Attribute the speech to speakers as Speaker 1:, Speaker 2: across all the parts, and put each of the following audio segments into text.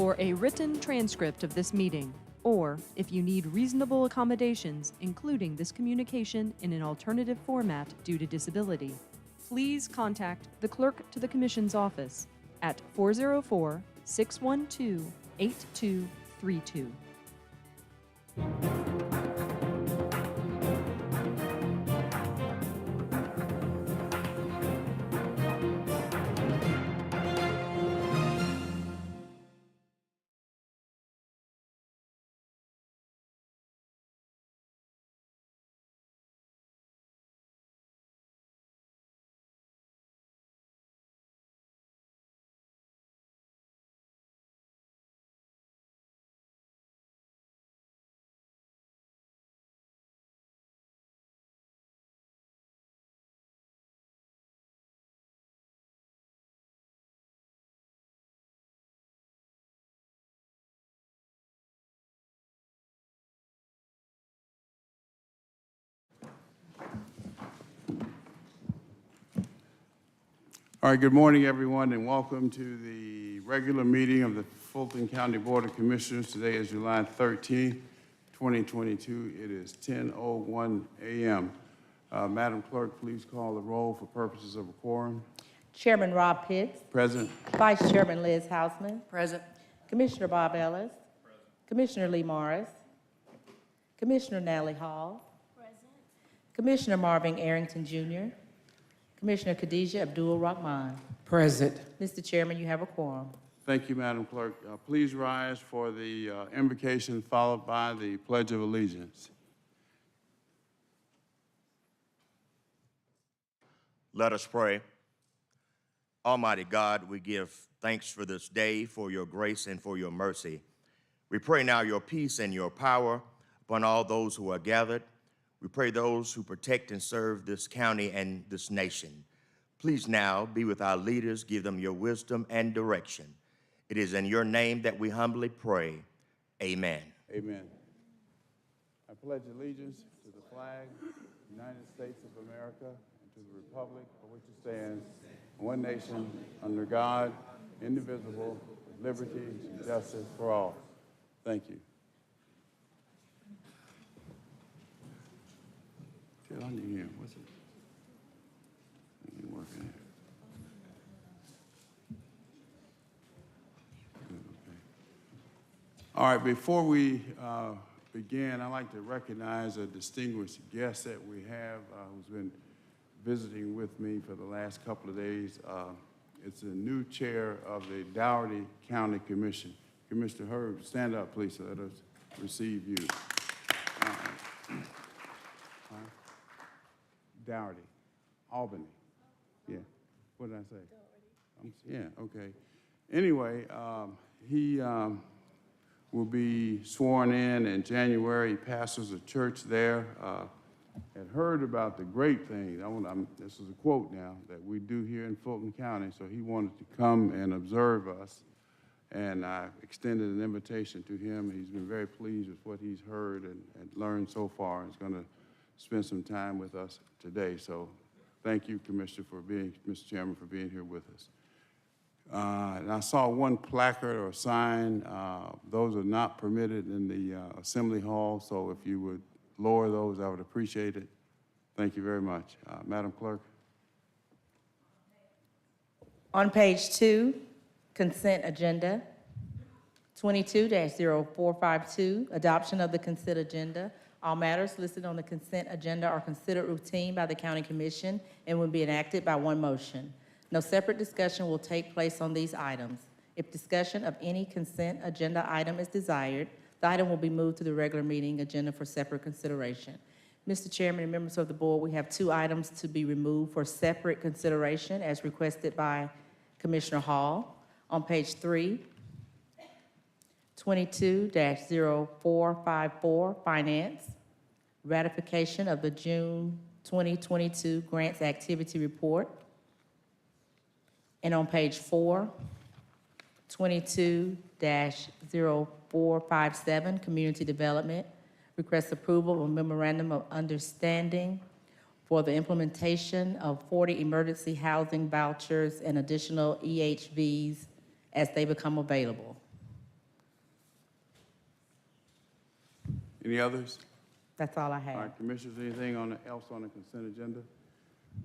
Speaker 1: For a written transcript of this meeting, or if you need reasonable accommodations, including this communication in an alternative format due to disability, please contact the Clerk to the Commission's office at 404-612-8232.
Speaker 2: All right, good morning, everyone, and welcome to the regular meeting of the Fulton County Board of Commissioners. Today is July 13, 2022. It is 10:01 a.m. Madam Clerk, please call the roll for purposes of a quorum.
Speaker 3: Chairman Rob Pitts.
Speaker 2: Present.
Speaker 3: Vice Chairman Liz Hausman.
Speaker 4: Present.
Speaker 3: Commissioner Bob Ellis. Present. Commissioner Lee Morris. Commissioner Natalie Hall. Present. Commissioner Marvin Arrington Jr. Commissioner Khadijah Abdul Rahman.
Speaker 4: Present.
Speaker 3: Mr. Chairman, you have a quorum.
Speaker 2: Thank you, Madam Clerk. Please rise for the invocation followed by the Pledge of Allegiance.
Speaker 5: Let us pray. Almighty God, we give thanks for this day, for your grace and for your mercy. We pray now your peace and your power upon all those who are gathered. We pray those who protect and serve this county and this nation. Please now be with our leaders, give them your wisdom and direction. It is in your name that we humbly pray. Amen.
Speaker 2: Amen. I pledge allegiance to the flag of the United States of America and to the republic for which it stands, one nation, under God, indivisible, with liberty and justice for all. Thank you. Tell on you here. What's it? It ain't working here. Good, okay. All right, before we begin, I'd like to recognize a distinguished guest that we have who's been visiting with me for the last couple of days. It's the new chair of the Dougherty County Commission. Commissioner Herb, stand up, please, so let us receive you. Dougherty, Albany. Yeah, what did I say? Yeah, okay. Anyway, he will be sworn in January. He pastors a church there. Had heard about the great things, this is a quote now, that we do here in Fulton County, so he wanted to come and observe us. And I extended an invitation to him. He's been very pleased with what he's heard and learned so far. He's going to spend some time with us today. So thank you, Commissioner, Mr. Chairman, for being here with us. And I saw one placard or sign. Those are not permitted in the Assembly Hall, so if you would lower those, I would appreciate it. Thank you very much. Madam Clerk.
Speaker 3: On page 2, consent agenda. 22-0452, adoption of the consent agenda. All matters listed on the consent agenda are considered routine by the County Commission and will be enacted by one motion. No separate discussion will take place on these items. If discussion of any consent agenda item is desired, the item will be moved to the regular meeting agenda for separate consideration. Mr. Chairman and members of the board, we have 2 items to be removed for separate consideration as requested by Commissioner Hall. On page 3, 22-0454, Finance, ratification of the June 2022 Grants Activity Report. And on page 4, 22-0457, Community Development, request approval of a memorandum of understanding for the implementation of 40 emergency housing vouchers and additional EHVs as they become available.
Speaker 2: Any others?
Speaker 3: That's all I
Speaker 2: All
Speaker 3: have.
Speaker 2: right, Commissioners, anything else on the consent agenda?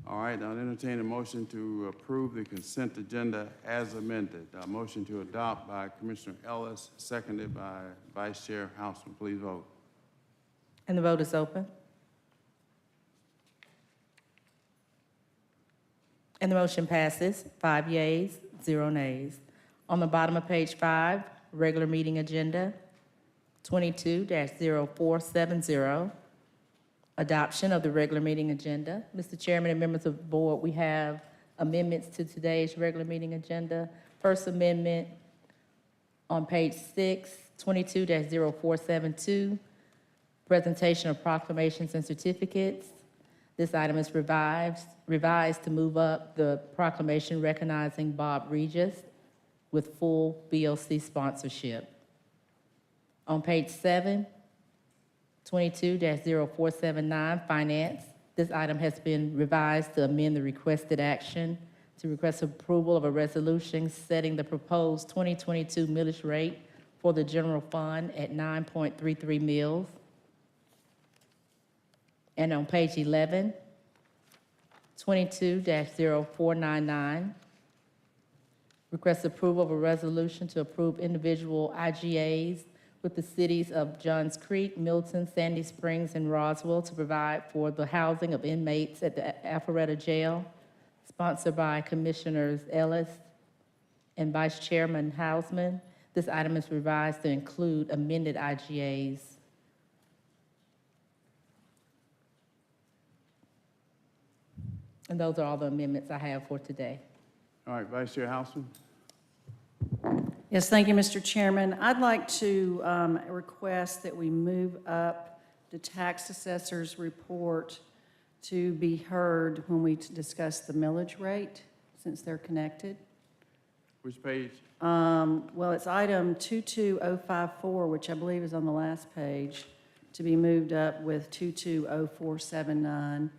Speaker 2: All right, I'll entertain a motion to approve the consent agenda as amended. A motion to adopt by Commissioner Ellis, seconded by Vice Chair Houseman. Please vote.
Speaker 3: And the vote is open. And the motion passes, 5 yeas, 0 nays. On the bottom of page 5, regular meeting agenda, 22-0470, adoption of the regular meeting agenda. Mr. Chairman and members of the board, we have amendments to today's regular meeting agenda. First amendment on page 6, 22-0472, presentation of proclamations and certificates. This item is revised to move up the proclamation recognizing Bob Regis with full BOC sponsorship. On page 7, 22-0479, finance. This item has been revised to amend the requested action to request approval of a resolution setting the proposed 2022 millage rate for the general fund at 9.33 mills. And on page 11, 22-0499, request approval of a resolution to approve individual IGAs with the cities of Johns Creek, Milton, Sandy Springs, and Roswell to provide for the housing of inmates at the Alpharetta Jail, sponsored by Commissioners Ellis and Vice Chairman Hausman. This item is revised to include amended IGAs. And those are all the amendments I have for today.
Speaker 2: All right, Vice Chair Houseman.
Speaker 4: Yes, thank you, Mr. Chairman. I'd like to request that we move up the tax assessor's report to be heard when we discuss the millage rate, since they're connected.
Speaker 2: Which page?
Speaker 4: Well, it's item 22054, which I believe is on the last page, to be moved up with 220479.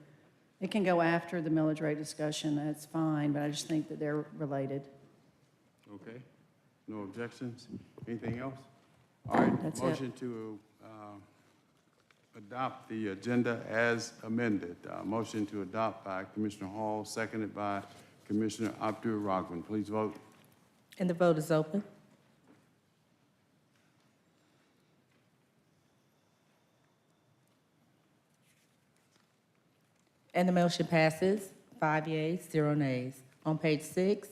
Speaker 4: It can go after the millage rate discussion, that's fine, but I just think that they're related.
Speaker 2: Okay. No objections? Anything else? All right,
Speaker 4: That's it.
Speaker 2: motion to adopt the agenda as amended. Motion to adopt by Commissioner Hall, seconded by Commissioner Abdul Rahman. Please vote.
Speaker 3: And the vote is open. And the motion passes, 5 yeas, 0 nays. On page 6,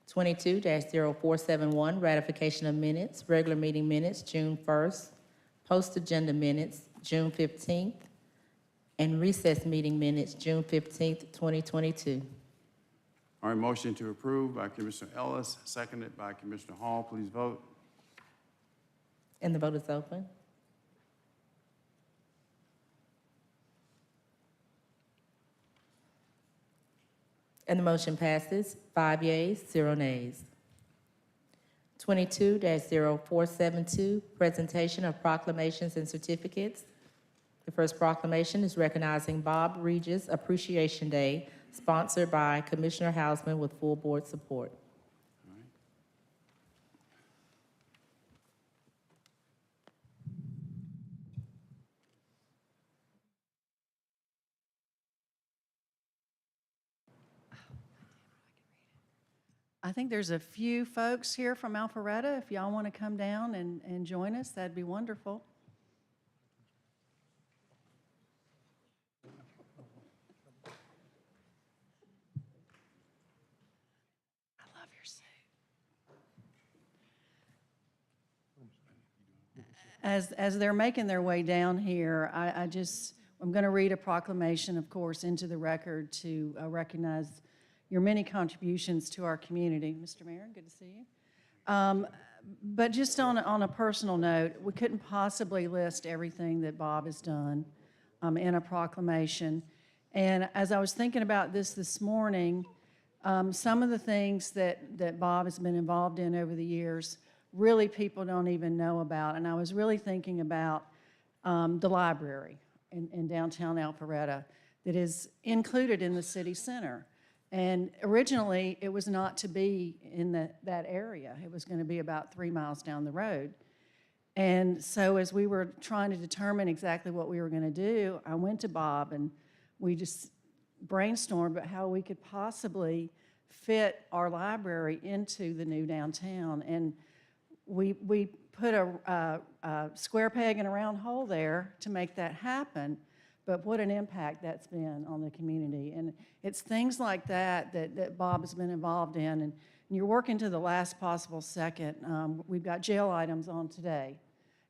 Speaker 3: 22-0471, ratification of minutes, regular meeting minutes, June 1st, post-agenda minutes, June 15th, and recess meeting minutes, June 15th, 2022.
Speaker 2: All right, motion to approve by Commissioner Ellis, seconded by Commissioner Hall. Please vote.
Speaker 3: And the vote is open. And the motion passes, 5 yeas, 0 nays. 22-0472, presentation of proclamations and certificates. The first proclamation is recognizing Bob Regis Appreciation Day, sponsored by Commissioner Hausman with full board support.
Speaker 4: I think there's a few folks here from Alpharetta. If y'all want to come down and join us, that'd be wonderful. I love your suit. As they're making their way down here, I'm going to read a proclamation, of course, into the record to recognize your many contributions to our community. Mr. Mayor, good to see you. But just on a personal note, we couldn't possibly list everything that Bob has done in a proclamation. And as I was thinking about this morning, some of the things that Bob has been involved in over the years, really people don't even know about. And I was really thinking about the library in downtown Alpharetta that is included in the city center. And originally, it was not to be in that area. It was going to be about 3 miles down the road. And so as we were trying to determine exactly what we were going to do, I went to Bob and we just brainstormed about how we could possibly fit our library into the new downtown. And we put a square peg in a round hole there to make that happen. But what an impact that's been on the community. And it's things like that Bob has been involved in. And you're working to the last possible second. We've got jail items on today.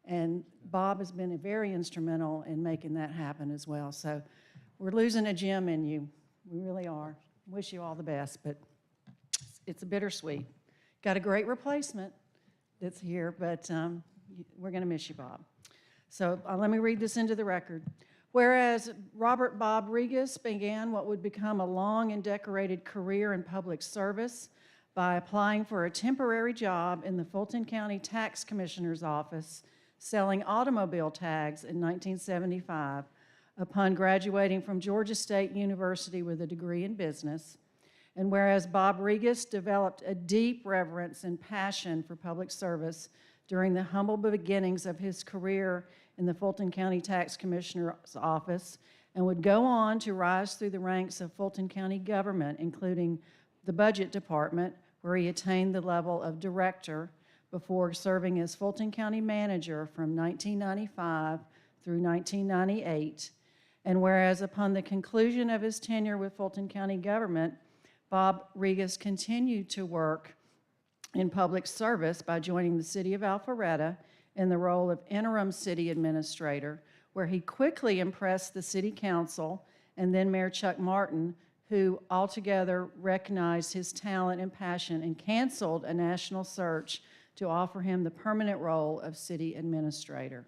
Speaker 4: And Bob has been very instrumental in making that happen as well. So we're losing a gem in you. We really are. Wish you all the best, but it's a bittersweet. Got a great replacement that's here, but we're going to miss you, Bob. So let me read this into the record. Whereas Robert Bob Regas began what would become a long and decorated career in public service by applying for a temporary job in the Fulton County Tax Commissioner's office selling automobile tags in 1975 upon graduating from Georgia State University with a degree in business. And whereas Bob Regas developed a deep reverence and passion for public service during the humble beginnings of his career in the Fulton County Tax Commissioner's office, and would go on to rise through the ranks of Fulton County government, including the budget department, where he attained the level of director before serving as Fulton County manager from 1995 through 1998. And whereas upon the conclusion of his tenure with Fulton County government, Bob Regas continued to work in public service by joining the city of Alpharetta in the role of interim city administrator, where he quickly impressed the city council and then Mayor Chuck Martin, who altogether recognized his talent and passion and canceled a national search to offer him the permanent role of city administrator.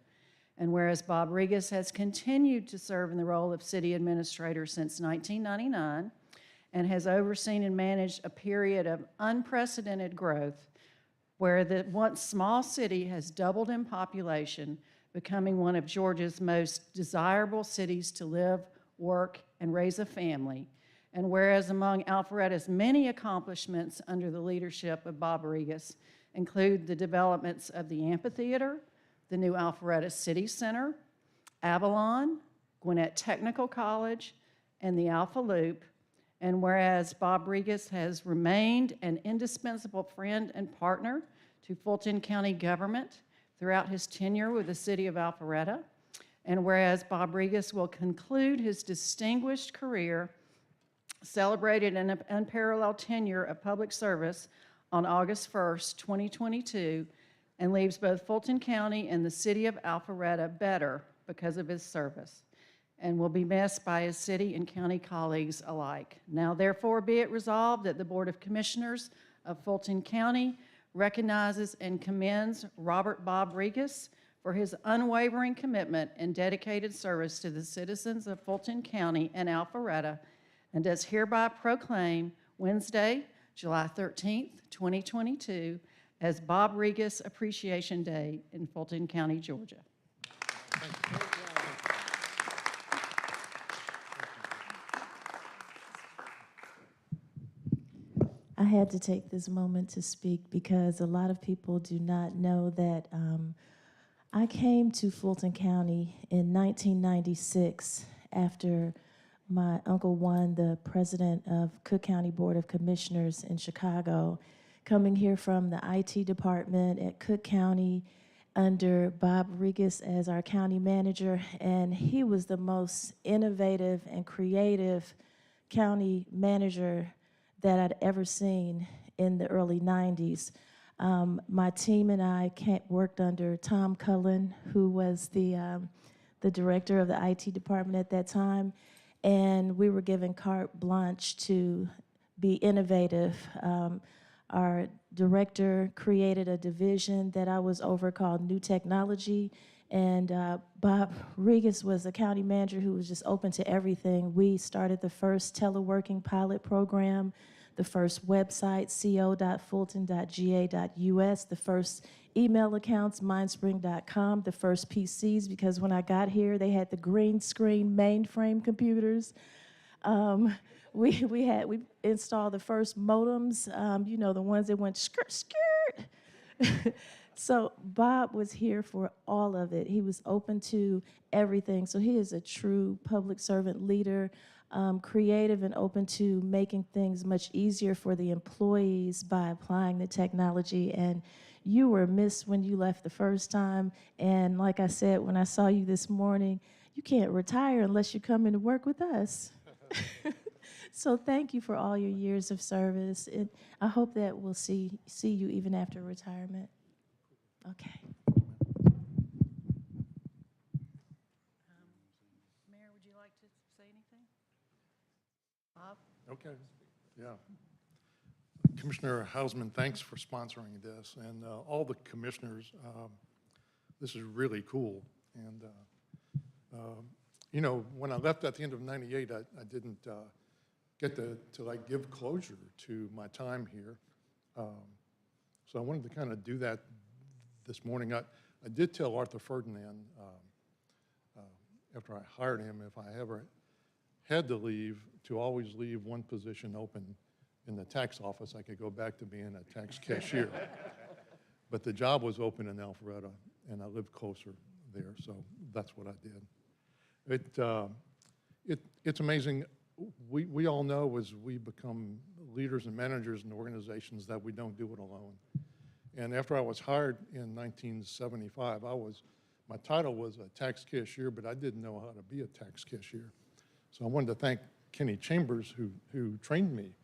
Speaker 4: And whereas Bob Regas has continued to serve in the role of city administrator since 1999 and has overseen and managed a period of unprecedented growth where the once small city has doubled in population, becoming one of Georgia's most desirable cities to live, work, and raise a family. And whereas among Alpharetta's many accomplishments under the leadership of Bob Regas include the developments of the amphitheater, the new Alpharetta City Center, Avalon, Gwinnett Technical College, and the Alpha Loop. And whereas Bob Regas has remained an indispensable friend and partner to Fulton County government throughout his tenure with the city of Alpharetta, and whereas Bob Regas will conclude his distinguished career, celebrated an unparalleled tenure of public service on August 1st, 2022, and leaves both Fulton County and the city of Alpharetta better because of his service, and will be missed by his city and county colleagues alike. Now, therefore, be it resolved that the Board of Commissioners of Fulton County recognizes and commends Robert Bob Regas for his unwavering commitment and dedicated service to the citizens of Fulton County and Alpharetta, and does hereby proclaim Wednesday, July 13th, 2022, as Bob Regas Appreciation Day in Fulton County, Georgia.
Speaker 6: I had to take this moment to speak because a lot of people do not know that I came to Fulton County in 1996 after my uncle won the president of Cook County Board of Commissioners in Chicago, coming here from the IT department at Cook County under Bob Regas as our county manager, and he was the most innovative and creative county manager that I'd ever seen in the early 90s. My team and I worked under Tom Cullen, who was the director of the IT department at that time, and we were given carte blanche to be innovative. Our director created a division that I was over called New Technology, and Bob Regas was a county manager who was just open to everything. We started the first teleworking pilot program, the first website, co.fulton.ga.us, the first email accounts, mindspring.com, the first PCs, because when I got here, they had the green screen mainframe computers. We installed the first modems, you know, the ones that went skirt, skirt. So Bob was here for all of it. He was open to everything. So he is a true public servant leader, creative and open to making things much easier for the employees by applying the technology. And you were missed when you left the first time. And like I said, when I saw you this morning, you can't retire unless you come in to work with us. So thank you for all your years of service. And I hope that we'll see you even after retirement. Okay.
Speaker 4: Mayor, would you like to say anything? Bob?
Speaker 7: Okay, yeah. Commissioner Hausman, thanks for sponsoring this, and all the commissioners. This is really cool. And, you know, when I left at the end of '98, I didn't get to like give closure to my time here. So I wanted to kind of do that this morning. I did tell Arthur Ferdinand after I hired him, if I ever had to leave, to always leave one position open in the tax office. I could go back to being a tax cashier. But the job was open in Alpharetta, and I lived closer there, so that's what I did. It's amazing. We all know as we become leaders and managers in organizations that we don't do it alone. And after I was hired in 1975, my title was a tax cashier, but I didn't know how to be a tax cashier. So I wanted to thank Kenny Chambers, who trained me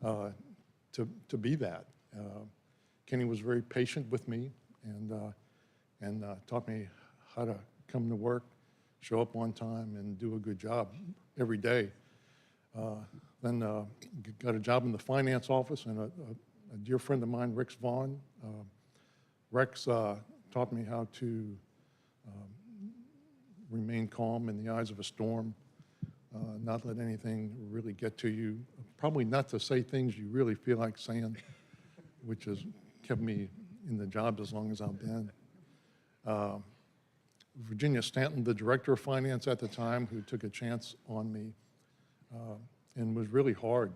Speaker 7: to be that. Kenny was very patient with me and taught me how to come to work, show up on time, and do a good job every day. Then got a job in the finance office, and a dear friend of mine, Rex Vaughn. Rex taught me how to remain calm in the eyes of a storm, not let anything really get to you, probably not to say things you really feel like saying, which has kept me in the job as long as I've been. Virginia Stanton, the director of finance at the time, who took a chance on me and was really hard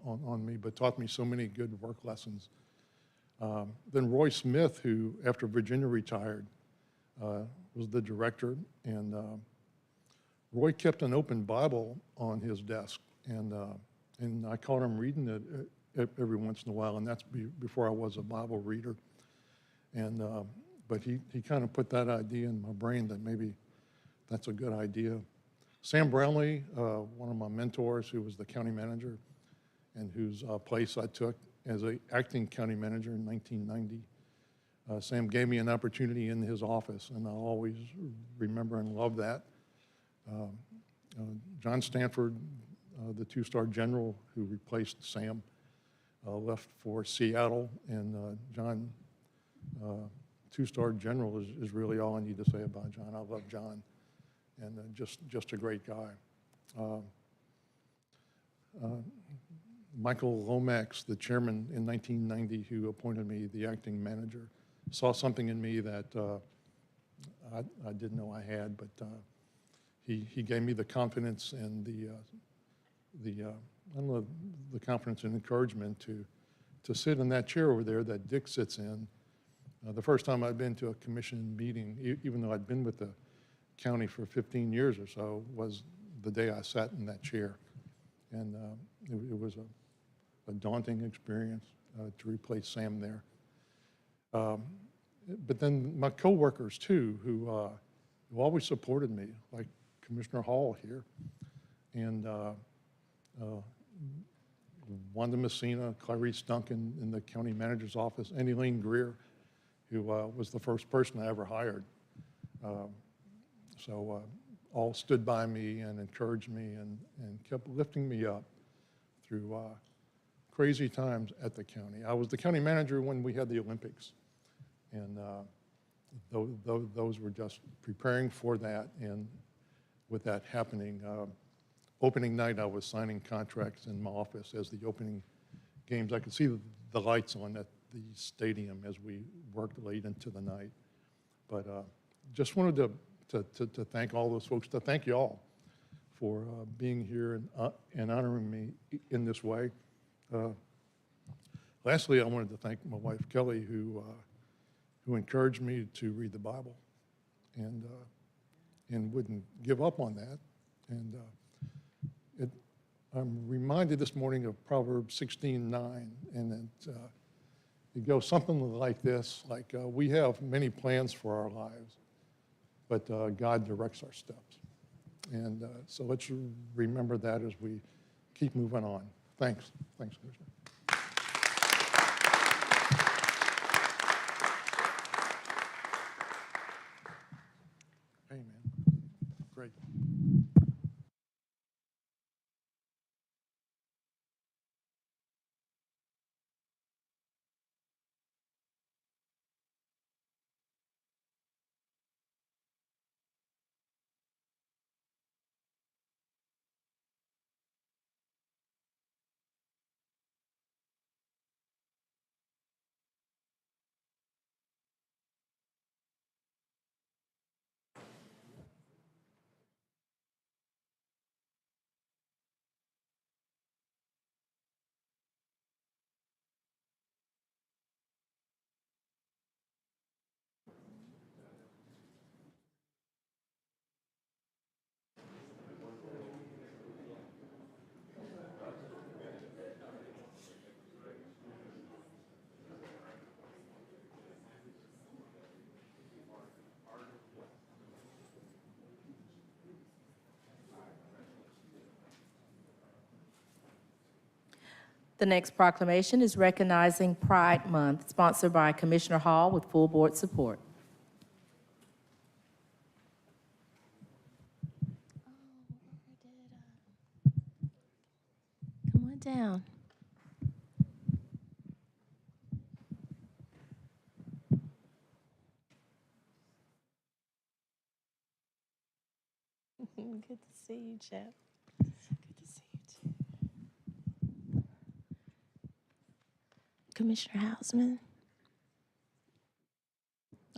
Speaker 7: on me, but taught me so many good work lessons. Then Roy Smith, who, after Virginia retired, was the director, and Roy kept an open Bible on his desk, and I caught him reading it every once in a while, and that's before I was a Bible reader. And but he kind of put that idea in my brain that maybe that's a good idea. Sam Brownlee, one of my mentors, who was the county manager, and whose place I took as an acting county manager in 1990. Sam gave me an opportunity in his office, and I'll always remember and love that. John Stanford, the two-star general who replaced Sam, left for Seattle, and John, two-star general is really all I need to say about John. I love John, and just a great guy. Michael Lomax, the chairman in 1990, who appointed me the acting manager, saw something in me that I didn't know I had, but he gave me the confidence and the confidence and encouragement to sit in that chair over there that Dick sits in. The first time I'd been to a commission meeting, even though I'd been with the county for 15 years or so, was the day I sat in that chair. And it was a daunting experience to replace Sam there. But then my coworkers too, who always supported me, like Commissioner Hall here, and Wanda Messina, Clarice Duncan in the county manager's office, and Elaine Greer, who was the first person I ever hired. So all stood by me and encouraged me and kept lifting me up through crazy times at the county. I was the county manager when we had the Olympics, and those were just preparing for that, and with that happening, opening night I was signing contracts in my office as the opening games. I could see the lights on at the stadium as we worked late into the night. But just wanted to thank all those folks, to thank you all for being here and honoring me in this way. Lastly, I wanted to thank my wife, Kelly, who who encouraged me to read the Bible and wouldn't give up on that. And I'm reminded this morning of Proverbs 16:9, and it goes something like this, like we have many plans for our lives, but God directs our steps. And so let's remember that as we keep moving on. Thanks. Thanks, Commissioner. Hey, man. Great.
Speaker 3: The next proclamation is recognizing Pride Month, sponsored by Commissioner Hall with full board support.
Speaker 6: Come on down. Good to see you, Chap. Good to see you, too. Commissioner Hausman.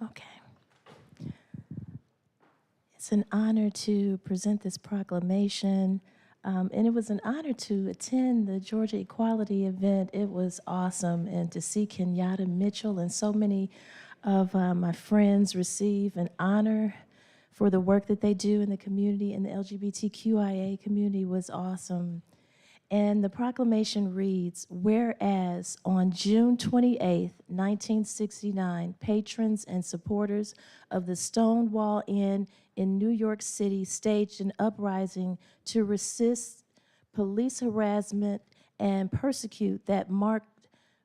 Speaker 6: Okay. It's an honor to present this proclamation, and it was an honor to attend the Georgia Equality event. It was awesome, and to see Kenyatta Mitchell and so many of my friends receive an honor for the work that they do in the community, and the LGBTQIA community was awesome. And the proclamation reads, whereas on June 28, 1969, patrons and supporters of the Stonewall Inn in New York City staged an uprising to resist police harassment and persecution that marked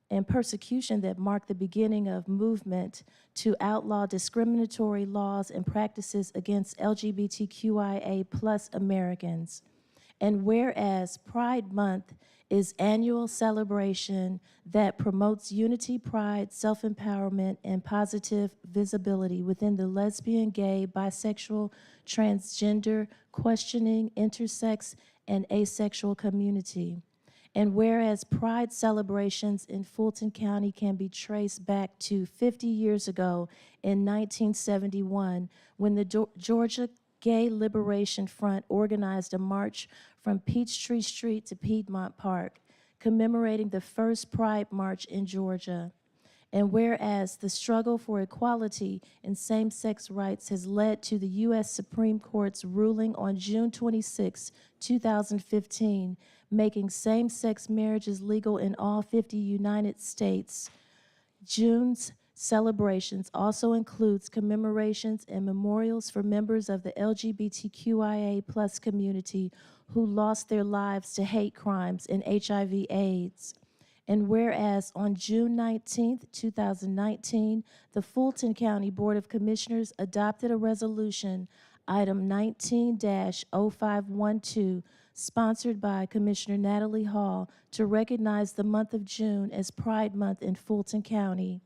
Speaker 6: the beginning of movement to outlaw discriminatory laws and practices against LGBTQIA plus Americans. And whereas Pride Month is annual celebration that promotes unity, pride, self-empowerment, and positive visibility within the lesbian, gay, bisexual, transgender, questioning, intersex, and asexual community. And whereas Pride celebrations in Fulton County can be traced back to 50 years ago in 1971, when the Georgia Gay Liberation Front organized a march from Peachtree Street to Piedmont Park, commemorating the first Pride March in Georgia. And whereas the struggle for equality in same-sex rights has led to the U.S. Supreme Court's ruling on June 26, 2015, making same-sex marriages legal in all 50 United States, June's celebrations also includes commemorations and memorials for members of the LGBTQIA plus community who lost their lives to hate crimes and HIV/AIDS. And whereas on June 19, 2019, the Fulton County Board of Commissioners adopted a resolution, item 19-0512, sponsored by Commissioner Natalie Hall, to recognize the month of June as Pride Month in Fulton County.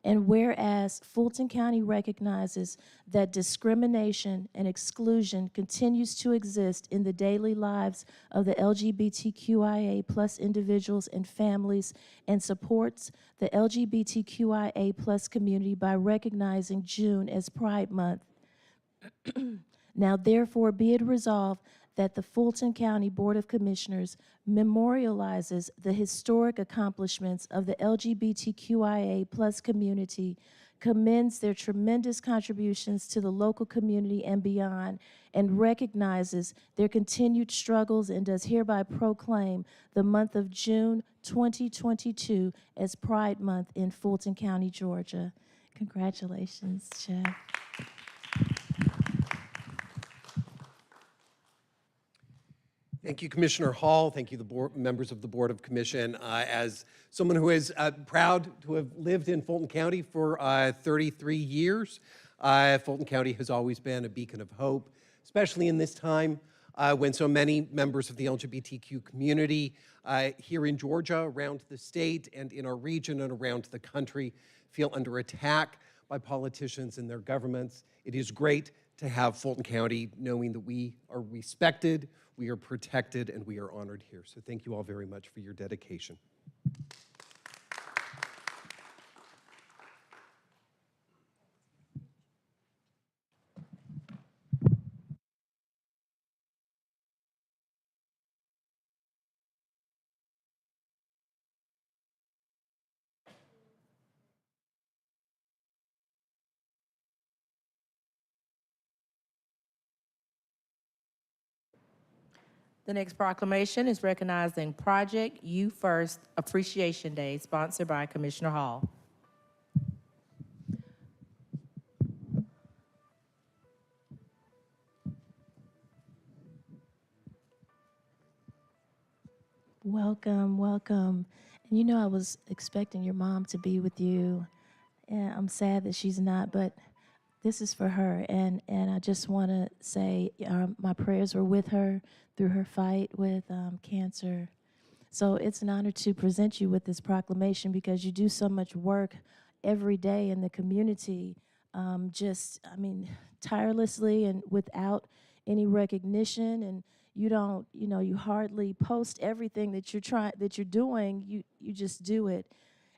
Speaker 6: And whereas Fulton County recognizes that discrimination and exclusion continues to exist in the daily lives of the LGBTQIA plus individuals and families, and supports the LGBTQIA plus community by recognizing June as Pride Month. Now therefore be it resolved that the Fulton County Board of Commissioners memorializes the historic accomplishments of the LGBTQIA plus community commends their tremendous contributions to the local community and beyond, and recognizes their continued struggles, and does hereby proclaim the month of June 2022 as Pride Month in Fulton County, Georgia. Congratulations, Chef.
Speaker 8: Thank you, Commissioner Hall. Thank you, the board, members of the Board of Commission. As someone who is proud to have lived in Fulton County for 33 years, Fulton County has always been a beacon of hope, especially in this time when so many members of the LGBTQ community here in Georgia, around the state, and in our region and around the country feel under attack by politicians and their governments. It is great to have Fulton County knowing that we are respected, we are protected, and we are honored here. So thank you all very much for your dedication.
Speaker 3: The next proclamation is recognizing Project You First Appreciation Day, sponsored by Commissioner Hall.
Speaker 6: Welcome, welcome. And you know, I was expecting your mom to be with you, and I'm sad that she's not, but this is for her. And I just want to say my prayers were with her through her fight with cancer. So it's an honor to present you with this proclamation, because you do so much work every day in the community, tirelessly and without any recognition. And you don't, you hardly post everything that you're doing. You just do it.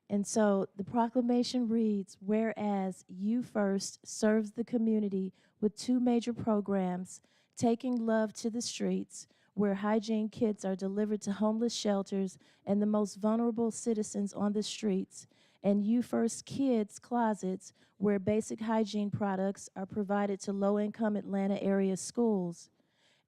Speaker 6: And so the proclamation reads, whereas You First serves the community with 2 major programs, Taking Love to the Streets, where hygiene kits are delivered to homeless shelters and the most vulnerable citizens on the streets, and You First Kids Closets, where basic hygiene products are provided to low-income Atlanta area schools.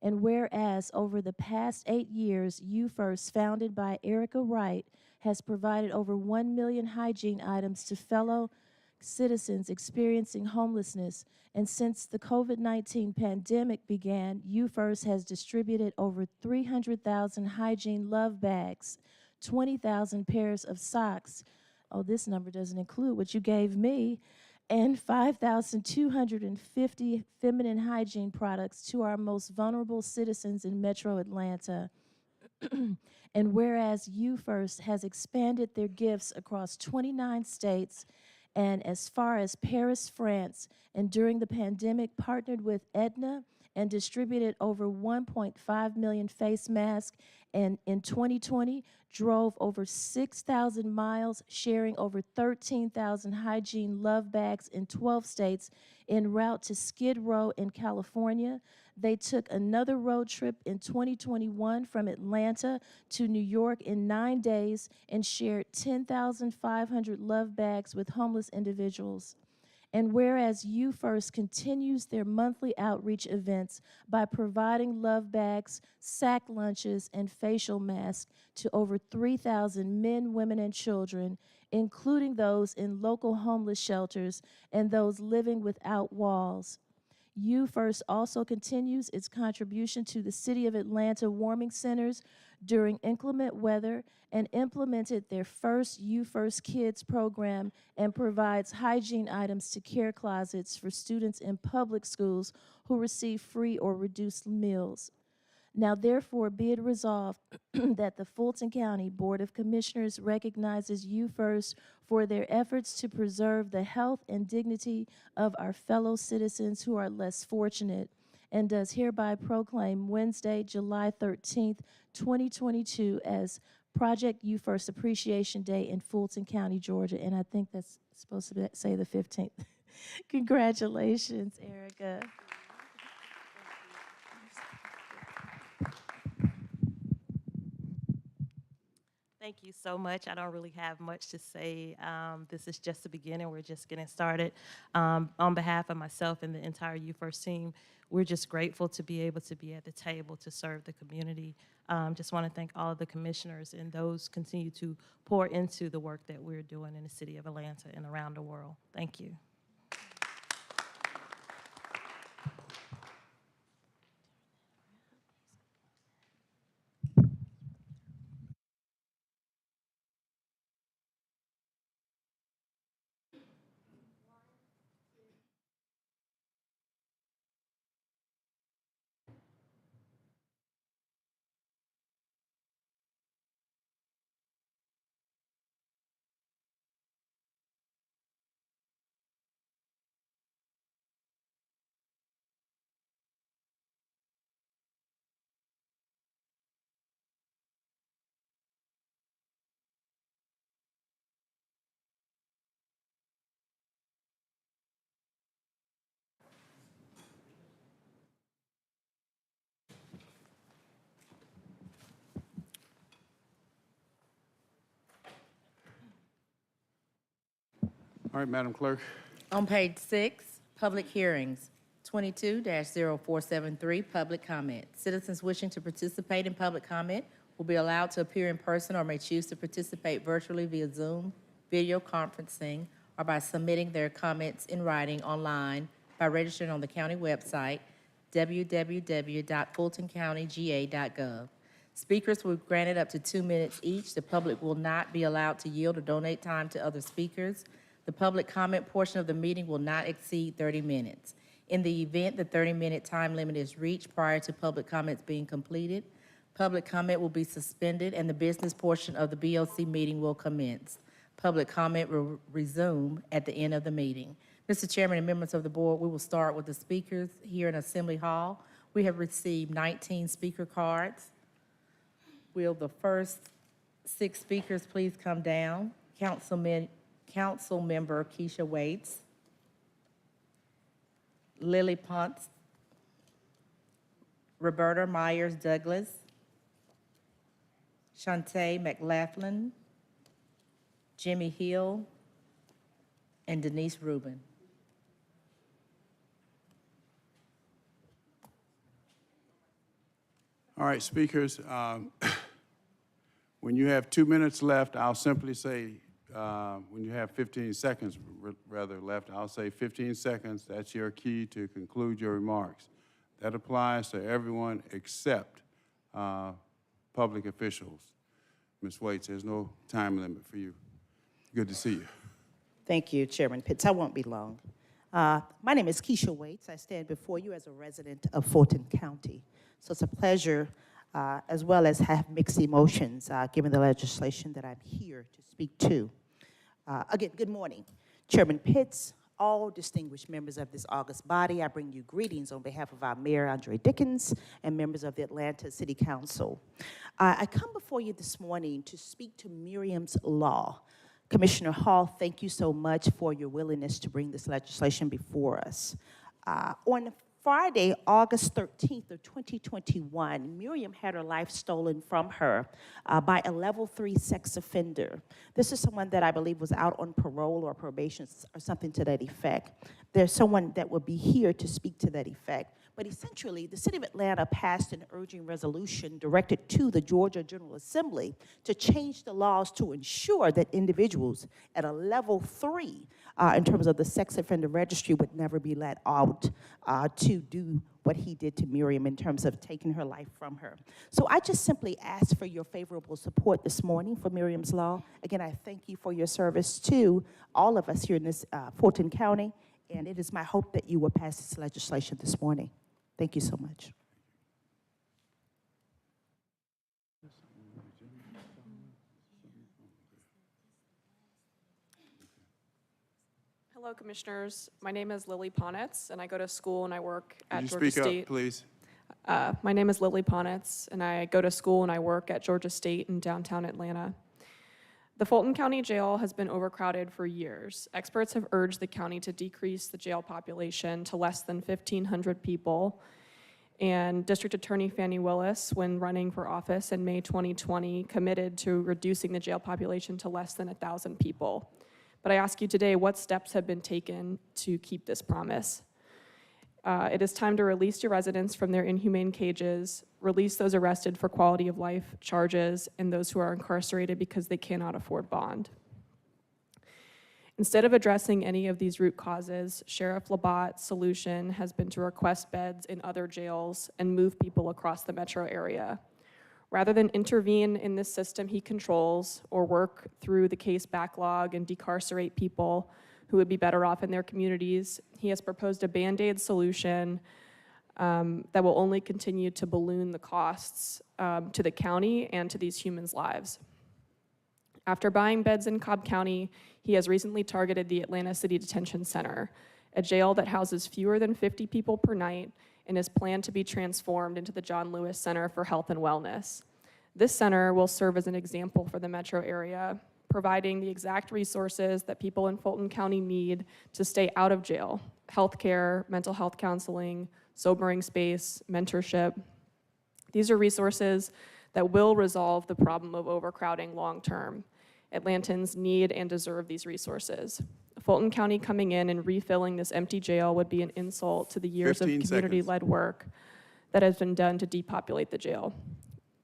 Speaker 6: And whereas over the past 8 years, You First, founded by Erica Wright, has provided over 1 million hygiene items to fellow citizens experiencing homelessness. And since the COVID-19 pandemic began, You First has distributed over 300,000 hygiene love bags, 20,000 pairs of socks. Oh, this number doesn't include what you gave me. And 5,250 feminine hygiene products to our most vulnerable citizens in Metro Atlanta. And whereas You First has expanded their gifts across 29 states and as far as Paris, France, and during the pandemic partnered with Aetna and distributed over 1.5 million face masks, and in 2020 drove over 6,000 miles, sharing over 13,000 hygiene love bags in 12 states en route to Skid Row in California. They took another road trip in 2021 from Atlanta to New York in 9 days and shared 10,500 love bags with homeless individuals. And whereas You First continues their monthly outreach events by providing love bags, sack lunches, and facial masks to over 3,000 men, women, and children, including those in local homeless shelters and those living without walls. You First also continues its contribution to the City of Atlanta warming centers during inclement weather and implemented their first You First Kids program and provides hygiene items to care closets for students in public schools who receive free or reduced meals. Now therefore be it resolved that the Fulton County Board of Commissioners recognizes You First for their efforts to preserve the health and dignity of our fellow citizens who are less fortunate, and does hereby proclaim Wednesday, July 13th, 2022 as Project You First Appreciation Day in Fulton County, Georgia. And I think that's supposed to say the 15th. Congratulations, Erica.
Speaker 9: Thank you so much. I don't really have much to say. This is just the beginning. We're just getting started. On behalf of myself and the entire U First team, we're just grateful to be able to be at the table to serve the community. Just want to thank all of the commissioners, and those continue to pour into the work that we're doing in the city of Atlanta and around the world. Thank you.
Speaker 2: All right, Madam Clerk.
Speaker 3: On page 6, public hearings, 22-0473, public comment. Citizens wishing to participate in public comment will be allowed to appear in person or may choose to participate virtually via Zoom, video conferencing, or by submitting their comments in writing online by registering on the county website, www.fultoncountyga.gov. Speakers will be granted up to 2 minutes each. The public will not be allowed to yield or donate time to other speakers. The public comment portion of the meeting will not exceed 30 minutes. In the event the 30-minute time limit is reached prior to public comments being completed, public comment will be suspended and the business portion of the BOC meeting will commence. Public comment will resume at the end of the meeting. Mr. Chairman and members of the board, we will start with the speakers here in Assembly Hall. We have received 19 speaker cards. Will the first 6 speakers please come down? Council Member Keisha Waits, Lily Ponce, Roberta Myers Douglas, Shantae McLaughlin, Jimmy Hill, and Denise Rubin.
Speaker 2: All right, speakers, when you have 2 minutes left, I'll simply say, when you have 15 seconds rather left, I'll say 15 seconds. That's your key to conclude your remarks. That applies to everyone except public officials. Ms. Waits, there's no time limit for you. Good to see you.
Speaker 10: Thank you, Chairman Pitts. I won't be long. My name is Keisha Waits. I stand before you as a resident of Fulton County. So it's a pleasure, as well as have mixed emotions, given the legislation that I'm here to speak to. Again, good morning. Chairman Pitts, all distinguished members of this august body, I bring you greetings on behalf of our Mayor, Andre Dickens, and members of the Atlanta City Council. I come before you this morning to speak to Miriam's Law. Commissioner Hall, thank you so much for your willingness to bring this legislation before us. On Friday, August 13th of 2021, Miriam had her life stolen from her by a level 3 sex offender. This is someone that I believe was out on parole or probation or something to that effect. There's someone that will be here to speak to that effect. But essentially, the City of Atlanta passed an urging resolution directed to the Georgia General Assembly to change the laws to ensure that individuals at a level 3 in terms of the sex offender registry would never be let out to do what he did to Miriam in terms of taking her life from her. So I just simply ask for your favorable support this morning for Miriam's Law. Again, I thank you for your service to all of us here in this Fulton County, and it is my hope that you will pass this legislation this morning. Thank you so much.
Speaker 11: Hello, Commissioners. My name is Lily Ponitz, and I go to school and I work at Georgia
Speaker 2: Could you speak
Speaker 11: State.
Speaker 2: up, please?
Speaker 11: My name is Lily Ponitz, and I go to school and I work at Georgia State in downtown Atlanta. The Fulton County Jail has been overcrowded for years. Experts have urged the county to decrease the jail population to less than 1,500 people, And District Attorney Fannie Willis, when running for office in May 2020, committed to reducing the jail population to less than 1,000 people. But I ask you today, what steps have been taken to keep this promise? It is time to release your residents from their inhumane cages, release those arrested for quality of life charges, and those who are incarcerated because they cannot afford bond. Instead of addressing any of these root causes, Sheriff Labat's solution has been to request beds in other jails and move people across the metro area. Rather than intervene in this system he controls or work through the case backlog and decarcerate people who would be better off in their communities, he has proposed a Band-Aid solution that will only continue to balloon the costs to the county and to these humans' lives. After buying beds in Cobb County, he has recently targeted the Atlanta City Detention Center, a jail that houses fewer than 50 people per night and is planned to be transformed into the John Lewis Center for Health and Wellness. This center will serve as an example for the metro area, providing the exact resources that people in Fulton County need to stay out of jail: healthcare, mental health counseling, sobering space, mentorship. These are resources that will resolve the problem of overcrowding long term. Atlantans need and deserve these resources. Fulton County coming in and refilling this empty jail would be an insult to the years of
Speaker 2: 15
Speaker 11: community-led work that has been done to depopulate the jail.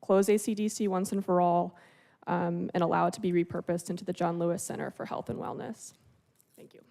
Speaker 11: Close ACDC once and for all, and allow it to be repurposed into the John Lewis Center for Health and Wellness. Thank you.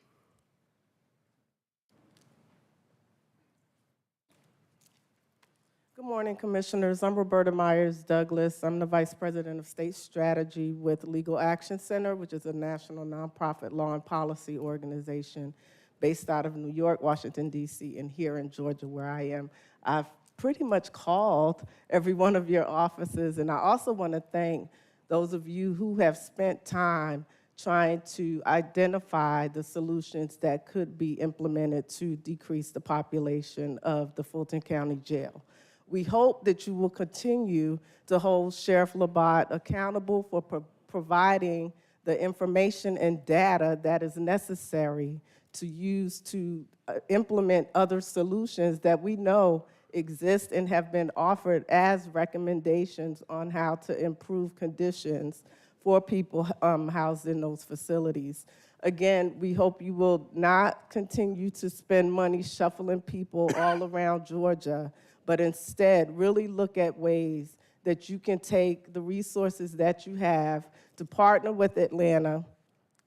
Speaker 12: Good morning, Commissioners. I'm Roberta Myers Douglas. I'm the Vice President of State Strategy with Legal Action Center, which is a national nonprofit law and policy organization based out of New York, Washington, D.C., and here in Georgia, where I am. I've pretty much called every one of your offices, and I also want to thank those of you who have spent time trying to identify the solutions that could be implemented to decrease the population of the Fulton County Jail. We hope that you will continue to hold Sheriff Labat accountable for providing the information and data that is necessary to use to implement other solutions that we know exist and have been offered as recommendations on how to improve conditions for people housed in those facilities. Again, we hope you will not continue to spend money shuffling people all around Georgia, but instead really look at ways that you can take the resources that you have to partner with Atlanta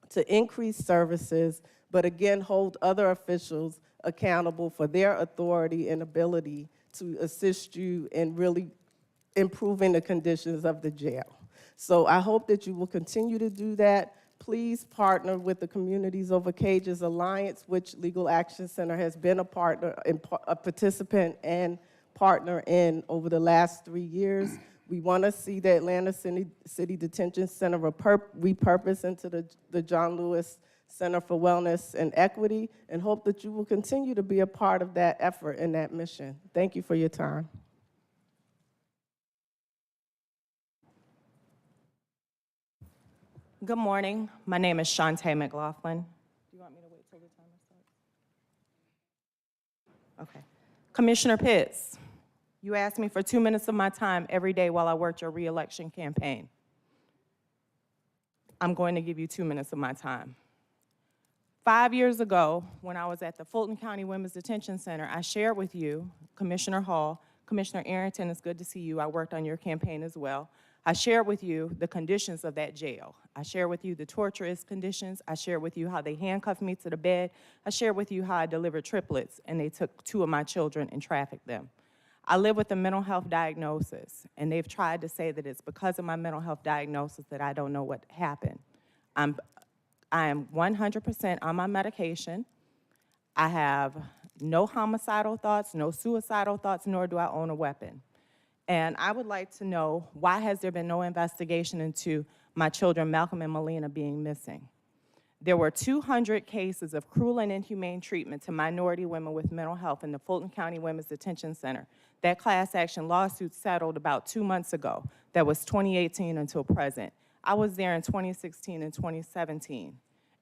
Speaker 12: to increase services, but again, hold other officials accountable for their authority and ability to assist you in really improving the conditions of the jail. So I hope that you will continue to do that. Please partner with the Communities Over Cages Alliance, which Legal Action Center has been a partner, a participant and partner in over the last 3 years. We want to see the Atlanta City Detention Center repurposed into the John Lewis Center for Wellness and Equity, and hope that you will continue to be a part of that effort and that mission. Thank you for your time.
Speaker 13: Good morning. My name is Shantae McLaughlin. Do you want me to wait till the timer starts? Okay. Commissioner Pitts, you asked me for 2 minutes of my time every day while I worked your re-election campaign. I'm going to give you 2 minutes of my time. 5 years ago, when I was at the Fulton County Women's Detention Center, I shared with you, Commissioner Hall, Commissioner Arrington, it's good to see you. I worked on your campaign as well. I shared with you the conditions of that jail. I shared with you the torturous conditions. I shared with you how they handcuffed me to the bed. I shared with you how I delivered triplets and they took 2 of my children and trafficked them. I live with a mental health diagnosis, and they've tried to say that it's because of my mental health diagnosis that I don't know what happened. I am 100% on my medication. I have no homicidal thoughts, no suicidal thoughts, nor do I own a weapon. And I would like to know, why has there been no investigation into my children, Malcolm and Melina, being missing? There were 200 cases of cruel and inhumane treatment to minority women with mental health in the Fulton County Women's Detention Center. That class action lawsuit settled about 2 months ago. That was 2018 until present. I was there in 2016 and 2017,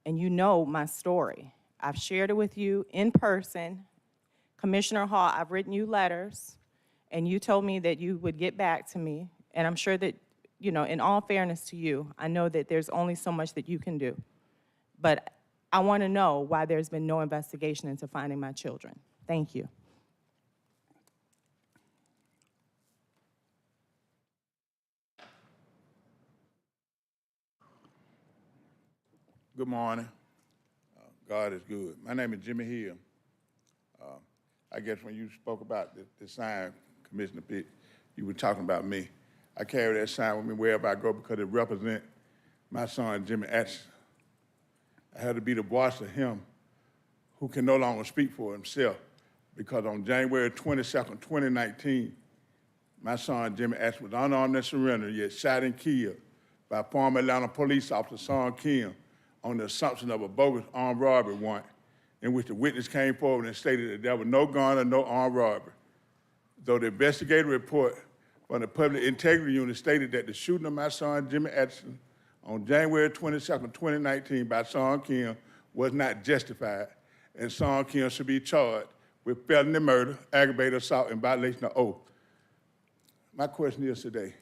Speaker 13: and you know my story. I've shared it with you in person. Commissioner Hall, I've written you letters. and you told me that you would get back to me, and I'm sure that, you know, in all fairness to you, I know that there's only so much that you can do. But I want to know why there's been no investigation into finding my children. Thank you.
Speaker 14: Good morning. God is good. My name is Jimmy Hill. I guess when you spoke about the sign, Commissioner Pitt, you were talking about me. I carry that sign with me wherever I go because it represents my son, Jimmy Atchison. I had to be the voice of him who can no longer speak for himself because on January 22nd, 2019, my son, Jimmy Atchison, was unarmed and surrendered, yet shot and killed by former Atlanta police officer Son Kim on the assumption of a bogus armed robbery warrant in which the witness came forward and stated that there was no gun or no armed robbery. Though the investigative report from the Public Integrity Unit stated that the shooting of my son, Jimmy Atchison, on January 22nd, 2019 by Son Kim was not justified, and Son Kim should be charged with felony murder, aggravated assault, and violation of oath. My question is today,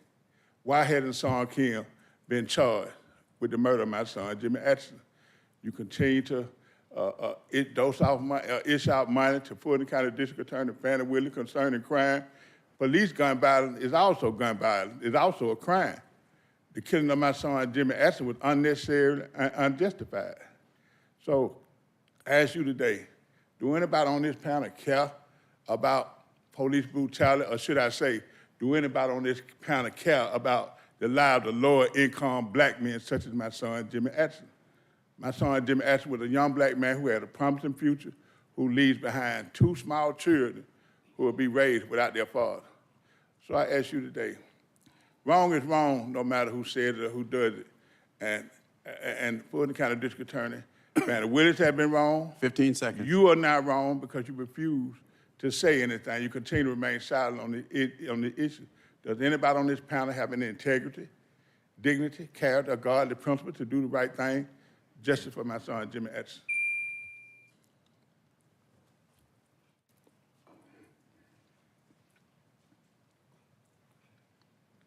Speaker 14: why hadn't Son Kim been charged with the murder of my son, Jimmy Atchison? You continue to issue out money to Fulton County District Attorney Fannie Willie concerning crime. Police gun violence is also gun violence. It's also a crime. The killing of my son, Jimmy Atchison, was unnecessary and unjustified. So I ask you today, do anybody on this panel care about police brutality, or should I say, do anybody on this panel care about the lives of lower-income black men such as my son, Jimmy Atchison? My son, Jimmy Atchison, was a young black man who had a promising future, who leaves behind 2 small children who will be raised without their father. So I ask you today, wrong is wrong, no matter who said it or who does it. And Fulton County District Attorney, Fannie Willis have been wrong.
Speaker 2: 15 seconds.
Speaker 14: You are not wrong because you refuse to say anything. You continue to remain silent on the issue. Does anybody on this panel have any integrity, dignity, character, or godly principle to do the right thing? Justice for my son, Jimmy Atchison.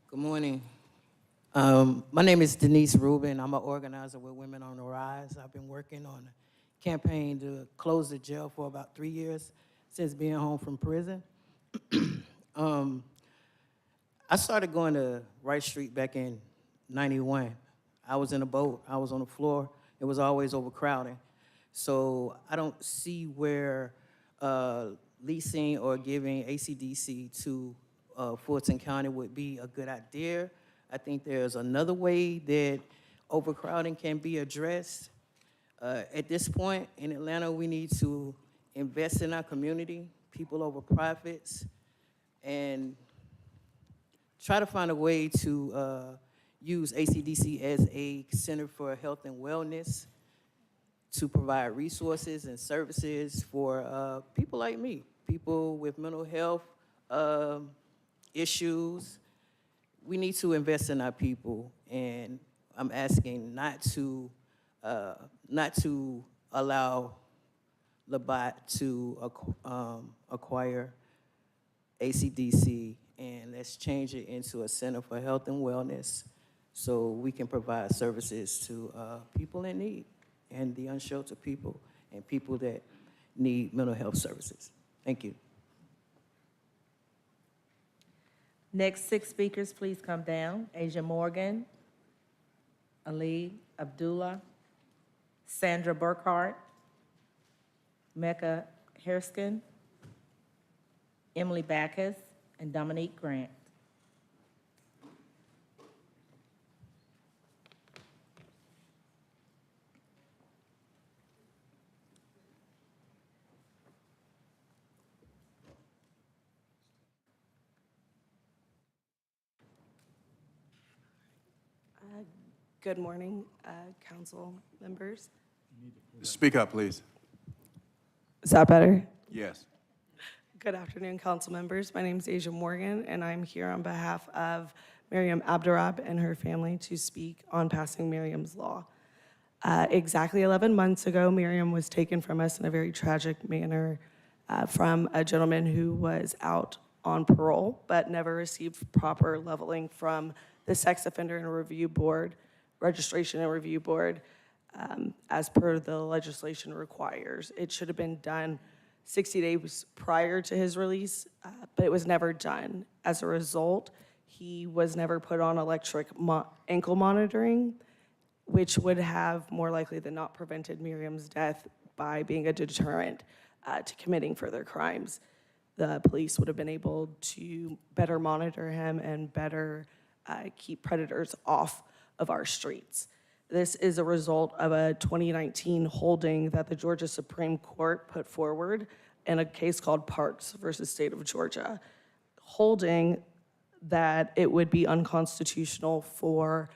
Speaker 15: Good morning. My name is Denise Rubin. I'm an organizer with Women on the Rise. I've been working on a campaign to close the jail for about 3 years since being home from prison. I started going to Wright Street back in '91. I was in a boat. I was on the floor. It was always overcrowding. So I don't see where leasing or giving ACDC to Fulton County would be a good idea. I think there's another way that overcrowding can be addressed. At this point in Atlanta, we need to invest in our community, people over profits, and try to find a way to use ACDC as a center for health and wellness to provide resources and services for people like me, people with mental health issues. We need to invest in our people, and I'm asking not to allow Labatt to acquire ACDC, and let's change it into a center for health and wellness so we can provide services to people in need and the unsheltered people and people that need mental health services. Thank you.
Speaker 3: Next 6 speakers, please come down. Asia Morgan, Ali Abdullah, Sandra Burkhart, Mecca Herskin, Emily Backus, and Dominique Grant.
Speaker 16: Good morning, council members.
Speaker 2: Speak up, please.
Speaker 16: Is that better?
Speaker 2: Yes.
Speaker 16: Good afternoon, council members. My name is Asia Morgan, and I'm here on behalf of Miriam Abderab and her family to speak on passing Miriam's Law. Exactly 11 months ago, Miriam was taken from us in a very tragic manner from a gentleman who was out on parole, but never received proper leveling from the Sex Offender and Review Board, Registration and Review Board, as per the legislation requires. It should have been done 60 days prior to his release, but it was never done. As a result, he was never put on electric ankle monitoring, which would have more likely than not prevented Miriam's death by being a deterrent to committing further crimes. The police would have been able to better monitor him and better keep predators off of our streets. This is a result of a 2019 holding that the Georgia Supreme Court put forward in a case called Parks versus State of Georgia, holding that it would be unconstitutional for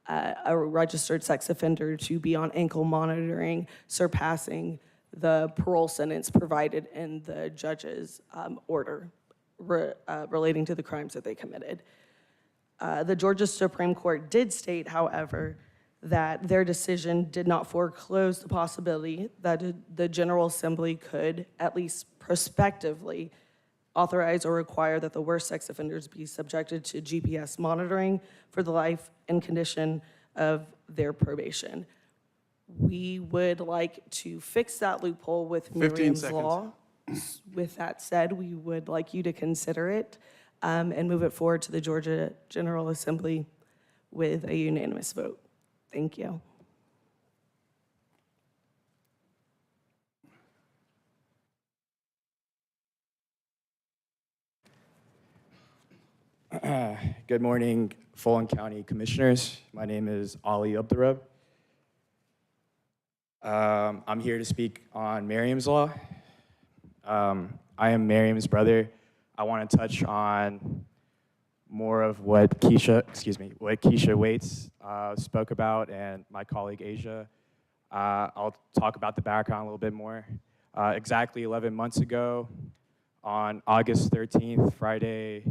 Speaker 16: a registered sex offender to be on ankle monitoring, surpassing the parole sentence provided in the judge's order relating to the crimes that they committed. The Georgia Supreme Court did state, however, that their decision did not foreclose the possibility that the General Assembly could, at least prospectively, authorize or require that the worst sex offenders be subjected to GPS monitoring for the life and condition of their probation. We would like to fix that loophole with
Speaker 2: 15
Speaker 16: Miriam's
Speaker 2: seconds.
Speaker 16: law. With that said, we would like you to consider it and move it forward to the Georgia General Assembly with a unanimous vote. Thank you.
Speaker 17: Good morning, Fulton County Commissioners. My name is Ali Abdurrab. I'm here to speak on Miriam's Law. I am Miriam's brother. I want to touch on more of what Keisha Waits spoke about, and my colleague Asia. I'll talk about the background a little bit more. Exactly 11 months ago, on August 13th, Friday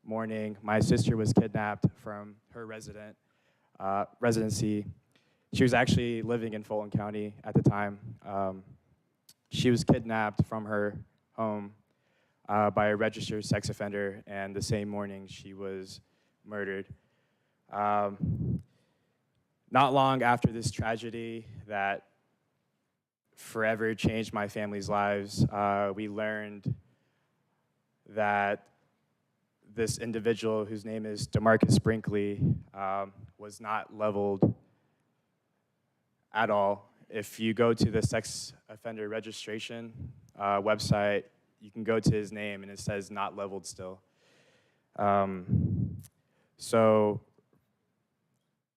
Speaker 17: morning, my sister was kidnapped from her residency. She was actually living in Fulton County at the time. She was kidnapped from her home by a registered sex offender, and the same morning she was murdered. Not long after this tragedy that forever changed my family's lives, we learned that this individual, whose name is DeMarcus Brinkley, was not leveled at all. If you go to the sex offender registration website, you can go to his name and it says not leveled still. So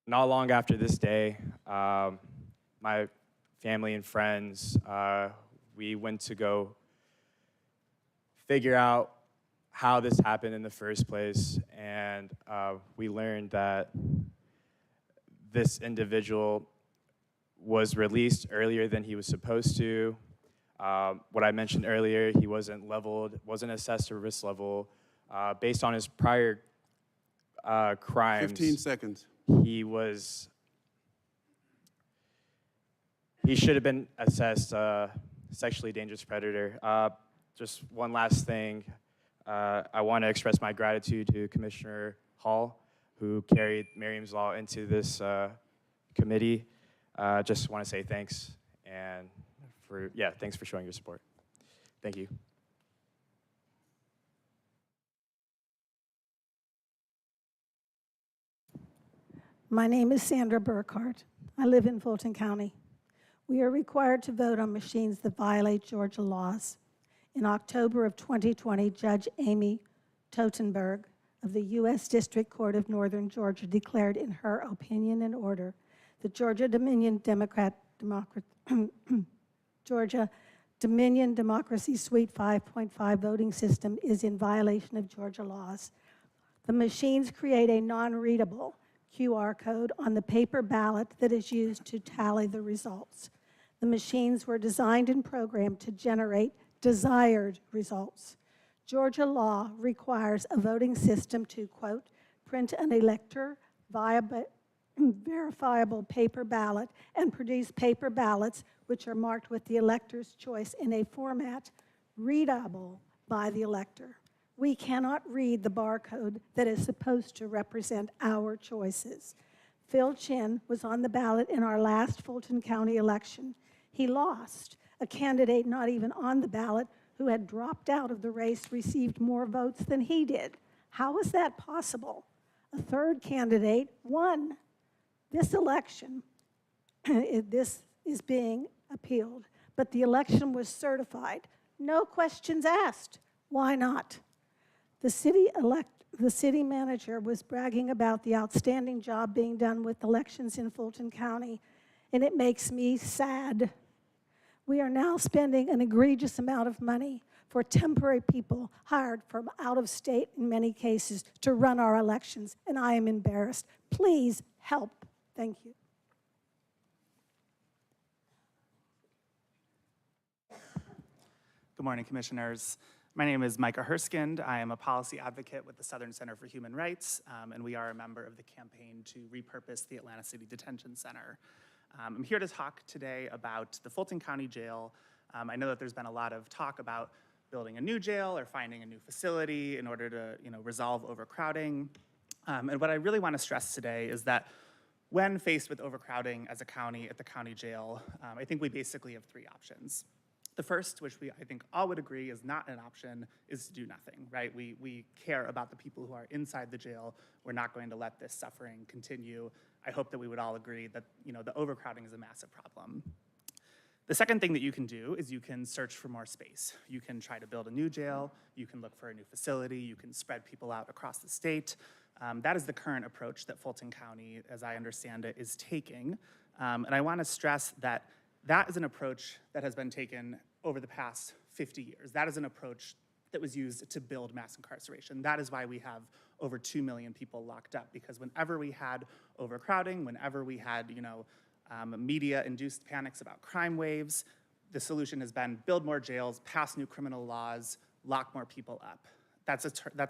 Speaker 17: not long after this day, my family and friends, we went to go figure out how this happened in the first place, and we learned that this individual was released earlier than he was supposed to. What I mentioned earlier, he wasn't leveled, wasn't assessed to risk level. Based on his prior crimes.
Speaker 2: 15 seconds.
Speaker 17: He should have been assessed sexually dangerous predator. Just one last thing. I want to express my gratitude to Commissioner Hall, who carried Miriam's Law into this committee. Just want to say thanks, and thanks for showing your support. Thank you.
Speaker 18: My name is Sandra Burkhart. I live in Fulton County. We are required to vote on machines that violate Georgia laws. In October of 2020, Judge Amy Totenberg of the U.S. District Court of Northern Georgia declared in her opinion and order the Georgia Dominion Democracy Suite 5.5 voting system is in violation of Georgia laws. The machines create a non-readable QR code on the paper ballot that is used to tally the results. The machines were designed and programmed to generate desired results. Georgia law requires a voting system to, quote, print an elector verifiable paper ballot and produce paper ballots which are marked with the elector's choice in a format readable by the elector. We cannot read the barcode that is supposed to represent our choices. Phil Chin was on the ballot in our last Fulton County election. He lost. A candidate not even on the ballot who had dropped out of the race received more votes than he did. How is that possible? A third candidate won. This election, this is being appealed, but the election was certified. No questions asked. Why not? The city manager was bragging about the outstanding job being done with elections in Fulton County, and it makes me sad. We are now spending an egregious amount of money for temporary people hired from out of state in many cases to run our elections, and I am embarrassed. Please help. Thank you.
Speaker 19: Good morning, Commissioners. My name is Micah Herskind. I am a policy advocate with the Southern Center for Human Rights, and we are a member of the campaign to repurpose the Atlanta City Detention Center. I'm here to talk today about the Fulton County Jail. I know that there's been a lot of talk about building a new jail or finding a new facility in order to resolve overcrowding. And what I really want to stress today is that when faced with overcrowding as a county at the county jail, I think we basically have three options. The first, which I think all would agree is not an option, is to do nothing, right? We care about the people who are inside the jail. We're not going to let this suffering continue. I hope that we would all agree that the overcrowding is a massive problem. The second thing that you can do is you can search for more space. You can try to build a new jail. You can look for a new facility. You can spread people out across the state. That is the current approach that Fulton County, as I understand it, is taking. And I want to stress that that is an approach that has been taken over the past 50 years. That is an approach that was used to build mass incarceration. That is why we have over 2 million people locked up, because whenever we had overcrowding, whenever we had media-induced panics about crime waves, the solution has been build more jails, pass new criminal laws, lock more people up. That's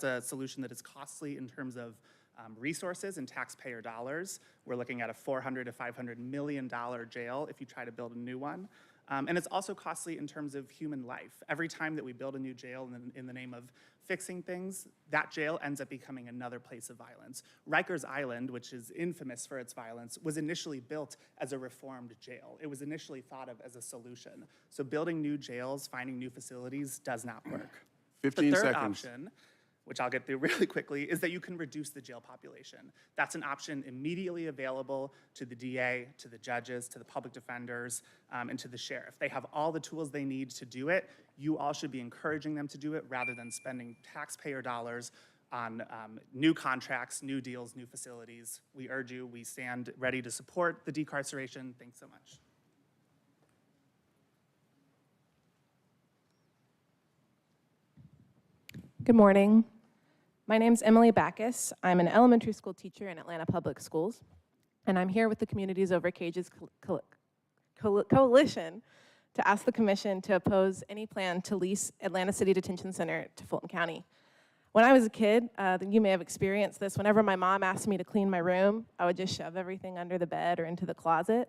Speaker 19: a solution that is costly in terms of resources and taxpayer dollars. We're looking at a $400 to $500 million jail if you try to build a new one. And it's also costly in terms of human life. Every time that we build a new jail in the name of fixing things, that jail ends up becoming another place of violence. Rikers Island, which is infamous for its violence, was initially built as a reformed jail. It was initially thought of as a solution. So building new jails, finding new facilities does not work.
Speaker 2: 15
Speaker 19: the third
Speaker 2: seconds.
Speaker 19: option, which I'll get through really quickly, is that you can reduce the jail population. That's an option immediately available to the DA, to the judges, to the public defenders, and to the sheriff. They have all the tools they need to do it. You all should be encouraging them to do it rather than spending taxpayer dollars on new contracts, new deals, new facilities. We urge you, we stand ready to support the decarceration. Thanks so much.
Speaker 20: Good morning. My name's Emily Backus. I'm an elementary school teacher in Atlanta Public Schools, and I'm here with the Communities Over Cages Coalition to ask the Commission to oppose any plan to lease Atlanta City Detention Center to Fulton County. When I was a kid, you may have experienced this, whenever my mom asked me to clean my room, I would just shove everything under the bed or into the closet.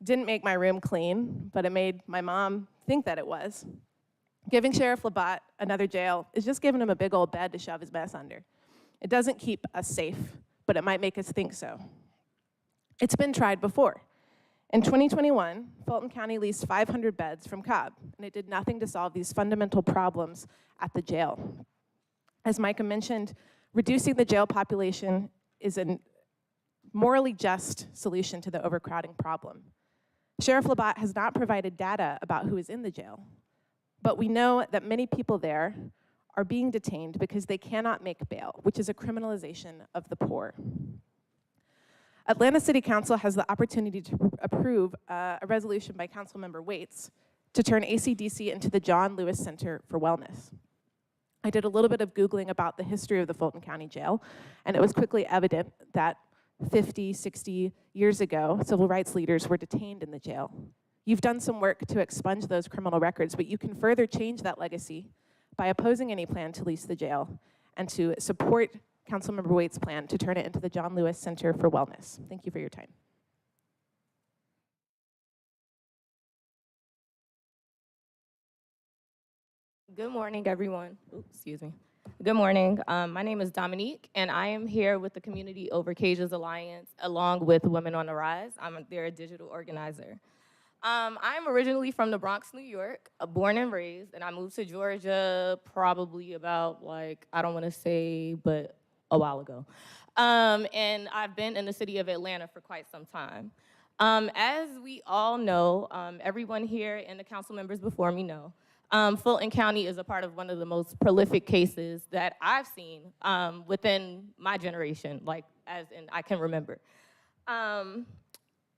Speaker 20: Didn't make my room clean, but it made my mom think that it was. Giving Sheriff Labatt another jail is just giving him a big old bed to shove his mess under. It doesn't keep us safe, but it might make us think so. It's been tried before. In 2021, Fulton County leased 500 beds from Cobb, and it did nothing to solve these fundamental problems at the jail. As Micah mentioned, reducing the jail population is a morally just solution to the overcrowding problem. Sheriff Labatt has not provided data about who is in the jail, but we know that many people there are being detained because they cannot make bail, which is a criminalization of the poor. Atlanta City Council has the opportunity to approve a resolution by Councilmember Waits to turn ACDC into the John Lewis Center for Wellness. I did a little bit of Googling about the history of the Fulton County Jail, and it was quickly evident that 50, 60 years ago, civil rights leaders were detained in the jail. You've done some work to expunge those criminal records, but you can further change that legacy by opposing any plan to lease the jail and to support Councilmember Waits' plan to turn it into the John Lewis Center for Wellness. Thank you for your time.
Speaker 21: Good morning, everyone. Oops, excuse me. Good morning. My name is Dominique, and I am here with the Community Over Cages Alliance, along with Women on the Rise. They're a digital organizer. I'm originally from the Bronx, New York, born and raised, and I moved to Georgia probably about, I don't want to say, but a while ago. And I've been in the city of Atlanta for quite some time. As we all know, everyone here and the council members before me know, Fulton County is a part of one of the most prolific cases that I've seen within my generation, as in I can remember.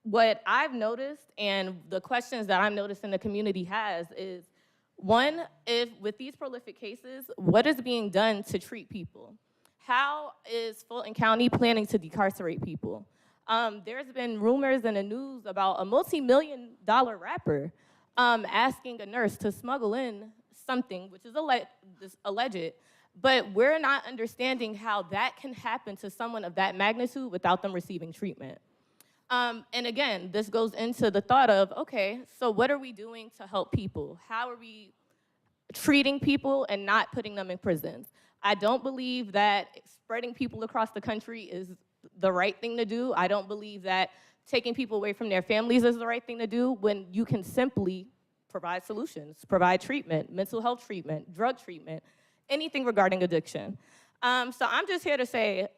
Speaker 21: What I've noticed and the questions that I'm noticing the community has is, one, if with these prolific cases, what is being done to treat people? How is Fulton County planning to decarcerate people? There's been rumors in the news about a multi-million-dollar rapper asking a nurse to smuggle in something, which is alleged, but we're not understanding how that can happen to someone of that magnitude without them receiving treatment. And again, this goes into the thought of, okay, so what are we doing to help people? How are we treating people and not putting them in prisons? I don't believe that spreading people across the country is the right thing to do. I don't believe that taking people away from their families is the right thing to do when you can simply provide solutions, provide treatment, mental health treatment, drug treatment, anything regarding addiction. So I'm just here to say,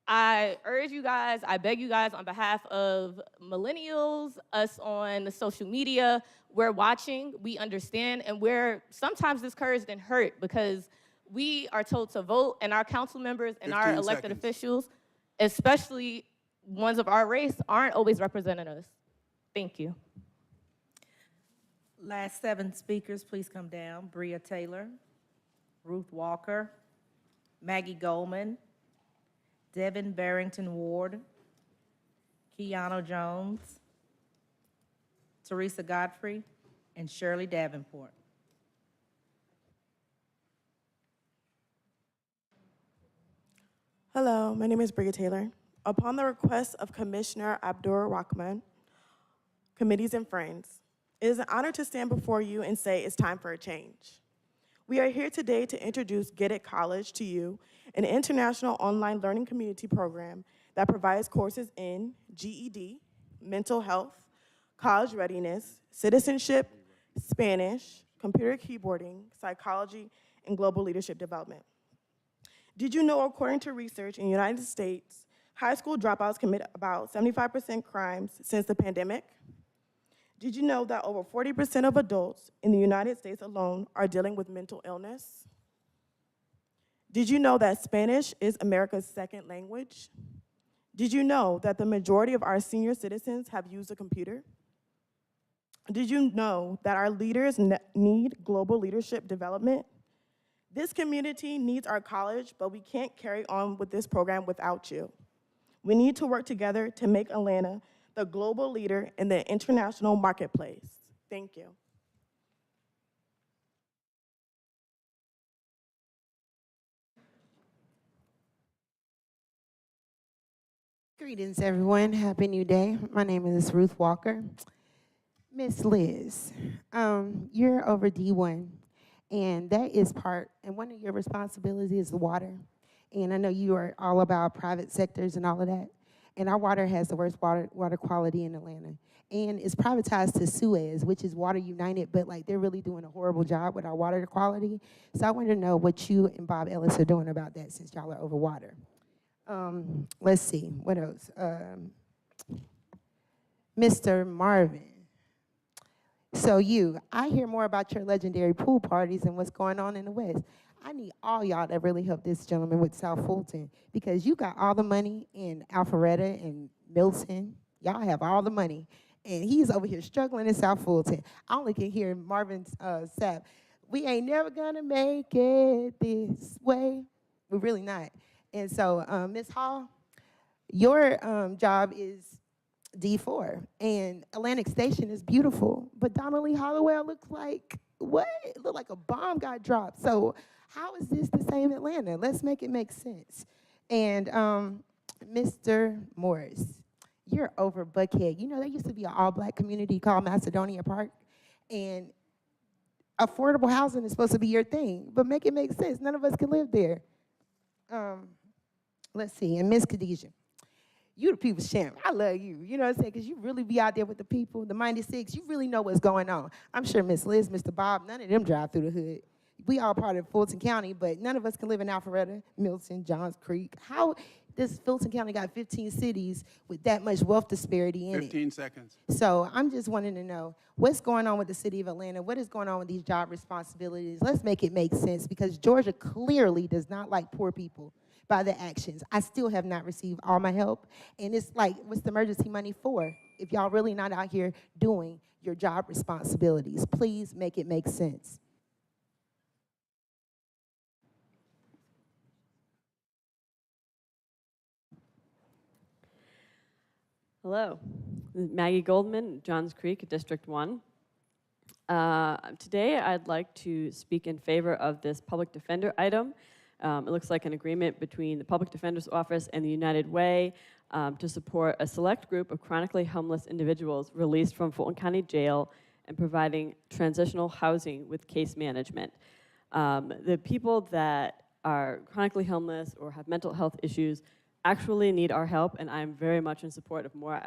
Speaker 21: I urge you guys, I beg you guys on behalf of millennials, us on the social media, we're watching, we understand, and we're sometimes discouraged and hurt because we are told to vote, and our council members and our elected officials, especially ones of our race, aren't always representing us. Thank you.
Speaker 3: Last 7 speakers, please come down. Bria Taylor, Ruth Walker, Maggie Goldman, Devin Barrington Ward, Keanu Jones, Teresa Godfrey, and Shirley Davenport.
Speaker 22: Hello, my name is Bria Taylor. Upon the request of Commissioner Abdur-Rahman, committees and friends, it is an honor to stand before you and say it's time for a change. We are here today to introduce Get It College to you, an international online learning community program that provides courses in GED, mental health, college readiness, citizenship, Spanish, computer keyboarding, psychology, and global leadership development. Did you know, according to research in the United States, high school dropouts commit about 75% crimes since the pandemic? Did you know that over 40% of adults in the United States alone are dealing with mental illness? Did you know that Spanish is America's second language? Did you know that the majority of our senior citizens have used a computer? Did you know that our leaders need global leadership development? This community needs our college, but we can't carry on with this program without you. We need to work together to make Atlanta the global leader in the international marketplace. Thank you.
Speaker 23: Greetings, everyone. Happy New Day. My name is Ruth Walker. Miss Liz, you're over D1, and that is part, and one of your responsibilities is the water. And I know you are all about private sectors and all of that. And our water has the worst water quality in Atlanta. And it's privatized to Suez, which is Water United, but they're really doing a horrible job with our water quality. So I want to know what you and Bob Ellis are doing about that since y'all are over water. Let's see, what else? Mr. Marvin. So I hear more about your legendary pool parties and what's going on in the West. I need all y'all to really help this gentleman with South Fulton because you got all the money in Alpharetta and Milton. Y'all have all the money. And he's over here struggling in South Fulton. I only can hear Marvin's sap. We ain't never gonna make it this way. We're really not. And so, Ms. Hall, your job is D4. And Atlantic Station is beautiful. But Donnelly Hollowell looks like, what? It looked like a bomb got dropped. So how is this the same Atlanta? Let's make it make sense. And Mr. Morris, you're over Buckhead. You know, there used to be an all-black community called Macedonia Park. And affordable housing is supposed to be your thing, but make it make sense. None of us can live there. Let's see, and Miss Khadijah, you the people's champ. I love you, you know what I'm saying? Because you really be out there with the people, the Minded Six. You really know what's going on. I'm sure Miss Liz, Mr. Bob, none of them drive through the hood. We all part of Fulton County, but none of us can live in Alpharetta, Milton, Johns Creek. How does Fulton County got 15 cities with that much wealth disparity in
Speaker 2: 15 seconds.
Speaker 23: So I'm just wanting to know what's going on with the city of Atlanta? What is going on with these job responsibilities? Let's make it make sense, because Georgia clearly does not like poor people by the actions. I still have not received all my help. And it's like, what's the emergency money for if y'all really not out here doing your job responsibilities? Please make it make sense.
Speaker 1: Hello, Maggie Goldman, Johns Creek, District 1. Today I'd like to speak in favor of this public defender item. It looks like an agreement between the Public Defender's Office and the United Way to support a select group of chronically homeless individuals released from Fulton County Jail and providing transitional housing with case management. The people that are chronically homeless or have mental health issues actually need our help, and I'm very much in support of more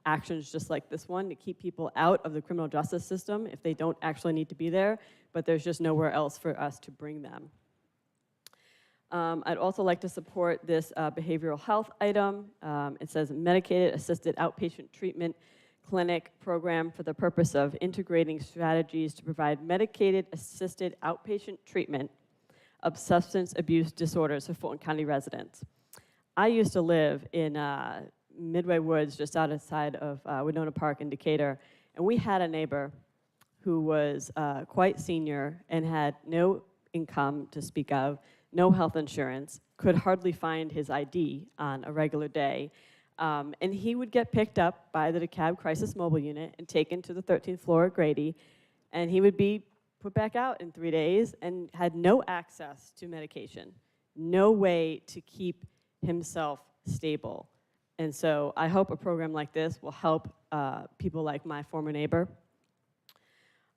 Speaker 1: actions just like this one to keep people out of the criminal justice system if they don't actually need to be there, but there's just nowhere else for us to bring them. I'd also like to support this behavioral health item. It says medicated assisted outpatient treatment clinic program for the purpose of integrating strategies to provide medicated assisted outpatient treatment of substance abuse disorders for Fulton County residents. I used to live in Midway Woods, just outside of Winona Park in Decatur, and we had a neighbor who was quite senior and had no income to speak of, no health insurance, could hardly find his ID on a regular day. And he would get picked up by the DeKalb Crisis Mobile Unit and taken to the 13th floor at Grady, and he would be put back out in 3 days and had no access to medication, no way to keep himself stable. And so I hope a program like this will help people like my former neighbor.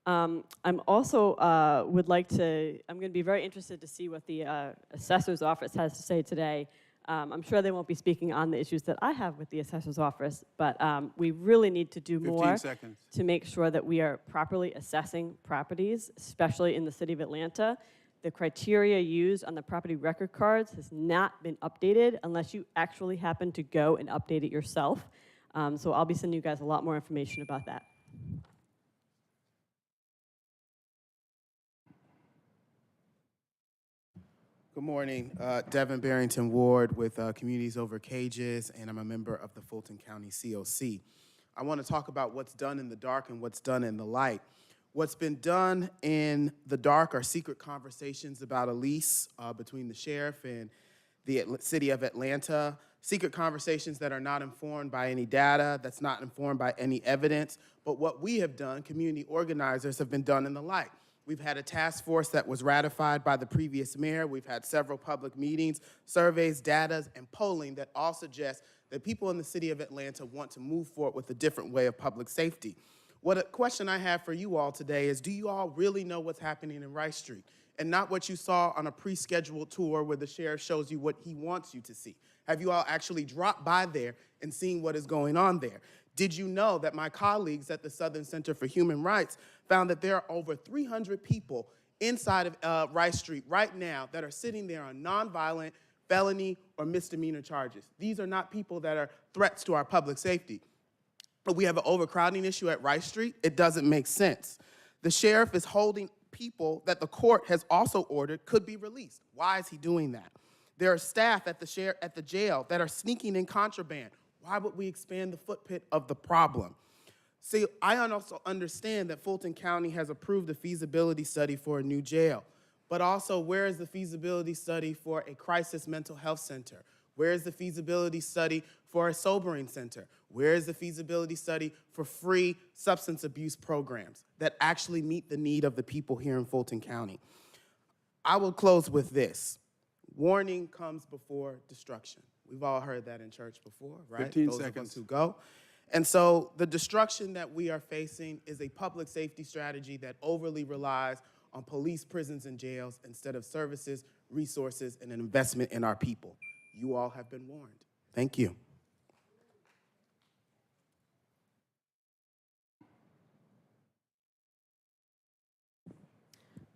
Speaker 1: I'm also I'm going to be very interested to see what the Assessor's Office has to say today. I'm sure they won't be speaking on the issues that I have with the Assessor's Office, but we really need to do more to make sure that we are properly assessing properties, especially in the city of Atlanta. The criteria used on the property record cards has not been updated unless you actually happen to go and update it yourself. So I'll be sending you guys a lot more information about that.
Speaker 4: Good morning, Devin Barrington Ward with Communities Over Cages, and I'm a member of the Fulton County COC. I want to talk about what's done in the dark and what's done in the light. What's been done in the dark are secret conversations about a lease between the sheriff and the city of Atlanta, secret conversations that are not informed by any data, that's not informed by any evidence, but what we have done, community organizers, have been done in the light. We've had a task force that was ratified by the previous mayor. We've had several public meetings, surveys, data, and polling that all suggest that people in the city of Atlanta want to move forward with a different way of public safety. What a question I have for you all today is, do you all really know what's happening in Rice Street? And not what you saw on a pre-scheduled tour where the sheriff shows you what he wants you to see. Have you all actually dropped by there and seen what is going on there? Did you know that my colleagues at the Southern Center for Human Rights found that there are over 300 people inside of Rice Street right now that are sitting there on nonviolent, felony, or misdemeanor charges? These are not people that are threats to our public safety. But we have an overcrowding issue at Rice Street. It doesn't make sense. The sheriff is holding people that the court has also ordered could be released. Why is he doing that? There are staff at the jail that are sneaking in contraband. Why would we expand the footprint of the problem? See, I also understand that Fulton County has approved a feasibility study for a new jail, but also where is the feasibility study for a crisis mental health center? Where is the feasibility study for a sobering center? Where is the feasibility study for free substance abuse programs that actually meet the need of the people here in Fulton County? I will close with this. Warning comes before destruction. We've all heard that in church before, right?
Speaker 2: 15
Speaker 4: Those
Speaker 2: seconds.
Speaker 4: of us who go. And so the destruction that we are facing is a public safety strategy that overly relies on police, prisons, and jails instead of services, resources, and an investment in our people. You all have been warned. Thank you.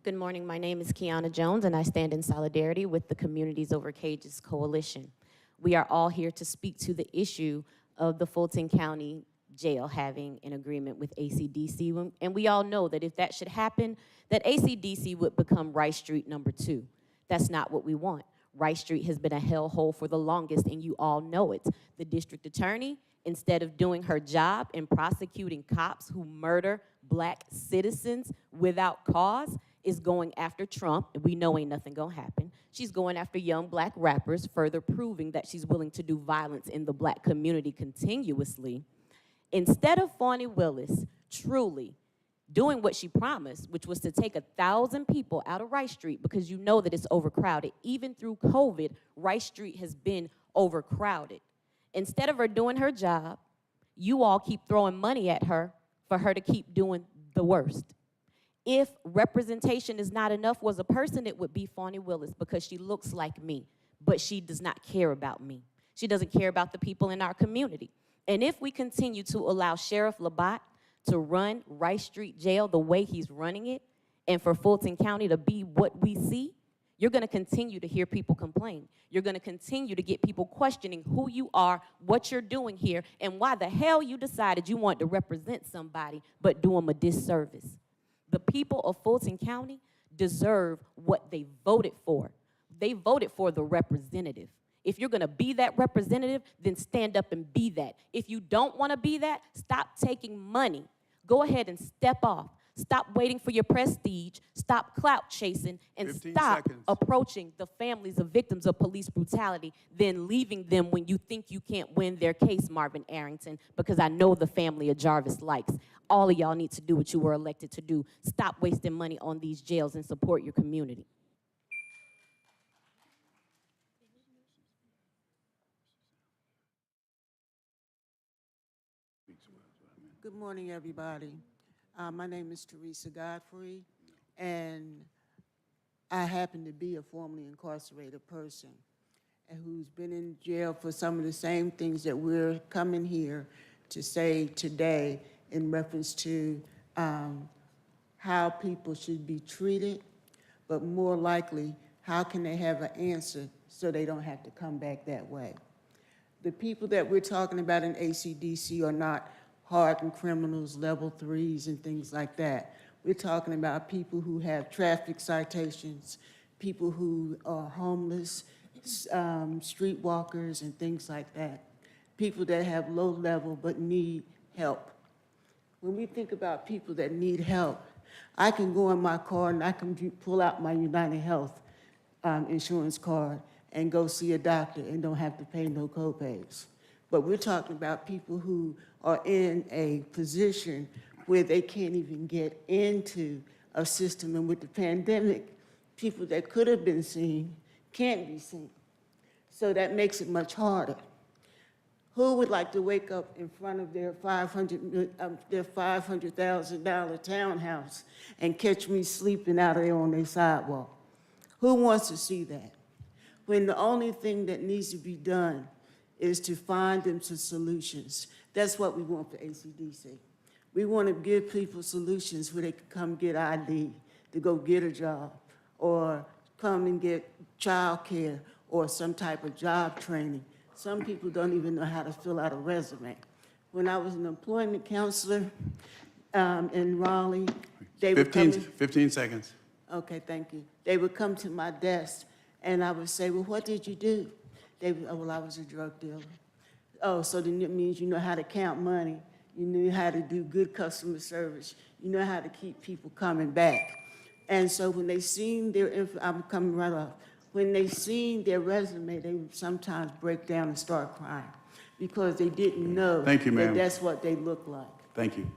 Speaker 5: Good morning. My name is Kiana Jones, and I stand in solidarity with the Communities Over Cages Coalition. We are all here to speak to the issue of the Fulton County Jail having an agreement with ACDC, and we all know that if that should happen, that ACDC would become Rice Street #2. That's not what we want. Rice Street has been a hellhole for the longest, and you all know it. The district attorney, instead of doing her job and prosecuting cops who murder black citizens without cause, is going after Trump, and we know ain't nothing gonna happen. She's going after young black rappers, further proving that she's willing to do violence in the black community continuously. Instead of Fani Willis truly doing what she promised, which was to take 1,000 people out of Rice Street, because you know that it's overcrowded. Even through COVID, Rice Street has been overcrowded. Instead of her doing her job, you all keep throwing money at her for her to keep doing the worst. If representation is not enough was a person, it would be Fani Willis, because she looks like me, but she does not care about me. She doesn't care about the people in our community. And if we continue to allow Sheriff Labatt to run Rice Street Jail the way he's running it, and for Fulton County to be what we see, you're gonna continue to hear people complain. You're gonna continue to get people questioning who you are, what you're doing here, and why the hell you decided you wanted to represent somebody but do them a disservice. The people of Fulton County deserve what they voted for. They voted for the representative. If you're gonna be that representative, then stand up and be that. If you don't wanna be that, stop taking money. Go ahead and step off. Stop waiting for your prestige, stop clout chasing, and
Speaker 2: 15
Speaker 5: stop
Speaker 2: seconds.
Speaker 5: approaching the families of victims of police brutality, then leaving them when you think you can't win their case, Marvin Arrington, because I know the family of Jarvis likes. All of y'all need to do what you were elected to do. Stop wasting money on these jails and support your community.
Speaker 7: Good morning, everybody. My name is Teresa Godfrey, and I happen to be a formerly incarcerated person and who's been in jail for some of the same things that we're coming here to say today in reference to how people should be treated, but more likely, how can they have an answer so they don't have to come back that way? The people that we're talking about in ACDC are not hardened criminals, level 3s and things like that. We're talking about people who have traffic citations, people who are homeless, streetwalkers and things like that. People that have low level but need help. When we think about people that need help, I can go in my car and I can pull out my United Health insurance card and go see a doctor and don't have to pay no copays. But we're talking about people who are in a position where they can't even get into a system. And with the pandemic, people that could have been seen can't be seen. So that makes it much harder. Who would like to wake up in front of their $500,000 townhouse and catch me sleeping out there on their sidewalk? Who wants to see that? When the only thing that needs to be done is to find them some solutions. That's what we want for ACDC. We want to give people solutions where they can come get ID, to go get a job, or come and get child care or some type of job training. Some people don't even know how to fill out a resume. When I was an employment counselor in Raleigh, they would come in,
Speaker 2: 15 seconds.
Speaker 7: okay, thank you. They would come to my desk and I would say, well, what did you do? They would, oh, well, I was a drug dealer. Oh, so then it means you know how to count money. You knew how to do good customer service. You know how to keep people coming back. And so when they seen their, I'm coming right off. When they seen their resume, they would sometimes break down and start crying because they didn't know
Speaker 2: Thank you, ma'am.
Speaker 7: that that's what they look like.
Speaker 2: Thank you.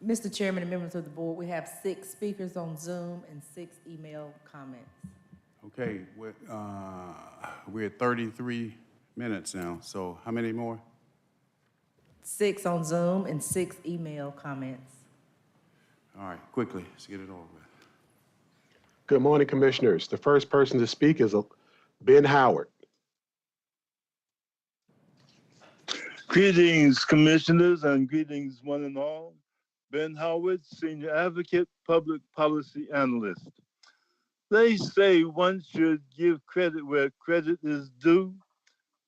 Speaker 3: Mr. Chairman and members of the board, we have 6 speakers on Zoom and 6 email comments.
Speaker 2: Okay, we're at 33 minutes now, so how many more?
Speaker 3: 6 on Zoom and 6 email comments.
Speaker 2: All right, quickly, let's get it over with.
Speaker 6: Good morning, Commissioners. The first person to speak is Ben Howard.
Speaker 8: Greetings, Commissioners, and greetings, one and all. Ben Howard, Senior Advocate, Public Policy Analyst. They say one should give credit where credit is due,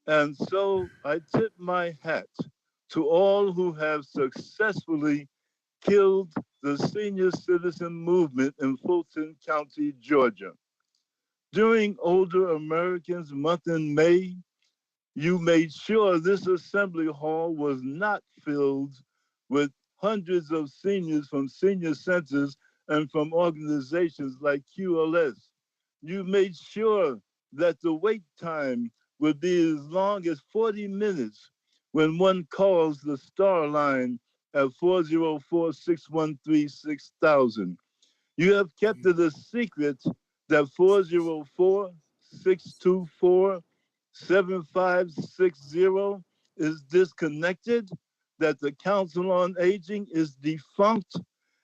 Speaker 8: and so I tip my hat to all who have successfully killed the senior citizen movement in Fulton County, Georgia. During Older Americans Month in May, you made sure this assembly hall was not filled with hundreds of seniors from senior centers and from organizations like QLS. You made sure that the wait time would be as long as 40 minutes when one calls the star line at 404-613-6000. You have kept it a secret that 404-624-7560 is disconnected, that the Council on Aging is defunct,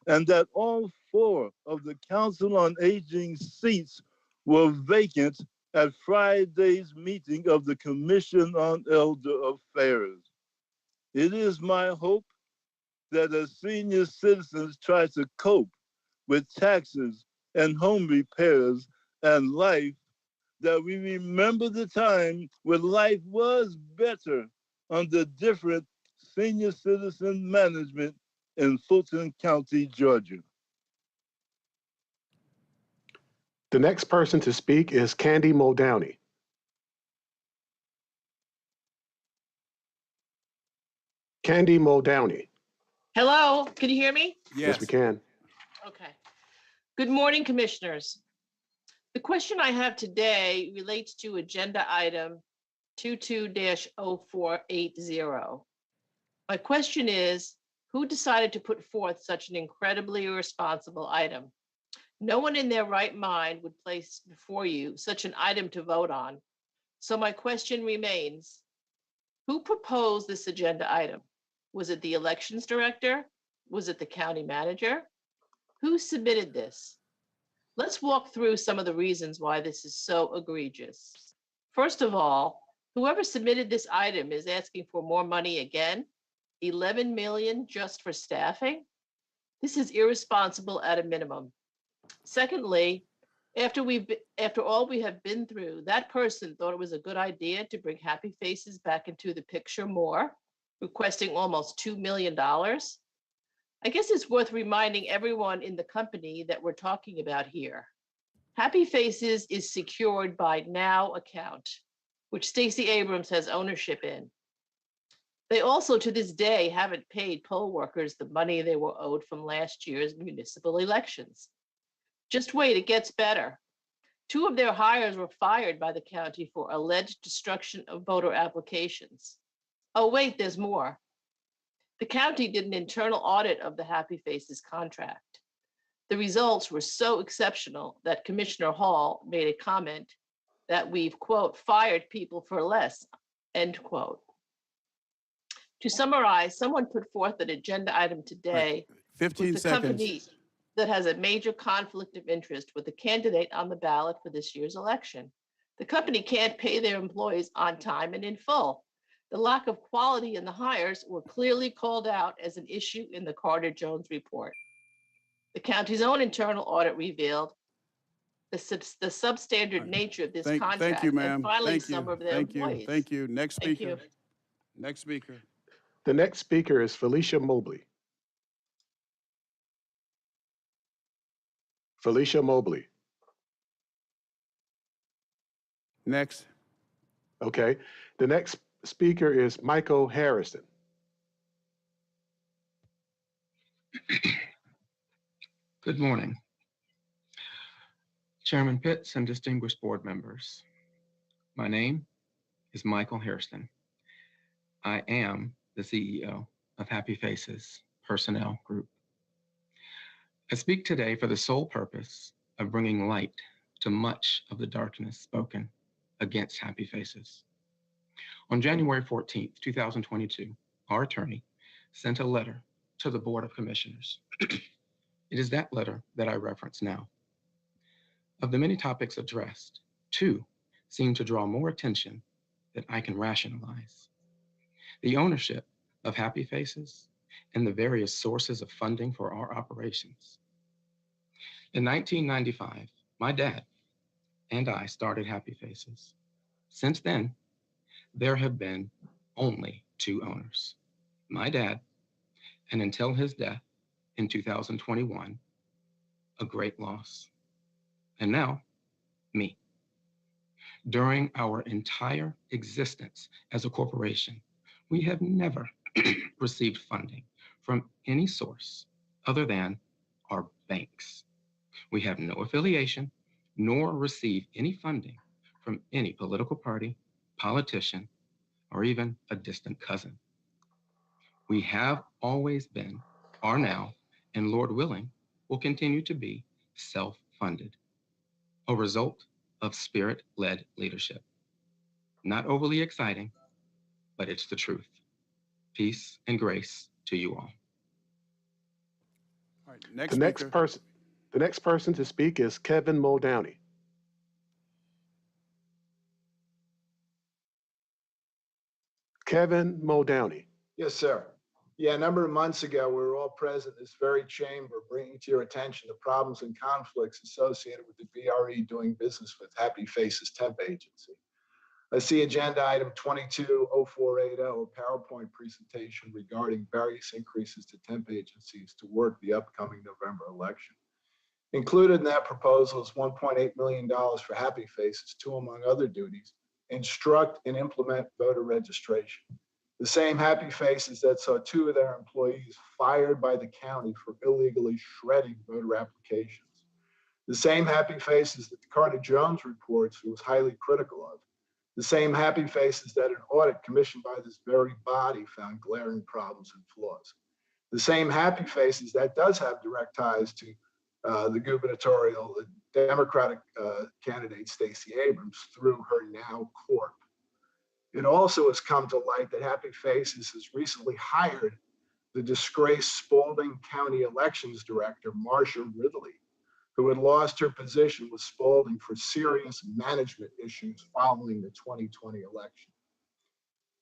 Speaker 8: and that all 4 of the Council on Aging seats were vacant at Friday's meeting of the Commission on Elder Affairs. It is my hope that as senior citizens try to cope with taxes and home repairs and life, that we remember the time when life was better under different senior citizen management in Fulton County, Georgia.
Speaker 6: The next person to speak is Candy Muldowney. Candy Muldowney.
Speaker 9: Hello, can you hear me?
Speaker 6: Yes, we can.
Speaker 9: Okay. Good morning, Commissioners. The question I have today relates to agenda item 22-0480. My question is, who decided to put forth such an incredibly irresponsible item? No one in their right mind would place before you such an item to vote on. So my question remains, who proposed this agenda item? Was it the elections director? Was it the county manager? Who submitted this? Let's walk through some of the reasons why this is so egregious. First of all, whoever submitted this item is asking for more money again, 11 million just for staffing. This is irresponsible at a minimum. Secondly, after all we have been through, that person thought it was a good idea to bring Happy Faces back into the picture more, requesting almost $2 million. I guess it's worth reminding everyone in the company that we're talking about here. Happy Faces is secured by Now account, which Stacey Abrams has ownership in. They also, to this day, haven't paid poll workers the money they were owed from last year's municipal elections. Just wait, it gets better. 2 of their hires were fired by the county for alleged destruction of voter applications. Oh, wait, there's more. The county did an internal audit of the Happy Faces contract. The results were so exceptional that Commissioner Hall made a comment that we've, quote, fired people for less, end quote. To summarize, someone put forth an agenda item today
Speaker 2: 15
Speaker 9: with the
Speaker 2: seconds.
Speaker 9: company that has a major conflict of interest with the candidate on the ballot for this year's election. The company can't pay their employees on time and in full. The lack of quality in the hires were clearly called out as an issue in the Carter-Jones report. The county's own internal audit revealed the substandard nature of this contract.
Speaker 2: Thank you, ma'am.
Speaker 9: And filing
Speaker 2: Thank you.
Speaker 9: some of their employees.
Speaker 2: Thank you. Next
Speaker 9: Thank
Speaker 2: speaker.
Speaker 9: you.
Speaker 2: Next speaker.
Speaker 6: The next speaker is Felicia Mobley. Felicia Mobley.
Speaker 2: Next.
Speaker 6: Okay. The next speaker is Michael Harrison.
Speaker 24: Good morning. Chairman Pitts and distinguished board members. My name is Michael Harrison. I am the CEO of Happy Faces Personnel Group. I speak today for the sole purpose of bringing light to much of the darkness spoken against Happy Faces. On January 14th, 2022, our attorney sent a letter to the Board of Commissioners It is that letter that I reference now. Of the many topics addressed, two seem to draw more attention than I can rationalize: the ownership of Happy Faces and the various sources of funding for our operations. In 1995, my dad and I started Happy Faces. Since then, there have been only two owners: my dad, and until his death in 2021, a great loss. And now, me. During our entire existence as a corporation, we have never received funding from any source other than our banks. We have no affiliation nor receive any funding from any political party, politician, or even a distant cousin. We have always been, are now, and Lord willing, will continue to be self-funded, a result of spirit-led leadership. Not overly exciting, but it's the truth. Peace and grace to you all.
Speaker 2: All right, next
Speaker 6: The next person to speak is Kevin Muldowney. Kevin Muldowney.
Speaker 10: Yes, sir. Yeah, a number of months ago, we were all present in this very chamber bringing to your attention the problems and conflicts associated with the BRE doing business with Happy Faces Temp Agency. I see agenda item 220480, a PowerPoint presentation regarding various increases to temp agencies to work the upcoming November election. Included in that proposal is $1.8 million for Happy Faces to, among other duties, instruct and implement voter registration. The same Happy Faces that saw two of their employees fired by the county for illegally shredding voter applications. The same Happy Faces that the Carter Jones reports was highly critical of. The same Happy Faces that an audit commissioned by this very body found glaring problems and flaws. The same Happy Faces that does have direct ties to the gubernatorial Democratic candidate Stacey Abrams through her now corp. It also has come to light that Happy Faces has recently hired the disgraced Spalding County Elections Director, Marcia Ridley, who had lost her position with Spalding for serious management issues following the 2020 election.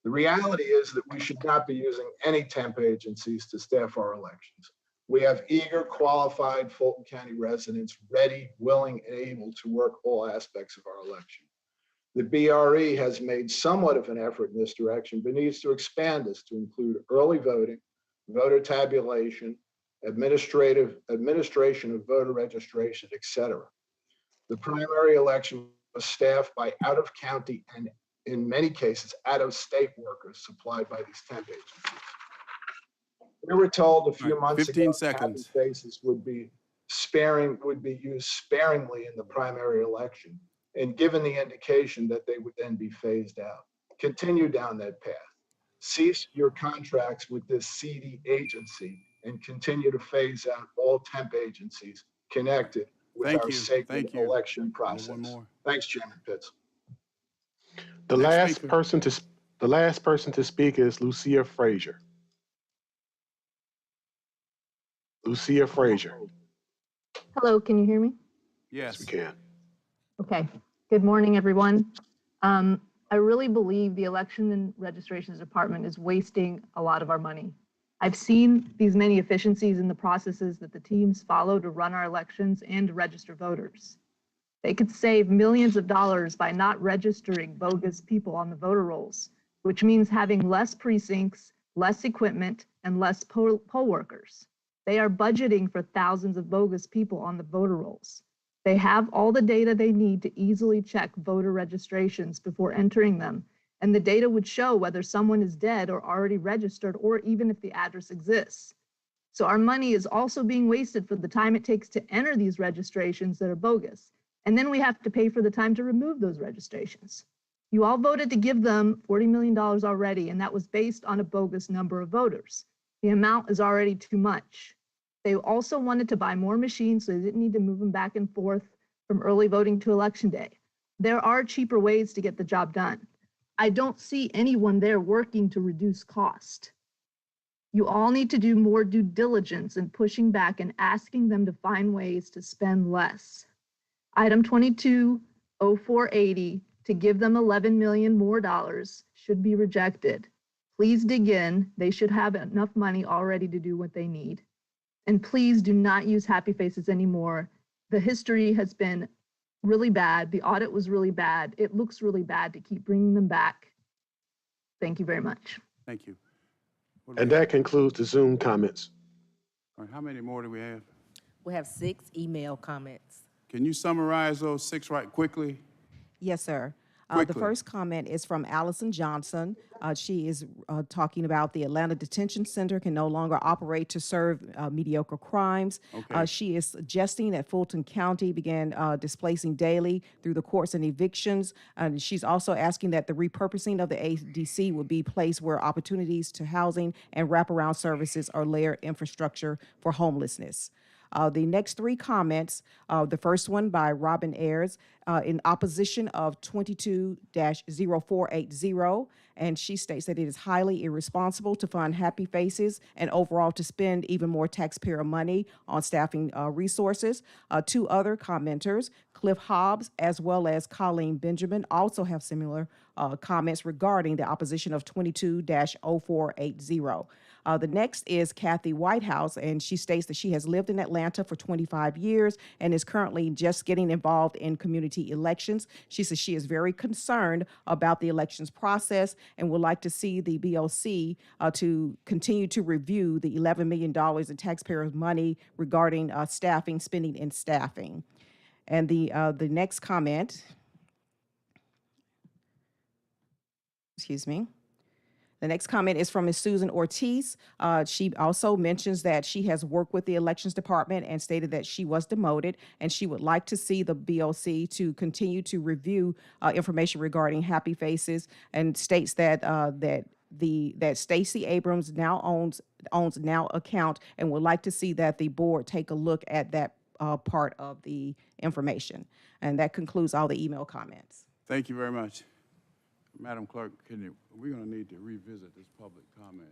Speaker 10: The reality is that we should not be using any temp agencies to staff our elections. We have eager, qualified Fulton County residents ready, willing, and able to work all aspects of our election. The BRE has made somewhat of an effort in this direction, but needs to expand this to include early voting, voter tabulation, administration of voter registration, etc. The primary election was staffed by out-of-county and, in many cases, out-of-state workers supplied by these temp agencies. We were told a few months ago that Happy Faces would be used sparingly in the primary election, and given the indication that they would then be phased out. Continue down that path. Cease your contracts with this seedy agency and continue to phase out all temp agencies connected with our sacred election process. Thanks, Chairman Pitts.
Speaker 6: The last person to speak is Lucia Frazier. Lucia Frazier.
Speaker 11: Hello, can you hear me?
Speaker 2: Yes,
Speaker 6: we can.
Speaker 11: Okay. Good morning, everyone. I really believe the Election and Registrations Department is wasting a lot of our money. I've seen these many efficiencies in the processes that the teams follow to run our elections and to register voters. They could save millions of dollars by not registering bogus people on the voter rolls, which means having less precincts, less equipment, and less poll workers. They are budgeting for thousands of bogus people on the voter rolls. They have all the data they need to easily check voter registrations before entering them, and the data would show whether someone is dead or already registered, or even if the address exists. So our money is also being wasted for the time it takes to enter these registrations that are bogus. And then we have to pay for the time to remove those registrations. You all voted to give them $40 million already, and that was based on a bogus number of voters. The amount is already too much. They also wanted to buy more machines so they didn't need to move them back and forth from early voting to election day. There are cheaper ways to get the job done. I don't see anyone there working to reduce cost. You all need to do more due diligence in pushing back and asking them to find ways to spend less. Item 220480, to give them $11 million more dollars, should be rejected. Please dig in. They should have enough money already to do what they need. And please do not use Happy Faces anymore. The history has been really bad. The audit was really bad. It looks really bad to keep bringing them back. Thank you very much.
Speaker 2: Thank you.
Speaker 6: And that concludes the Zoom comments.
Speaker 2: All right, how many more do we have?
Speaker 3: We have 6 email comments.
Speaker 2: Can you summarize those 6 right quickly?
Speaker 12: Yes, sir. The
Speaker 2: Quickly.
Speaker 12: first comment is from Allison Johnson. She is talking about the Atlanta Detention Center can no longer operate to serve mediocre crimes.
Speaker 2: Okay.
Speaker 12: She is suggesting that Fulton County began displacing daily through the courts and evictions. And she's also asking that the repurposing of the ADC would be placed where opportunities to housing and wraparound services are layered infrastructure for homelessness. The next 3 comments, the first one by Robin Ayers, in opposition of 22-0480, and she states that it is highly irresponsible to fund Happy Faces and overall to spend even more taxpayer money on staffing resources. 2 other commenters, Cliff Hobbs as well as Colleen Benjamin, also have similar comments regarding the opposition of 22-0480. The next is Kathy Whitehouse, and she states that she has lived in Atlanta for 25 years and is currently just getting involved in community elections. She says she is very concerned about the elections process and would like to see the BOC to continue to review the $11 million in taxpayers' money regarding staffing, spending and staffing. And the next comment, excuse me. The next comment is from Ms. Susan Ortiz. She also mentions that she has worked with the elections department and stated that she was demoted, and she would like to see the BOC to continue to review information regarding Happy Faces, and states that that Stacey Abrams now owns Now account, and would like to see that the board take a look at that part of the information. And that concludes all the email comments.
Speaker 2: Thank you very much. Madam Clerk, we're going to need to revisit this public comment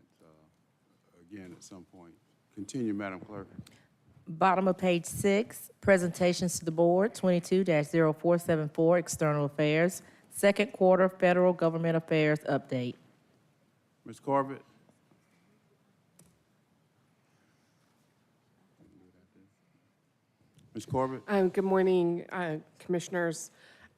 Speaker 2: again at some point. Continue, Madam Clerk.
Speaker 3: Bottom of page 6, presentations to the board, 22-0474, external affairs, second quarter federal government affairs update.
Speaker 2: Ms. Corbett. Ms. Corbett.
Speaker 13: Good morning, commissioners.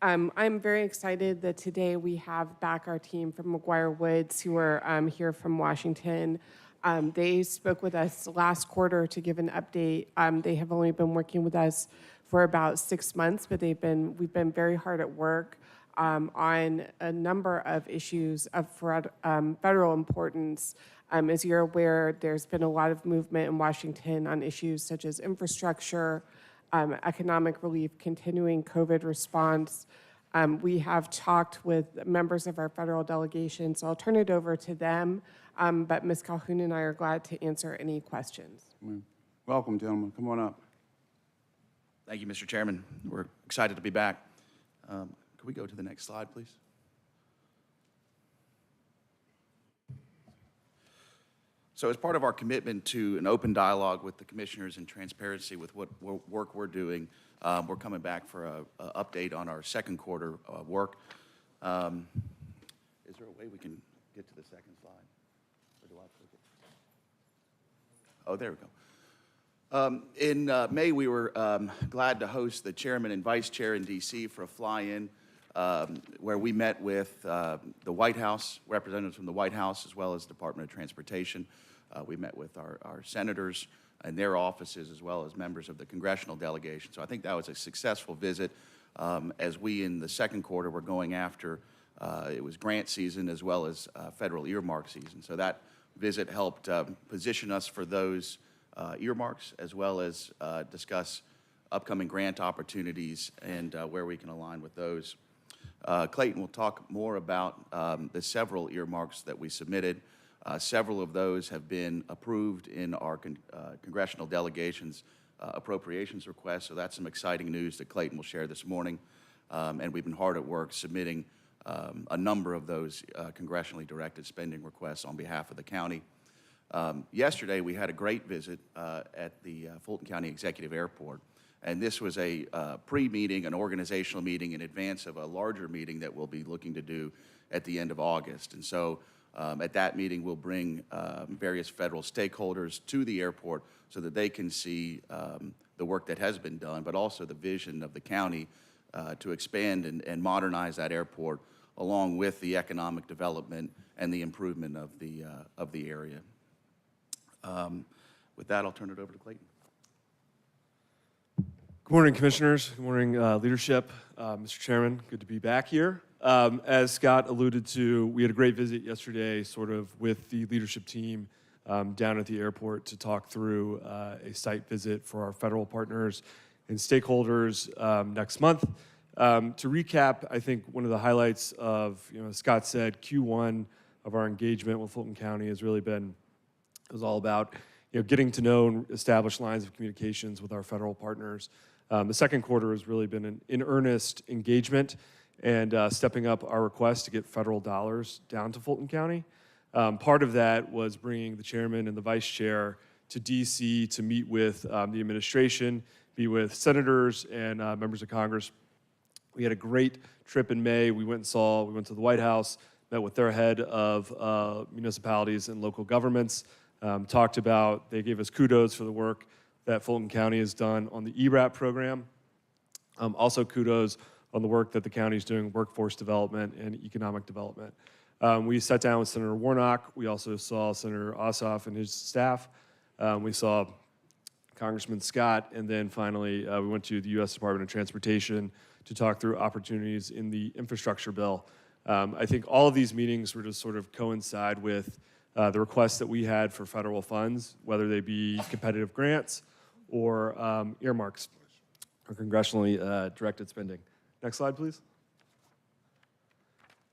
Speaker 13: I'm very excited that today we have back our team from McGuire Woods who are here from Washington. They spoke with us last quarter to give an update. They have only been working with us for about 6 months, but we've been very hard at work on a number of issues of federal importance. As you're aware, there's been a lot of movement in Washington on issues such as infrastructure, economic relief, continuing COVID response. We have talked with members of our federal delegation, so I'll turn it over to them. But Ms. Calhoun and I are glad to answer any questions.
Speaker 2: Welcome, gentlemen. Come on up.
Speaker 14: Thank you, Mr. Chairman. We're excited to be back. Could we go to the next slide, please? So as part of our commitment to an open dialogue with the commissioners and transparency with what work we're doing, we're coming back for an update on our second quarter work. Is there a way we can get to the second slide? Or do I click it? Oh, there we go. In May, we were glad to host the chairman and vice chair in D.C. for a fly-in where we met with the White House, representatives from the White House, as well as the Department of Transportation. We met with our senators and their offices, as well as members of the congressional delegation. So I think that was a successful visit. As we, in the second quarter, were going after, it was grant season as well as federal earmark season. So that visit helped position us for those earmarks, as well as discuss upcoming grant opportunities and where we can align with those. Clayton will talk more about the several earmarks that we submitted. Several of those have been approved in our congressional delegation's appropriations request, so that's some exciting news that Clayton will share this morning. And we've been hard at work submitting a number of those congressionally directed spending requests on behalf of the county. Yesterday, we had a great visit at the Fulton County Executive Airport, and this was a pre-meeting, an organizational meeting in advance of a larger meeting that we'll be looking to do at the end of August. And so at that meeting, we'll bring various federal stakeholders to the airport so that they can see the work that has been done, but also the vision of the county to expand and modernize that airport, along with the economic development and the improvement of the area. With that, I'll turn it over to Clayton.
Speaker 15: Good morning, Commissioners. Good morning, leadership. Mr. Chairman, good to be back here. As Scott alluded to, we had a great visit yesterday, sort of with the leadership team down at the airport to talk through a site visit for our federal partners and stakeholders next month. To recap, I think one of the highlights of, as Scott said, Q1 of our engagement with Fulton County has really been, it was all about getting to know and establish lines of communications with our federal partners. The second quarter has really been an in-earnest engagement and stepping up our request to get federal dollars down to Fulton County. Part of that was bringing the chairman and the vice chair to DC to meet with the administration, be with senators and members of Congress. We had a great trip in May. We went to the White House, met with their head of municipalities and local governments, talked about, they gave us kudos for the work that Fulton County has done on the ERAP program. Also kudos on the work that the county is doing, workforce development and economic development. We sat down with Senator Warnock. We also saw Senator Ossoff and his staff. We saw Congressman Scott, and then finally we went to the U.S. Department of Transportation to talk through opportunities in the infrastructure bill. I think all of these meetings were just sort of coincide with the requests that we had for federal funds, whether they be competitive grants or earmarks or congressionally directed spending. Next slide, please.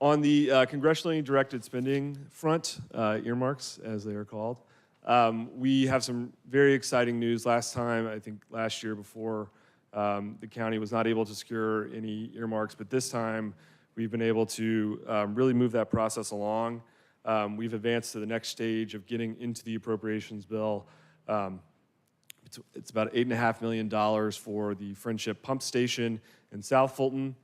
Speaker 15: On the congressionally directed spending front, earmarks as they are called, we have some very exciting news. Last time, I think last year before, the county was not able to secure any earmarks, but this time we've been able to really move that process along. We've advanced to the next stage of getting into the appropriations bill. It's about $8.5 million for the Friendship Pump Station in South Fulton.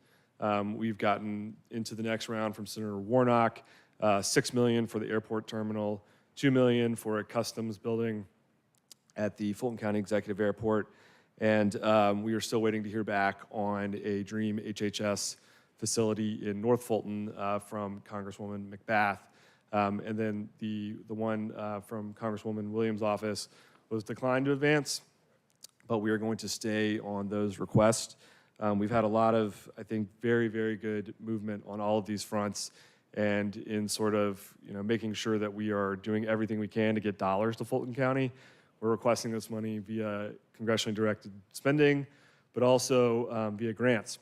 Speaker 15: We've gotten into the next round from Senator Warnock, $6 million for the airport terminal, $2 million for a customs building at the Fulton County Executive Airport, and we are still waiting to hear back on a Dream HHS facility in North Fulton from Congresswoman McBath. And then the one from Congresswoman Williams' office was declined to advance, but we are going to stay on those requests. We've had a lot of, I think, very, very good movement on all of these fronts, and in sort of making sure that we are doing everything we can to get dollars to Fulton County. We're requesting this money via congressionally directed spending, but also via grants,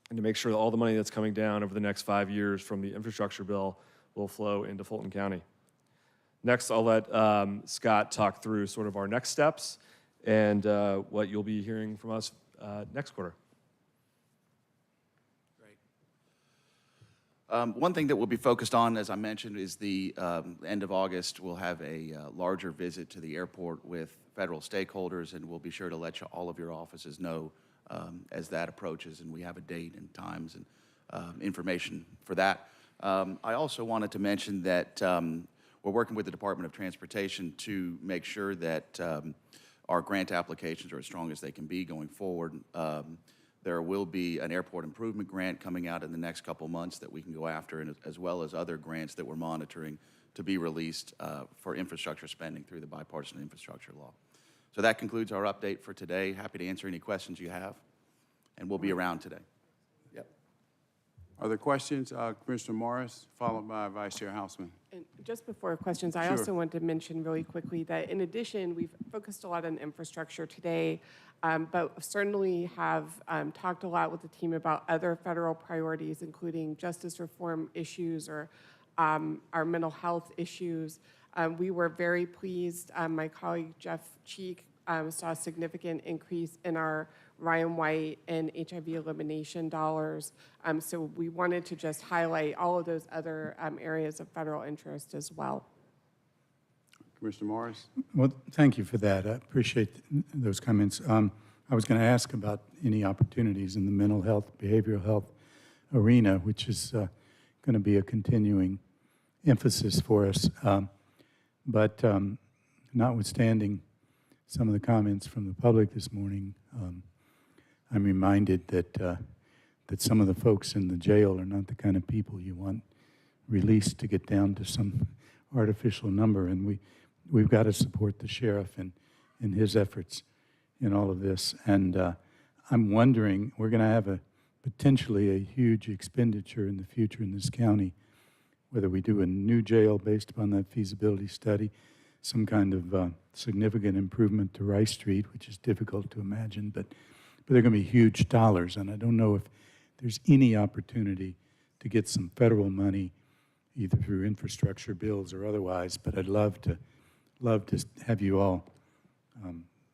Speaker 15: and to make sure that all the money that's coming down over the next 5 years from the infrastructure bill will flow into Fulton County. Next, I'll let Scott talk through sort of our next steps and what you'll be hearing from us next quarter.
Speaker 14: One thing that we'll be focused on, as I mentioned, is the end of August. We'll have a larger visit to the airport with federal stakeholders, and we'll be sure to let all of your offices know as that approaches, and we have a date and times and information for that. I also wanted to mention that we're working with the Department of Transportation to make sure that our grant applications are as strong as they can be going forward. There will be an airport improvement grant coming out in the next couple months that we can go after, and as well as other grants that we're monitoring to be released for infrastructure spending through the bipartisan infrastructure law. So that concludes our update for today. Happy to answer any questions you have, and we'll be around today. Yep.
Speaker 2: Are there questions? Commissioner Morris, followed by Vice Chair Houseman.
Speaker 13: And just before questions, I
Speaker 2: Sure.
Speaker 13: also want to mention really quickly that in addition, we've focused a lot on infrastructure today, but certainly have talked a lot with the team about other federal priorities, including justice reform issues or our mental health issues. We were very pleased. My colleague Jeff Cheek saw a significant increase in our Ryan White and HIV elimination dollars. So we wanted to just highlight all of those other areas of federal interest as well.
Speaker 2: Commissioner Morris?
Speaker 16: Well, thank you for that. I appreciate those comments. I was going to ask about any opportunities in the mental health, behavioral health arena, which is going to be a continuing emphasis for us. But notwithstanding some of the comments from the public this morning, I'm reminded that that some of the folks in the jail are not the kind of people you want released to get down to some artificial number, and we've got to support the sheriff in his efforts in all of this. And I'm wondering, we're going to have potentially a huge expenditure in the future in this county, whether we do a new jail based upon that feasibility study, some kind of significant improvement to Rice Street, which is difficult to imagine, but they're going to be huge dollars, and I don't know if there's any opportunity to get some federal money, either through infrastructure bills or otherwise, but I'd love to have you all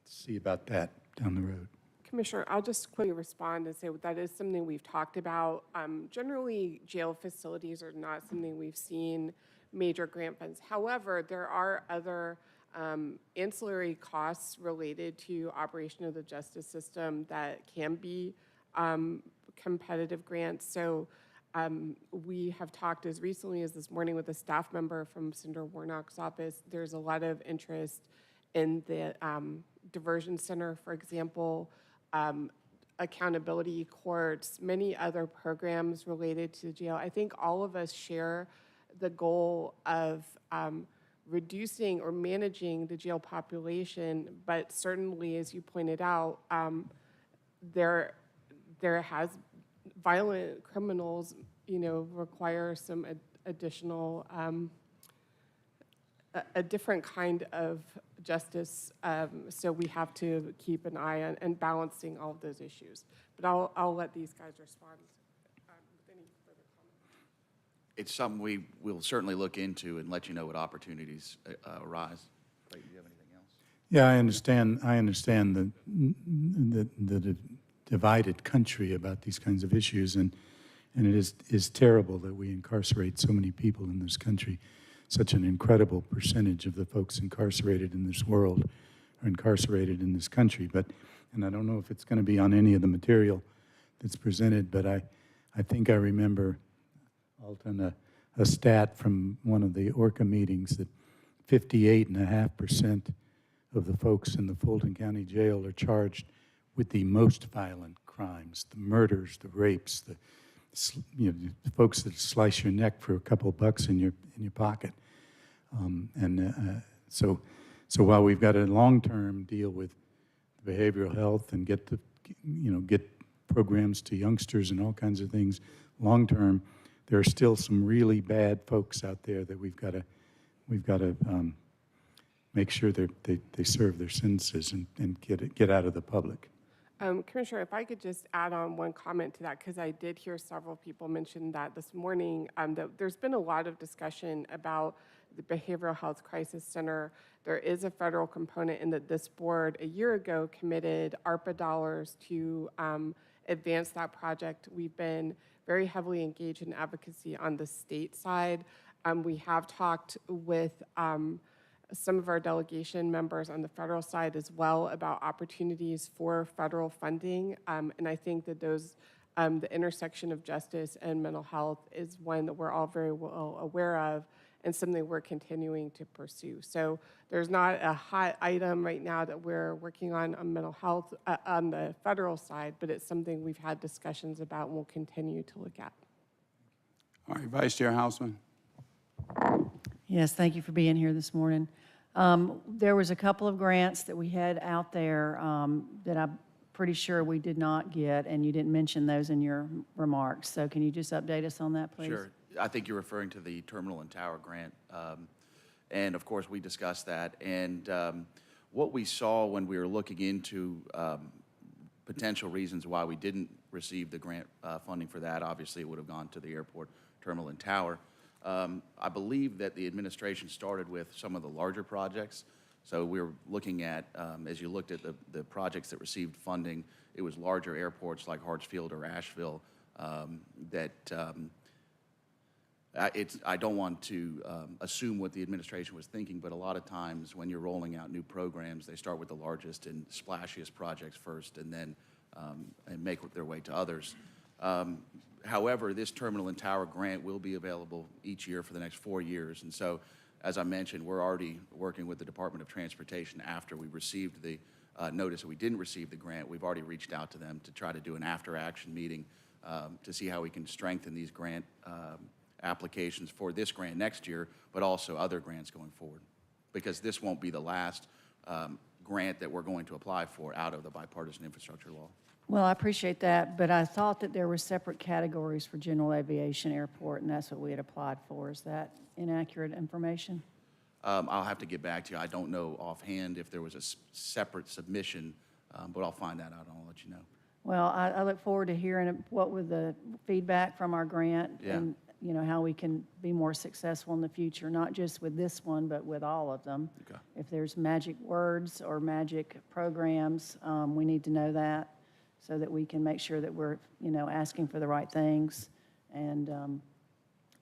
Speaker 16: see about that down the road.
Speaker 13: Commissioner, I'll just quickly respond and say that is something we've talked about. Generally, jail facilities are not something we've seen major grant funds. However, there are other ancillary costs related to operation of the justice system that can be competitive grants. So we have talked as recently as this morning with a staff member from Senator Warnock's office. There's a lot of interest in the diversion center, for example, accountability courts, many other programs related to jail. I think all of us share the goal of reducing or managing the jail population, but certainly, as you pointed out, there has violent criminals, require some additional, a different kind of justice. So we have to keep an eye on and balancing all of those issues. But I'll let these guys respond with any further comments.
Speaker 14: It's something we will certainly look into and let you know what opportunities arise. Clayton, do you have anything else?
Speaker 16: Yeah, I understand the divided country about these kinds of issues, and it is terrible that we incarcerate so many people in this country. Such an incredible percentage of the folks incarcerated in this world are incarcerated in this country. And I don't know if it's going to be on any of the material that's presented, but I think I remember, Alton, a stat from one of the ORCA meetings that 58.5% of the folks in the Fulton County Jail are charged with the most violent crimes, the murders, the rapes, the folks that slice your neck for a couple of bucks in your pocket. So while we've got a long-term deal with behavioral health and get programs to youngsters and all kinds of things, long-term, there are still some really bad folks out there that we've got to make sure they serve their sentences and get out of the public.
Speaker 13: Commissioner, if I could just add on one comment to that, because I did hear several people mention that this morning, that there's been a lot of discussion about the Behavioral Health Crisis Center. There is a federal component in that this board a year ago committed ARPA dollars to advance that project. We've been very heavily engaged in advocacy on the state side. We have talked with some of our delegation members on the federal side as well about opportunities for federal funding. And I think that those, the intersection of justice and mental health is one that we're all very well aware of and something we're continuing to pursue. So there's not a hot item right now that we're working on mental health on the federal side, but it's something we've had discussions about and we'll continue to look at.
Speaker 2: All right, Vice Chair Houseman.
Speaker 17: Yes, thank you for being here this morning. There was a couple of grants that we had out there that I'm pretty sure we did not get, and you didn't mention those in your remarks. So can you just update us on that, please?
Speaker 14: Sure. I think you're referring to the Terminal and Tower grant. And of course, we discussed that. And what we saw when we were looking into potential reasons why we didn't receive the grant funding for that, obviously it would have gone to the airport, Terminal and Tower. I believe that the administration started with some of the larger projects. So we were looking at, as you looked at the projects that received funding, it was larger airports like Hartsfield or Asheville that I don't want to assume what the administration was thinking, but a lot of times when you're rolling out new programs, they start with the largest and splashiest projects first and then and make their way to others. However, this terminal and tower grant will be available each year for the next 4 years. And so, as I mentioned, we're already working with the Department of Transportation after we received the notice that we didn't receive the grant. We've already reached out to them to try to do an after-action meeting to see how we can strengthen these grant applications for this grant next year, but also other grants going forward, because this won't be the last grant that we're going to apply for out of the bipartisan infrastructure law.
Speaker 17: Well, I appreciate that, but I thought that there were separate categories for general aviation airport, and that's what we had applied for. Is that inaccurate information?
Speaker 14: I'll have to get back to you. I don't know offhand if there was a separate submission, but I'll find that out and I'll let you know.
Speaker 17: Well, I look forward to hearing what was the feedback from our grant and, you know, how we can be more successful in the future, not just with this one, but with all of them.
Speaker 14: Okay.
Speaker 17: If there's magic words or magic programs, we need to know that so that we can make sure that we're, you know, asking for the right things. And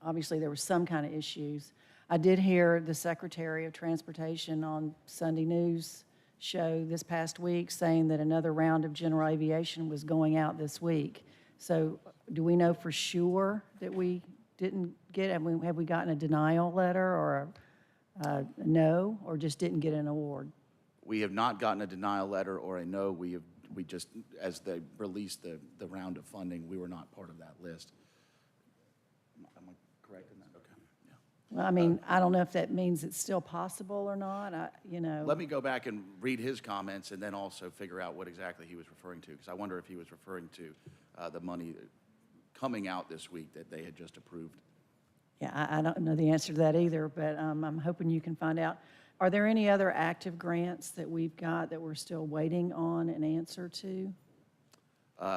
Speaker 17: obviously there were some kind of issues. I did hear the Secretary of Transportation on Sunday News show this past week saying that another round of general aviation was going out this week. So do we know for sure that we didn't get, have we gotten a denial letter or a no, or just didn't get an award? We
Speaker 14: have not gotten a denial letter or a no. We just, as they released the round of funding, we were not part of that list. Am I correct in that? Okay. Yeah.
Speaker 17: Well, I mean, I don't know if that means it's still possible or not. You know.
Speaker 14: Let me go back and read his comments and then also figure out what exactly he was referring to, because I wonder if he was referring to the money coming out this week that they had just approved.
Speaker 17: Yeah, I don't know the answer to that either, but I'm hoping you can find out. Are there any other active grants that we've got that we're still waiting on an answer to?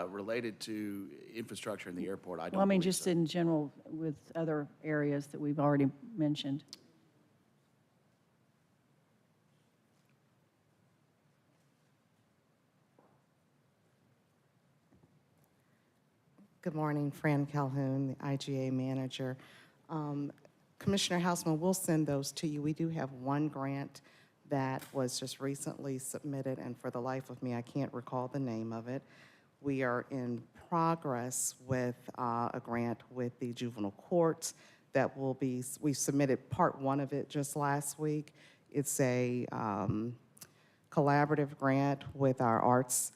Speaker 14: Related to infrastructure in the airport, I don't
Speaker 17: Well, I mean,
Speaker 14: believe
Speaker 17: just
Speaker 14: so.
Speaker 17: in general with other areas that we've already mentioned.
Speaker 18: Good morning, Fran Calhoun, the IGA manager. Commissioner Hausman, we'll send those to you. We do have one grant that was just recently submitted, and for the life of me, I can't recall the name of it. We are in progress with a grant with the juvenile courts that will be, we submitted part one of it just last week. It's a collaborative grant with our arts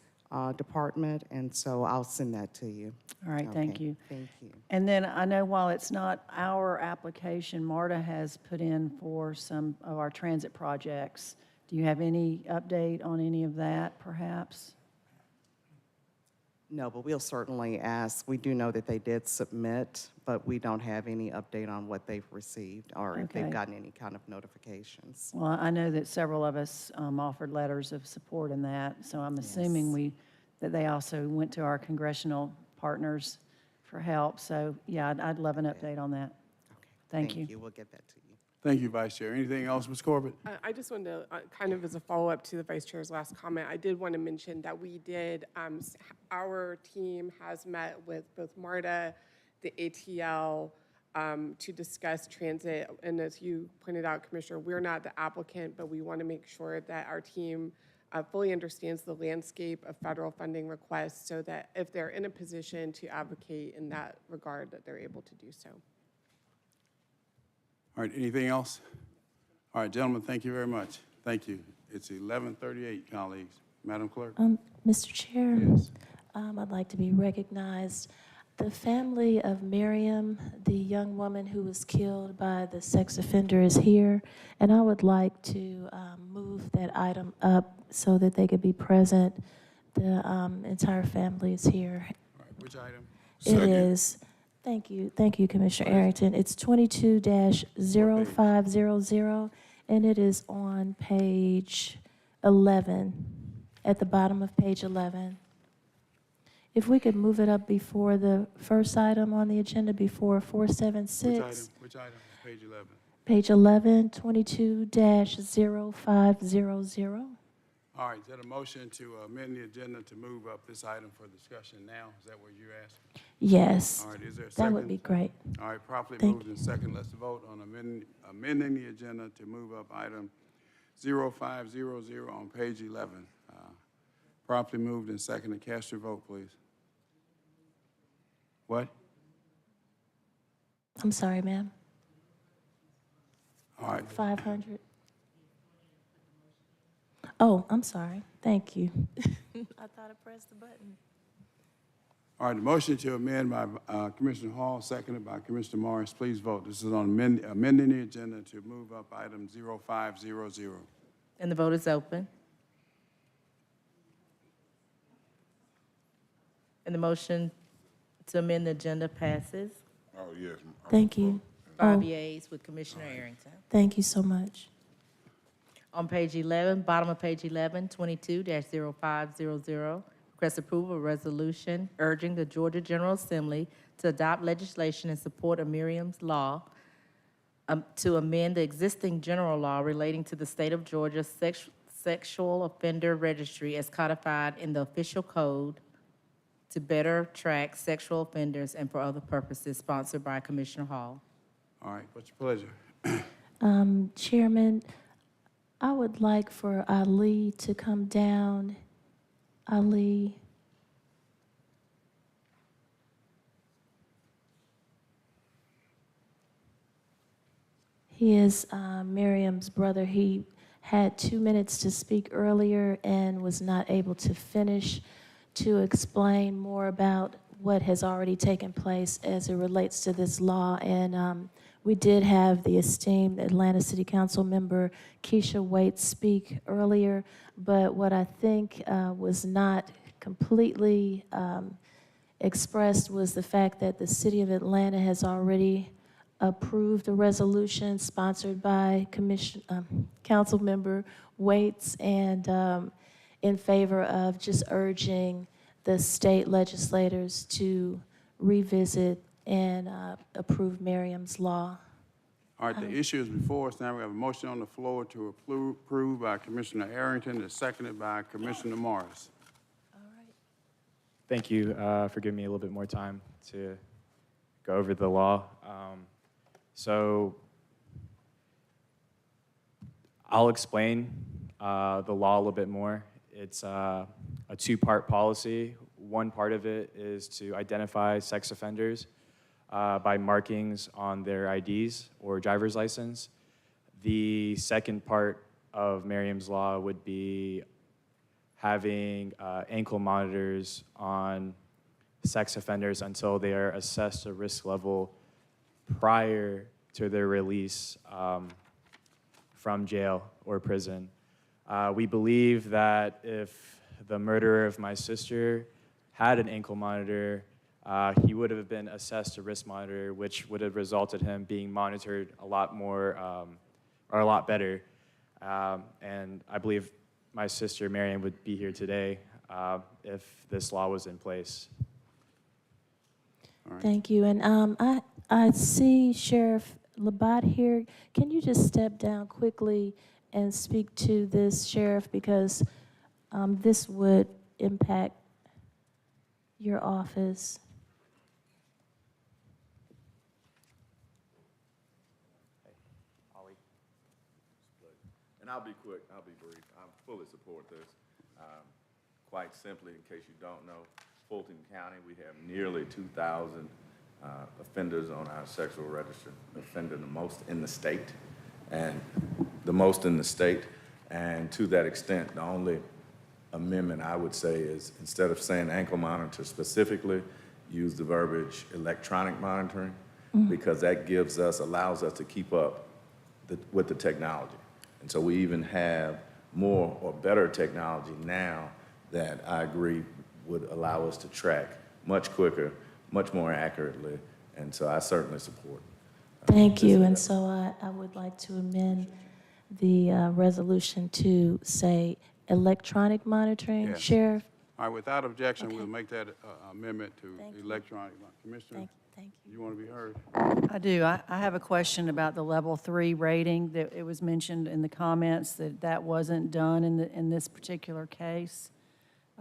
Speaker 18: department, and so I'll send that to you.
Speaker 17: All right, thank you.
Speaker 18: Thank you.
Speaker 17: And then I know while it's not our application, MARTA has put in for some of our transit projects. Do you have any update on any of that, perhaps?
Speaker 18: No, but we'll certainly ask. We do know that they did submit, but we don't have any update on what they've received or if they've
Speaker 17: Okay.
Speaker 18: gotten any kind of notifications.
Speaker 17: Well, I know that several of us offered letters of support in that, so I'm assuming that they also went to our congressional partners for help. So, yeah, I'd love an update on that. Thank you.
Speaker 18: We'll get that to you.
Speaker 2: Thank you, Vice Chair. Anything else, Ms. Corbett?
Speaker 13: I just wanted to, kind of as a follow-up to the Vice Chair's last comment, I did want to mention that we did, our team has met with both MARTA, the ATL, to discuss transit. And as you pointed out, Commissioner, we're not the applicant, but we want to make sure that our team fully understands the landscape of federal funding requests so that if they're in a position to advocate in that regard, that they're able to do so.
Speaker 2: All right, anything else? All right, gentlemen, thank you very much. Thank you. It's 11:38, colleagues. Madam Clerk?
Speaker 19: Mr. Chair, I'd like to be recognized. The family of Miriam, the young woman who was killed by the sex offender, is here, and I would like to move that item up so that they could be present. The entire family is here.
Speaker 2: All right, which item?
Speaker 19: It is, thank you, Commissioner Arrington. It's 22-0500, and it is on page 11, at the bottom of page 11. If we could move it up before the first item on the agenda, before 476.
Speaker 2: Which item? Page 11.
Speaker 19: Page 11, 22-0500.
Speaker 2: All right, is that a motion to amend the agenda to move up this item for discussion now? Is that what you're asking?
Speaker 19: Yes.
Speaker 2: All right, is there a
Speaker 19: That
Speaker 2: second?
Speaker 19: would be great.
Speaker 2: All right, properly
Speaker 19: Thank
Speaker 2: moved in second. Let's vote on amending the agenda to move up item 0500 on page 11. Properly moved in second, and cast your vote, please. What?
Speaker 19: I'm sorry, ma'am.
Speaker 2: All right.
Speaker 19: 500. Oh, I'm sorry. Thank you. I thought I pressed the button.
Speaker 2: All right, the motion to amend by Commissioner Hall, seconded by Commissioner Morris. Please vote. This is on amending the agenda to move up item 0500.
Speaker 3: And the vote is open. And the motion to amend the agenda passes.
Speaker 20: Oh, yes.
Speaker 19: Thank you.
Speaker 3: 5
Speaker 19: Oh.
Speaker 3: yeas with Commissioner Arrington.
Speaker 19: Thank you so much.
Speaker 3: On page 11, bottom of page 11, 22-0500, request approval of resolution urging the Georgia General Assembly to adopt legislation in support of Miriam's law to amend the existing general law relating to the state of Georgia sexual offender registry as codified in the official code to better track sexual offenders and for other purposes, sponsored by Commissioner Hall.
Speaker 2: All right, what's your pleasure?
Speaker 19: Chairman, I would like for Ali to come down. Ali. He is Miriam's brother. He had 2 minutes to speak earlier and was not able to finish to explain more about what has already taken place as it relates to this law. And we did have the esteemed Atlanta City Council member Keisha Waite speak earlier, but what I think was not completely expressed was the fact that the City of Atlanta has already approved a resolution sponsored by Council Member Waits and in favor of just urging the state legislators to revisit and approve Miriam's law.
Speaker 2: All right, the issue is before us now. We have a motion on the floor to approve by Commissioner Arrington, and seconded by Commissioner Morris.
Speaker 21: Thank you for giving me a little bit more time to go over the law. So I'll explain the law a little bit more. It's a two-part policy. One part of it is to identify sex offenders by markings on their IDs or driver's license. The second part of Miriam's law would be having ankle monitors on sex offenders until they are assessed a risk level prior to their release from jail or prison. We believe that if the murderer of my sister had an ankle monitor, he would have been assessed a risk monitor, which would have resulted in him being monitored a lot more, or a lot better. And I believe my sister, Miriam, would be here today if this law was in place.
Speaker 19: Thank you. And I see Sheriff Labat here. Can you just step down quickly and speak to this, Sheriff, because this would impact your office.
Speaker 20: And I'll be quick, I'll be brief. I fully support this. Quite simply, in case you don't know, Fulton County, we have nearly 2,000 offenders on our sexual register, offending the most in the state. And to that extent, the only amendment I would say is, instead of saying ankle monitor specifically, use the verbiage electronic monitoring, because that allows us to keep up with the technology. And so we even have more or better technology now that I agree would allow us to track much quicker, much more accurately, and so I certainly support.
Speaker 19: Thank you, and so I would like to amend the resolution to say electronic monitoring,
Speaker 2: Yes.
Speaker 19: Sheriff.
Speaker 2: All right, without objection, we'll make that amendment to electronic. Commissioner?
Speaker 19: Thank you.
Speaker 2: You want to be heard?
Speaker 17: I do. I have a question about the level 3 rating that it was mentioned in the comments that that wasn't done in this particular case.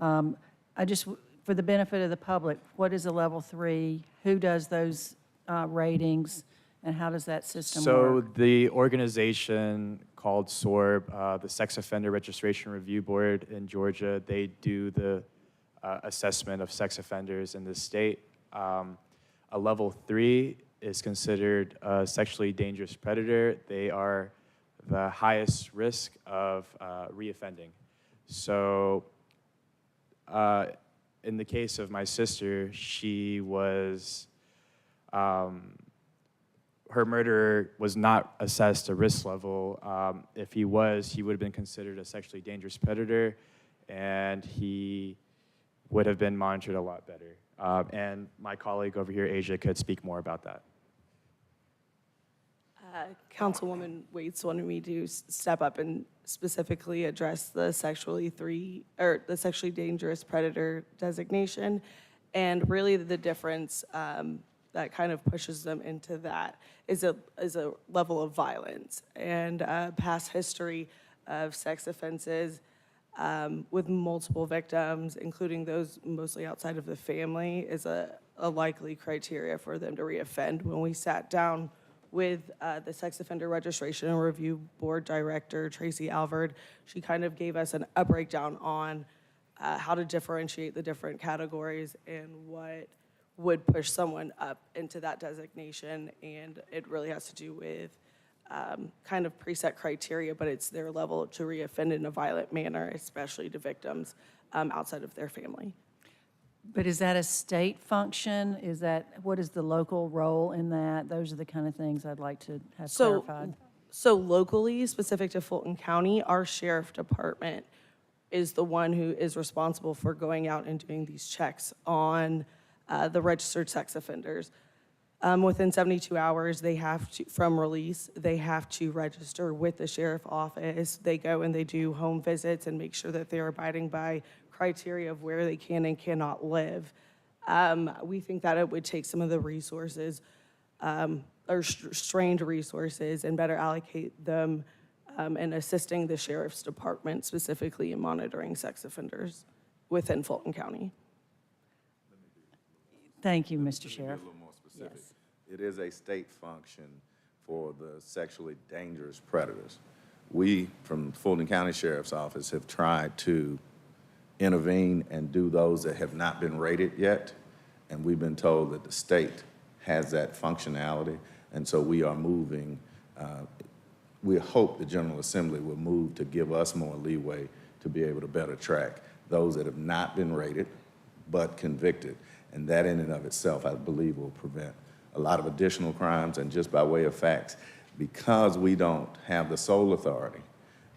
Speaker 17: I just, for the benefit of the public, what is a level 3? Who does those ratings, and how does that system
Speaker 21: So
Speaker 17: work?
Speaker 21: the organization called SORB, the Sex Offender Registration Review Board in Georgia, they do the assessment of sex offenders in the state. A level 3 is considered a sexually dangerous predator. They are the highest risk of reoffending. So in the case of my sister, she was, her murderer was not assessed a risk level. If he was, he would have been considered a sexually dangerous predator, and he would have been monitored a lot better. And my colleague over here, Asia, could speak more about that.
Speaker 1: Councilwoman Waits wanted me to step up and specifically address the sexually dangerous predator designation, and really the difference that kind of pushes them into that is a level of violence and past history of sex offenses with multiple victims, including those mostly outside of the family, is a likely criteria for them to reoffend. When we sat down with the Sex Offender Registration and Review Board Director, Tracy Alvord, she kind of gave us a breakdown on how to differentiate the different categories and what would push someone up into that designation. And it really has to do with kind of preset criteria, but it's their level to reoffend in a violent manner, especially to victims outside of their family.
Speaker 17: But is that a state function? What is the local role in that? Those are the kind of things I'd like to have clarified.
Speaker 1: So locally, specific to Fulton County, our sheriff department is the one who is responsible for going out and doing these checks on the registered sex offenders. Within 72 hours, they have to, from release, they have to register with the sheriff's office. They go and they do home visits and make sure that they're abiding by criteria of where they can and cannot live. We think that it would take some of the resources or strained resources and better allocate them in assisting the sheriff's department specifically in monitoring sex offenders within Fulton County.
Speaker 17: Thank you, Mr. Sheriff.
Speaker 20: Yes. It is a state function for the sexually dangerous predators. We, from Fulton County Sheriff's Office, have tried to intervene and do those that have not been rated yet, and we've been told that the state has that functionality, and so we are moving. We hope the General Assembly will move to give us more leeway to be able to better track those that have not been rated but convicted. And that in and of itself, I believe, will prevent a lot of additional crimes. And just by way of facts, because we don't have the sole authority,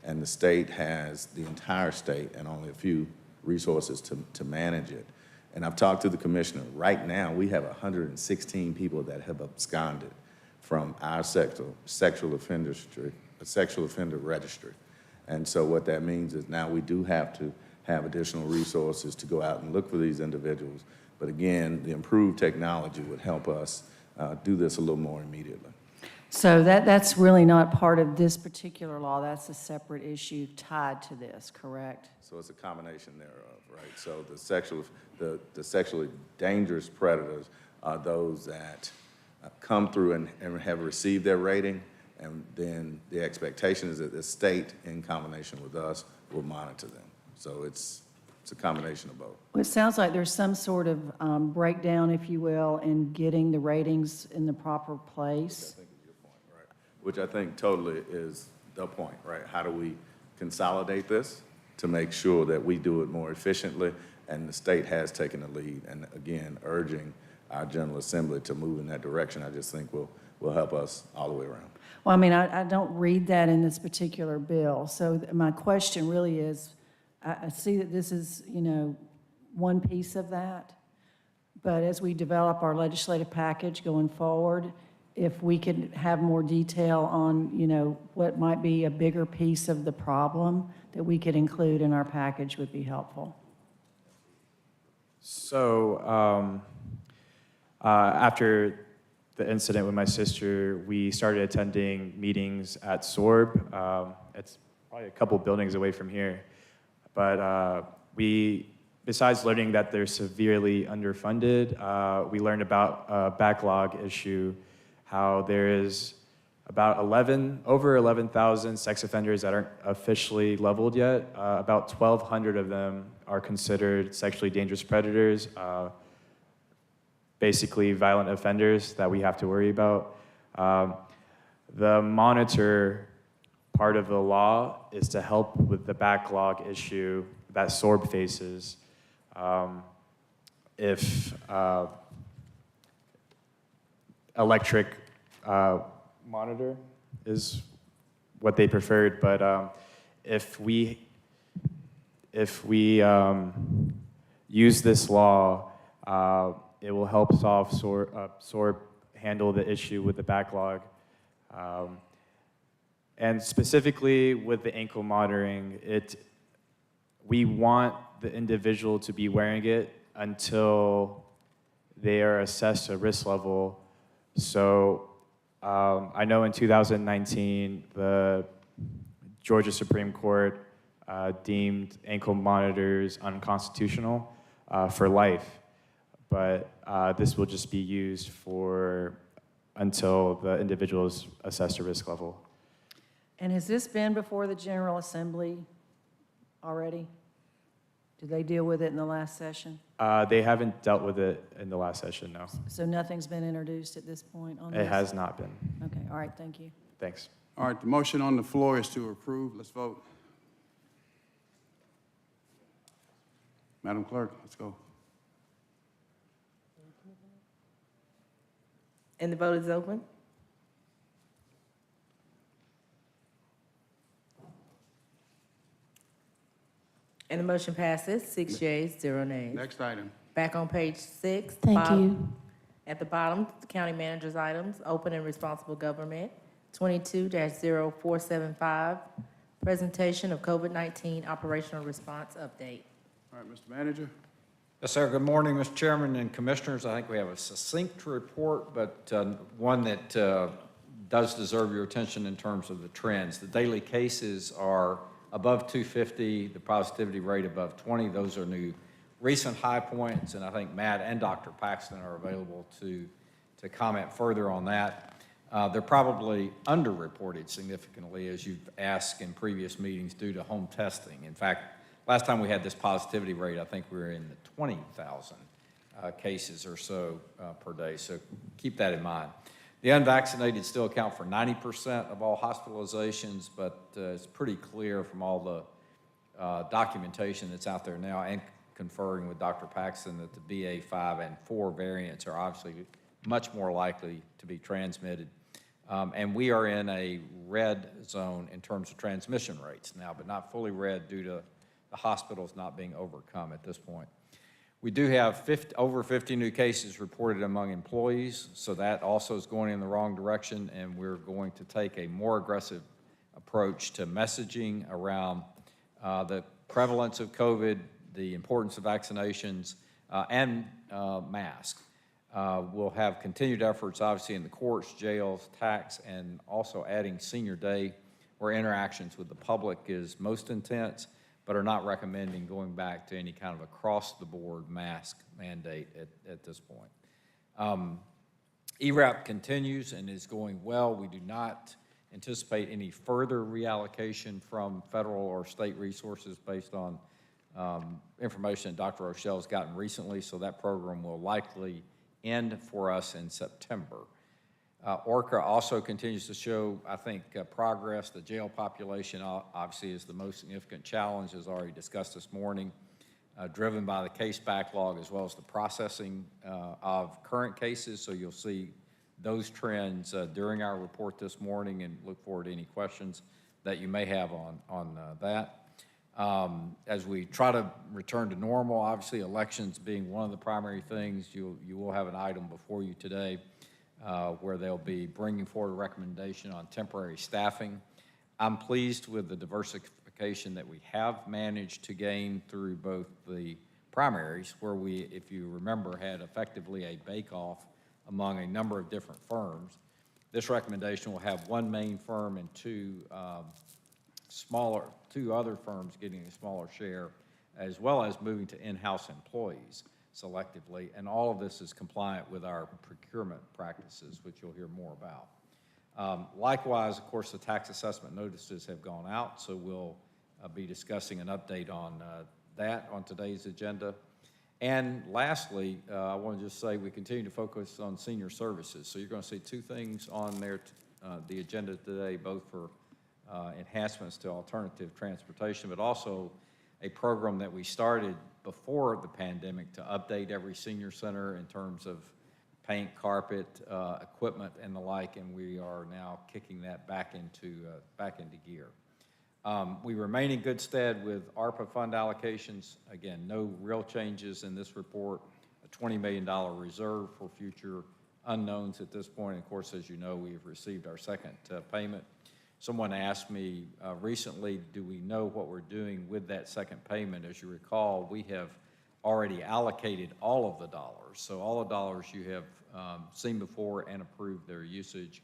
Speaker 20: and the state has the entire state and only a few resources to manage it. And I've talked to the commissioner. Right now, we have 116 people that have absconded from our sexual offender registry. And so what that means is now we do have to have additional resources to go out and look for these individuals. But again, the improved technology would help us do this a little more immediately.
Speaker 17: So that's really not part of this particular law. That's a separate issue tied to this, correct?
Speaker 20: So it's a combination thereof, right? So the sexually dangerous predators are those that come through and have received their rating, and then the expectation is that the state, in combination with us, will monitor them. So it's a combination of both.
Speaker 17: Well, it sounds like there's some sort of breakdown, if you will, in getting the ratings in the proper place.
Speaker 20: Which I think totally is the point, right? How do we consolidate this to make sure that we do it more efficiently? And the state has taken the lead. And again, urging our General Assembly to move in that direction, I just think will help us all the way around.
Speaker 17: Well, I mean, I don't read that in this particular bill. So my question really is, I see that this is, one piece of that. But as we develop our legislative package going forward, if we could have more detail on, what might be a bigger piece of the problem that we could include in our package would be helpful.
Speaker 21: So After the incident with my sister, we started attending meetings at SORB. It's probably a couple buildings away from here. But besides learning that they're severely underfunded, we learned about a backlog issue, how there is about over 11,000 sex offenders that aren't officially leveled yet. About 1,200 of them are considered sexually dangerous predators, basically violent offenders that we have to worry about. The monitor part of the law is to help with the backlog issue that SORB faces. If electric monitor is what they preferred, but if we use this law, it will help solve SORB handle the issue with the backlog. And specifically with the ankle monitoring, we want the individual to be wearing it until they are assessed a risk level. So I know in 2019, the Georgia Supreme Court deemed ankle monitors unconstitutional for life. But this will just be used until the individual is assessed a risk level.
Speaker 17: And has this been before the General Assembly already? Did they deal with it in the last session?
Speaker 21: They haven't dealt with it in the last session, no.
Speaker 17: So nothing's been introduced at this point on this?
Speaker 21: It has not been.
Speaker 17: Okay, all right, thank you.
Speaker 21: Thanks.
Speaker 2: All right, the motion on the floor is to approve. Let's vote. Madam Clerk, let's go.
Speaker 3: And the vote is open. And the motion passes, 6 yeas, 0 nays.
Speaker 2: Next item.
Speaker 3: Back on page 6.
Speaker 19: Thank you.
Speaker 3: At the bottom, the county manager's items, open and responsible government, 22-0475, presentation of COVID-19 operational response update.
Speaker 2: All right, Mr. Manager.
Speaker 4: Yes, sir. Good morning, Mr. Chairman and Commissioners. I think we have a succinct report, but one that does deserve your attention in terms of the trends. The daily cases are above 250, the positivity rate above 20. Those are new recent high points, and I think Matt and Dr. Paxton are available to comment further on that. They're probably underreported significantly, as you've asked in previous meetings, due to home testing. In fact, last time we had this positivity rate, I think we were in the 20,000 cases or so per day, so keep that in mind. The unvaccinated still account for 90% of all hospitalizations, but it's pretty clear from all the documentation that's out there now and conferring with Dr. Paxton that the BA5 and 4 variants are obviously much more likely to be transmitted. And we are in a red zone in terms of transmission rates now, but not fully red due to the hospitals not being overcome at this point. We do have over 50 new cases reported among employees, so that also is going in the wrong direction, and we're going to take a more aggressive approach to messaging around the prevalence of COVID, the importance of vaccinations, and masks. We'll have continued efforts, obviously, in the courts, jails, tax, and also adding senior day, where interactions with the public is most intense, but are not recommending going back to any kind of across-the-board mask mandate at this point. ERAP continues and is going well. We do not anticipate any further reallocation from federal or state resources based on information that Dr. Rochelle's gotten recently, so that program will likely end for us in September. ORCA also continues to show, I think, progress. The jail population obviously is the most significant challenge, as already discussed this morning, driven by the case backlog as well as the processing of current cases. So you'll see those trends during our report this morning, and look forward to any questions that you may have on that. As we try to return to normal, obviously elections being one of the primary things, you will have an item before you today where they'll be bringing forward a recommendation on temporary staffing. I'm pleased with the diversification that we have managed to gain through both the primaries, where we, if you remember, had effectively a bake-off among a number of different firms. This recommendation will have one main firm and two other firms getting a smaller share, as well as moving to in-house employees selectively. And all of this is compliant with our procurement practices, which you'll hear more about. Likewise, of course, the tax assessment notices have gone out, so we'll be discussing an update on that on today's agenda. And lastly, I want to just say we continue to focus on senior services. So you're going to see two things on there, the agenda today, both for enhancements to alternative transportation, but also a program that we started before the pandemic to update every senior center in terms of paint, carpet, equipment, and the like, and we are now kicking that back into gear. We remain in good stead with ARPA fund allocations. Again, no real changes in this report. A $20 million reserve for future unknowns at this point. Of course, as you know, we've received our second payment. Someone asked me recently, do we know what we're doing with that second payment? As you recall, we have already allocated all of the dollars. So all the dollars you have seen before and approved their usage.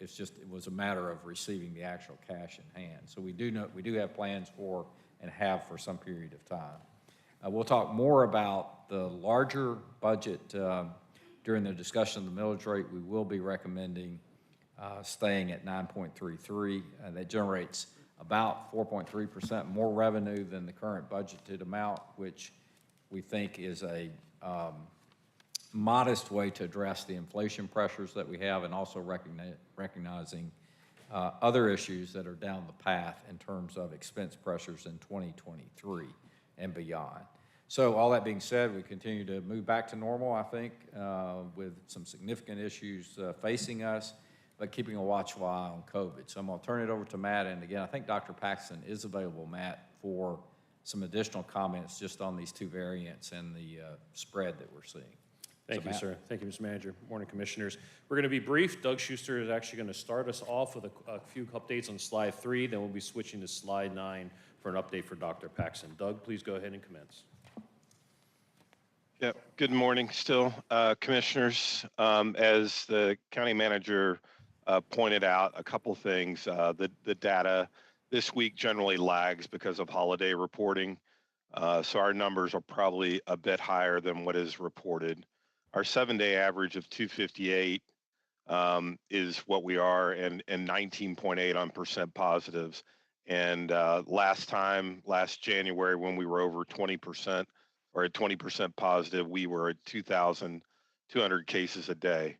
Speaker 4: It was a matter of receiving the actual cash in hand. So we do have plans for and have for some period of time. We'll talk more about the larger budget during the discussion of the millage rate. We will be recommending staying at 9.33. That generates about 4.3% more revenue than the current budgeted amount, which we think is a modest way to address the inflation pressures that we have, and also recognizing other issues that are down the path in terms of expense pressures in 2023 and beyond. So all that being said, we continue to move back to normal, I think, with some significant issues facing us, but keeping a watchful eye on COVID. So I'm going to turn it over to Matt, and again, I think Dr. Paxton is available, Matt, for some additional comments just on these two variants and the spread that we're seeing.
Speaker 5: Thank you, sir. Thank you, Mr. Manager. Morning, Commissioners. We're going to be brief. Doug Schuster is actually going to start us off with a few updates on slide 3. Then we'll be switching to slide 9 for an update for Dr. Paxton. Doug, please go ahead and commence.
Speaker 7: Yep. Good morning still, Commissioners. As the County Manager pointed out, a couple things. The data this week generally lags because of holiday reporting. So our numbers are probably a bit higher than what is reported. Our 7-day average of 258 is what we are, and 19.8 on percent positives. And last January, when we were over 20% or at 20% positive, we were at 2,200 cases a day.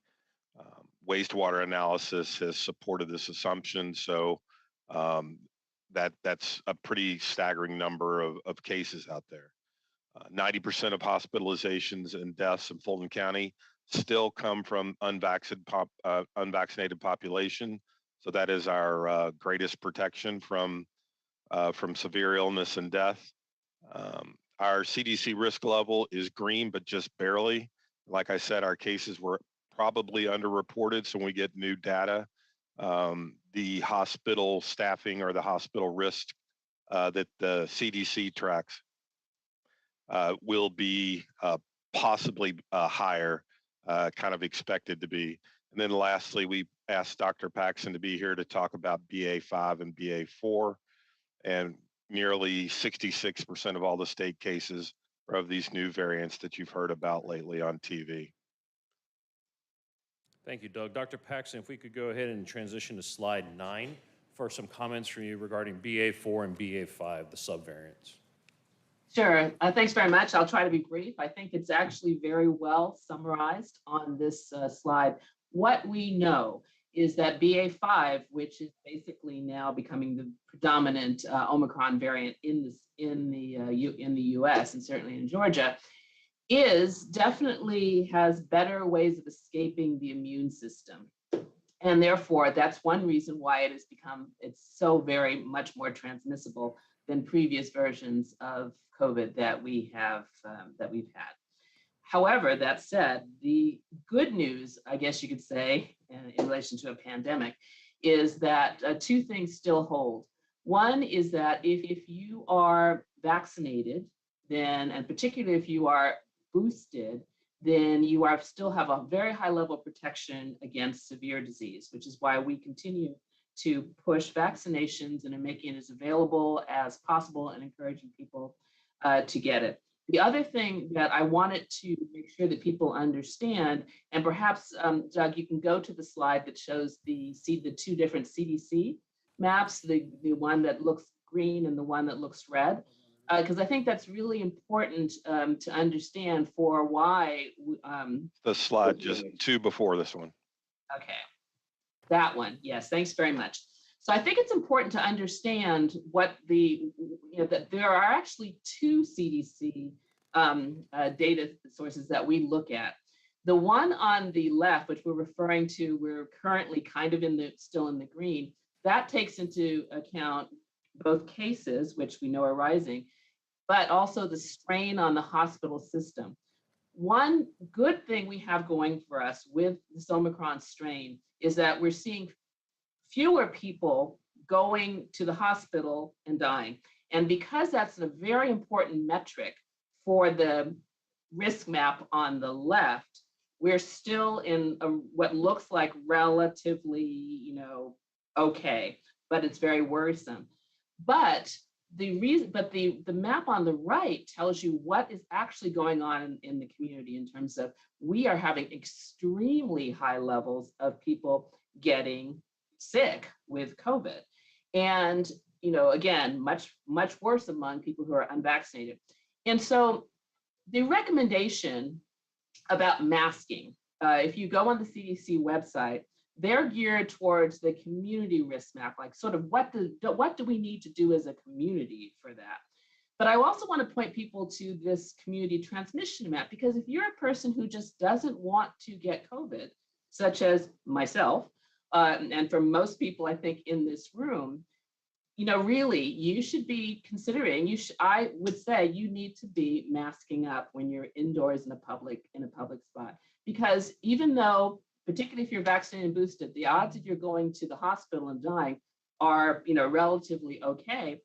Speaker 7: Wastewater analysis has supported this assumption, so that's a pretty staggering number of cases out there. 90% of hospitalizations and deaths in Fulton County still come from unvaccinated population. So that is our greatest protection from severe illness and death. Our CDC risk level is green, but just barely. Like I said, our cases were probably underreported, so when we get new data, the hospital staffing or the hospital risk that the CDC tracks will be possibly higher, kind of expected to be. And then lastly, we asked Dr. Paxton to be here to talk about BA5 and BA4, and nearly 66% of all the state cases are of these new variants that you've heard about lately on TV.
Speaker 5: Thank you, Doug. Dr. Paxton, if we could go ahead and transition to slide 9 for some comments from you regarding BA4 and BA5, the subvariants.
Speaker 9: Sure. Thanks very much. I'll try to be brief. I think it's actually very well summarized on this slide. What we know is that BA5, which is basically now becoming the predominant Omicron variant in the U.S. and certainly in Georgia, definitely has better ways of escaping the immune system. And therefore, that's one reason why it's so very much more transmissible than previous versions of COVID that we've had. However, that said, the good news, I guess you could say, in relation to a pandemic, is that two things still hold. One is that if you are vaccinated,
Speaker 8: then, and particularly if you are boosted, then you are still have a very high level of protection against severe disease, which is why we continue to push vaccinations and are making it as available as possible and encouraging people to get it. The other thing that I wanted to make sure that people understand, and perhaps, Doug, you can go to the slide that shows the two different CDC maps, the one that looks green and the one that looks red, because I think that's really important to understand for why.
Speaker 7: The slide just two before this one.
Speaker 8: Okay, that one, yes, thanks very much. So I think it's important to understand what that there are actually two CDC data sources that we look at. The one on the left, which we're referring to, we're currently kind of still in the green, that takes into account both cases, which we know are rising, but also the strain on the hospital system. One good thing we have going for us with this Omicron strain is that we're seeing fewer people going to the hospital and dying. And because that's a very important metric for the risk map on the left, we're still in what looks like relatively, okay, but it's very worrisome. But the map on the right tells you what is actually going on in the community in terms of we are having extremely high levels of people getting sick with COVID. And, again, much worse among people who are unvaccinated. And so the recommendation about masking, if you go on the CDC website, they're geared towards the community risk map, like sort of what do we need to do as a community for that? But I also want to point people to this community transmission map, because if you're a person who just doesn't want to get COVID, such as myself, and for most people, I think in this room, really, you should be considering, I would say you need to be masking up when you're indoors in a public spot, because even though, particularly if you're vaccinated and boosted, the odds that you're going to the hospital and dying are, relatively okay.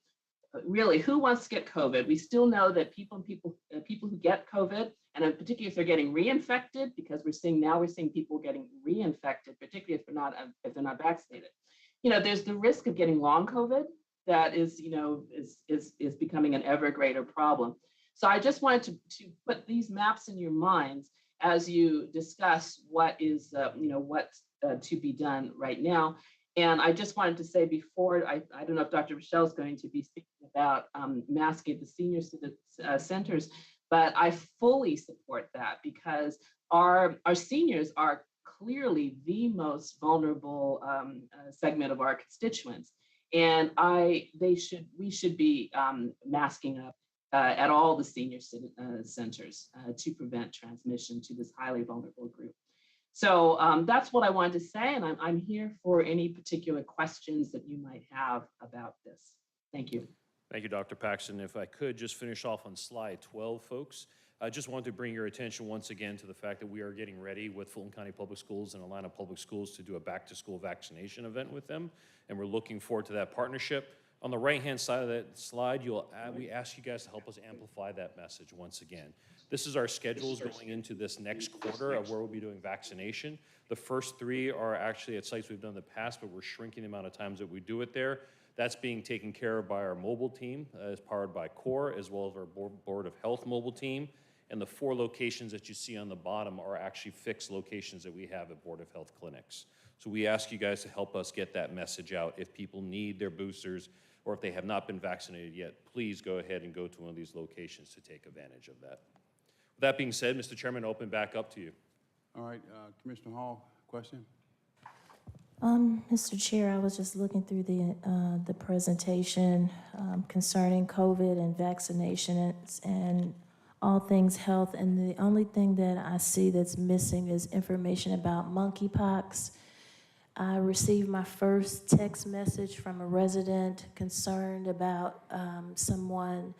Speaker 8: But really, who wants to get COVID? We still know that people who get COVID, and particularly if they're getting reinfected, because we're seeing people getting reinfected, particularly if they're not vaccinated. There's the risk of getting long COVID that is becoming an ever greater problem. So I just wanted to put these maps in your minds as you discuss what is what's to be done right now. And I just wanted to say before, I don't know if Dr. Rochelle is going to be speaking about masking the senior centers, but I fully support that, because our seniors are clearly the most vulnerable segment of our constituents. And we should be masking up at all the senior centers to prevent transmission to this highly vulnerable group. So that's what I wanted to say, and I'm here for any particular questions that you might have about this. Thank you.
Speaker 5: Thank you, Dr. Paxton. If I could just finish off on slide 12, folks. I just wanted to bring your attention once again to the fact that we are getting ready with Fulton County Public Schools and Atlanta Public Schools to do a back-to-school vaccination event with them, and we're looking forward to that partnership. On the right-hand side of that slide, we ask you guys to help us amplify that message once again. This is our schedules going into this next quarter of where we'll be doing vaccination. The first 3 are actually at sites we've done in the past, but we're shrinking the amount of times that we do it there. That's being taken care of by our mobile team, as powered by CORE, as well as our Board of Health mobile team. And the 4 locations that you see on the bottom are actually fixed locations that we have at Board of Health clinics. So we ask you guys to help us get that message out. If people need their boosters, or if they have not been vaccinated yet, please go ahead and go to one of these locations to take advantage of that. With that being said, Mr. Chairman, open back up to you.
Speaker 2: All right, Commissioner Hall, question?
Speaker 19: Mr. Chair, I was just looking through the presentation concerning COVID and vaccinations and all things health, and the only thing that I see that's missing is information about monkeypox. I received my first text message from a resident concerned about someone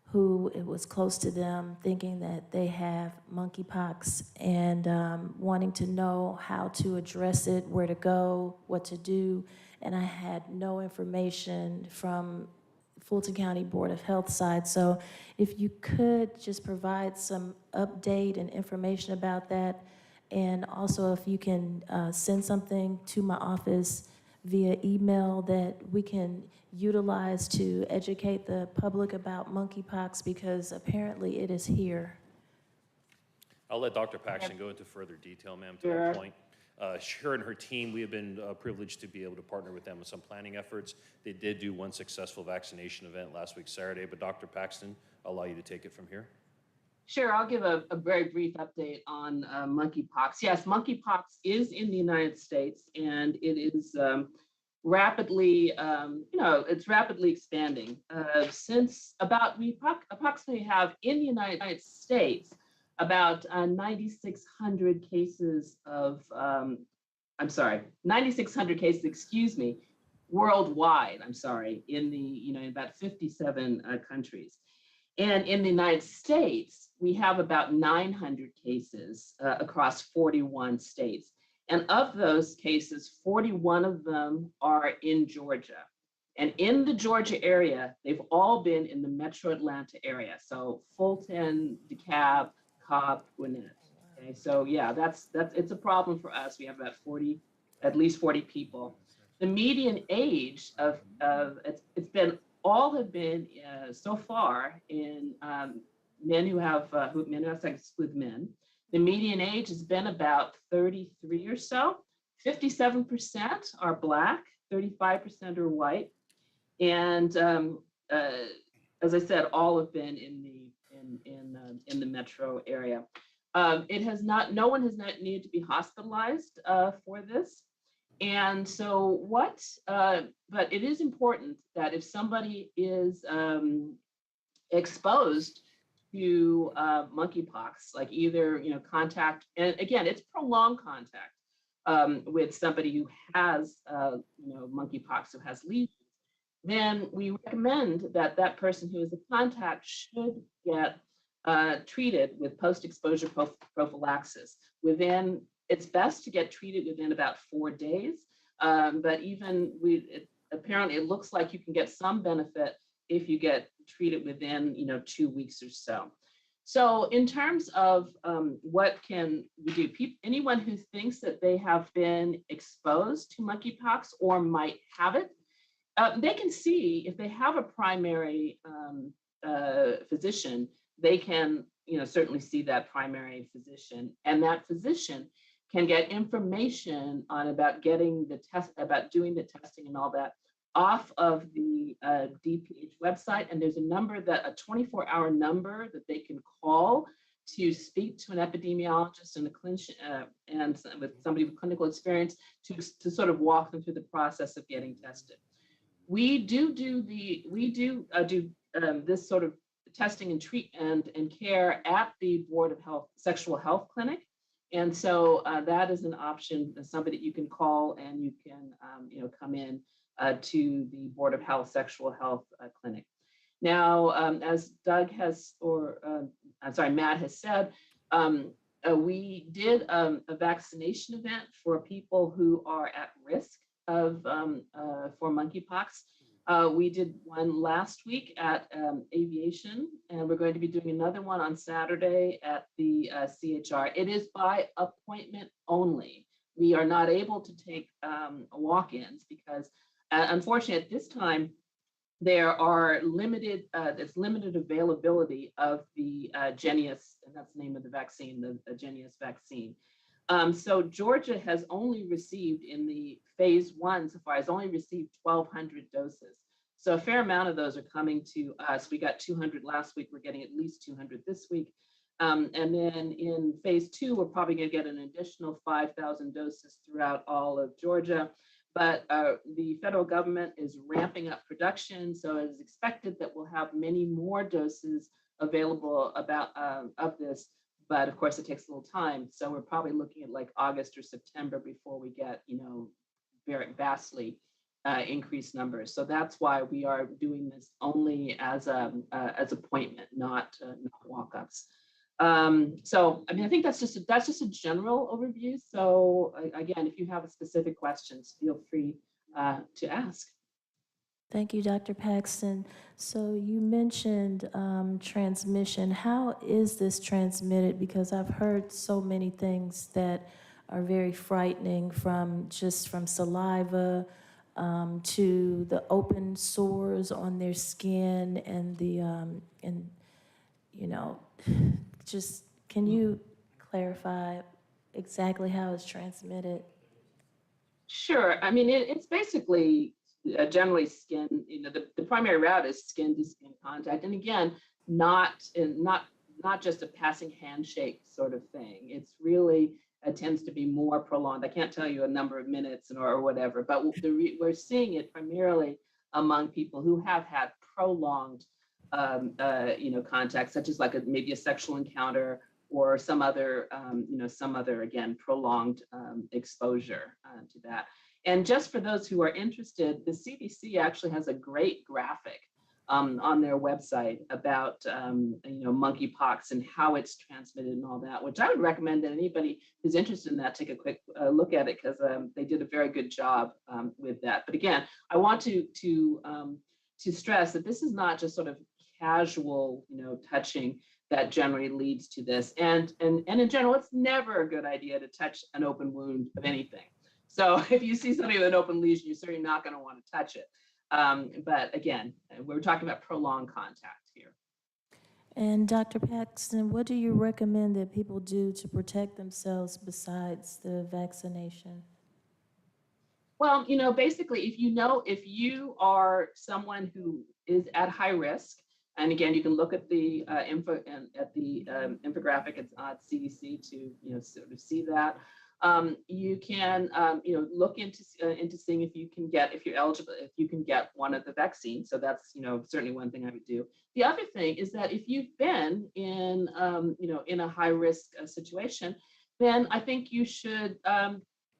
Speaker 19: who it was close to them thinking that they have monkeypox and wanting to know how to address it, where to go, what to do. And I had no information from Fulton County Board of Health side. So if you could just provide some update and information about that, and also if you can send something to my office via email that we can utilize to educate the public about monkeypox, because apparently it is here.
Speaker 5: I'll let Dr. Paxton go into further detail, ma'am, to that point. Her and her team, we have been privileged to be able to partner with them with some planning efforts. They did do one successful vaccination event last week, Saturday, but Dr. Paxton, I'll allow you to take it from here.
Speaker 8: Sure, I'll give a very brief update on monkeypox. Yes, monkeypox is in the United States, and it is rapidly, it's rapidly expanding. Since we approximately have in the United States about 9,600 cases of, 9,600 cases, excuse me, worldwide, in about 57 countries. And in the United States, we have about 900 cases across 41 states. And of those cases, 41 of them are in Georgia. And in the Georgia area, they've all been in the metro Atlanta area. So Fulton, DeKalb, Cobb, Gwinnett. Okay, so yeah, it's a problem for us. We have about at least 40 people. The median age all have been so far in men who have sex with men. The median age has been about 33 or so. 57% are Black, 35% are white, and as I said, all have been in the metro area. No one has needed to be hospitalized for this. And so but it is important that if somebody is exposed to monkeypox, like either, contact, and again, it's prolonged contact with somebody who has, monkeypox, who has lesions, then we recommend that that person who is a contact should get treated with post-exposure prophylaxis. It's best to get treated within about 4 days, but apparently it looks like you can get some benefit if you get treated within 2 weeks or so. So in terms of what can we do, anyone who thinks that they have been exposed to monkeypox or might have it, they can see if they have a primary physician, they can certainly see that primary physician, and that physician can get information about getting the test, about doing the testing and all that off of the DPH website. And there's a 24-hour number that they can call to speak to an epidemiologist and a clinician and with somebody with clinical experience to sort of walk them through the process of getting tested. We do this sort of testing and treatment and care at the Board of Health Sexual Health Clinic. And so that is an option, somebody you can call, and you can come in to the Board of Health Sexual Health Clinic. Now, as Matt has said, we did a vaccination event for people who are at risk for monkeypox. We did one last week at Aviation, and we're going to be doing another one on Saturday at the CHR. It is by appointment only. We are not able to take walk-ins because, unfortunately, at this time, there are limited availability of the Jenius, and that's the name of the vaccine, the Jenius vaccine. So Georgia has only received, in the phase 1 so far, has only received 1,200 doses. So a fair amount of those are coming to us. We got 200 last week. We're getting at least 200 this week. And then in phase 2, we're probably going to get an additional 5,000 doses throughout all of Georgia. But the federal government is ramping up production. So it is expected that we'll have many more doses available of this. But of course, it takes a little time. So we're probably looking at like August or September before we get, very vastly increased numbers. So that's why we are doing this only as appointment, not walk-ups. So I think that's just a general overview. So again, if you have specific questions, feel free to ask.
Speaker 19: Thank you, Dr. Paxton. So you mentioned transmission. How is this transmitted? Because I've heard so many things that are very frightening, from saliva to the open sores on their skin and just can you clarify exactly how it's transmitted?
Speaker 8: Sure. I mean, it's basically generally skin. The primary route is skin to skin contact, and again, not just a passing handshake sort of thing. It's really tends to be more prolonged. I can't tell you a number of minutes or whatever, but we're seeing it primarily among people who have had prolonged, contact, such as maybe a sexual encounter or some other, again, prolonged exposure to that. And just for those who are interested, the CDC actually has a great graphic on their website about, monkeypox and how it's transmitted and all that, which I would recommend that anybody who's interested in that take a quick look at it, because they did a very good job with that. But again, I want to stress that this is not just sort of casual, touching that generally leads to this. And in general, it's never a good idea to touch an open wound of anything. So if you see somebody with an open lesion, you're certainly not going to want to touch it. But again, we're talking about prolonged contact here.
Speaker 19: And Dr. Paxton, what do you recommend that people do to protect themselves besides the vaccination?
Speaker 8: Well, basically, if you are someone who is at high risk, and again, you can look at the infographic. It's on CDC to sort of see that. You can look into seeing if you're eligible, if you can get one of the vaccines. So that's certainly one thing I would do. The other thing is that if you've been in a high risk situation, then I think you should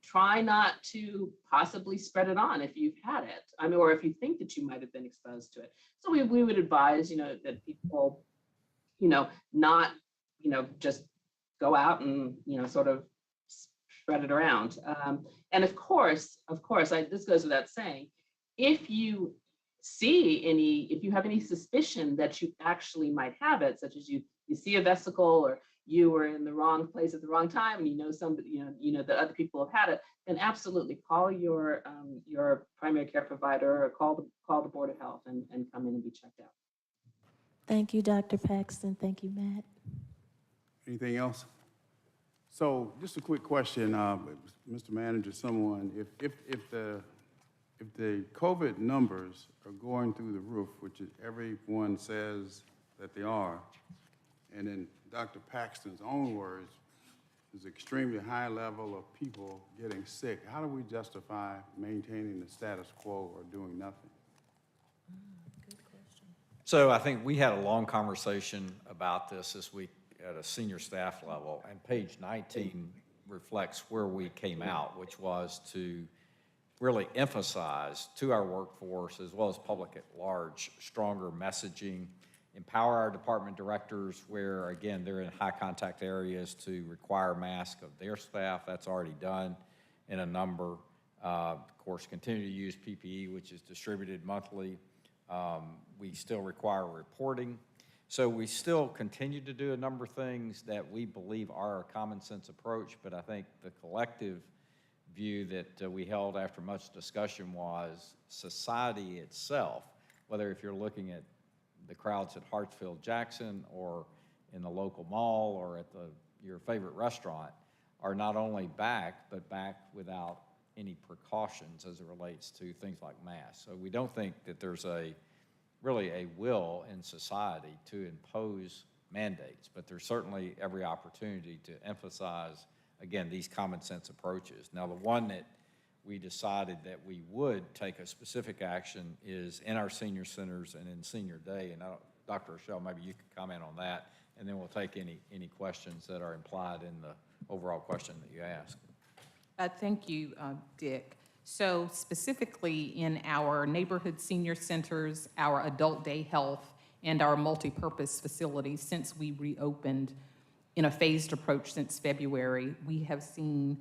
Speaker 8: try not to possibly spread it on if you've had it. I mean, or if you think that you might have been exposed to it. So we would advise that people not just go out and sort of spread it around. And of course, this goes without saying, if you have any suspicion that you actually might have it, such as you see a vesicle, or you were in the wrong place at the wrong time, and somebody, that other people have had it, then absolutely call your primary care provider, or call the Board of Health and come in and be checked out.
Speaker 19: Thank you, Dr. Paxton. Thank you, Matt.
Speaker 2: Anything else? So just a quick question, Mr. Manager, if the COVID numbers are going through the roof, which everyone says that they are, and in Dr. Paxton's own words, there's extremely high level of people getting sick, how do we justify maintaining the status quo or doing nothing?
Speaker 19: Good question.
Speaker 4: So I think we had a long conversation about this week at a senior staff level, and page 19 reflects where we came out, which was to really emphasize to our workforce as well as public at large stronger messaging, empower our department directors where, again, they're in high contact areas to require masks of their staff. That's already done in a number. Of course, continue to use PPE, which is distributed monthly. We still require reporting. So we still continue to do a number of things that we believe are a common sense approach, but I think the collective view that we held after much discussion was society itself, whether if you're looking at the crowds at Hartsfield-Jackson or in the local mall or at your favorite restaurant, are not only back, but back without any precautions as it relates to things like masks. So we don't think that there's really a will in society to impose mandates, but there's certainly every opportunity to emphasize, again, these common sense approaches. Now, the one that we decided that we would take a specific action is in our senior centers and in Senior Day. And Dr. Rochelle, maybe you could comment on that, and then we'll take any questions that are implied in the overall question that you asked.
Speaker 10: Thank you, Dick. So specifically in our neighborhood senior centers, our adult day health, and our multipurpose facilities, since we reopened in a phased approach since February, we have seen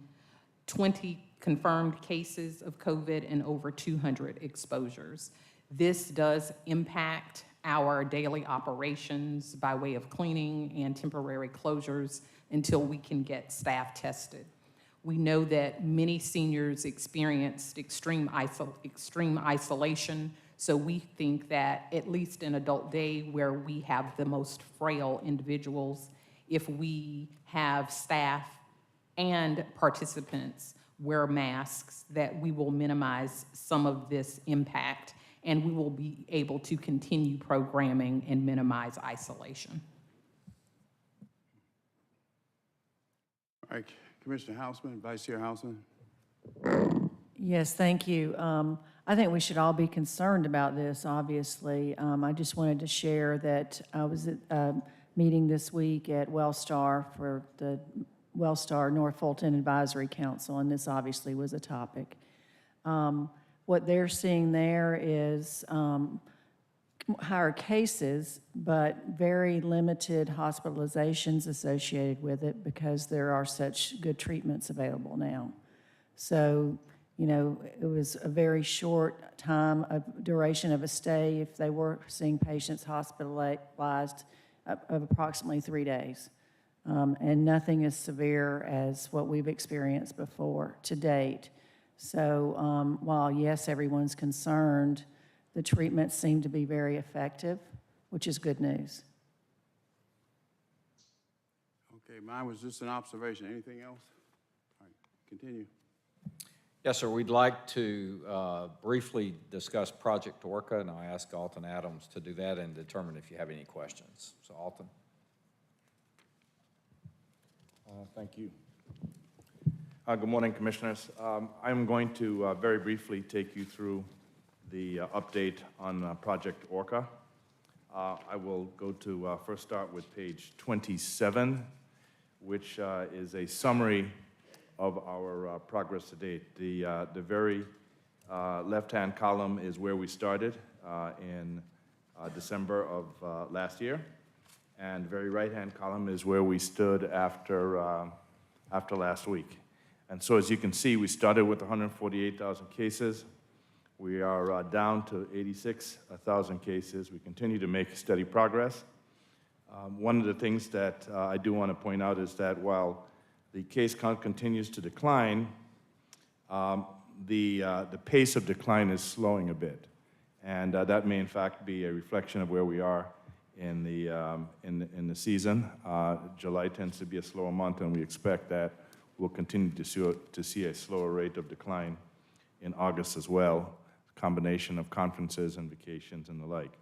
Speaker 10: 20 confirmed cases of COVID and over 200 exposures. This does impact our daily operations by way of cleaning and temporary closures until we can get staff tested. We know that many seniors experienced extreme isolation, so we think that at least in adult day, where we have the most frail individuals, if we have staff and participants wear masks, that we will minimize some of this impact, and we will be able to continue programming and minimize isolation.
Speaker 2: All right, Commissioner Houseman, Vice Chair Houseman.
Speaker 17: Yes, thank you. I think we should all be concerned about this, obviously. I just wanted to share that I was at a meeting this week at Wellstar for the Wellstar North Fulton Advisory Council, and this obviously was a topic. What they're seeing there is higher cases, but very limited hospitalizations associated with it because there are such good treatments available now. So, you know, it was a very short time, a duration of a stay if they were seeing patients hospitalized of approximately 3 days. And nothing as severe as what we've experienced before to date. So while, yes, everyone's concerned, the treatments seem to be very effective, which is good news.
Speaker 2: Okay, mine was just an observation. Anything else? All right, continue.
Speaker 4: Yes, sir. We'd like to briefly discuss Project ORCA, and I ask Alton Adams to do that and determine if you have any questions. So, Alton.
Speaker 11: Thank you. Good morning, Commissioners. I'm going to very briefly take you through the update on Project ORCA. I will go to first start with page 27, which is a summary of our progress to date. The very left-hand column is where we started in December of last year. And the very right-hand column is where we stood after last week. And so as you can see, we started with 148,000 cases. We are down to 86,000 cases. We continue to make steady progress. One of the things that I do want to point out is that while the case count continues to decline, the pace of decline is slowing a bit. And that may in fact be a reflection of where we are in the season. July tends to be a slower month, and we expect that we'll continue to see a slower rate of decline in August as well, a combination of conferences and vacations and the like.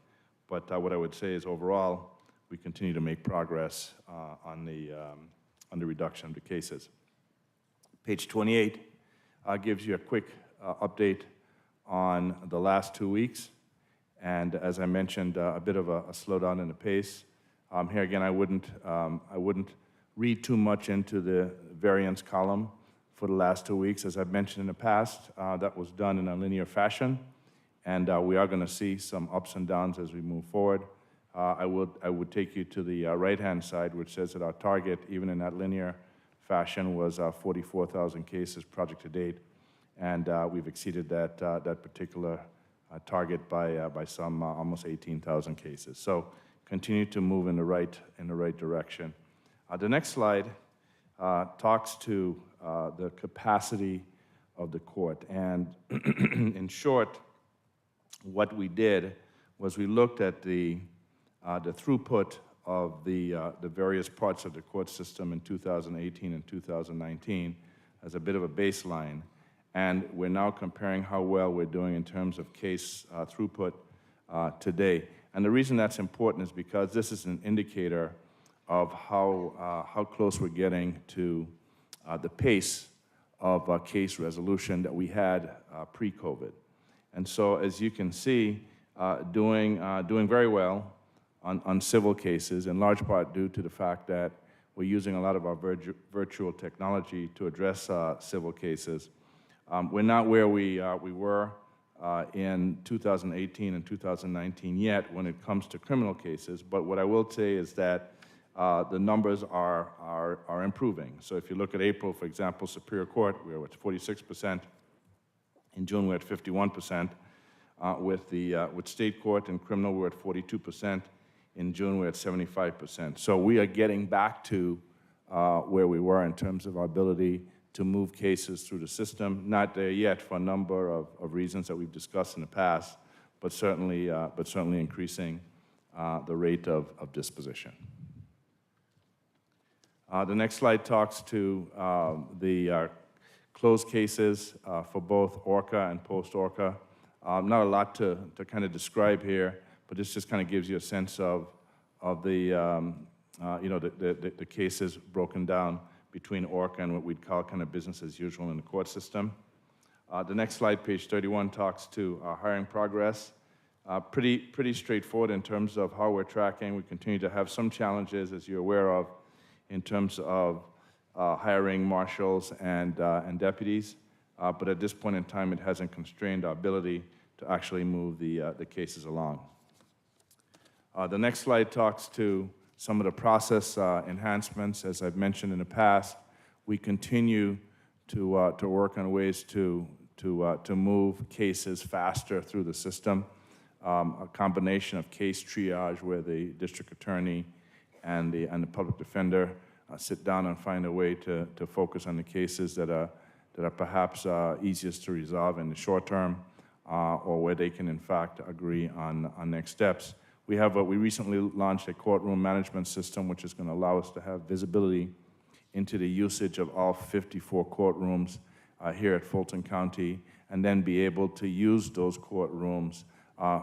Speaker 11: But what I would say is overall, we continue to make progress on the reduction of the cases. Page 28 gives you a quick update on the last 2 weeks. And as I mentioned, a bit of a slowdown in the pace. Here again, I wouldn't read too much into the variance column for the last 2 weeks. As I've mentioned in the past, that was done in a linear fashion, and we are going to see some ups and downs as we move forward. I would take you to the right-hand side, which says that our target, even in that linear fashion, was 44,000 cases project to date, and we've exceeded that particular target by some almost 18,000 cases. So continue to move in the right direction. The next slide talks to the capacity of the court. And in short, what we did was we looked at the throughput of the various parts of the court system in 2018 and 2019 as a bit of a baseline. And we're now comparing how well we're doing in terms of case throughput today. And the reason that's important is because this is an indicator of how close we're getting to the pace of case resolution that we had pre-COVID. And so, as you can see, doing very well on civil cases, in large part due to the fact that we're using a lot of our virtual technology to address civil cases. We're not where we were in 2018 and 2019 yet when it comes to criminal cases, but what I will say is that the numbers are improving. So if you look at April, for example, Superior Court, we were at 46%. In June, we're at 51%. With state court and criminal, we're at 42%. In June, we're at 75%. So we are getting back to where we were in terms of our ability to move cases through the system. Not there yet for a number of reasons that we've discussed in the past, but certainly increasing the rate of disposition. The next slide talks to the closed cases for both ORCA and post-ORCA. Not a lot to kind of describe here, but this just kind of gives you a sense of the cases broken down between ORCA and what we'd call kind of business as usual in the court system. The next slide, page 31, talks to our hiring progress. Pretty straightforward in terms of how we're tracking. We continue to have some challenges, as you're aware of, in terms of hiring marshals and deputies. But at this point in time, it hasn't constrained our ability to actually move the cases along. The next slide talks to some of the process enhancements. As I've mentioned in the past, we continue to work on ways to move cases faster through the system. A combination of case triage where the district attorney and the public defender sit down and find a way to focus on the cases that are perhaps easiest to resolve in the short term, or where they can in fact agree on next steps. We recently launched a courtroom management system, which is going to allow us to have visibility into the usage of all 54 courtrooms here at Fulton County, and then be able to use those courtrooms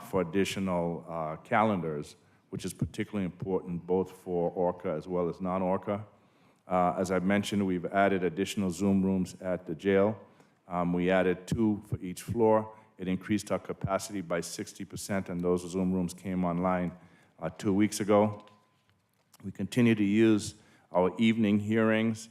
Speaker 11: for additional calendars, which is particularly important both for ORCA as well as non-ORCA. As I mentioned, we've added additional Zoom rooms at the jail. We added 2 for each floor. It increased our capacity by 60%, and those Zoom rooms came online 2 weeks ago. We continue to use our evening hearings,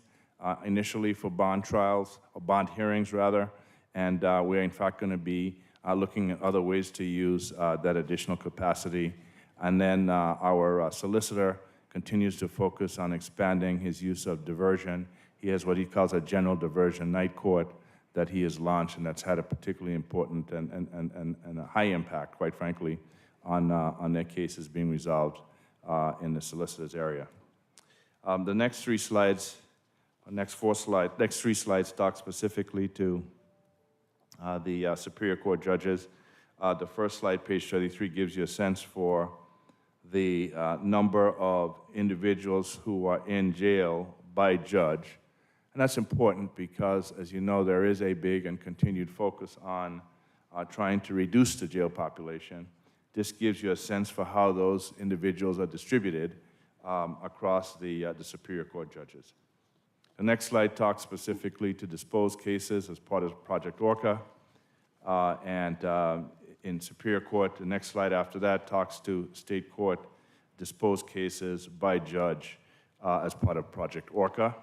Speaker 11: initially for bond trials, or bond hearings rather, and we're in fact going to be looking at other ways to use that additional capacity. And then our solicitor continues to focus on expanding his use of diversion. He has what he calls a general diversion night court that he has launched, and that's had a particularly important and a high impact, quite frankly, on their cases being resolved in the solicitor's area. The next 3 slides, next 3 slides talk specifically to the Superior Court judges. The first slide, page 33, gives you a sense for the number of individuals who are in jail by judge. And that's important because, as you know, there is a big and continued focus on trying to reduce the jail population. This gives you a sense for how those individuals are distributed across the Superior Court judges. The next slide talks specifically to disposed cases as part of Project ORCA. In Superior Court, the next slide after that talks to state court disposed cases by judge as part of Project ORCA.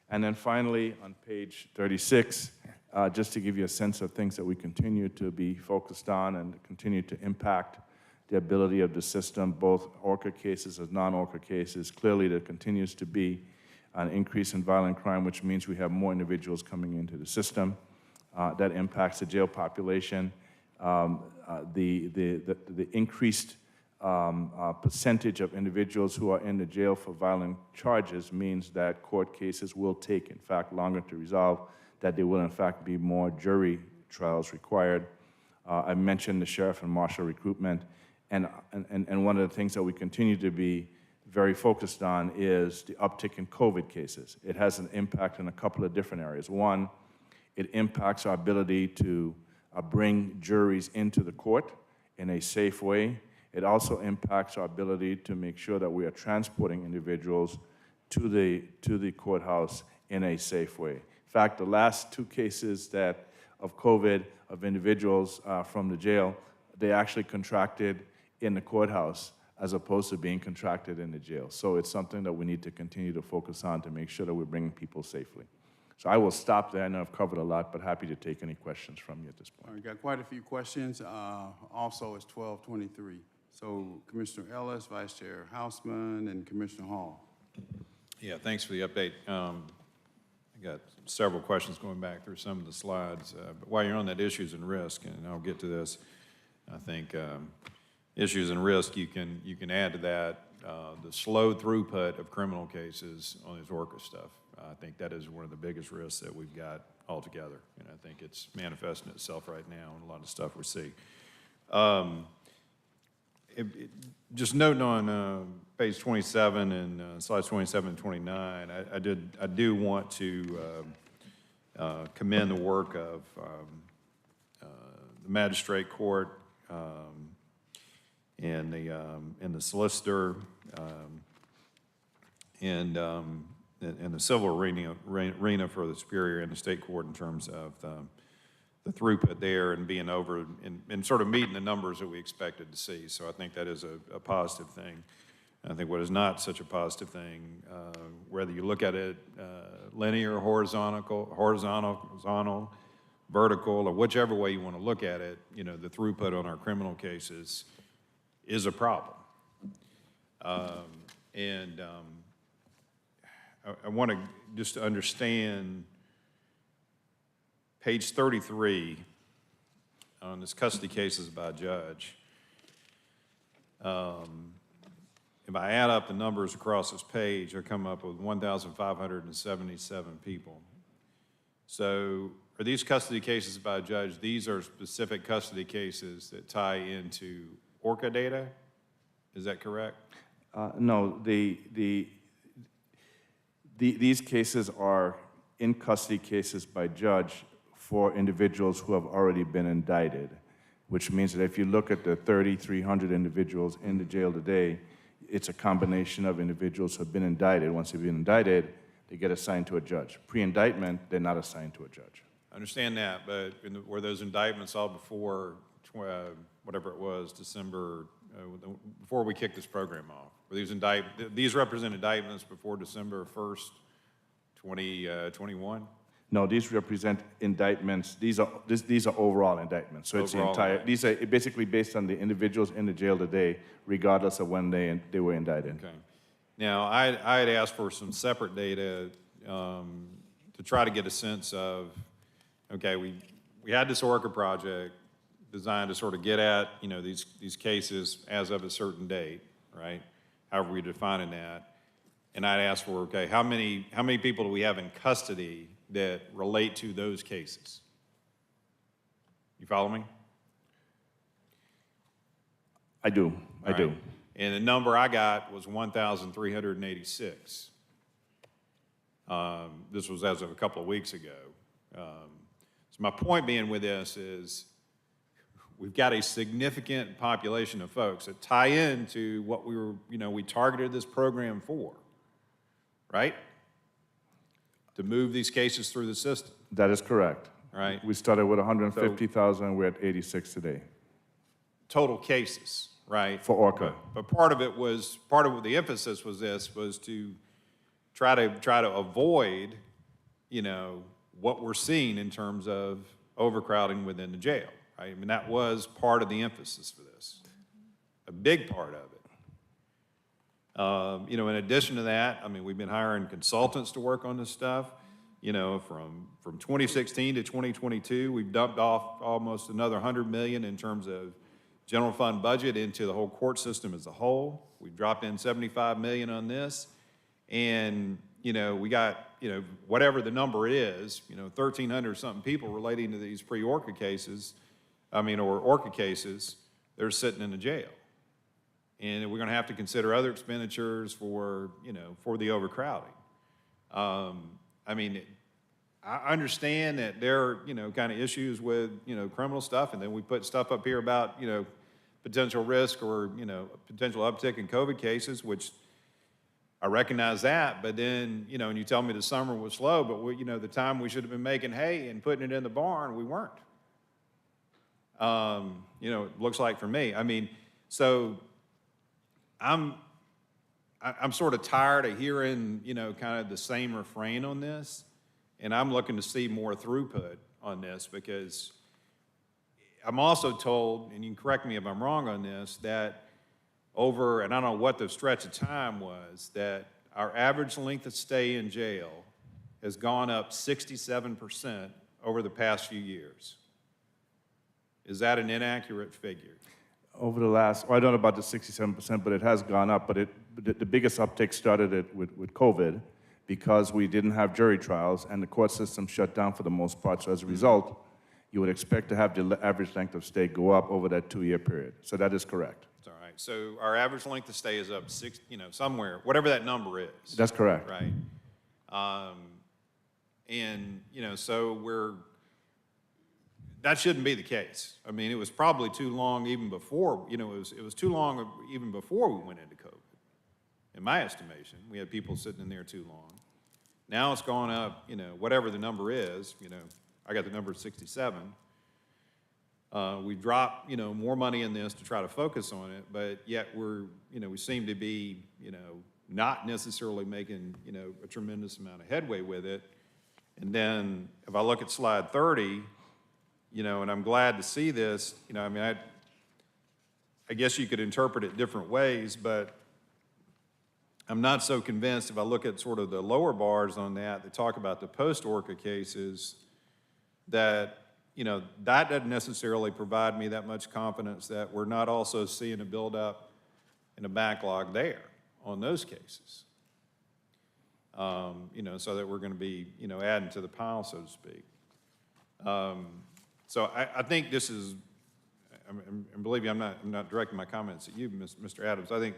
Speaker 11: And then finally, on page 36, just to give you a sense of things that we continue to be focused on and continue to impact the ability of the system, both ORCA cases as non-ORCA cases. Clearly, there continues to be an increase in violent crime, which means we have more individuals coming into the system. That impacts the jail population. The increased percentage of individuals who are in the jail for violent charges means that court cases will take, in fact, longer to resolve, that there will, in fact, be more jury trials required. I mentioned the sheriff and marshal recruitment, and one of the things that we continue to be very focused on is the uptick in COVID cases. It has an impact in a couple of different areas. One, it impacts our ability to bring juries into the court in a safe way. It also impacts our ability to make sure that we are transporting individuals to the courthouse in a safe way. In fact, the last 2 cases of COVID of individuals from the jail, they actually contracted in the courthouse as opposed to being contracted in the jail. So it's something that we need to continue to focus on to make sure that we're bringing people safely. So I will stop there. I know I've covered a lot, but happy to take any questions from you at this point.
Speaker 2: All right, got quite a few questions. Also, it's 12:23. So Commissioner Ellis, Vice Chair Houseman, and Commissioner Hall.
Speaker 6: Yeah, thanks for the update. I got several questions going back through some of the slides. But while you're on that issues and risk, and I'll get to this, I think issues and risk, you can add to that the slow throughput of criminal cases on this ORCA stuff. I think that is one of the biggest risks that we've got altogether, and I think it's manifesting itself right now in a lot of stuff we see. Just noting on page 27 and slides 27 and 29, I do want to commend the work of the magistrate court and the solicitor and the civil arena for the Superior and the state court in terms of the throughput there and being over and sort of meeting the numbers that we expected to see. So I think that is a positive thing. I think what is not such a positive thing, whether you look at it linear, horizontal, vertical, or whichever way you want to look at it, you know, the throughput on our criminal cases is a problem. I want to just understand page 33 on this custody cases by judge. If I add up the numbers across this page, I come up with 1,577 people. So are these custody cases by judge, these are specific custody cases that tie into ORCA data? Is that correct?
Speaker 11: No, these cases are in custody cases by judge for individuals who have already been indicted, which means that if you look at the 3,300 individuals in the jail today, it's a combination of individuals who have been indicted. Once they've been indicted, they get assigned to a judge. Pre-indictment, they're not assigned to a judge.
Speaker 6: I understand that, but were those indictments all before, whatever it was, December, before we kicked this program off? Were these represent indictments before December 1st, 2021?
Speaker 11: No, these represent indictments. These are overall indictments. So it's the entire. These are basically based on the individuals in the jail today, regardless of when they were indicted.
Speaker 6: Okay. Now, I had asked for some separate data to try to get a sense of, okay, we had this ORCA project designed to sort of get at, you know, these cases as of a certain date, right? However we defining that. And I'd asked for, okay, how many people do we have in custody that relate to those cases? You follow me?
Speaker 11: I do. I do.
Speaker 6: And the number I got was 1,386. This was as of a couple of weeks ago. So my point being with this is we've got a significant population of folks that tie into what we targeted this program for, right? To move these cases through the system.
Speaker 11: That is correct.
Speaker 6: Right.
Speaker 11: We started with 150,000. We're at 86 today.
Speaker 6: Total cases, right?
Speaker 11: For ORCA.
Speaker 6: But part of what the emphasis was to try to avoid, you know, what we're seeing in terms of overcrowding within the jail. Right? I mean, that was part of the emphasis for this, a big part of it. You know, in addition to that, I mean, we've been hiring consultants to work on this stuff. You know, from 2016 to 2022, we've dumped off almost another $100 million in terms of general fund budget into the whole court system as a whole. We've dropped in $75 million on this, and you know, we got, you know, whatever the number is, you know, 1,300 something people relating to these pre-ORCA cases, or ORCA cases, they're sitting in the jail. And we're going to have to consider other expenditures for, you know, for the overcrowding. I mean, I understand that there are, you know, kind of issues with, you know, criminal stuff, and then we put stuff up here about, you know, potential risk or, you know, potential uptick in COVID cases, which I recognize that, but then, you know, and you tell me the summer was slow, but we, you know, the time we should have been making hay and putting it in the barn, we weren't. You know, it looks like for me. I mean, so I'm sort of tired of hearing, you know, kind of the same refrain on this, and I'm looking to see more throughput on this because I'm also told, and you can correct me if I'm wrong on this, that over, and I don't know what the stretch of time was, that our average length of stay in jail has gone up 67% over the past few years. Is that an inaccurate figure?
Speaker 11: Over the last, well, I don't know about the 67%, but it has gone up. But the biggest uptick started with COVID because we didn't have jury trials and the court system shut down for the most part. So as a result, you would expect to have the average length of stay go up over that 2-year period. So that is correct.
Speaker 6: That's all right. So our average length of stay is up somewhere, whatever that number is.
Speaker 11: That's correct.
Speaker 6: Right. And, so that shouldn't be the case. I mean, it was probably too long even before, it was too long even before we went into COVID. In my estimation, we had people sitting in there too long. Now it's gone up, whatever the number is, I got the number 67. We've dropped, more money in this to try to focus on it, but yet we seem to be, not necessarily making, a tremendous amount of headway with it. And then if I look at slide 30, and I'm glad to see this, I guess you could interpret it different ways, but I'm not so convinced if I look at sort of the lower bars on that talk about the post-ORCA cases, that, that doesn't necessarily provide me that much confidence that we're not also seeing a buildup and a backlog there on those cases. So that we're going to be, adding to the pile, so to speak. So I think this is, and believe me, I'm not directing my comments at you, Mr. Adams. I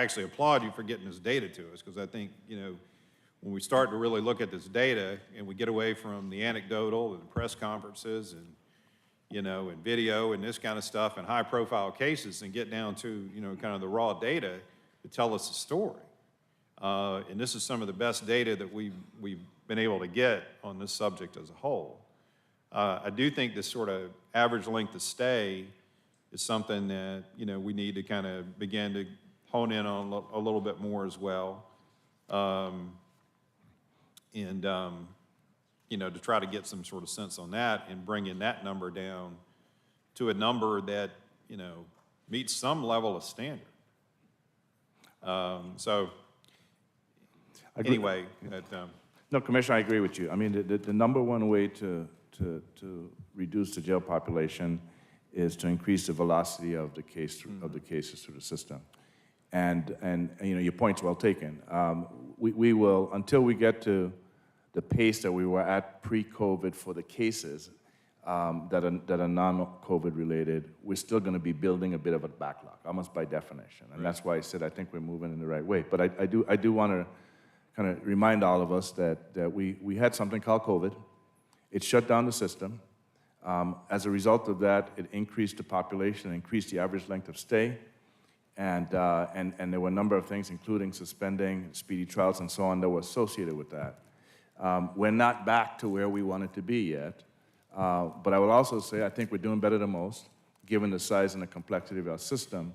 Speaker 6: actually applaud you for getting this data to us, because I think, when we start to really look at this data and we get away from the anecdotal and press conferences and, and video and this kind of stuff and high profile cases and get down to, kind of the raw data to tell us the story. And this is some of the best data that we've been able to get on this subject as a whole. I do think this sort of average length of stay is something that, we need to kind of begin to hone in on a little bit more as well. To try to get some sort of sense on that and bringing that number down to a number that, meets some level of standard. Anyway.
Speaker 11: No, Commissioner, I agree with you. I mean, the number one way to reduce the jail population is to increase the velocity of the cases through the system. And your point's well taken. We will, until we get to the pace that we were at pre-COVID for the cases that are non-COVID related, we're still going to be building a bit of a backlog, almost by definition. And that's why I said I think we're moving in the right way. But I do want to kind of remind all of us that we had something called COVID. It shut down the system. As a result of that, it increased the population, increased the average length of stay, and there were a number of things, including suspending speedy trials and so on, that were associated with that. We're not back to where we wanted to be yet, but I will also say I think we're doing better than most, given the size and the complexity of our system.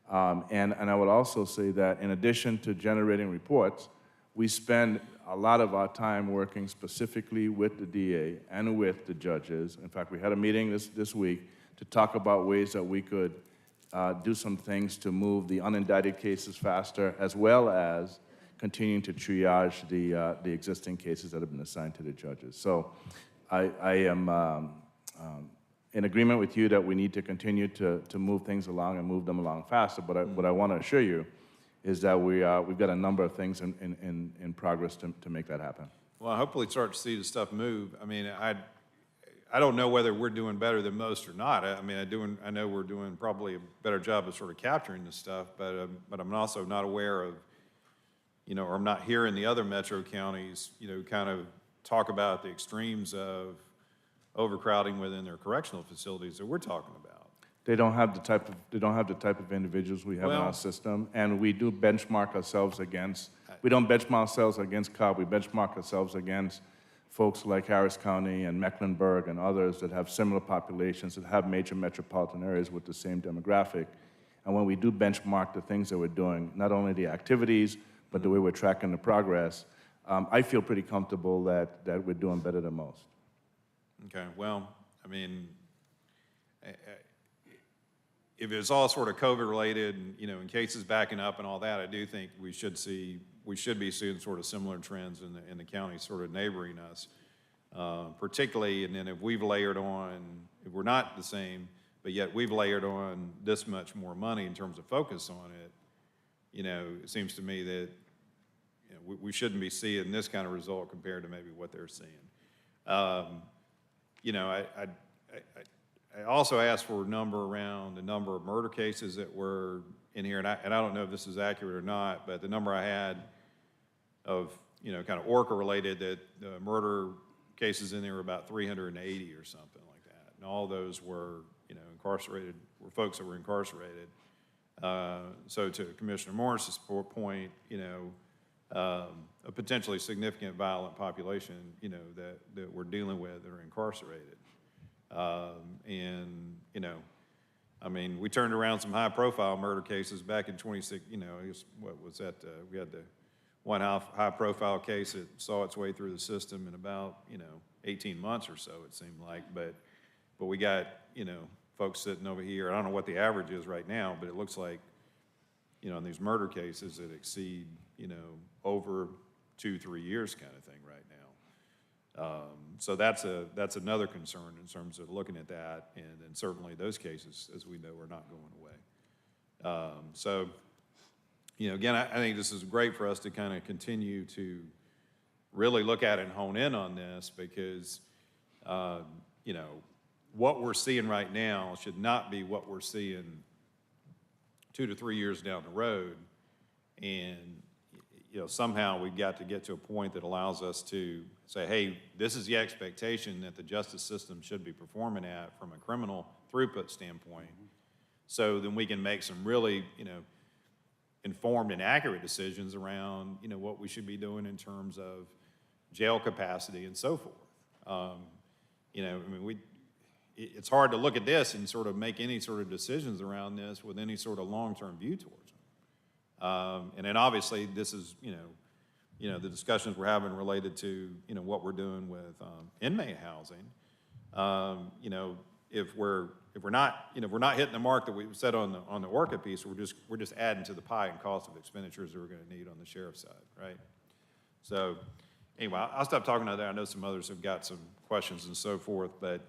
Speaker 11: And I would also say that in addition to generating reports, we spend a lot of our time working specifically with the DA and with the judges. In fact, we had a meeting this week to talk about ways that we could do some things to move the unindicted cases faster, as well as continuing to triage the existing cases that have been assigned to the judges. So I am in agreement with you that we need to continue to move things along and move them along faster, but what I want to assure you is that we've got a number of things in progress to make that happen.
Speaker 6: Well, hopefully start to see the stuff move. I mean, I don't know whether we're doing better than most or not. I know we're doing probably a better job of sort of capturing this stuff, but I'm also not aware of, or I'm not hearing the other metro counties, kind of talk about the extremes of overcrowding within their correctional facilities that we're talking about.
Speaker 11: They don't have the type of individuals we have in our system, and we do benchmark ourselves against. We don't benchmark ourselves against Cobb. We benchmark ourselves against folks like Harris County and Mecklenburg and others that have similar populations, that have major metropolitan areas with the same demographic. And when we do benchmark the things that we're doing, not only the activities, but the way we're tracking the progress, I feel pretty comfortable that we're doing better than most.
Speaker 6: Okay, well, I mean, if it's all sort of COVID related, and, you know, in cases backing up and all that, I do think we should be seeing sort of similar trends in the county sort of neighboring us. Particularly, and then if we've layered on, if we're not the same, but yet we've layered on this much more money in terms of focus on it, you know, it seems to me that, you know, we shouldn't be seeing this kind of result compared to maybe what they're seeing. You know, I also asked for a number around the number of murder cases that were in here, and I don't know if this is accurate or not, but the number I had of, you know, kind of ORCA related, that the murder cases in there were about 380 or something like that. And all those were, you know, incarcerated, were folks that were incarcerated. So to Commissioner Morris's point, you know, a potentially significant violent population, you know, that we're dealing with that are incarcerated. And, you know, I mean, we turned around some high-profile murder cases back in 26, you know, what was that? We had the one high-profile case that saw its way through the system in about, you know, 18 months or so, it seemed like. But we got, you know, folks sitting over here. I don't know what the average is right now, but it looks like, you know, in these murder cases that exceed, you know, over 2-3 years kind of thing right now. So that's another concern in terms of looking at that, and certainly those cases, as we know, are not going away. So, you know, again, I think this is great for us to kind of continue to really look at it and hone in on this, because, you know, what we're seeing right now should not be what we're seeing 2 to 3 years down the road. And, you know, somehow we've got to get to a point that allows us to say, hey, this is the expectation that the justice system should be performing at from a criminal throughput standpoint. So then we can make some really, you know, informed and accurate decisions around, you know, what we should be doing in terms of jail capacity and so forth. You know, I mean, it's hard to look at this and sort of make any sort of decisions around this with any sort of long-term view towards them. And then obviously this is, you know, the discussions we're having related to, you know, what we're doing with inmate housing. You know, if we're not hitting the mark that we set on the ORCA piece, we're just adding to the pie and cost of expenditures that we're going to need on the sheriff's side, right? So anyway, I'll stop talking about that. I know some others have got some questions and so forth, but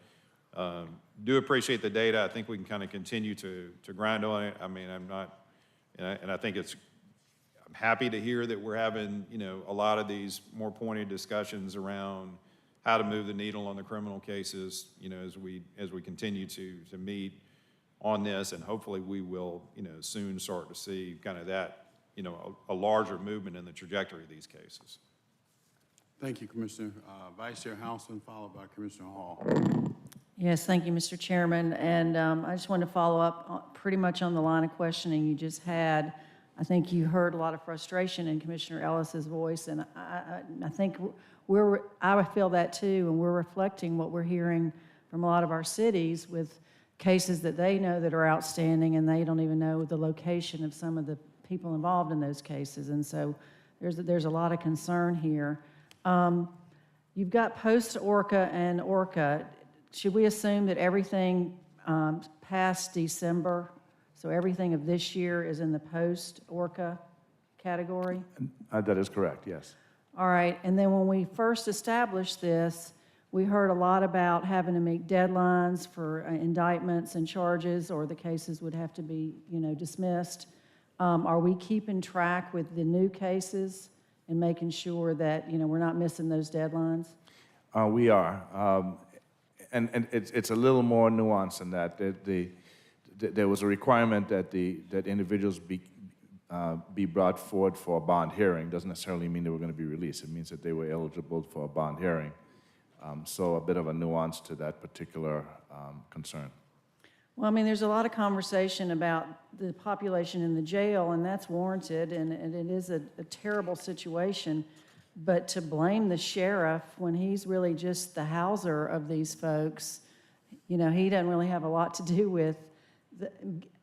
Speaker 6: do appreciate the data. I think we can kind of continue to grind on it. I mean, and I think I'm happy to hear that we're having, you know, a lot of these more pointed discussions around how to move the needle on the criminal cases, you know, as we continue to meet on this, and hopefully we will, you know, soon start to see kind of that, you know, a larger movement in the trajectory of these cases.
Speaker 2: Thank you, Commissioner. Vice Chair Houston, followed by Commissioner Hall.
Speaker 17: Yes, thank you, Mr. Chairman. And I just want to follow up pretty much on the line of questioning you just had. I think you heard a lot of frustration in Commissioner Ellis's voice, and I think I feel that too, and we're reflecting what we're hearing from a lot of our cities with cases that they know that are outstanding, and they don't even know the location of some of the people involved in those cases. And so there's a lot of concern here. You've got post-ORCA and ORCA. Should we assume that everything past December, so everything of this year, is in the post-ORCA category?
Speaker 11: That is correct, yes.
Speaker 17: All right, and then when we first established this, we heard a lot about having to meet deadlines for indictments and charges, or the cases would have to be, you know, dismissed. Are we keeping track with the new cases and making sure that, you know, we're not missing those deadlines?
Speaker 11: We are. And it's a little more nuanced than that. There was a requirement that individuals be brought forward for a bond hearing. Doesn't necessarily mean they were going to be released. It means that they were eligible for a bond hearing. So a bit of a nuance to that particular concern.
Speaker 17: Well, I mean, there's a lot of conversation about the population in the jail, and that's warranted, and it is a terrible situation. But to blame the sheriff when he's really just the houser of these folks, you know, he doesn't really have a lot to do with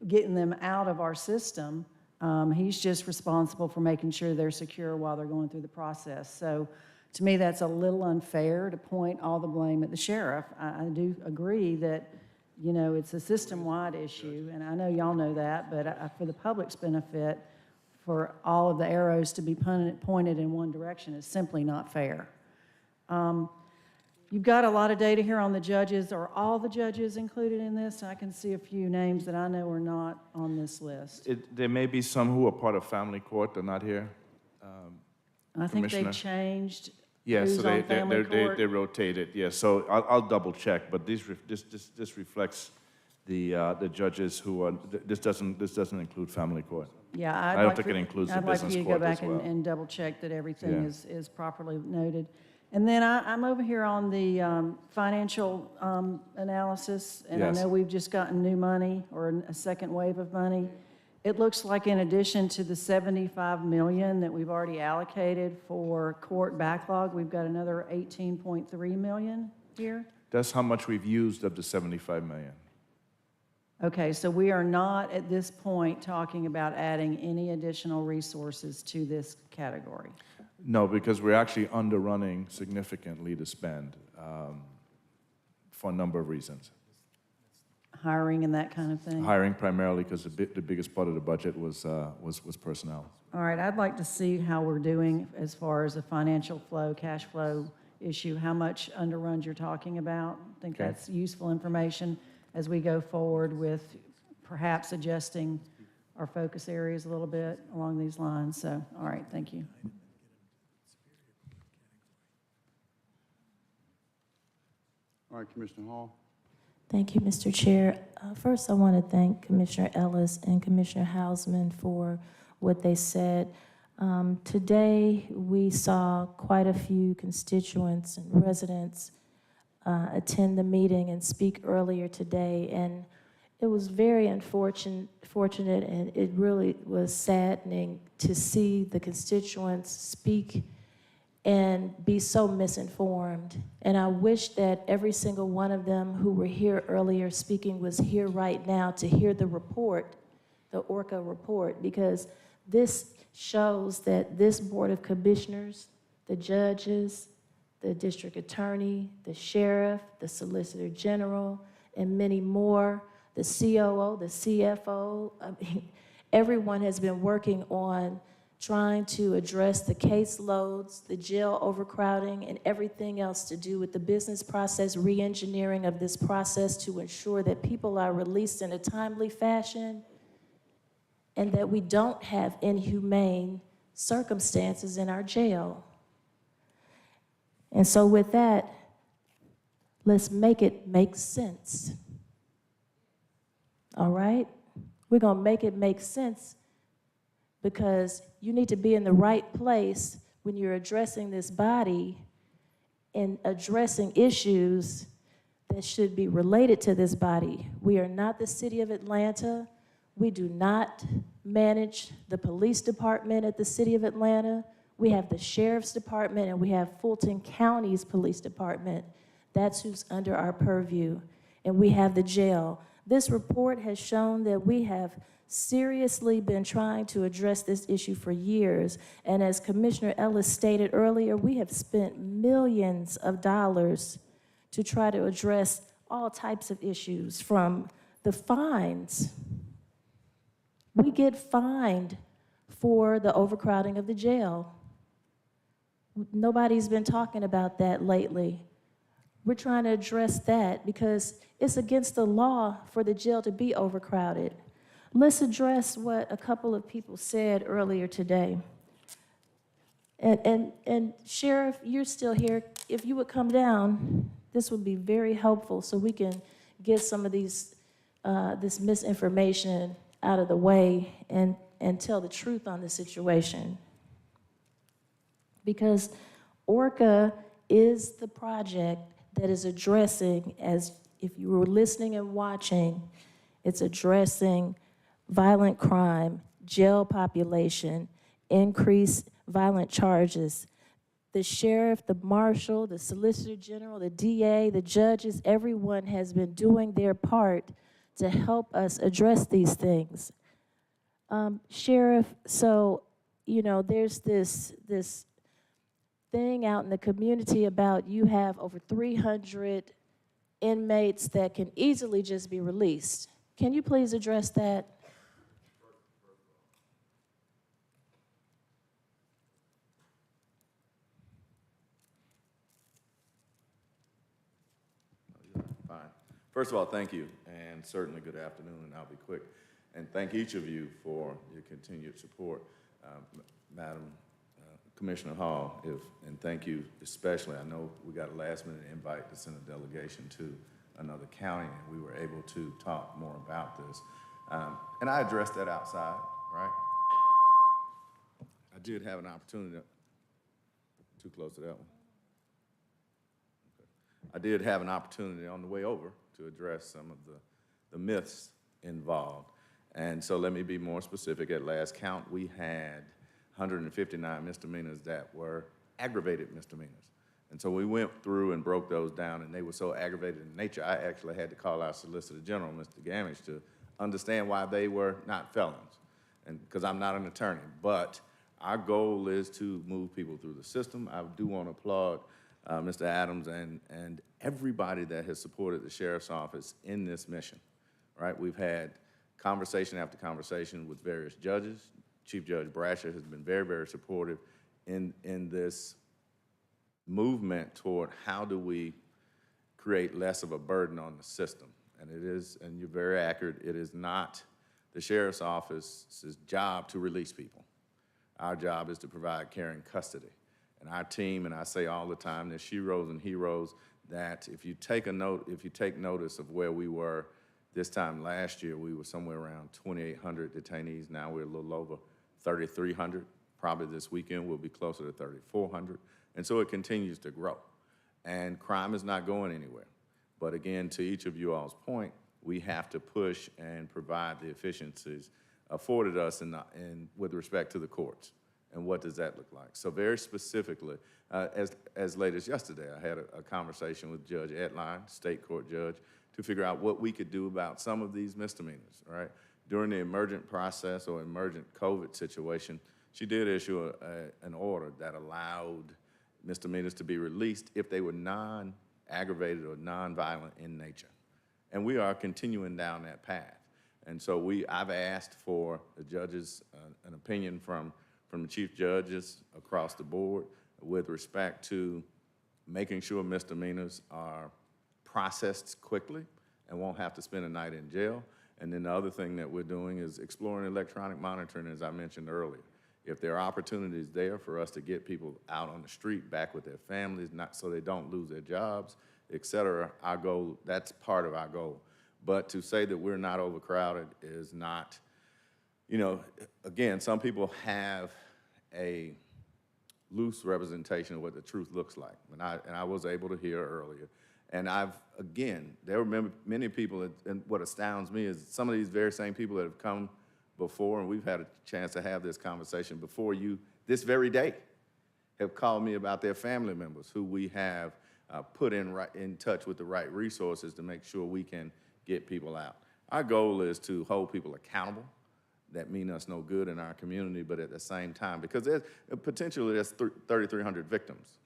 Speaker 17: getting them out of our system. He's just responsible for making sure they're secure while they're going through the process. So to me, that's a little unfair to point all the blame at the sheriff. I do agree that You know, it's a system-wide issue, and I know y'all know that, but for the public's benefit, for all of the arrows to be pointed in one direction is simply not fair. You've got a lot of data here on the judges. Are all the judges included in this? I can see a few names that I know are not on this list.
Speaker 11: There may be some who are part of family court, they're not here.
Speaker 17: I think
Speaker 11: Commissioner?
Speaker 17: they've changed
Speaker 11: Yes,
Speaker 17: who's
Speaker 11: so
Speaker 17: on family court.
Speaker 11: they rotated, yes. So I'll double check, but this reflects the judges who are, this doesn't include family court.
Speaker 17: Yeah,
Speaker 11: I don't think it includes the business
Speaker 17: I'd like for you to go
Speaker 11: court
Speaker 17: back
Speaker 11: as well.
Speaker 17: and double check that everything
Speaker 11: Yeah.
Speaker 17: is properly noted. And then I'm over here on the financial analysis, and
Speaker 11: Yes.
Speaker 17: I know we've just gotten new money, or a second wave of money. It looks like in addition to the $75 million that we've already allocated for court backlog, we've got another $18.3 million here.
Speaker 11: That's how much we've used of the 75 million.
Speaker 17: Okay, so we are not at this point talking about adding any additional resources to this category.
Speaker 11: No, because we're actually underrunning significantly the spend for a number of reasons.
Speaker 17: Hiring and that kind of thing?
Speaker 11: Hiring primarily because the biggest part of the budget was personnel.
Speaker 17: All right, I'd like to see how we're doing as far as the financial flow, cash flow issue, how much underruns you're talking about. I think
Speaker 11: Okay.
Speaker 17: that's useful information as we go forward with perhaps adjusting our focus areas a little bit along these lines. So, all right, thank you.
Speaker 2: All right, Commissioner Hall.
Speaker 19: Thank you, Mr. Chair. First, I want to thank Commissioner Ellis and Commissioner Hausman for what they said. Today, we saw quite a few constituents and residents attend the meeting and speak earlier today, and it was very unfortunate, and it really was saddening to see the constituents speak and be so misinformed. And I wish that every single one of them who were here earlier speaking was here right now to hear the report, the ORCA report, because this shows that this Board of Commissioners, the judges, the district attorney, the sheriff, the solicitor general, and many more, the COO, the CFO, everyone has been working on trying to address the caseloads, the jail overcrowding, and everything else to do with the business process, re-engineering of this process to ensure that people are released in a timely fashion and that we don't have inhumane circumstances in our jail. And so with that, let's make it make sense. All right? We're gonna make it make sense because you need to be in the right place when you're addressing this body and addressing issues that should be related to this body. We are not the city of Atlanta. We do not manage the police department at the city of Atlanta. We have the sheriff's department and we have Fulton County's police department. That's who's under our purview. And we have the jail. This report has shown that we have seriously been trying to address this issue for years. And as Commissioner Ellis stated earlier, we have spent millions of dollars to try to address all types of issues, from the fines. We get fined for the overcrowding of the jail. Nobody's been talking about that lately. We're trying to address that because it's against the law for the jail to be overcrowded. Let's address what a couple of people said earlier today. And Sheriff, you're still here. If you would come down, this would be very helpful so we can get some of these, this misinformation out of the way and tell the truth on the situation. Because ORCA is the project that is addressing, as if you were listening and watching, it's addressing violent crime, jail population, increased violent charges. The sheriff, the marshal, the solicitor general, the DA, the judges, everyone has been doing their part to help us address these things. Sheriff, so, you know, there's this thing out in the community about you have over 300 inmates that can easily just be released. Can you please address that?
Speaker 20: Fine. First of all, thank you, and certainly good afternoon, and I'll be quick. And thank each of you for your continued support. Madam Commissioner Hall, and thank you especially. I know we got a last-minute invite to send a delegation to another county, and we were able to talk more about this. And I addressed that outside, right? I did have an opportunity, too close to that one. I did have an opportunity on the way over to address some of the myths involved. And so let me be more specific. At last count, we had 159 misdemeanors that were aggravated misdemeanors. And so we went through and broke those down, and they were so aggravated in nature, I actually had to call our Solicitor General, Mr. Gamage, to understand why they were not felons, and because I'm not an attorney. But our goal is to move people through the system. I do want to applaud Mr. Adams and everybody that has supported the Sheriff's Office in this mission, right? We've had conversation after conversation with various judges. Chief Judge Brasher has been very, very supportive in this movement toward how do we create less of a burden on the system. And it is, and you're very accurate, it is not the Sheriff's Office's job to release people. Our job is to provide care and custody. And our team, and I say all the time, there's sheroes and heroes, that if you take notice of where we were this time last year, we were somewhere around 2,800 detainees. Now we're a little over 3,300. Probably this weekend we'll be closer to 3,400. And so it continues to grow. And crime is not going anywhere. But again, to each of you all's point, we have to push and provide the efficiencies afforded us with respect to the courts. And what does that look like? So very specifically, as late as yesterday, I had a conversation with Judge Etline, state court judge, to figure out what we could do about some of these misdemeanors, right? During the emergent process or emergent COVID situation, she did issue an order that allowed misdemeanors to be released if they were non-aggravated or non-violent in nature. And we are continuing down that path. And so I've asked for the judges, an opinion from the chief judges across the board with respect to making sure misdemeanors are processed quickly and won't have to spend a night in jail. And then the other thing that we're doing is exploring electronic monitoring, as I mentioned earlier. If there are opportunities there for us to get people out on the street, back with their families, not so they don't lose their jobs, et cetera, our goal, that's part of our goal. But to say that we're not overcrowded is not, again, some people have a loose representation of what the truth looks like. And I was able to hear earlier. And there were many people, and what astounds me is some of these very same people that have come before, and we've had a chance to have this conversation before you this very day, have called me about their family members who we have put in touch with the right resources to make sure we can get people out. Our goal is to hold people accountable that mean us no good in our community, but at the same time, because there's 3,300 victims,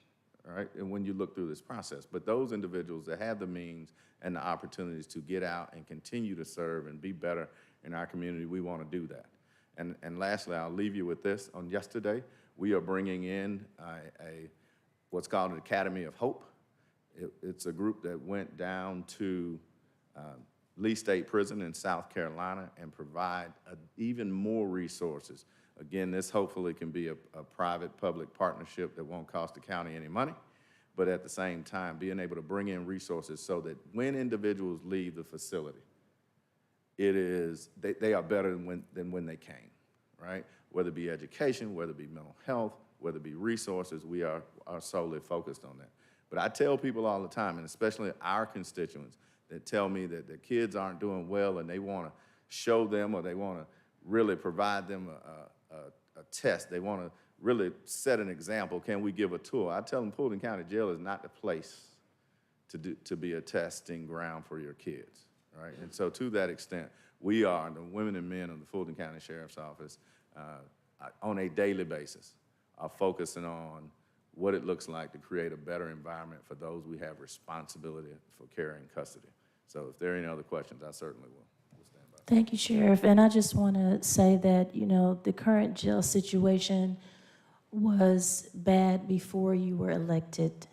Speaker 20: all right, and when you look through this process. But those individuals that have the means and the opportunities to get out and continue to serve and be better in our community, we want to do that. And lastly, I'll leave you with this. On yesterday, we are bringing in what's called an Academy of Hope. It's a group that went down to Lee State Prison in South Carolina and provide even more resources. Again, this hopefully can be a private-public partnership that won't cost the county any money, but at the same time, being able to bring in resources so that when individuals leave the facility, they are better than when they came, right? Whether it be education, whether it be mental health, whether it be resources, we are solely focused on that. But I tell people all the time, and especially our constituents, that tell me that their kids aren't doing well and they want to show them, or they want to really provide them a test. They want to really set an example. Can we give a tour? I tell them Fulton County Jail is not the place to be a testing ground for your kids, right? And so to that extent, we are, the women and men of the Fulton County Sheriff's Office, on a daily basis, are focusing on what it looks like to create a better environment for those we have responsibility for care and custody. So if there are any other questions, I certainly will.
Speaker 19: Thank you, Sheriff. And I just want to say that, you know, the current jail situation was bad before you were elected.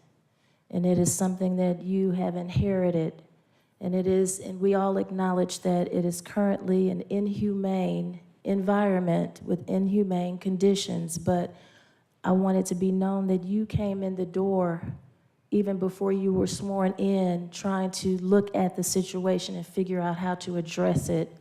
Speaker 19: And it is something that you have inherited. And it is, and we all acknowledge that it is currently an inhumane environment with inhumane conditions. But I want it to be known that you came in the door even before you were sworn in, trying to look at the situation and figure out how to address it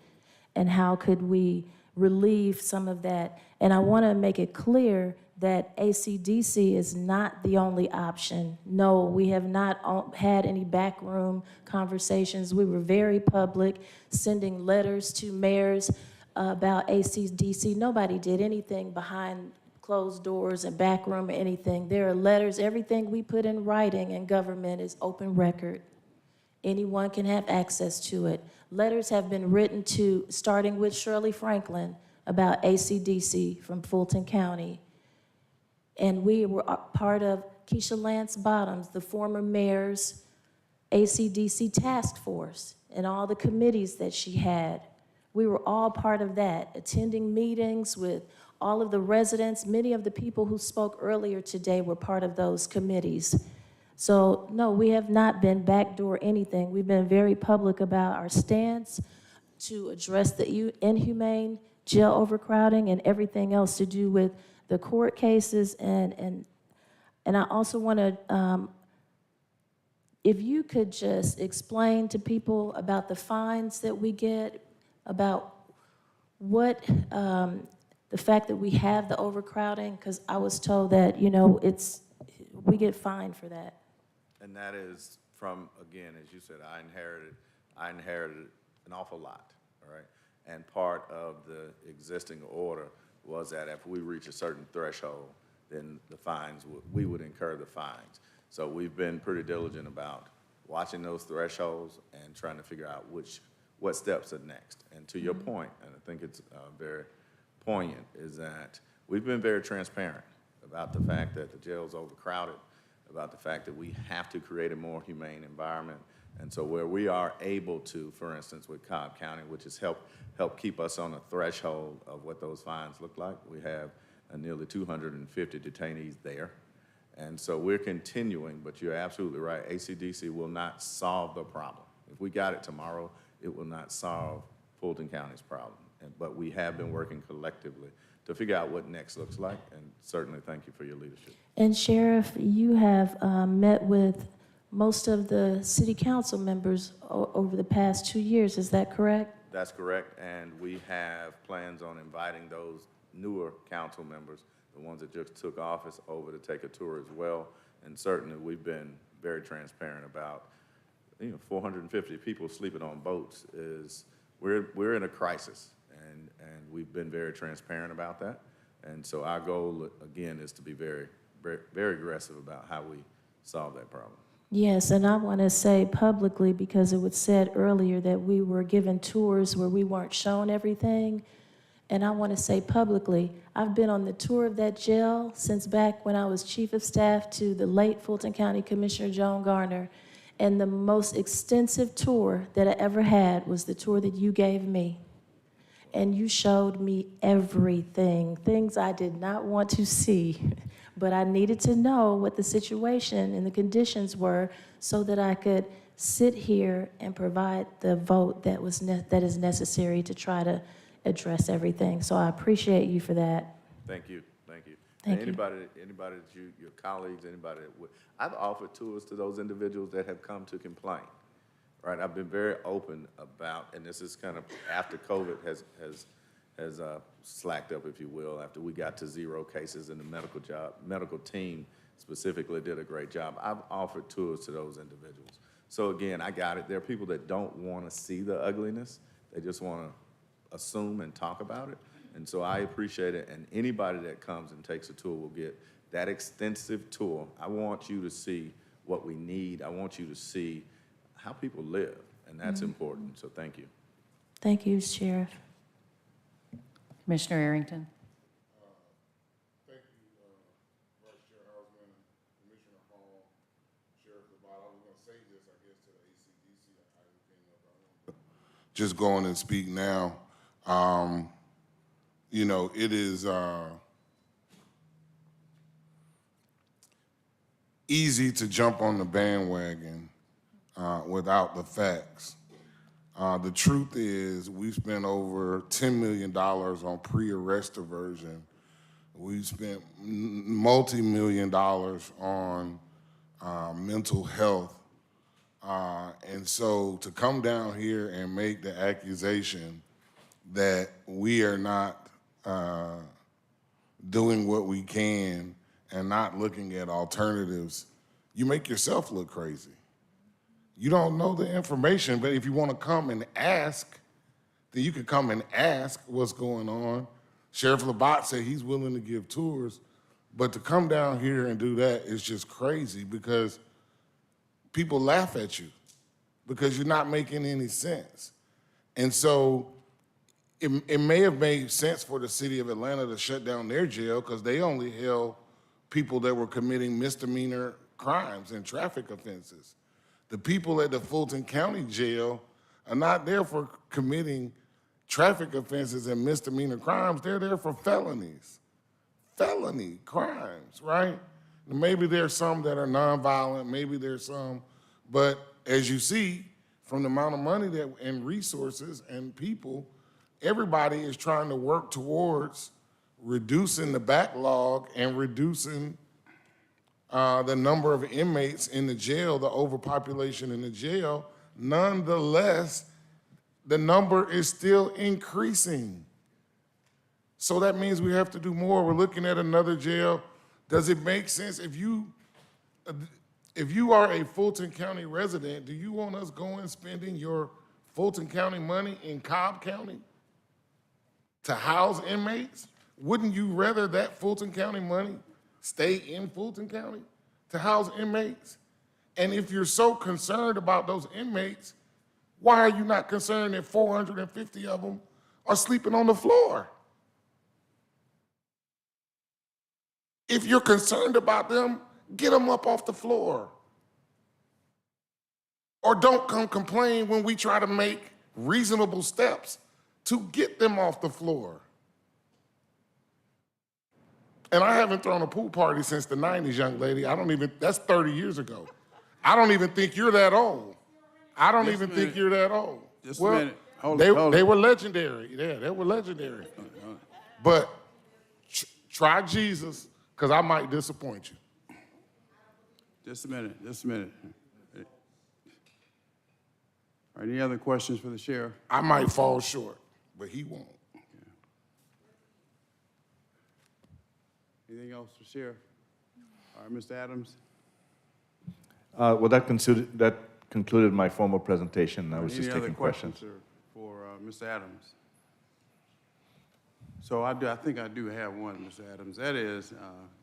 Speaker 19: and how could we relieve some of that. And I want to make it clear that ACDC is not the only option. No, we have not had any backroom conversations. We were very public, sending letters to mayors about ACDC. Nobody did anything behind closed doors and backroom or anything. There are letters, everything we put in writing in government is open record. Anyone can have access to it. Letters have been written to, starting with Shirley Franklin, about ACDC from Fulton County. And we were part of Keisha Lance Bottoms, the former mayor's ACDC task force, and all the committees that she had. We were all part of that, attending meetings with all of the residents. Many of the people who spoke earlier today were part of those committees. So no, we have not been backdoor anything. We've been very public about our stance to address the inhumane jail overcrowding and everything else to do with the court cases. And I also want to, if you could just explain to people about the fines that we get, about what, the fact that we have the overcrowding, because I was told that, you know, we get fined for that.
Speaker 20: And that is from, again, as you said, I inherited an awful lot, all right? And part of the existing order was that if we reach a certain threshold, then the fines, we would incur the fines. So we've been pretty diligent about watching those thresholds and trying to figure out what steps are next. And to your point, and I think it's very poignant, is that we've been very transparent about the fact that the jail's overcrowded, about the fact that we have to create a more humane environment. And so where we are able to, for instance, with Cobb County, which has helped keep us on a threshold of what those fines look like, we have nearly 250 detainees there. And so we're continuing, but you're absolutely right, ACDC will not solve the problem. If we got it tomorrow, it will not solve Fulton County's problem. But we have been working collectively to figure out what next looks like, and certainly thank you for your leadership.
Speaker 19: And Sheriff, you have met with most of the city council members over the past 2 years, is that correct?
Speaker 20: That's correct, and we have plans on inviting those newer council members, the ones that just took office, over to take a tour as well. And certainly we've been very transparent about, 450 people sleeping on boats is, we're in a crisis, and we've been very transparent about that. And so our goal, again, is to be very, very, very aggressive about how we solve that problem.
Speaker 19: Yes, and I want to say publicly, because it was said earlier that we were given tours where we weren't shown everything. And I want to say publicly, I've been on the tour of that jail since back when I was chief of staff to the late Fulton County Commissioner Joan Garner. And the most extensive tour that I ever had was the tour that you gave me. And you showed me everything, things I did not want to see, but I needed to know what the situation and the conditions were so that I could sit here and provide the vote that is necessary to try to address everything. So I appreciate you for that.
Speaker 20: Thank you, thank you.
Speaker 19: Thank
Speaker 20: and
Speaker 19: you.
Speaker 20: anybody that your colleagues, anybody that would, I've offered tours to those individuals that have come to complain. Right, I've been very open about, and this is kind of after COVID has slacked up, if you will, after we got to 0 cases and the medical team specifically did a great job. I've offered tours to those individuals. So again, I got it. There are people that don't want to see the ugliness. They just want to assume and talk about it. And so I appreciate it. And anybody that comes and takes a tour will get that extensive tour. I want you to see what we need. I want you to see how people live, and that's important, so thank you.
Speaker 19: Thank you, Sheriff.
Speaker 17: Commissioner Arrington.
Speaker 12: Thank you, Vice Chair Hausman, just go on and speak now. You know, it is easy to jump on the bandwagon without the facts. The truth is, we've spent over $10 million on pre-arrest diversion. We've spent multi-million dollars on mental health. And so to come down here and make the accusation that we are not doing what we can and not looking at alternatives, you make yourself look crazy. You don't know the information, but if you want to come and ask, then you can come and ask what's going on. Sheriff Labatt said he's willing to give tours, but to come down here and do that is just crazy because people laugh at you because you're not making any sense. And so it may have made sense for the city of Atlanta to shut down their jail because they only held people that were committing misdemeanor crimes and traffic offenses. The people at the Fulton County Jail are not there for committing traffic offenses and misdemeanor crimes. They're there for felonies, felony crimes, right? Maybe there's some that are nonviolent, maybe there's some, but as you see, from the amount of money that and resources and people, everybody is trying to work towards reducing the backlog and reducing the number of inmates in the jail, the overpopulation in the jail. Nonetheless, the number is still increasing. So that means we have to do more. We're looking at another jail. Does it make sense if you are a Fulton County resident, do you want us going spending your Fulton County money in Cobb County to house inmates? Wouldn't you rather that Fulton County money stay in Fulton County to house inmates? And if you're so concerned about those inmates, why are you not concerned that 450 of them are sleeping on the floor? If you're concerned about them, get them up off the floor. Or don't come complain when we try to make reasonable steps to get them off the floor. And I haven't thrown a pool party since the 90s, young lady. That's 30 years ago. I don't even think you're that old. I don't even think you're that old.
Speaker 2: Just a minute. Hold
Speaker 12: they
Speaker 2: it.
Speaker 12: were legendary. Yeah, they were legendary. But try Jesus, because I might disappoint you.
Speaker 2: Just a minute. All right, any other questions for the sheriff?
Speaker 12: I might fall short, but he won't.
Speaker 2: Anything else for sheriff? All right, Mr. Adams.
Speaker 11: Well, that concluded my formal presentation. I was just taking questions.
Speaker 2: Sir, for Mr. Adams? So I think I do have one, Mr. Adams. That is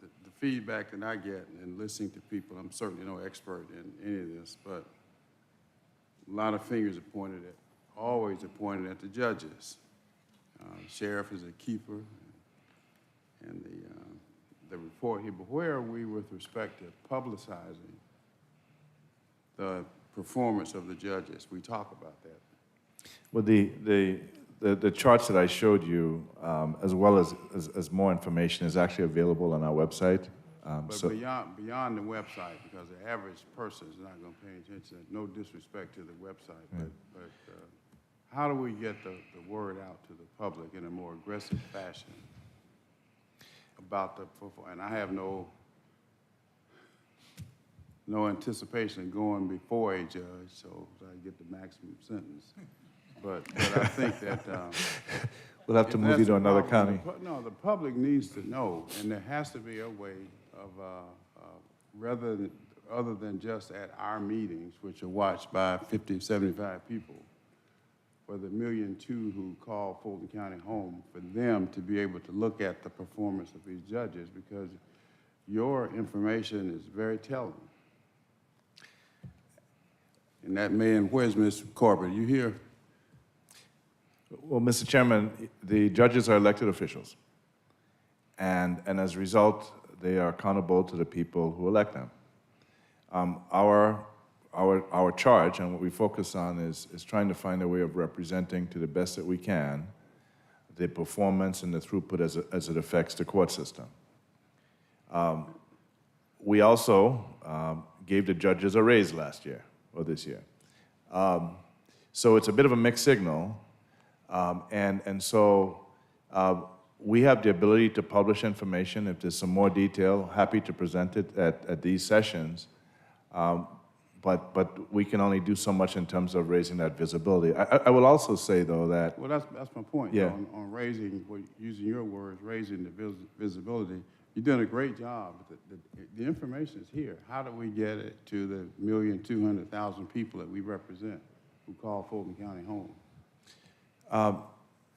Speaker 2: the feedback that I get in listening to people. I'm certainly no expert in any of this, but a lot of fingers are always pointed at the judges. The sheriff is a keeper, and the report here. But where are we with respect to publicizing the performance of the judges? We talk about that.
Speaker 11: Well, the charts that I showed you, as well as more information, is actually available on our website.
Speaker 2: But beyond the website, because the average person is not going to pay attention. No disrespect to the website, but how do we get the word out to the public in a more aggressive fashion about the performance? And I have no anticipation of going before a judge, so I get the maximum sentence. But I think that
Speaker 11: we'll have to move you to another county.
Speaker 2: No, the public needs to know, and there has to be a way of other than just at our meetings, which are watched by 50, 75 people, for the 1.2 million who call Fulton County home, for them to be able to look at the performance of these judges, because your information is very telling. And that man, where's Ms. Corbett? You here?
Speaker 11: Well, Mr. Chairman, the judges are elected officials. And as a result, they are accountable to the people who elect them. Our our charge and what we focus on is trying to find a way of representing to the best that we can the performance and the throughput as it affects the court system. We also gave the judges a raise last year, or this year. So it's a bit of a mixed signal. So we have the ability to publish information. If there's some more detail, happy to present it at these sessions. But we can only do so much in terms of raising that visibility. I will also say, though, that...
Speaker 2: Well, that's my point.
Speaker 11: Yeah.
Speaker 2: On raising, using your words, raising the visibility. You've done a great job. The information is here. How do we get it to the 1,200,000 people that we represent who call Fulton County home?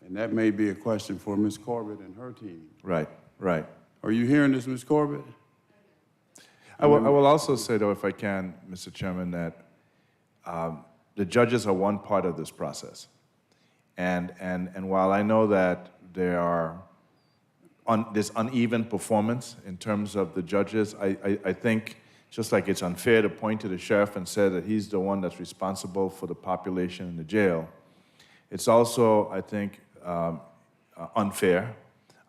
Speaker 2: And that may be a question for Ms. Corbett and her team.
Speaker 11: Right, right.
Speaker 2: Are you hearing this, Ms. Corbett?
Speaker 11: I will also say, though, if I can, Mr. Chairman, that the judges are one part of this process. And while I know that there's uneven performance in terms of the judges, I think just like it's unfair to point to the sheriff and say that he's the one that's responsible for the population in the jail, it's also, I think, unfair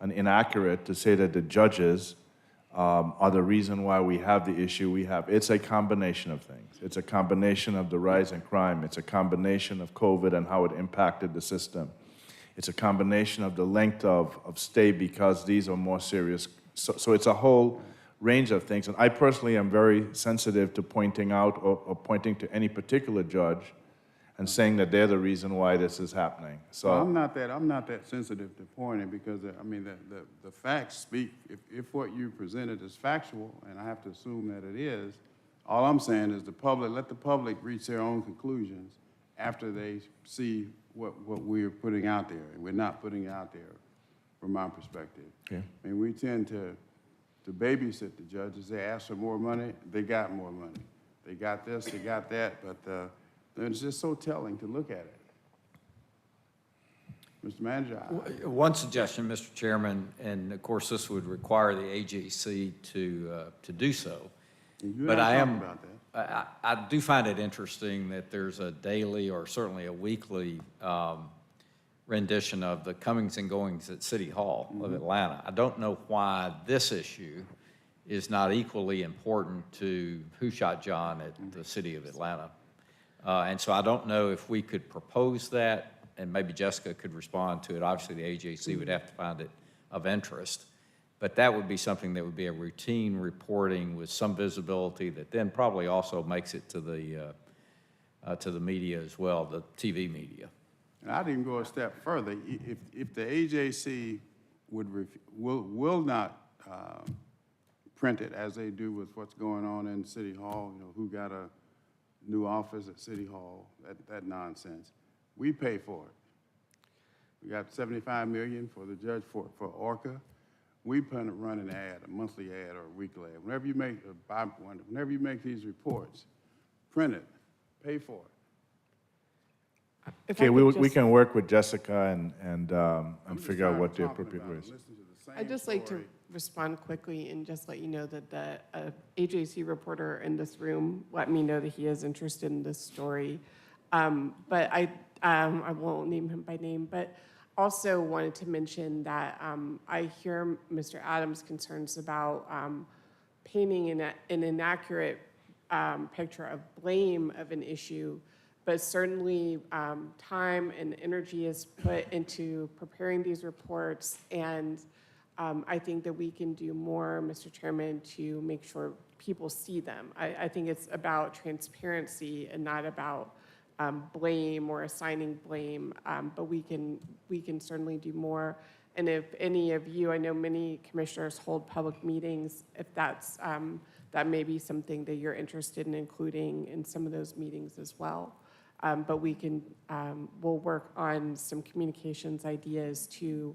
Speaker 11: and inaccurate to say that the judges are the reason why we have the issue we have. It's a combination of things. It's a combination of the rise in crime. It's a combination of COVID and how it impacted the system. It's a combination of the length of stay because these are more serious. So it's a whole range of things. And I personally am very sensitive to pointing out or pointing to any particular judge and saying that they're the reason why this is happening. So
Speaker 2: well, I'm not that sensitive to pointing because I mean the facts speak. If what you presented is factual, and I have to assume that it is, all I'm saying is let the public reach their own conclusions after they see what we're putting out there, and we're not putting it out there from my perspective.
Speaker 11: Okay.
Speaker 2: I mean, we tend to babysit the judges. They ask for more money, they got more money. They got this, they got that, but it's just so telling to look at it. Mr. Manager?
Speaker 4: One suggestion, Mr. Chairman, and of course this would require the AJC to do so. But I do find it interesting that there's a daily or certainly a weekly rendition of the comings and goings at City Hall of Atlanta. I don't know why this issue is not equally important to Who Shot John at the City of Atlanta. And so I don't know if we could propose that, and maybe Jessica could respond to it. Obviously, the AJC would have to find it of interest. But that would be something that would be a routine reporting with some visibility that then probably also makes it to the media as well, the TV media.
Speaker 2: And I'd even go a step further. If the AJC will not print it as they do with what's going on in City Hall, you know, who got a new office at City Hall, that nonsense. We pay for it. We got $75 million for the judge for ORCA. We run an ad, a monthly ad or a weekly ad. Whenever you make these reports, print it, pay for it.
Speaker 11: okay, we can work with Jessica and figure out what the appropriate way is.
Speaker 13: I'd just like to respond quickly and just let you know that the AJC reporter in this room let me know that he is interested in this story. But I won't name him by name, but also wanted to mention that I hear Mr. Adams' concerns about painting an inaccurate picture of blame of an issue, but certainly time and energy is put into preparing these reports, and I think that we can do more, Mr. Chairman, to make sure people see them. I think it's about transparency and not about blame or assigning blame, but we can certainly do more. And if any of you, I know many commissioners hold public meetings, if that's, that may be something that you're interested in including in some of those meetings as well. But we can, we'll work on some communications ideas to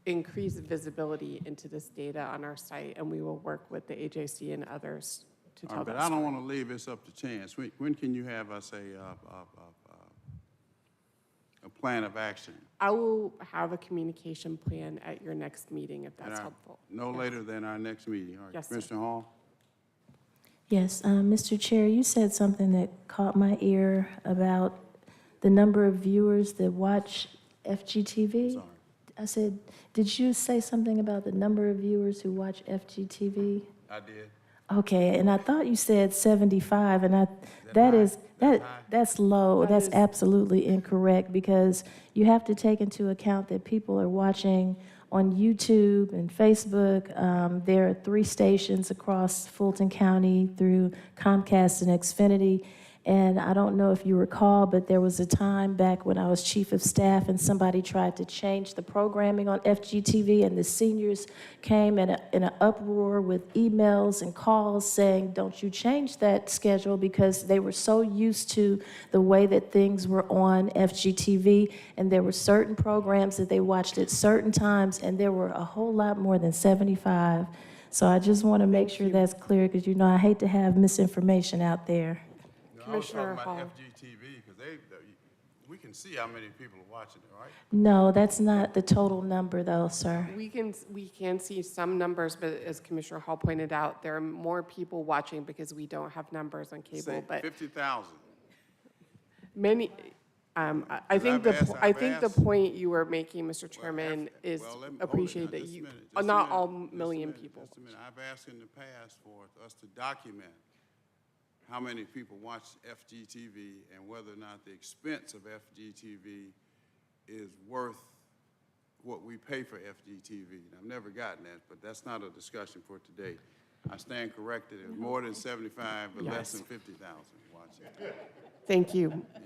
Speaker 13: increase visibility into this data on our site, and we will work with the AJC and others to tell
Speaker 2: But
Speaker 13: that
Speaker 2: I don't
Speaker 13: story.
Speaker 2: want to leave this up to chance. When can you have us a plan of action?
Speaker 13: I will have a communication plan at your next meeting if that's helpful.
Speaker 2: No later than our next meeting. All right,
Speaker 13: Yes, sir.
Speaker 2: Commissioner Hall?
Speaker 19: Yes, Mr. Chair, you said something that caught my ear about the number of viewers that watch FGTV.
Speaker 2: Sorry.
Speaker 19: I said, did you say something about the number of viewers who watch FGTV?
Speaker 2: I did.
Speaker 19: Okay, and I thought you said 75, and that's low. That's absolutely incorrect, because you have to take into account that people are watching on YouTube and Facebook. There are 3 stations across Fulton County through Comcast and Xfinity. And I don't know if you recall, but there was a time back when I was chief of staff and somebody tried to change the programming on FGTV, and the seniors came in an uproar with emails and calls saying, don't you change that schedule, because they were so used to the way that things were on FGTV, and there were certain programs that they watched at certain times, and there were a whole lot more than 75. So I just want to make sure that's clear, because, you know, I hate to have misinformation out there.
Speaker 2: No, I was talking
Speaker 13: Commissioner
Speaker 2: about
Speaker 13: Hall.
Speaker 2: FGTV, because we can see how many people are watching it, right?
Speaker 19: No, that's not the total number, though, sir.
Speaker 13: We can see some numbers, but as Commissioner Hall pointed out, there are more people watching because we don't have numbers on cable.
Speaker 2: Say
Speaker 13: But
Speaker 2: 50,000.
Speaker 13: many, I think the point you were making, Mr. Chairman, is appreciate that you, not all million people.
Speaker 2: Just a minute. I've asked in the past for us to document how many people watch FGTV and whether or not the expense of FGTV is worth what we pay for FGTV. And I've never gotten that, but that's not a discussion for today. I stand corrected. It was more than 75, but less than 50,000 watching.
Speaker 13: Thank you.
Speaker 2: Yeah.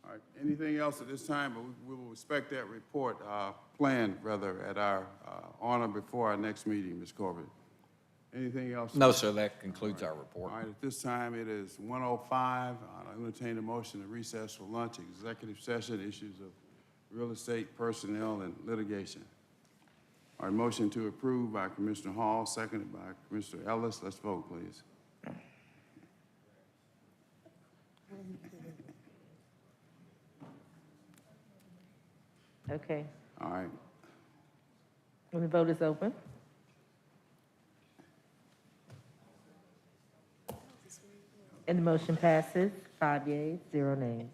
Speaker 2: All right. Anything else at this time? But we will respect that report, plan rather, at our honor before our next meeting, Ms. Corbett. Anything else?
Speaker 4: No, sir, that concludes our report.
Speaker 2: All right, at this time, it is 1:05. I entertain a motion to recess for lunch, executive session, issues of real estate, personnel, and litigation. All right, motion to approve by Commissioner Hall, seconded by Commissioner Ellis. Let's vote, please.
Speaker 3: Okay,
Speaker 2: All right.
Speaker 3: and the vote is open. And the motion passes, 5 yeas, 0 nays.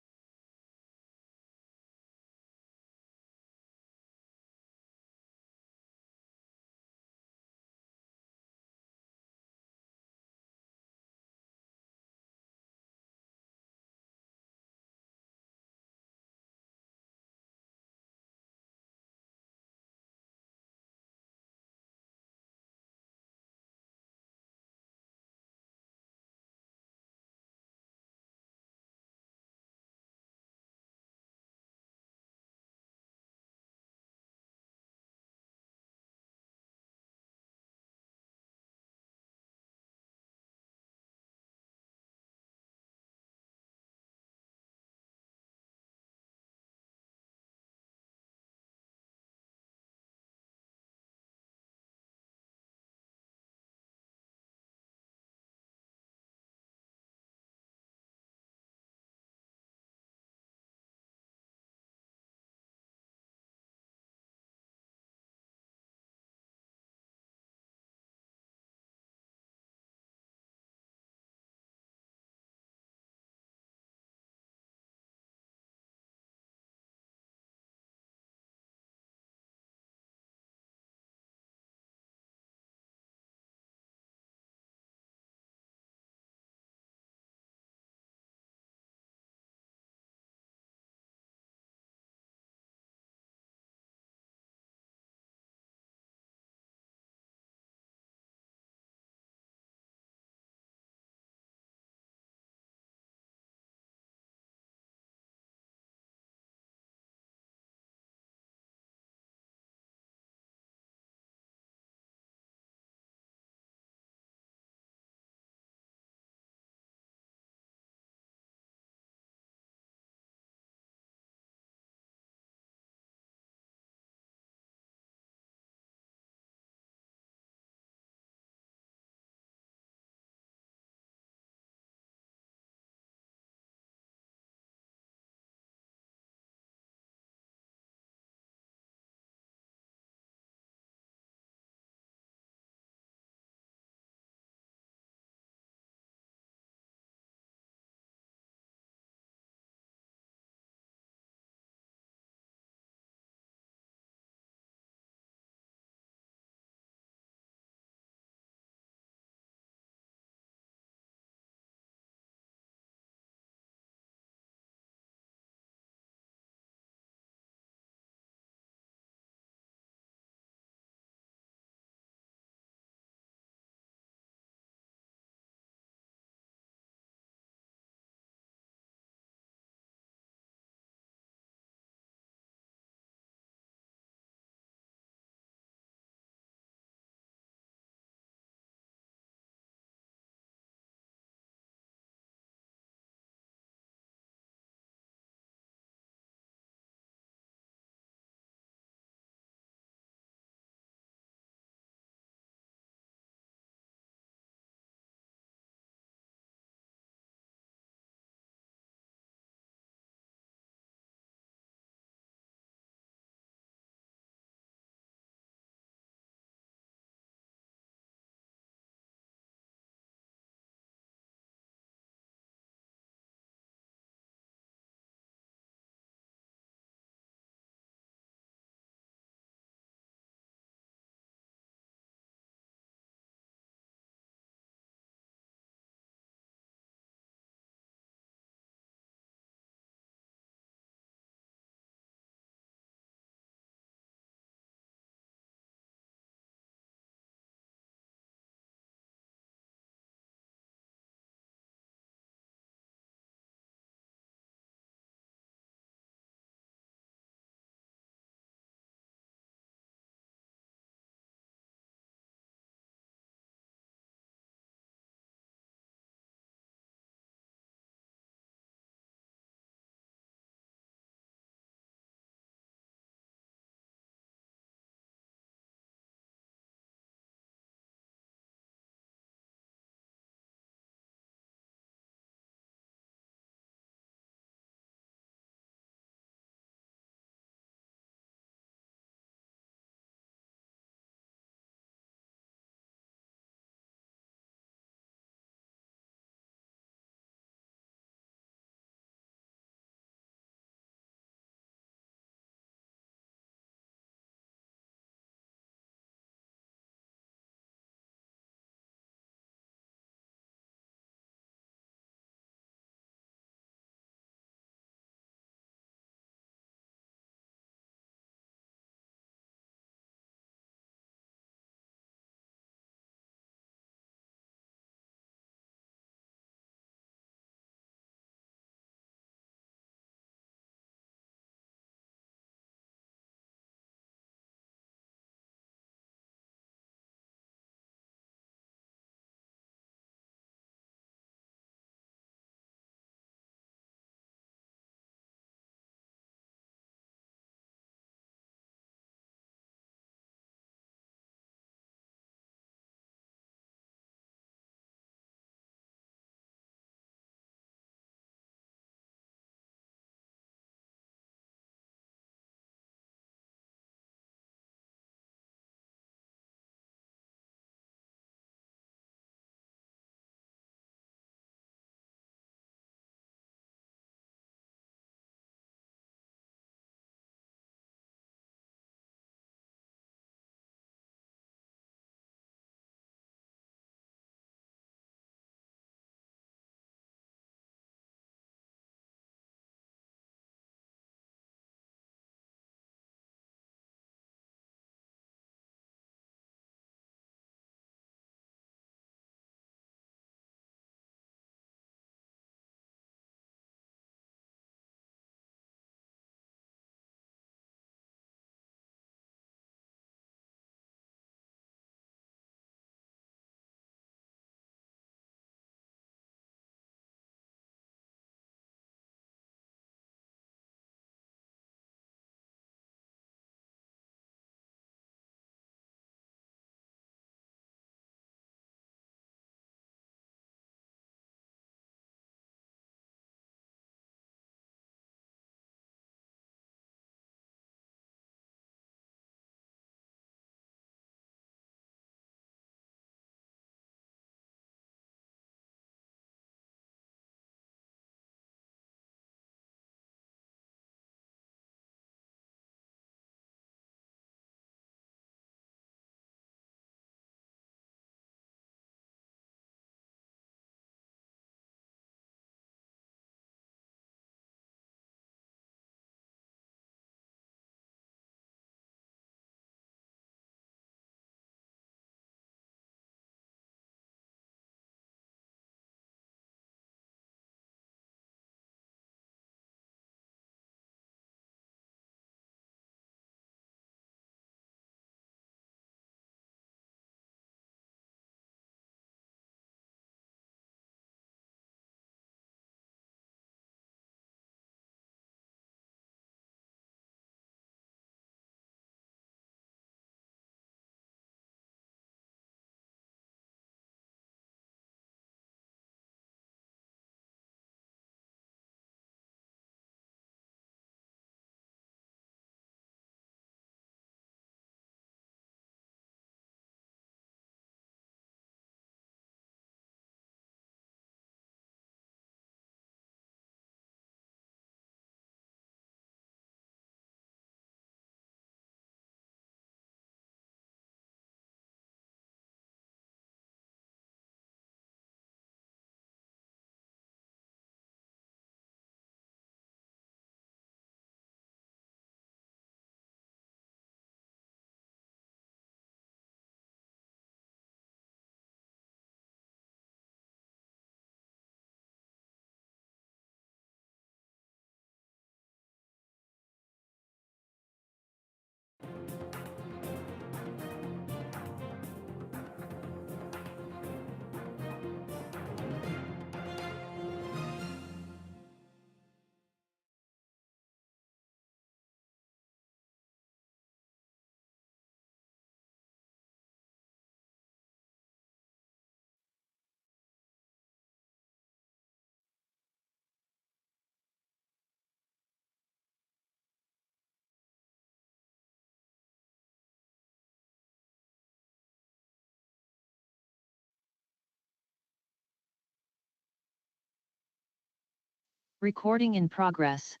Speaker 15: Recording in progress.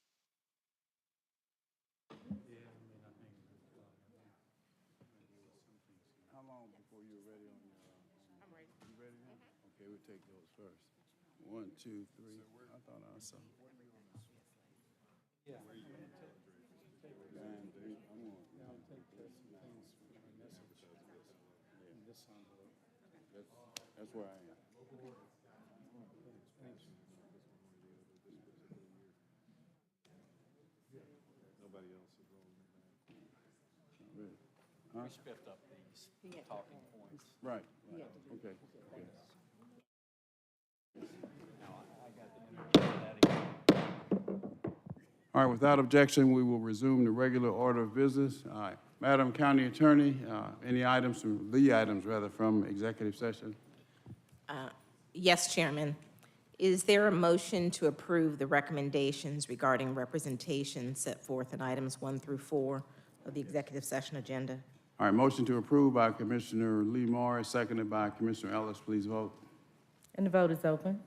Speaker 2: How long before you're ready on your, I'm ready. You ready now? Okay, we'll take those first. 1, 2, 3. I thought I saw. Yeah. I'm on. That's where I am.
Speaker 6: Nobody else is rolling it back.
Speaker 2: Huh?
Speaker 4: We spiffed up these talking points.
Speaker 2: Right. Okay. All right, without objection, we will resume the regular order of business. All right, Madam County Attorney, any items from executive session?
Speaker 22: Yes, Chairman. Is there a motion to approve the recommendations regarding representation set forth in items 1 through 4 of the executive session agenda?
Speaker 2: All right, motion to approve by Commissioner Lee Morris, seconded by Commissioner Ellis. Please vote.
Speaker 3: And the vote is open.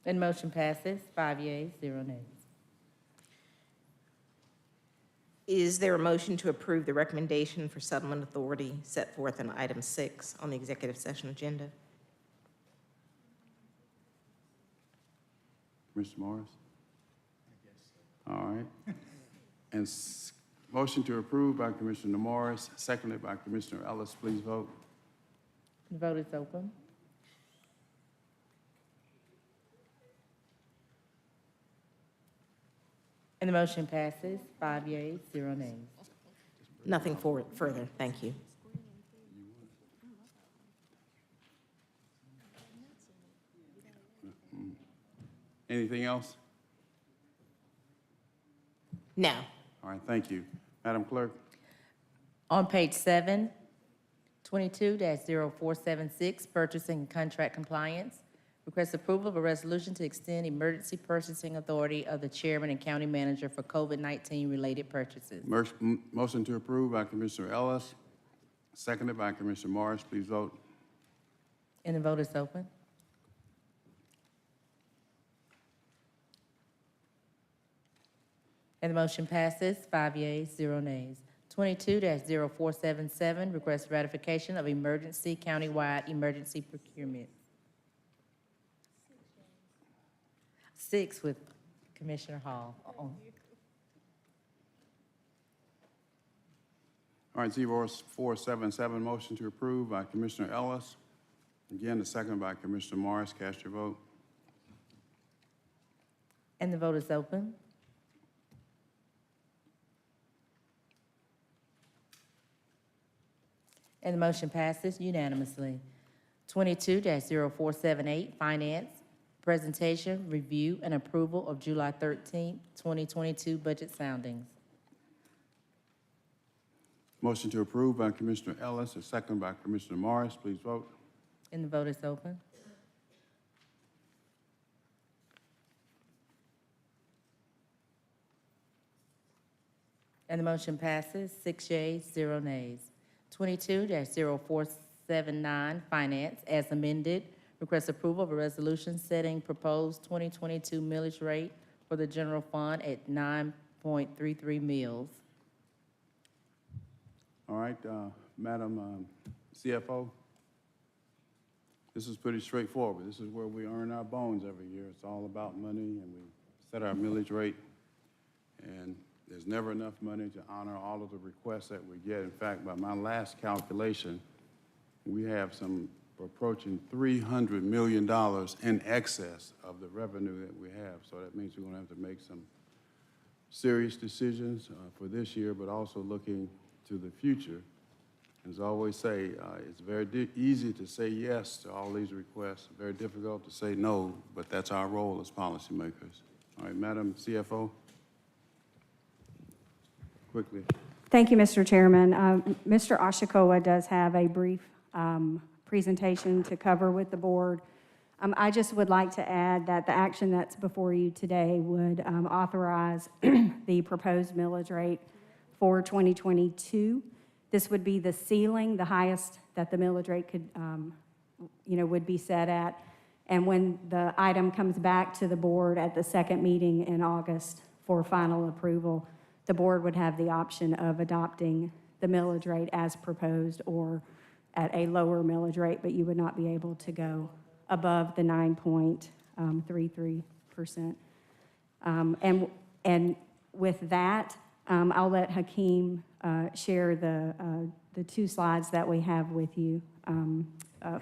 Speaker 3: And motion passes, 5 yeas, 0 nays.
Speaker 22: Is there a motion to approve the recommendation for settlement authority set forth in item 6 on the executive session agenda?
Speaker 2: Commissioner Morris? I guess so. All right. And motion to approve by Commissioner Morris, seconded by Commissioner Ellis. Please vote.
Speaker 3: The vote is open. And the motion passes, 5 yeas, 0 nays.
Speaker 22: Nothing further. Thank you.
Speaker 2: Anything else?
Speaker 22: No.
Speaker 2: All right, thank you. Madam Clerk?
Speaker 3: On page 7, 22-0476, purchasing and contract compliance. Request approval of a resolution to extend emergency purchasing authority of the chairman and county manager for COVID-19 related purchases.
Speaker 2: Motion to approve by Commissioner Ellis, seconded by Commissioner Morris. Please vote.
Speaker 3: And the vote is open. And the motion passes, 5 yeas, 0 nays. 22-0477, request ratification of emergency countywide emergency procurement. 6 with Commissioner Hall.
Speaker 2: All right, 0477, motion to approve by Commissioner Ellis. Again, the second by Commissioner Morris. Cast your vote.
Speaker 3: And the vote is open. And the motion passes unanimously. 22-0478, Finance, presentation, review, and approval of July 13th, 2022 budget soundings.
Speaker 2: Motion to approve by Commissioner Ellis, a second by Commissioner Morris. Please vote.
Speaker 3: And the vote is open. And the motion passes, 6 yeas, 0 nays. 22-0479, Finance, as amended, request approval of a resolution setting proposed 2022 millage rate for the general fund at 9.33 mills.
Speaker 2: All right, Madam CFO, this is pretty straightforward. This is where we earn our bones every year. It's all about money, and we set our millage rate, and there's never enough money to honor all of the requests that we get. In fact, by my last calculation, we have some approaching $300 million in excess of the revenue that we have. So that means we're going to have to make some serious decisions for this year, but also looking to the future. As I always say, it's very easy to say yes to all these requests, very difficult to say no, but that's our role as policymakers. All right, Madam CFO. Quickly.
Speaker 23: Thank you, Mr. Chairman. Mr. Ashikawa does have a brief presentation to cover with the board. I just would like to add that the action that's before you today would authorize the proposed millage rate for 2022. This would be the ceiling, the highest that the millage rate could, would be set at. And when the item comes back to the board at the second meeting in August for final approval, the board would have the option of adopting the millage rate as proposed or at a lower millage rate, but you would not be able to go above the 9.33%. And with that, I'll let Hakeem share the two slides that we have with you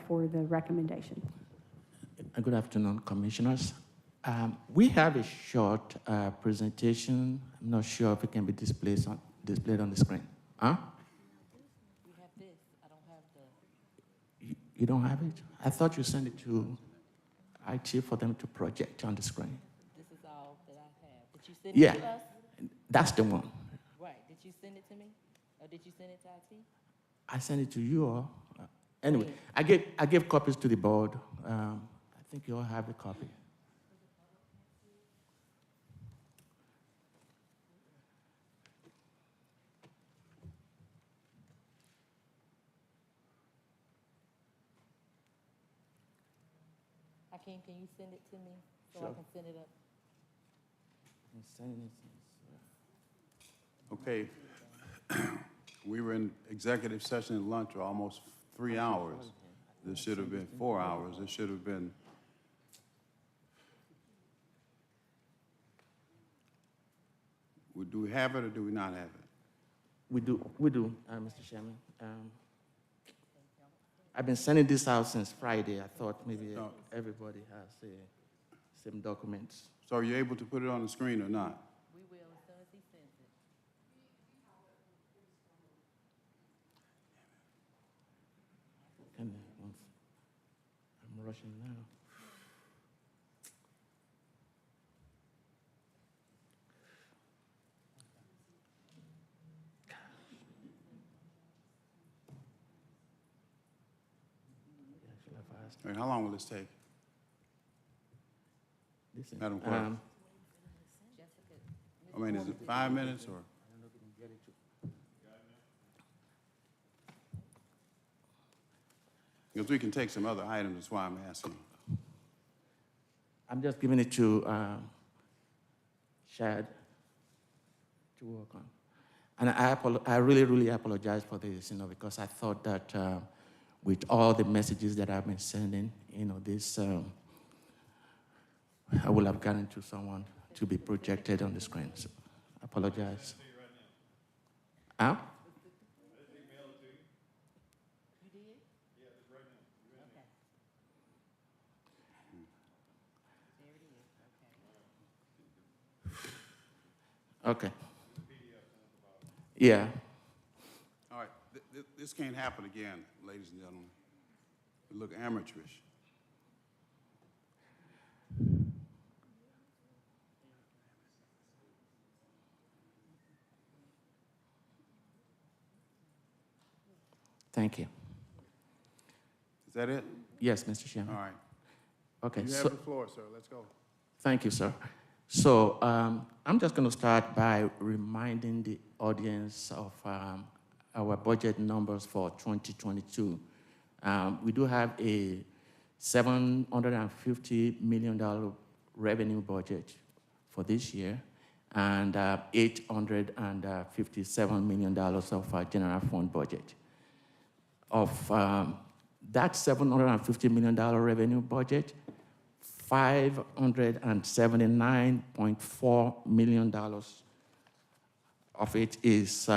Speaker 23: for the recommendation.
Speaker 14: Good afternoon, Commissioners. We have a short presentation. I'm not sure if it can be displayed on the screen. Huh?
Speaker 3: You have this. I don't have the.
Speaker 14: You don't have it? I thought you sent it to IT for them to project on the screen.
Speaker 3: This is all that I have. Did you send
Speaker 14: Yeah,
Speaker 3: it to us?
Speaker 14: that's the one.
Speaker 3: Right. Did you send it to me? Or did you send it to IT?
Speaker 14: I sent it to you all. Anyway, I gave copies to the board. I think you all have a copy.
Speaker 3: Hakeem, can you send it to me so I
Speaker 14: Sure.
Speaker 3: can send it up?
Speaker 14: I'm sending it.
Speaker 2: Okay. We were in executive session at lunch for almost 3 hours. This should have been 4 hours. This should have been. Do we have it or do we not have it?
Speaker 14: We do, Mr. Chairman. I've been sending this out since Friday. I thought maybe everybody has the same documents.
Speaker 2: So are you able to put it on the screen or not?
Speaker 3: We will as soon as he sends it.
Speaker 14: I'm rushing now.
Speaker 2: All right, how long will this take?
Speaker 14: Listen,
Speaker 2: Madam Clerk? I mean, is it 5 minutes or? Because we can take some other items, that's why I'm asking.
Speaker 14: I'm just giving it to Shad to work on. And I really apologize for this, because I thought that with all the messages that I've been sending, this, I will have gotten to someone to be projected on the screen. So I apologize. Huh? Okay. Yeah.
Speaker 2: All right, this can't happen again, ladies and gentlemen. We look amateurish.
Speaker 14: Thank you.
Speaker 2: Is that it?
Speaker 14: Yes, Mr. Chairman.
Speaker 2: All right.
Speaker 14: Okay.
Speaker 2: You have the floor, sir. Let's go.
Speaker 14: Thank you, sir. So I'm just going to start by reminding the audience of our budget numbers for 2022. We do have a $750 million revenue budget for this year and $857 million of our general fund budget. Of that $750 million revenue budget, $579.4 million of it is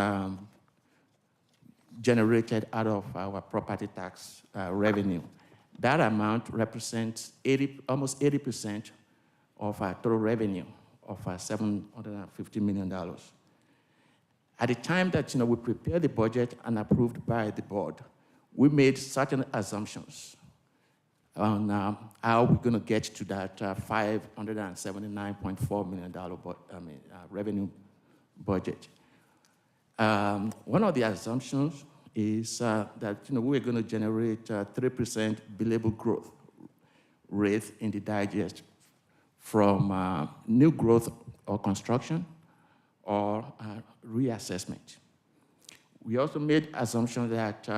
Speaker 14: generated out of our property tax revenue. That amount represents almost 80% of our total revenue of $750 million. At the time that we prepared the budget and approved by the board, we made certain assumptions on how we're going to get to that $579.4 million revenue budget. One of the assumptions is that we're going to generate 3% billable growth rate in the digest from new growth or construction or reassessment. We also made assumption that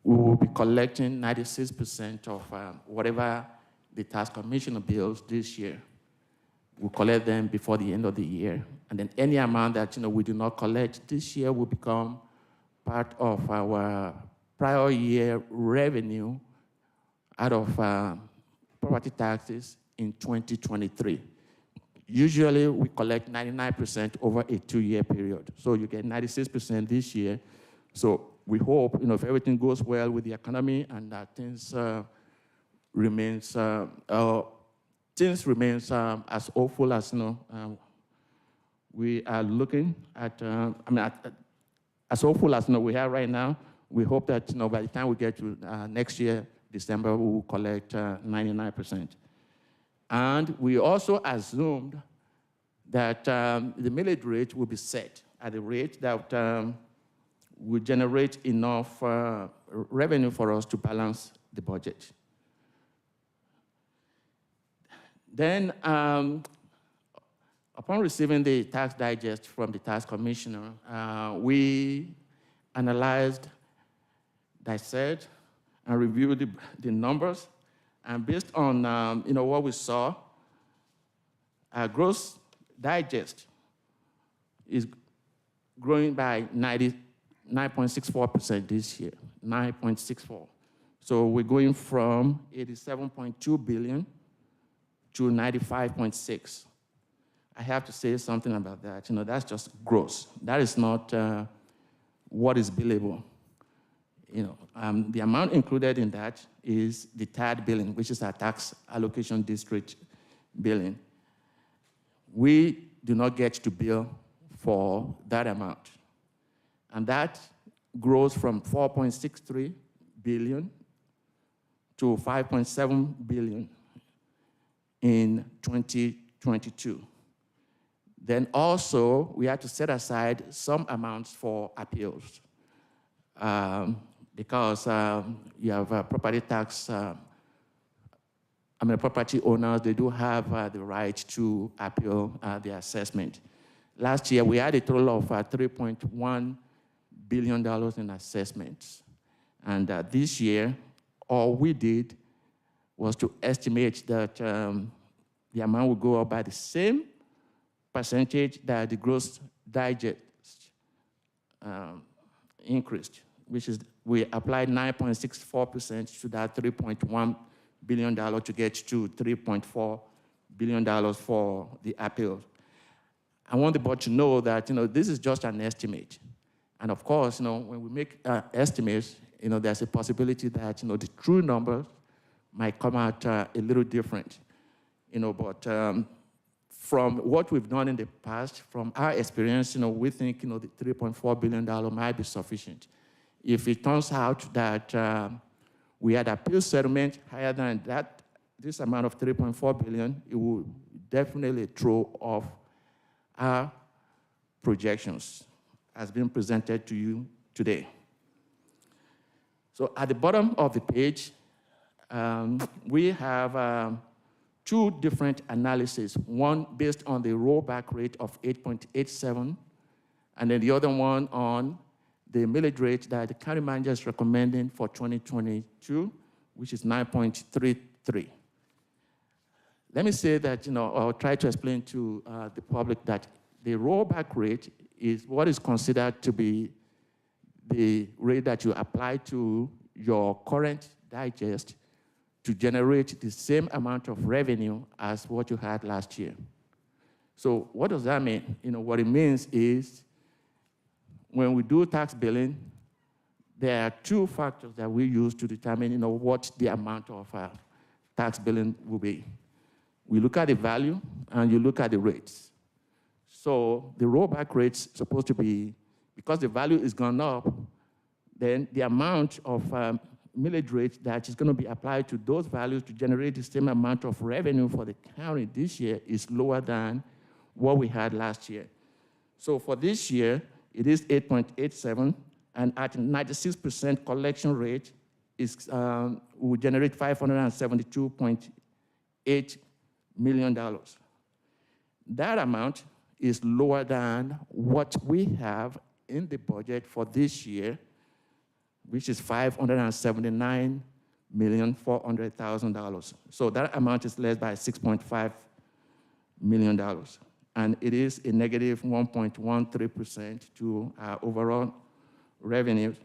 Speaker 14: we will be collecting 96% of whatever the tax commissioner bills this year. We'll collect them before the end of the year. And then any amount that we do not collect this year will become part of our prior year revenue out of property taxes in 2023. Usually, we collect 99% over a 2-year period. So you get 96% this year. So we hope, if everything goes well with the economy and that things remains as hopeful as we are looking at. As hopeful as we have right now. We hope that by the time we get to next year, December, we will collect 99%. And we also assumed that the millage rate will be set at a rate that will generate enough revenue for us to balance the budget. Then, upon receiving the tax digest from the tax commissioner, we analyzed, dissected, and reviewed the numbers. And based on what we saw, our gross digest is growing by 9.64% this year, 9.64. So we're going from 87.2 billion to 95.6. I have to say something about that. That's just gross. That is not what is billable. The amount included in that is the TAD billing, which is our tax allocation district billing. We do not get to bill for that amount. And that grows from 4.63 billion to 5.7 billion in 2022. Then also, we had to set aside some amounts for appeals. Because you have property tax, property owners, they do have the right to appeal the assessment. Last year, we had a total of $3.1 billion in assessments. And this year, all we did was to estimate that the amount will go up by the same percentage that the gross digest increased, which is we applied 9.64% to that $3.1 billion to get to $3.4 billion for the appeal. I want the board to know that this is just an estimate. And of course, when we make estimates, there's a possibility that the true numbers might come out a little different. But from what we've done in the past, from our experience, we think the $3.4 billion might be sufficient. If it turns out that we had appeal settlement higher than that, this amount of $3.4 billion, it will definitely throw off our projections as being presented to you today. So at the bottom of the page, we have two different analyses, one based on the rollback rate of 8.87, and then the other one on the millage rate that the county manager is recommending for 2022, which is 9.33. Let me say that, I'll try to explain to the public that the rollback rate is what is considered to be the rate that you apply to your current digest to generate the same amount of revenue as what you had last year. So what does that mean? What it means is when we do tax billing, there are two factors that we use to determine what the amount of tax billing will be. We look at the value and you look at the rates. So the rollback rate's supposed to be, because the value is gone up, then the amount of millage rate that is going to be applied to those values to generate the same amount of revenue for the county this year is lower than what we had last year. So for this year, it is 8.87, and at 96% collection rate, will generate $572.8 million. That amount is lower than what we have in the budget for this year, which is $579,400,000. So that amount is less by $6.5 million. And it is a negative 1.13% to our overall revenues.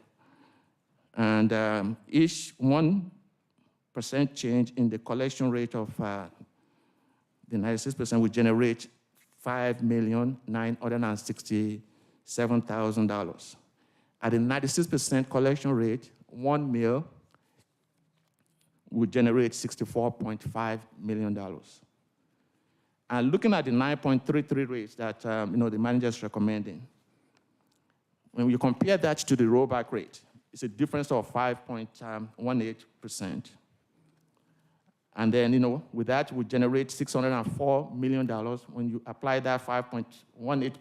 Speaker 14: And each 1% change in the collection rate of the 96% will generate $5,967,000. At a 96% collection rate, 1 mil would generate $64.5 million. And looking at the 9.33 rates that the manager is recommending, when you compare that to the rollback rate, it's a difference of 5.18%. And then, with that, we generate $604 million. When you apply that 5.18,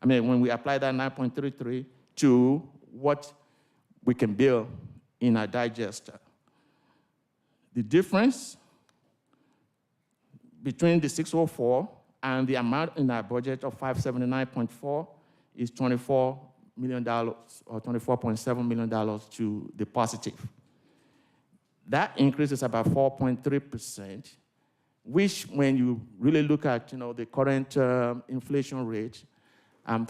Speaker 14: when we apply that 9.33 to what we can bill in our digester, the difference between the 604 and the amount in our budget of 579.4 is $24 million or $24.7 million to the positive. That increase is about 4.3%, which when you really look at the current inflation rate,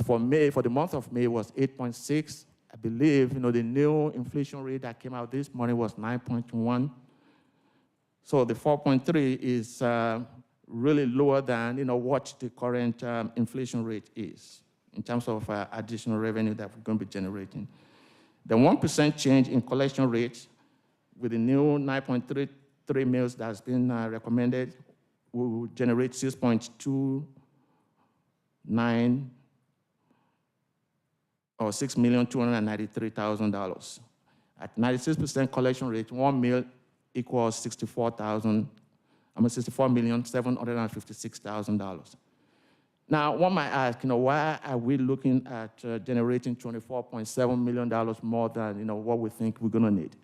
Speaker 14: for the month of May was 8.6. I believe the new inflation rate that came out this morning was 9.1. So the 4.3 is really lower than what the current inflation rate is in terms of additional revenue that we're going to be generating. The 1% change in collection rate with the new 9.33 mils that's been recommended will generate $6.29 or $6,293,000. At 96% collection rate, 1 mil equals $64,756,000. Now, one might ask, why are we looking at generating $24.7 million more than what we think we're going to need?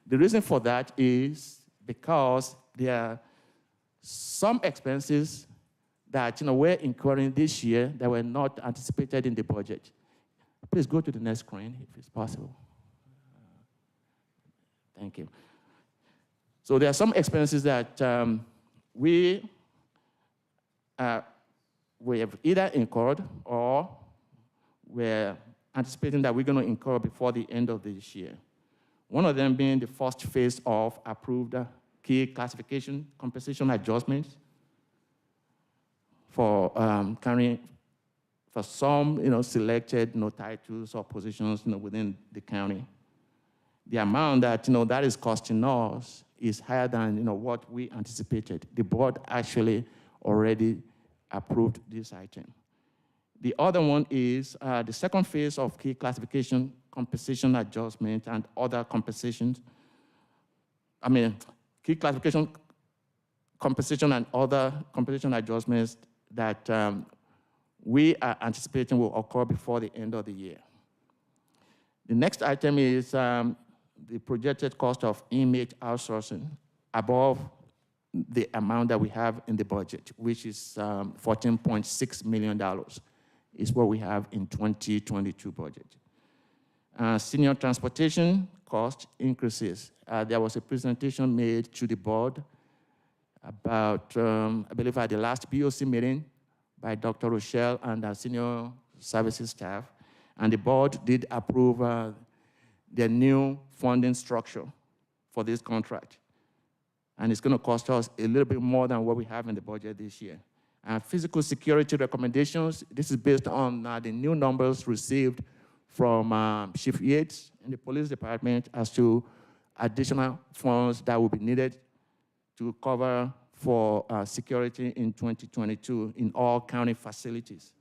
Speaker 14: The reason for that is because there are some expenses that we're incurring this year that were not anticipated in the budget. Please go to the next screen if it's possible. Thank you. So there are some expenses that we have either incurred or we're anticipating that we're going to incur before the end of this year. One of them being the first phase of approved key classification compensation adjustments for for some selected titles or positions within the county. The amount that that is costing us is higher than what we anticipated. The board actually already approved this item. The other one is the second phase of key classification compensation adjustment and other compensations. Key classification compensation and other compensation adjustments that we are anticipating will occur before the end of the year. The next item is the projected cost of inmate outsourcing above the amount that we have in the budget, which is $14.6 million is what we have in 2022 budget. Senior transportation cost increases. There was a presentation made to the board about, I believe at the last BOC meeting by Dr. Rochelle and our senior services staff, and the board did approve the new funding structure for this contract. And it's going to cost us a little bit more than what we have in the budget this year. Physical security recommendations, this is based on the new numbers received from Chief Yates in the police department as to additional funds that will be needed to cover for security in 2022 in all county facilities.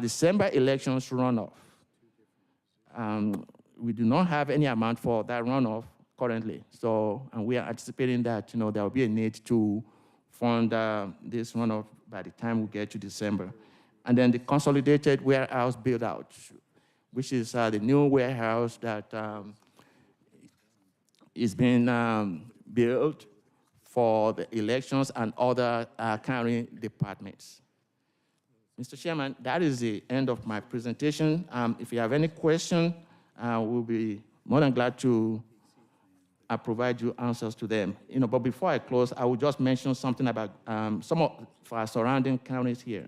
Speaker 14: December elections runoff. We do not have any amount for that runoff currently. So, and we are anticipating that there will be a need to fund this runoff by the time we get to December. And then the consolidated warehouse build out, which is the new warehouse that is being built for the elections and other county departments. Mr. Chairman, that is the end of my presentation. If you have any question, we'll be more than glad to provide you answers to them. But before I close, I will just mention something about some of our surrounding counties here.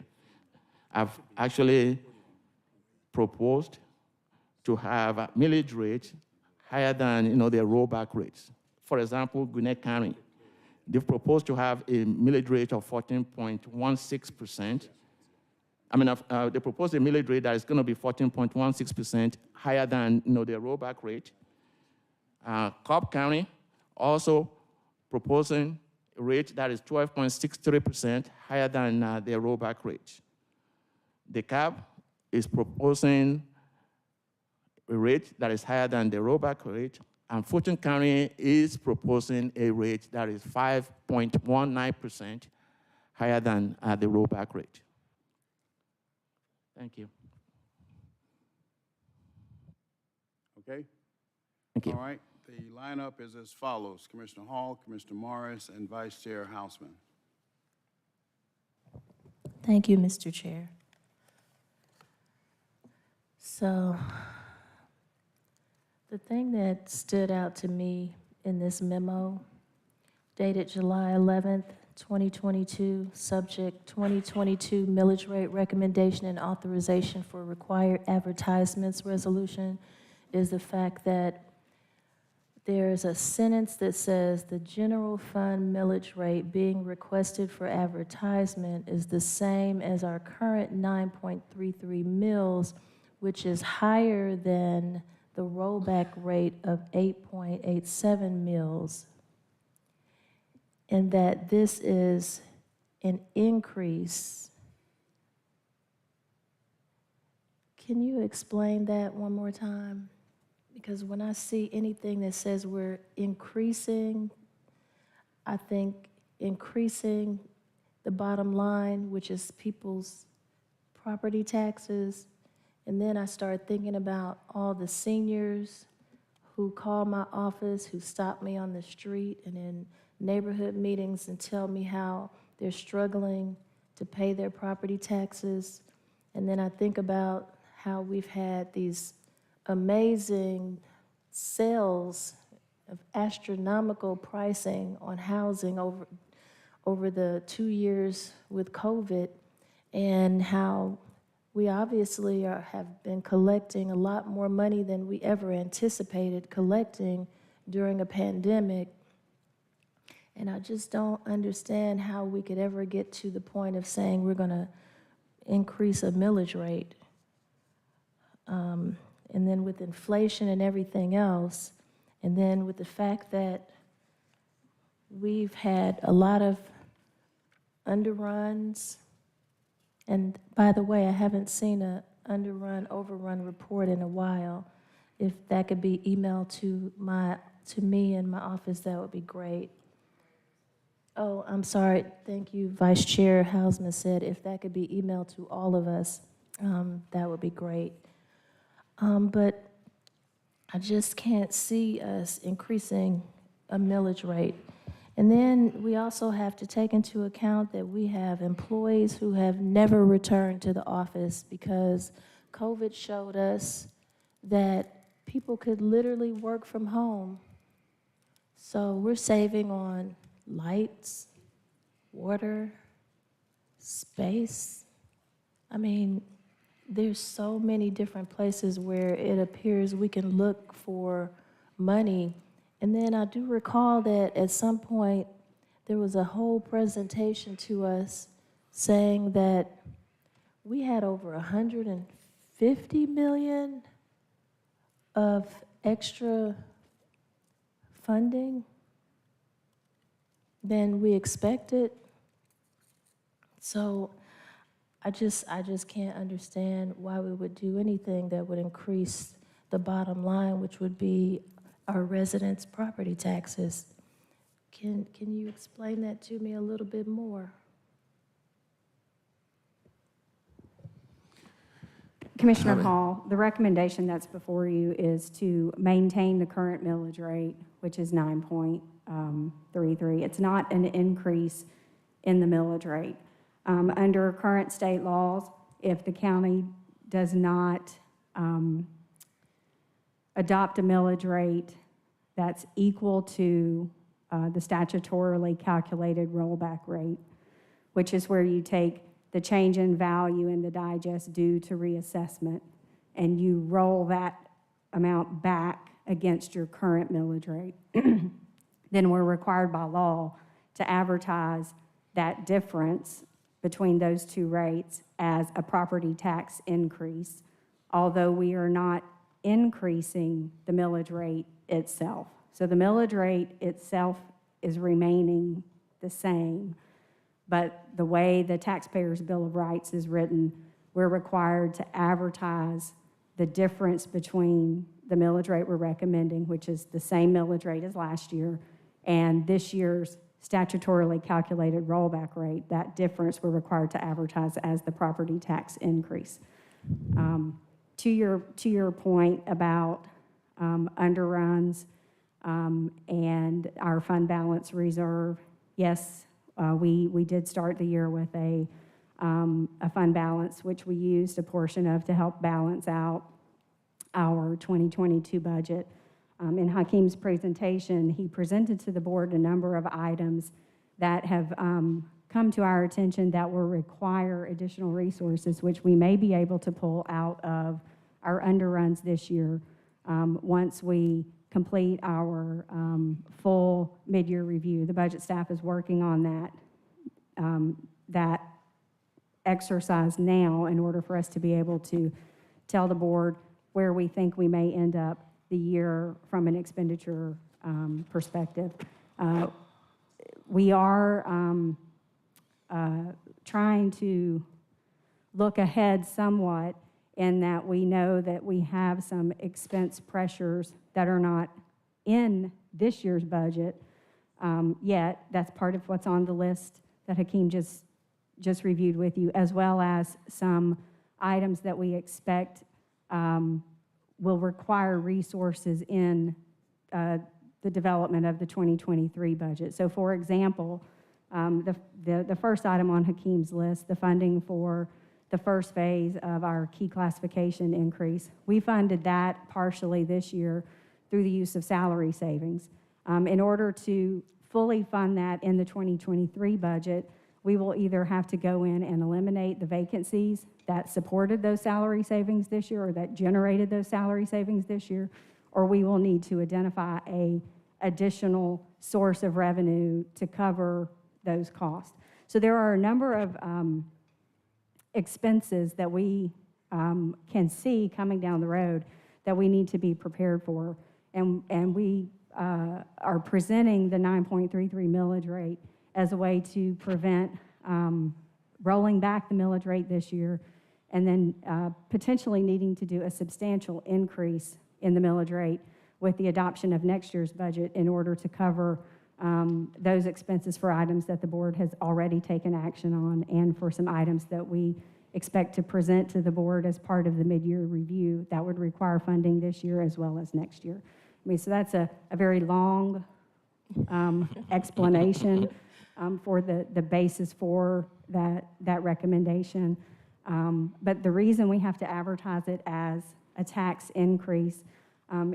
Speaker 14: I've actually proposed to have a millage rate higher than their rollback rates. For example, Gwinnett County, they've proposed to have a millage rate of 14.16%. They proposed a millage rate that is going to be 14.16% higher than their rollback rate. Cobb County also proposing a rate that is 12.63% higher than their rollback rate. DeKalb is proposing a rate that is higher than the rollback rate, and Fulton County is proposing a rate that is 5.19% higher than the rollback rate. Thank you.
Speaker 2: Okay?
Speaker 14: Thank you.
Speaker 2: All right, the lineup is as follows: Commissioner Hall, Commissioner Morris, and Vice Chair Houseman.
Speaker 19: Thank you, Mr. Chair. So, the thing that stood out to me in this memo, dated July 11th, 2022, subject 2022 millage rate recommendation and authorization for required advertisements resolution, is the fact that there's a sentence that says the general fund millage rate being requested for advertisement is the same as our current 9.33 mills, which is higher than the rollback rate of 8.87 mills, and that this is an increase. Can you explain that one more time? Because when I see anything that says we're increasing, I think increasing the bottom line, which is people's property taxes, and then I start thinking about all the seniors who call my office, who stop me on the street and in neighborhood meetings and tell me how they're struggling to pay their property taxes. And then I think about how we've had these amazing sales of astronomical pricing on housing over the 2 years with COVID, and how we obviously have been collecting a lot more money than we ever anticipated collecting during a pandemic. And I just don't understand how we could ever get to the point of saying we're going to increase a millage rate. And then with inflation and everything else, and then with the fact that we've had a lot of underruns. And by the way, I haven't seen a underrun, overrun report in a while. If that could be emailed to me in my office, that would be great. Oh, I'm sorry. Thank you, Vice Chair Hausman said if that could be emailed to all of us, that would be great. But I just can't see us increasing a millage rate. And then we also have to take into account that we have employees who have never returned to the office because COVID showed us that people could literally work from home. So we're saving on lights, water, space. I mean, there's so many different places where it appears we can look for money. And then I do recall that at some point there was a whole presentation to us saying that we had over 150 million of extra funding than we expected. So I just can't understand why we would do anything that would increase the bottom line, which would be our residents' property taxes. Can you explain that to me a little bit more?
Speaker 23: Commissioner Hall, the recommendation that's before you is to maintain the current millage rate, which is 9.33. It's not an increase in the millage rate. Under current state laws, if the county does not adopt a millage rate that's equal to the statutorily calculated rollback rate, which is where you take the change in value in the digest due to reassessment, and you roll that amount back against your current millage rate, then we're required by law to advertise that difference between those two rates as a property tax increase, although we are not increasing the millage rate itself. So the millage rate itself is remaining the same, but the way the Taxpayers' Bill of Rights is written, we're required to advertise the difference between the millage rate we're recommending, which is the same millage rate as last year, and this year's statutorily calculated rollback rate. That difference we're required to advertise as the property tax increase. To your point about underruns and our fund balance reserve, yes, we did start the year with a fund balance, which we used a portion of to help balance out our 2022 budget. In Hakeem's presentation, he presented to the board a number of items that have come to our attention that will require additional resources, which we may be able to pull out of our underruns this year once we complete our full mid-year review. The budget staff is working on that exercise now in order for us to be able to tell the board where we think we may end up the year from an expenditure perspective. We are trying to look ahead somewhat in that we know that we have some expense pressures that are not in this year's budget yet. That's part of what's on the list that Hakeem just reviewed with you, as well as some items that we expect will require resources in the development of the 2023 budget. So for example, the first item on Hakeem's list, the funding for the first phase of our key classification increase, we funded that partially this year through the use of salary savings. In order to fully fund that in the 2023 budget, we will either have to go in and eliminate the vacancies that supported those salary savings this year or that generated those salary savings this year, or we will need to identify an additional source of revenue to cover those costs. So there are a number of expenses that we can see coming down the road that we need to be prepared for, and we are presenting the 9.33 millage rate as a way to prevent rolling back the millage rate this year and then potentially needing to do a substantial increase in the millage rate with the adoption of next year's budget in order to cover those expenses for items that the board has already taken action on and for some items that we expect to present to the board as part of the mid-year review that would require funding this year as well as next year. I mean, so that's a very long explanation for the basis for that recommendation. But the reason we have to advertise it as a tax increase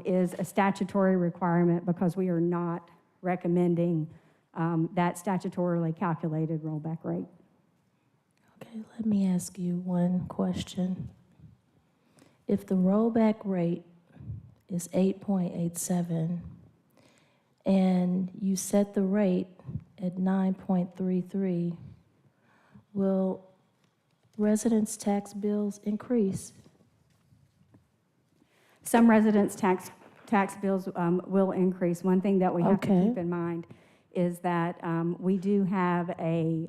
Speaker 23: is a statutory requirement because we are not recommending that statutorily calculated rollback rate.
Speaker 19: Okay, let me ask you one question. If the rollback rate is 8.87 and you set the rate at 9.33, will residents' tax bills increase?
Speaker 23: Some residents' tax bills will increase. One thing that we have to keep in mind is that we do have a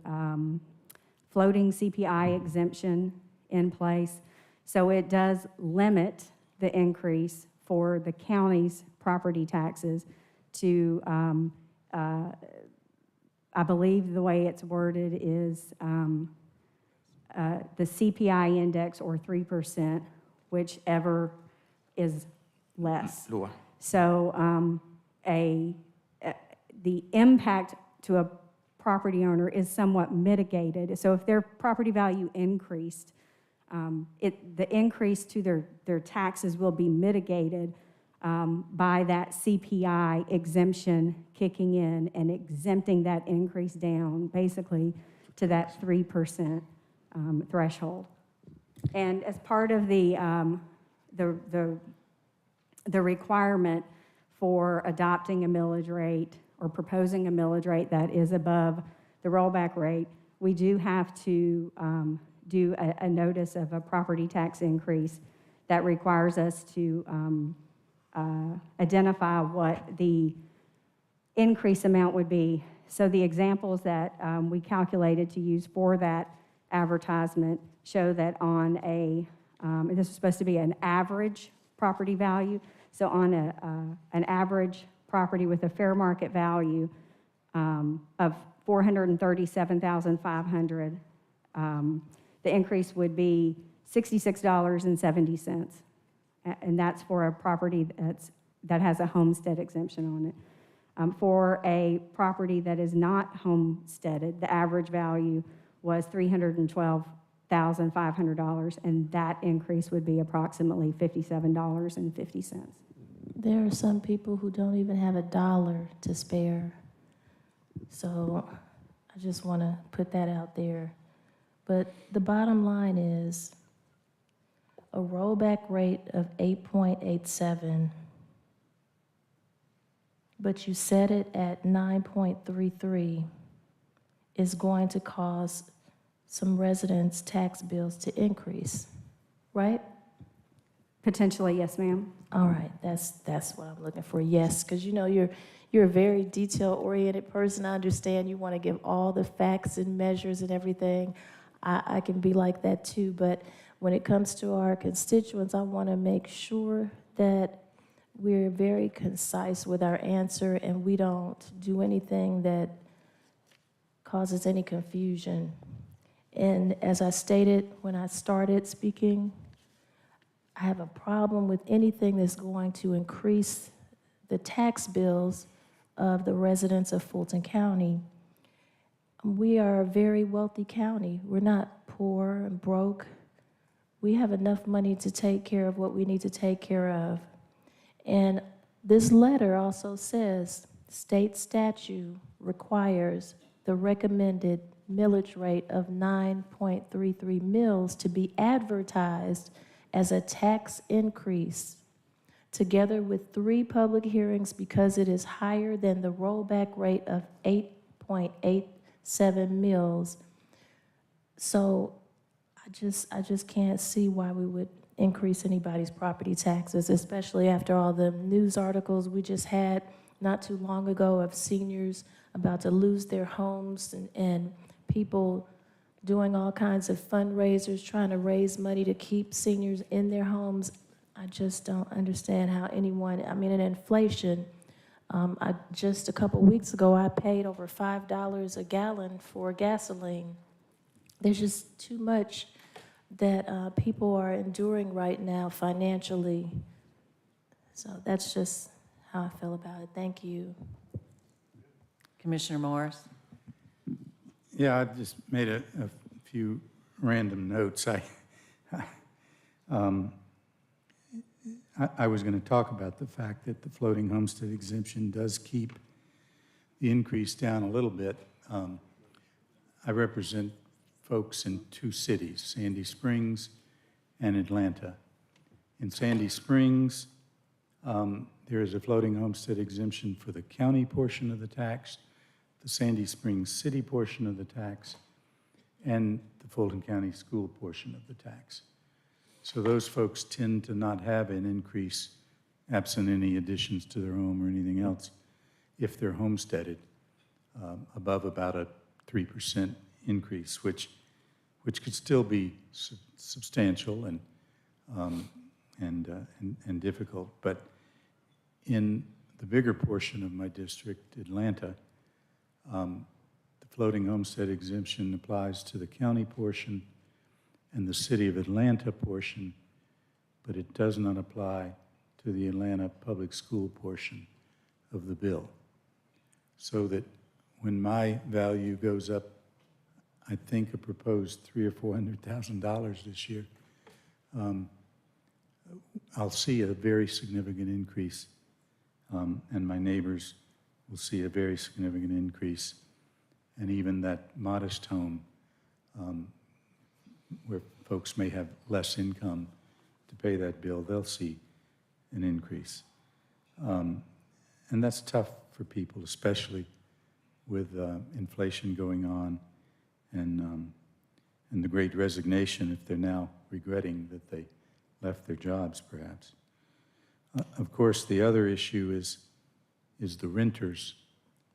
Speaker 23: floating CPI exemption in place, so it does limit the increase for the county's property taxes to, I believe the way it's worded is the CPI index or 3%, whichever is less.
Speaker 14: Lower.
Speaker 23: So the impact to property owner is somewhat mitigated. So if their property value increased, the increase to their taxes will be mitigated by that CPI exemption kicking in and exempting that increase down basically to that 3% threshold. And as part of the requirement for adopting a millage rate or proposing a millage rate that is above the rollback rate, we do have to do a notice of a property tax increase that requires us to identify what the increase amount would be. So the examples that we calculated to use for that advertisement show that on this is supposed to be an average property value. So on an average property with a fair market value of $437,500, the increase would be $66.70. And that's for a property that has a homestead exemption on it. For a property that is not homesteaded, the average value was $312,500, and that increase would be approximately $57.50.
Speaker 19: There are some people who don't even have $1 to spare. So I just want to put that out there. But the bottom line is a rollback rate of 8.87, but you set it at 9.33, is going to cause some residents' tax bills to increase, right?
Speaker 23: Potentially, yes, ma'am.
Speaker 19: All right, that's what I'm looking for, yes, because you know you're a very detail-oriented person. I understand you want to give all the facts and measures and everything. I can be like that too, but when it comes to our constituents, I want to make sure that we're very concise with our answer and we don't do anything that causes any confusion. And as I stated when I started speaking, I have a problem with anything that's going to increase the tax bills of the residents of Fulton County. We are a very wealthy county. We're not poor and broke. We have enough money to take care of what we need to take care of. And this letter also says state statute requires the recommended millage rate of 9.33 mills to be advertised as a tax increase, together with 3 public hearings because it is higher than the rollback rate of 8.87 mills. So I just can't see why we would increase anybody's property taxes, especially after all the news articles we just had not too long ago of seniors about to lose their homes and people doing all kinds of fundraisers, trying to raise money to keep seniors in their homes. I just don't understand how anyone, I mean, in inflation, just a couple weeks ago, I paid over $5 a gallon for gasoline. There's just too much that people are enduring right now financially. So that's just how I feel about it. Thank you.
Speaker 17: Commissioner Morris.
Speaker 15: Yeah, I just made a few random notes. I was going to talk about the fact that the floating homestead exemption does keep the increase down a little bit. I represent folks in 2 cities, Sandy Springs and Atlanta. In Sandy Springs, there is a floating homestead exemption for the county portion of the tax, the Sandy Springs city portion of the tax, and the Fulton County school portion of the tax. So those folks tend to not have an increase, absent any additions to their home or anything else, if they're homesteaded, above about a 3% increase, which could still be substantial and difficult. But in the bigger portion of my district, Atlanta, the floating homestead exemption applies to the county portion and the city of Atlanta portion, but it does not apply to the Atlanta public school portion of the bill. So that when my value goes up, I think a proposed $300,000 or $400,000 this year, I'll see a very significant increase, and my neighbors will see a very significant increase, and even that modest home where folks may have less income to pay that bill, they'll see an increase. And that's tough for people, especially with inflation going on and the great resignation if they're now regretting that they left their jobs, perhaps. Of course, the other issue is the renters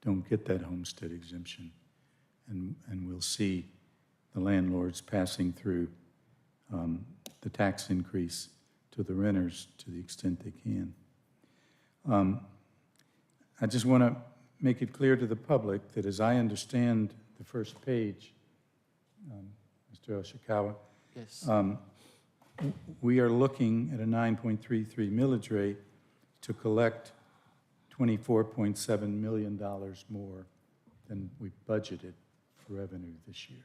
Speaker 15: don't get that homestead exemption. And we'll see the landlords passing through the tax increase to the renters to the extent they can. I just want to make it clear to the public that as I understand the first page, Mr. Oshikawa,
Speaker 14: Yes.
Speaker 15: We are looking at a 9.33 millage rate to collect $24.7 million more than we budgeted for revenue this year.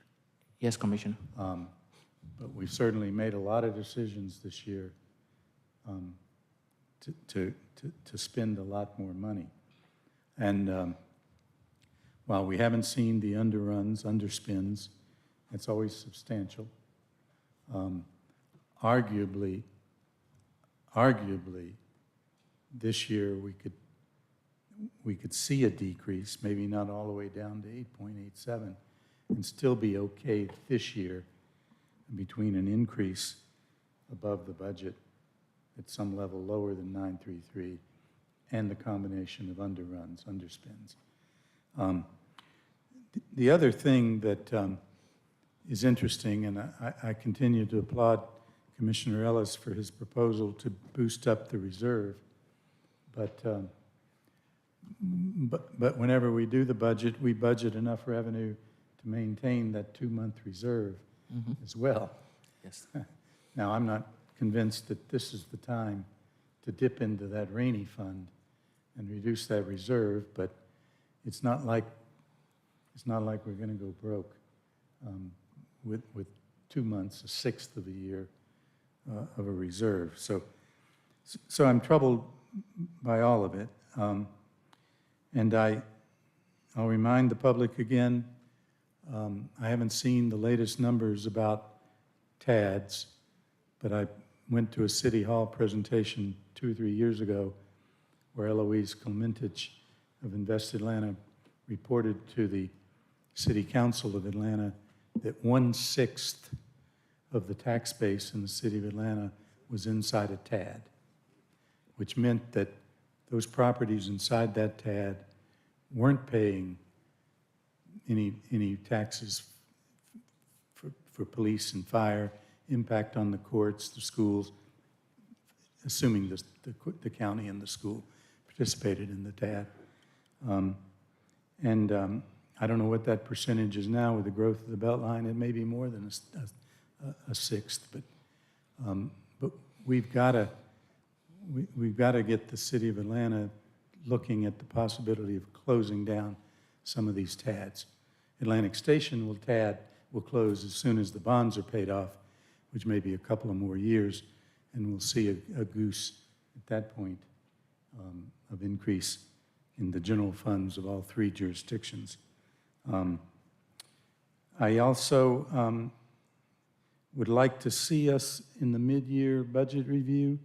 Speaker 14: Yes, Commissioner.
Speaker 15: But we've certainly made a lot of decisions this year to spend a lot more money. And while we haven't seen the underruns, underspends, it's always substantial. Arguably, this year we could see a decrease, maybe not all the way down to 8.87, and still be okay this year between an increase above the budget at some level lower than 933 and the combination of underruns, underspends. The other thing that is interesting, and I continue to applaud Commissioner Ellis for his proposal to boost up the reserve, but whenever we do the budget, we budget enough revenue to maintain that 2-month reserve as well.
Speaker 14: Yes.
Speaker 15: Now, I'm not convinced that this is the time to dip into that rainy fund and reduce that reserve, but it's not like we're going to go broke with 2 months, a sixth of a year of a reserve. So I'm troubled by all of it. And I'll remind the public again, I haven't seen the latest numbers about TADS, but I went to a City Hall presentation 2 or 3 years ago where Eloise Clementich of Invest Atlanta reported to the City Council of Atlanta that 1/6 of the tax base in the City of Atlanta was inside a TAD, which meant that those properties inside that TAD weren't paying any taxes for police and fire, impact on the courts, the schools, assuming the county and the school participated in the TAD. I don't know what that percentage is now with the growth of the Beltline. It may be more than a sixth, but we've got to get the City of Atlanta looking at the possibility of closing down some of these TADs. Atlantic Station will close as soon as the bonds are paid off, which may be a couple of more years, and we'll see a goose at that point of increase in the general funds of all 3 jurisdictions. I also would like to see us in the mid-year budget review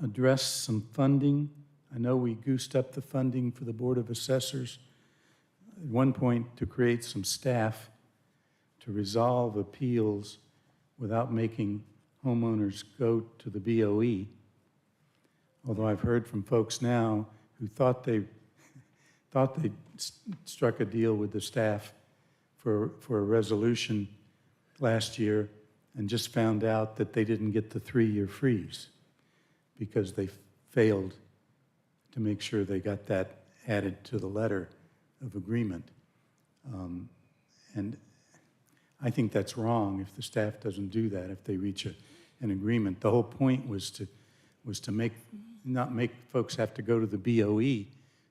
Speaker 15: address some funding. I know we goosed up the funding for the Board of Assessors at one point to create some staff to resolve appeals without making homeowners go to the BOE. Although I've heard from folks now who thought they struck a deal with the staff for a resolution last year and just found out that they didn't get the 3-year freeze because they failed to make sure they got that added to the letter of agreement. And I think that's wrong if the staff doesn't do that, if they reach an agreement. The whole point was to not make folks have to go to the BOE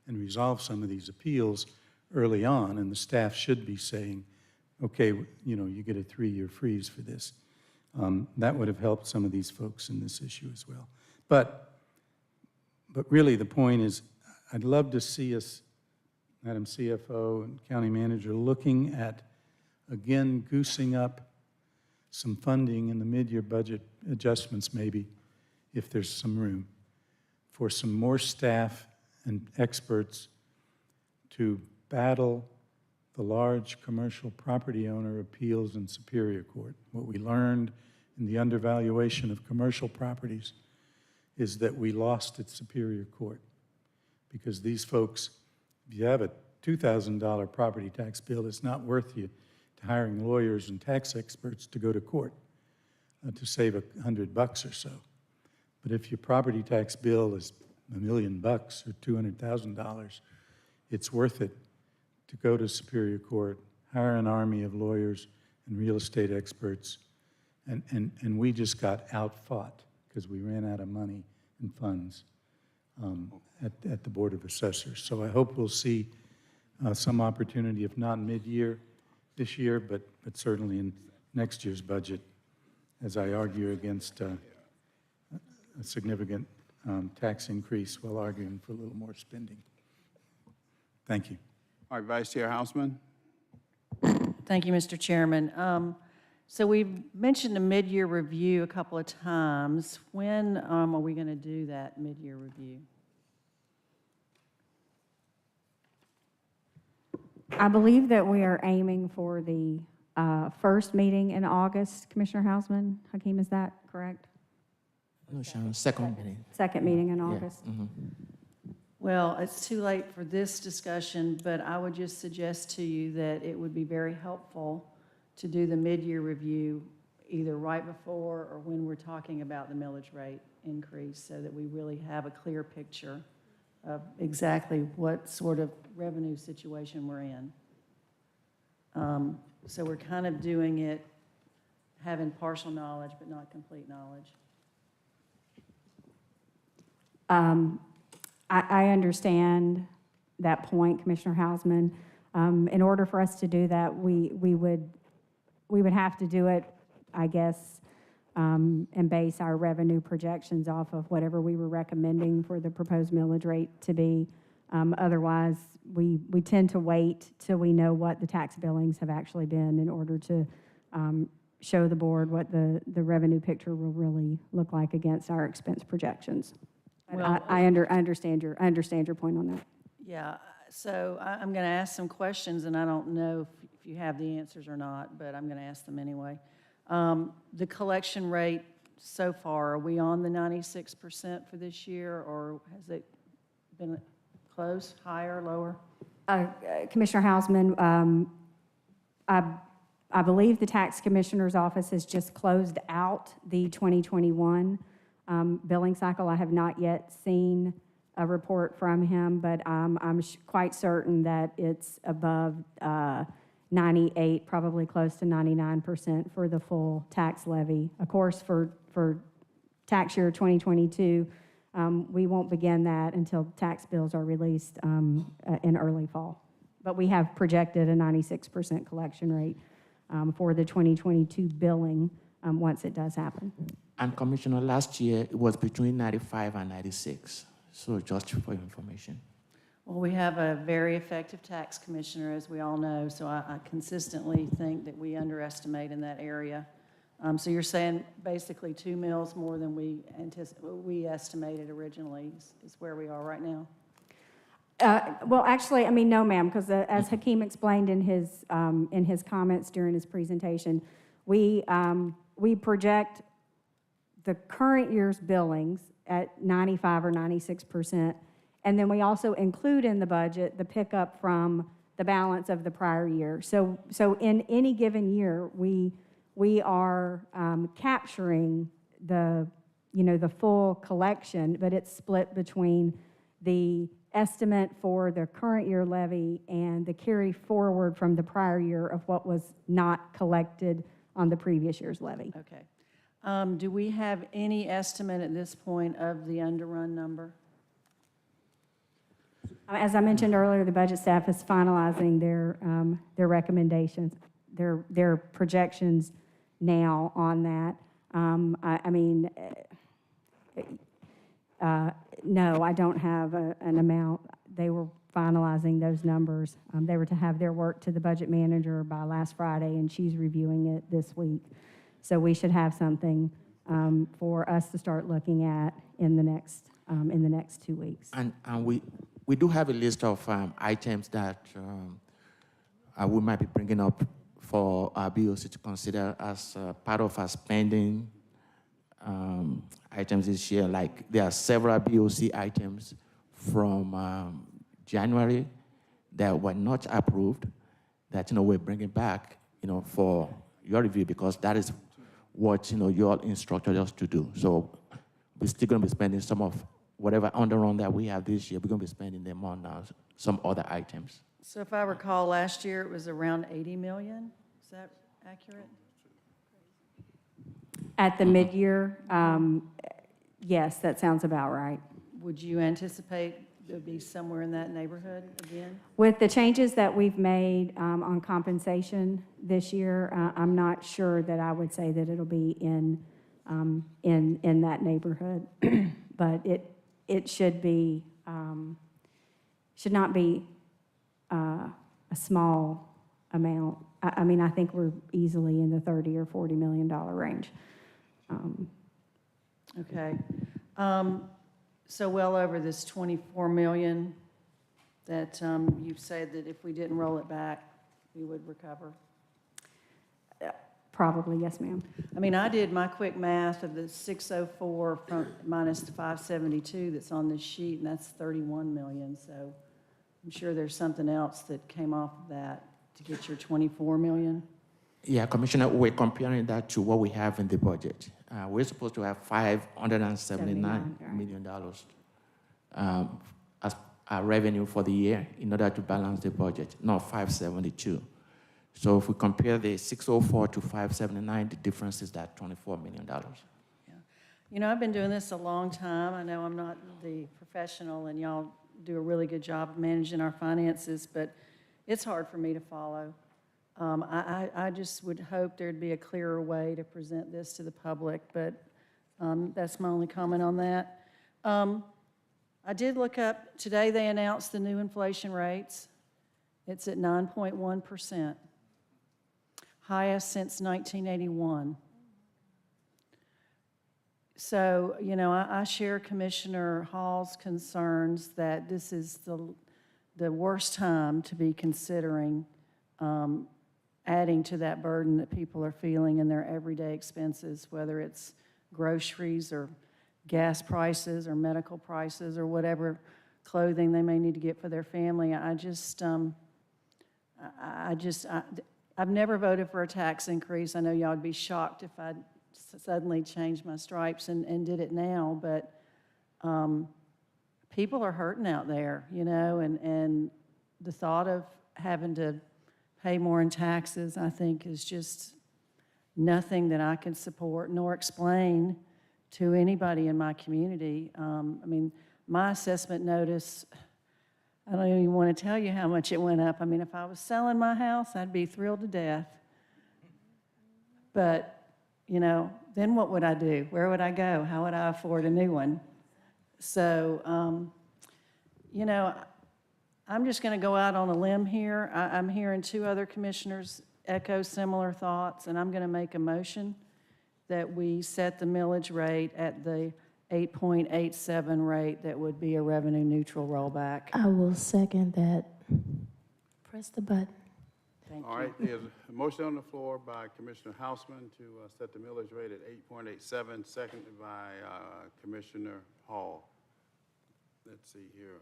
Speaker 15: and resolve some of these appeals early on, and the staff should be saying, okay, you get a 3-year freeze for this. That would have helped some of these folks in this issue as well. But really, the point is, I'd love to see us, Madam CFO and County Manager, looking at, again, goosing up some funding in the mid-year budget adjustments, maybe, if there's some room, for some more staff and experts to battle the large commercial property owner appeals in Superior Court. What we learned in the undervaluation of commercial properties is that we lost at Superior Court, because these folks, if you have a $2,000 property tax bill, it's not worth you to hiring lawyers and tax experts to go to court to save $100 or so. But if your property tax bill is $1 million or $200,000, it's worth it to go to Superior Court, hire an army of lawyers and real estate experts, and we just got outfought because we ran out of money and funds at the Board of Assessors. So I hope we'll see some opportunity, if not mid-year this year, but certainly in next year's budget, as I argue against a significant tax increase while arguing for a little more spending. Thank you.
Speaker 2: All right, Vice Chair Houseman.
Speaker 17: Thank you, Mr. Chairman. So we've mentioned a mid-year review a couple of times. When are we going to do that mid-year review?
Speaker 23: I believe that we are aiming for the first meeting in August, Commissioner Hausman. Hakeem, is that correct?
Speaker 14: No, Sharon, second meeting.
Speaker 23: Second meeting in August.
Speaker 14: Yeah.
Speaker 17: Well, it's too late for this discussion, but I would just suggest to you that it would be very helpful to do the mid-year review either right before or when we're talking about the millage rate increase, so that we really have a clear picture of exactly what sort of revenue situation we're in. So we're kind of doing it, having partial knowledge but not complete knowledge.
Speaker 23: I understand that point, Commissioner Hausman. In order for us to do that, we would have to do it, I guess, and base our revenue projections off of whatever we were recommending for the proposed millage rate to be. Otherwise, we tend to wait till we know what the tax billings have actually been in order to show the board what the revenue picture will really look like against our expense projections.
Speaker 17: Well,
Speaker 23: I understand your point on that.
Speaker 17: Yeah, so I'm going to ask some questions, and I don't know if you have the answers or not, but I'm going to ask them anyway. The collection rate so far, are we on the 96% for this year, or has it been close, higher, lower?
Speaker 23: Commissioner Hausman, I believe the Tax Commissioner's Office has just closed out the 2021 billing cycle. I have not yet seen a report from him, but I'm quite certain that it's above 98, probably close to 99% for the full tax levy. Of course, for tax year 2022, we won't begin that until tax bills are released in early fall. But we have projected a 96% collection rate for the 2022 billing once it does happen.
Speaker 14: And Commissioner, last year it was between 95 and 96. So just for information.
Speaker 17: Well, we have a very effective tax commissioner, as we all know, so I consistently think that we underestimate in that area. So you're saying basically 2 mills more than we estimated originally is where we are right now?
Speaker 23: Well, actually, I mean, no, ma'am, because as Hakeem explained in his comments during his presentation, we project the current year's billings at 95 or 96%, and then we also include in the budget the pickup from the balance of the prior year. So in any given year, we are capturing the full collection, but it's split between the estimate for the current year levy and the carry forward from the prior year of what was not collected on the previous year's levy.
Speaker 17: Okay. Do we have any estimate at this point of the underrun number?
Speaker 23: As I mentioned earlier, the budget staff is finalizing their recommendations, their projections now on that. No, I don't have an amount. They were finalizing those numbers. They were to have their work to the budget manager by last Friday, and she's reviewing it this week. So we should have something for us to start looking at in the next 2 weeks.
Speaker 14: And we do have a list of items that we might be bringing up for our BOC to consider as part of our spending items this year. Like there are several BOC items from January that were not approved that we're bringing back for your review, because that is what you all instructed us to do. So we're still going to be spending some of whatever underrun that we have this year. We're going to be spending them on some other items.
Speaker 17: So if I recall, last year it was around 80 million. Is that accurate?
Speaker 23: At the mid-year, yes, that sounds about right.
Speaker 17: Would you anticipate it would be somewhere in that neighborhood again?
Speaker 23: With the changes that we've made on compensation this year, I'm not sure that I would say that it'll be in that neighborhood, but it should be should not be a small amount. I think we're easily in the $30 or $40 million range.
Speaker 17: Okay. So well over this 24 million that you've said that if we didn't roll it back, we would recover?
Speaker 23: Probably, yes, ma'am.
Speaker 17: I did my quick math of the 604 minus the 572 that's on this sheet, and that's 31 million. So I'm sure there's something else that came off of that to get your 24 million.
Speaker 14: Yeah, Commissioner, we're comparing that to what we have in the budget. We're supposed to have $579 million as our revenue for the year in order to balance the budget, not 572. So if we compare the 604 to 579, the difference is that $24 million.
Speaker 17: Yeah. I've been doing this a long time. I know I'm not the professional, and y'all do a really good job of managing our finances, but it's hard for me to follow. I just would hope there'd be a clearer way to present this to the public, but that's my only comment on that. I did look up, today they announced the new inflation rates. It's at 9.1%, highest since 1981. So, I share Commissioner Hall's concerns that this is the worst time to be considering adding to that burden that people are feeling in their everyday expenses, whether it's groceries or gas prices or medical prices or whatever clothing they may need to get for their family. I've never voted for a tax increase. I know y'all would be shocked if I suddenly changed my stripes and did it now, but people are hurting out there, and the thought of having to pay more in taxes, I think, is just nothing that I can support nor explain to anybody in my community. My assessment notice, I don't even want to tell you how much it went up. If I was selling my house, I'd be thrilled to death. But, then what would I do? Where would I go? How would I afford a new one? So, I'm just going to go out on a limb here. I'm hearing two other commissioners echo similar thoughts, and I'm going to make a motion that we set the millage rate at the 8.87 rate that would be a revenue-neutral rollback.
Speaker 19: I will second that. Press the button.
Speaker 17: Thank you.
Speaker 2: All right, there's a motion on the floor by Commissioner Hausman to set the millage rate at 8.87, seconded by Commissioner Hall. Let's see here.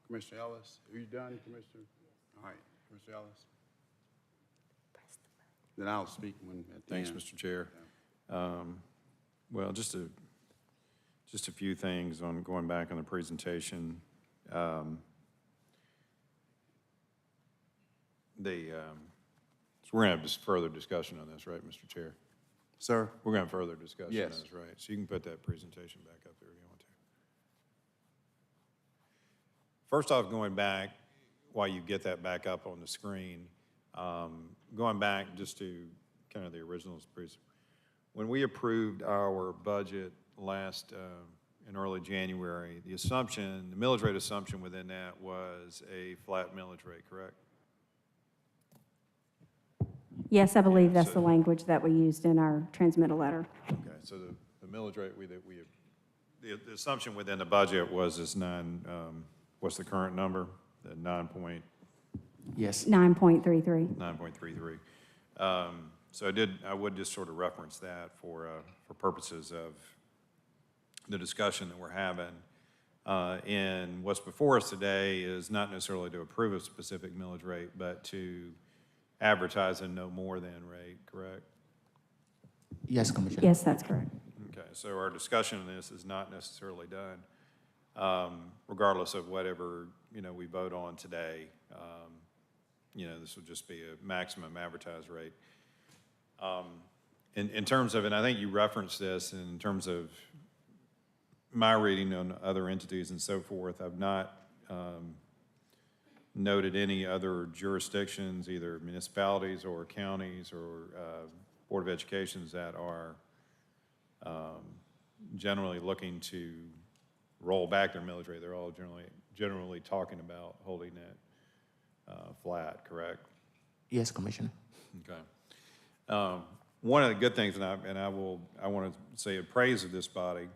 Speaker 2: Commissioner Ellis, are you done, Commissioner? All right, Commissioner Ellis. Then I'll speak when at the
Speaker 6: Thanks,
Speaker 2: end.
Speaker 6: Mr. Chair. Well, just a few things on going back on the presentation. So we're going to have just further discussion on this, right, Mr. Chair?
Speaker 2: Sir?
Speaker 6: We're going to have further discussion
Speaker 2: Yes.
Speaker 6: on this, right? So you can put that presentation back up there if you want to. First off, going back, while you get that back up on the screen, going back just to kind of the originals, when we approved our budget last, in early January, the assumption, the millage rate assumption within that was a flat millage rate, correct?
Speaker 23: Yes, I believe that's the language that we used in our transmittal letter.
Speaker 6: Okay, so the millage rate the assumption within the budget was this what's the current number? The 9.33.
Speaker 14: Yes.
Speaker 23: 9.33.
Speaker 6: 9.33. So I would just sort of reference that for purposes of the discussion that we're having. And what's before us today is not necessarily to approve a specific millage rate, but to advertise a no more than rate, correct?
Speaker 14: Yes, Commissioner.
Speaker 23: Yes, that's correct.
Speaker 6: Okay, so our discussion on this is not necessarily done, regardless of whatever, we vote on today. This will just be a maximum advertised rate. In terms of, and I think you referenced this in terms of my reading on other entities and so forth, I've not noted any other jurisdictions, either municipalities or counties or Board of Educations that are generally looking to roll back their millage rate. They're all generally talking about holding that flat, correct?
Speaker 14: Yes, Commissioner.
Speaker 6: Okay. One of the good things, and I want to say a praise of this body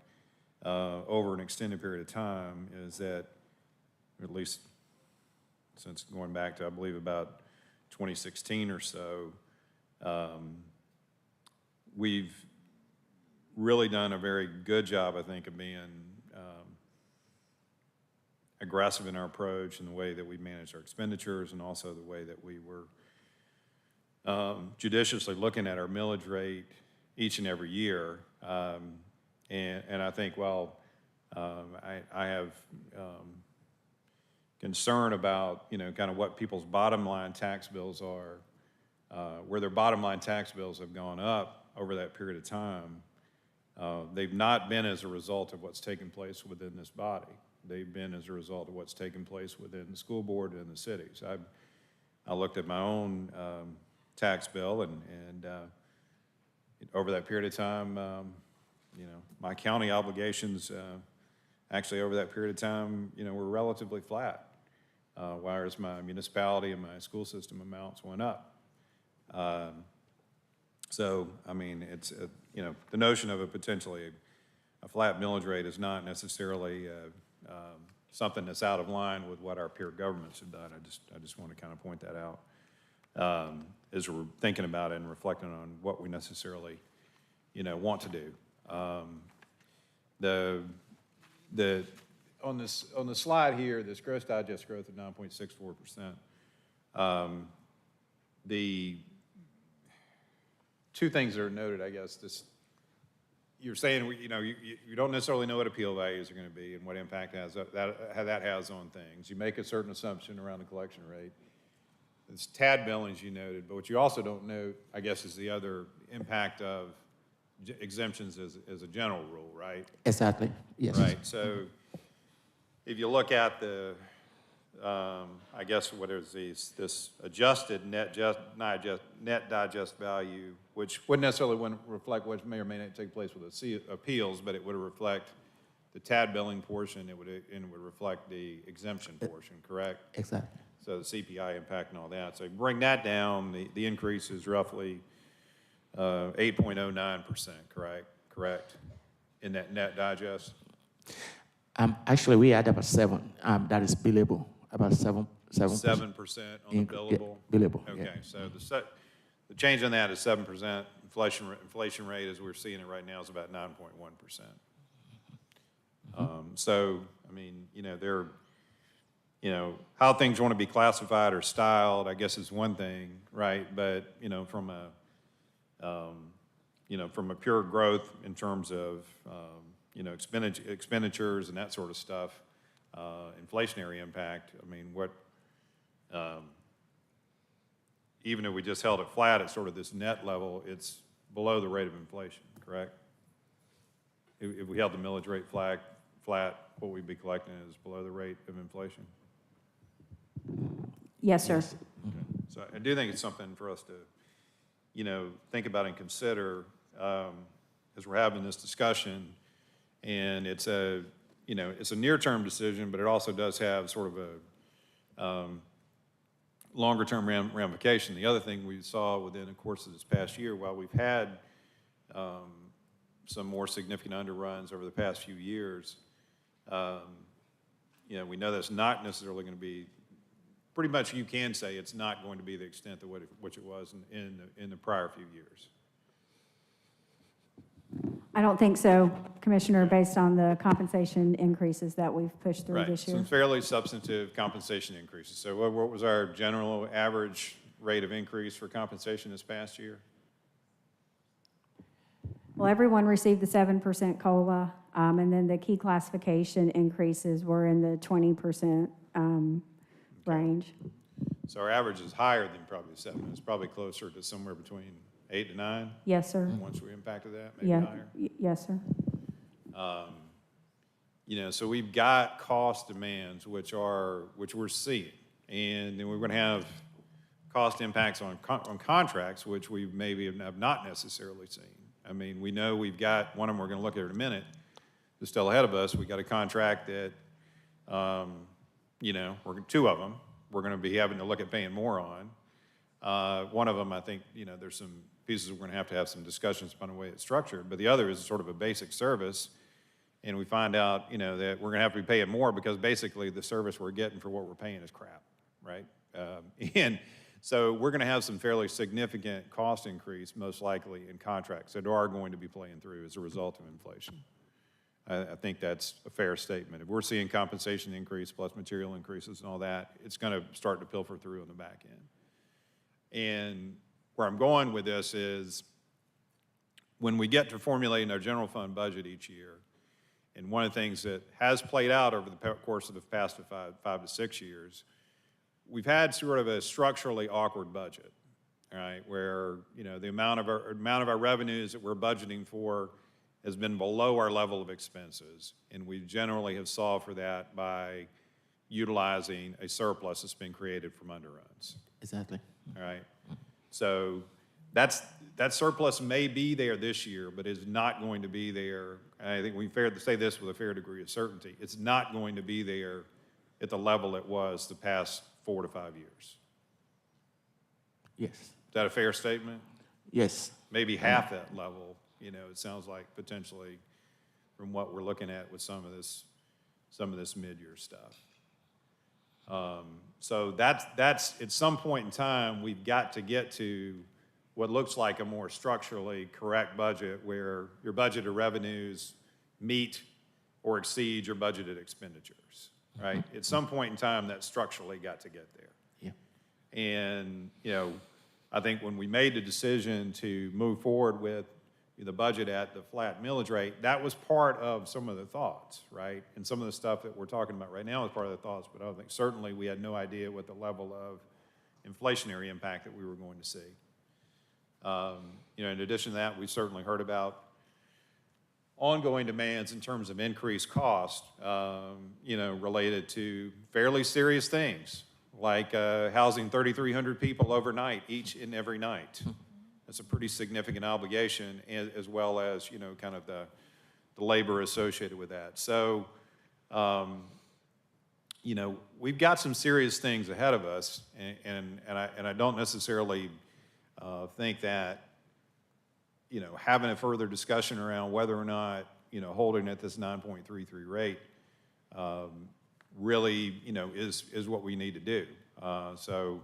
Speaker 6: over an extended period of time, is that, at least since going back to, I believe, about 2016 or so, we've really done a very good job, I think, of being aggressive in our approach and the way that we manage our expenditures, and also the way that we were judiciously looking at our millage rate each and every year. And I think while I have concern about, kind of what people's bottom line tax bills are, where their bottom line tax bills have gone up over that period of time, they've not been as a result of what's taken place within this body. They've been as a result of what's taken place within the school board and the cities. I looked at my own tax bill, and over that period of time, my county obligations actually over that period of time, were relatively flat, whereas my municipality and my school system amounts went up. So, I mean, it's, the notion of a potentially a flat millage rate is not necessarily something that's out of line with what our peer governments have done. I just want to kind of point that out as we're thinking about it and reflecting on what we necessarily, want to do. On the slide here, this gross digest growth of 9.64%. The two things that are noted, I guess, you're saying, you don't necessarily know what appeal values are going to be and what impact how that has on things. You make a certain assumption around the collection rate. It's TAD billings you noted, but what you also don't note, I guess, is the other impact of exemptions as a general rule, right?
Speaker 14: Exactly, yes.
Speaker 6: Right, so if you look at the, I guess what is this adjusted net digest value, which wouldn't necessarily reflect what may or may not take place with the appeals, but it would reflect the TAD billing portion, and it would reflect the exemption portion, correct?
Speaker 14: Exactly.
Speaker 6: So the CPI impact and all that. So bring that down, the increase is roughly 8.09%, correct? In that net digest?
Speaker 14: Actually, we had about 7. That is billable, about 7%.
Speaker 6: 7% on the billable?
Speaker 14: Billable,
Speaker 6: Okay,
Speaker 14: yeah.
Speaker 6: so the change on that is 7%. Inflation rate, as we're seeing it right now, is about 9.1%. So, I mean, how things want to be classified or styled, I guess, is one thing, right? But, from a pure growth in terms of, expenditures and that sort of stuff, inflationary impact, I mean, even if we just held it flat at sort of this net level, it's below the rate of inflation, correct? If we held the millage rate flat, what we'd be collecting is below the rate of inflation.
Speaker 23: Yes, sir.
Speaker 6: So I do think it's something for us to, think about and consider as we're having this discussion. And it's a near-term decision, but it also does have sort of a longer-term ramification. The other thing we saw within the course of this past year, while we've had some more significant underruns over the past few years, we know that's not necessarily going to be, pretty much you can say it's not going to be the extent of which it was in the prior few years.
Speaker 23: I don't think so, Commissioner, based on the compensation increases that we've pushed through this year.
Speaker 6: Some fairly substantive compensation increases. So what was our general average rate of increase for compensation this past year?
Speaker 23: Well, everyone received the 7% COLA, and then the key classification increases were in the 20% range.
Speaker 6: So our average is higher than probably 7. It's probably closer to somewhere between 8 to 9?
Speaker 23: Yes, sir.
Speaker 6: Once we impacted that, maybe
Speaker 23: Yeah.
Speaker 6: higher?
Speaker 23: Yes, sir.
Speaker 6: So we've got cost demands, which we're seeing. And then we're going to have cost impacts on contracts, which we maybe have not necessarily seen. I mean, we know we've got, one of them we're going to look at in a minute, that's still ahead of us. We got a contract that, two of them, we're going to be having to look at paying more on. One of them, I think, there's some pieces we're going to have some discussions upon the way it's structured, but the other is sort of a basic service, and we find out, that we're going to have to be paying more because basically the service we're getting for what we're paying is crap, right? And so we're going to have some fairly significant cost increase, most likely, in contracts that are going to be playing through as a result of inflation. I think that's a fair statement. If we're seeing compensation increase plus material increases and all that, it's going to start to pilfer through on the back end. And where I'm going with this is when we get to formulating our general fund budget each year, and one of the things that has played out over the course of the past 5 to 6 years, we've had sort of a structurally awkward budget, all right, where the amount of our revenues that we're budgeting for has been below our level of expenses, and we generally have solved for that by utilizing a surplus that's been created from underruns.
Speaker 14: Exactly.
Speaker 6: All right. So that surplus may be there this year, but is not going to be there. I think we fair to say this with a fair degree of certainty. It's not going to be there at the level it was the past 4 to 5 years.
Speaker 14: Yes.
Speaker 6: Is that a fair statement?
Speaker 14: Yes.
Speaker 6: Maybe half that level, it sounds like potentially from what we're looking at with some of this mid-year stuff. So that's at some point in time, we've got to get to what looks like a more structurally correct budget where your budgeted revenues meet or exceed your budgeted expenditures, right? At some point in time, that structurally got to get there.
Speaker 14: Yeah.
Speaker 6: And, I think when we made the decision to move forward with the budget at the flat millage rate, that was part of some of the thoughts, right? And some of the stuff that we're talking about right now is part of the thoughts, but I think certainly we had no idea what the level of inflationary impact that we were going to see. In addition to that, we certainly heard about ongoing demands in terms of increased cost, related to fairly serious things, like housing 3,300 people overnight, each and every night. That's a pretty significant obligation, as well as, kind of the labor associated with that. So, we've got some serious things ahead of us, and I don't necessarily think that, having a further discussion around whether or not, holding at this 9.33 rate really, is what we need to do. So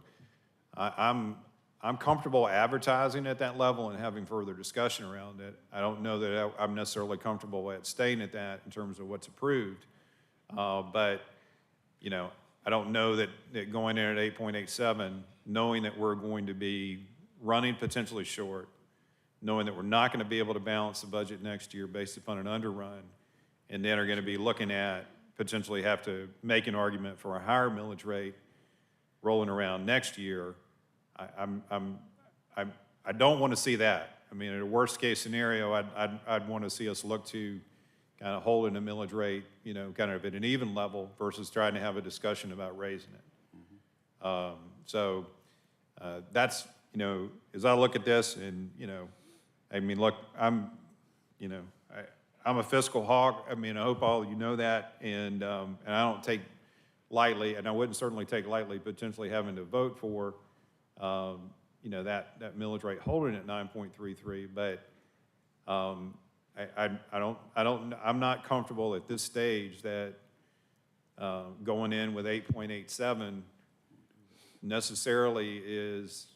Speaker 6: I'm comfortable advertising at that level and having further discussion around it. I don't know that I'm necessarily comfortable at staying at that in terms of what's approved. But, I don't know that going in at 8.87, knowing that we're going to be running potentially short, knowing that we're not going to be able to balance the budget next year based upon an underrun, and then are going to be looking at potentially have to make an argument for a higher millage rate rolling around next year. I don't want to see that. I mean, in a worst case scenario, I'd want to see us look to kind of holding the millage rate, kind of at an even level versus trying to have a discussion about raising it. So that's, you know, as I look at this and, you know, I mean, look, I'm a fiscal hawk. I mean, I hope all of you know that. And I don't take lightly, and I wouldn't certainly take lightly potentially having to vote for, you know, that millage rate holding at 9.33. But I'm not comfortable at this stage that going in with 8.87 necessarily is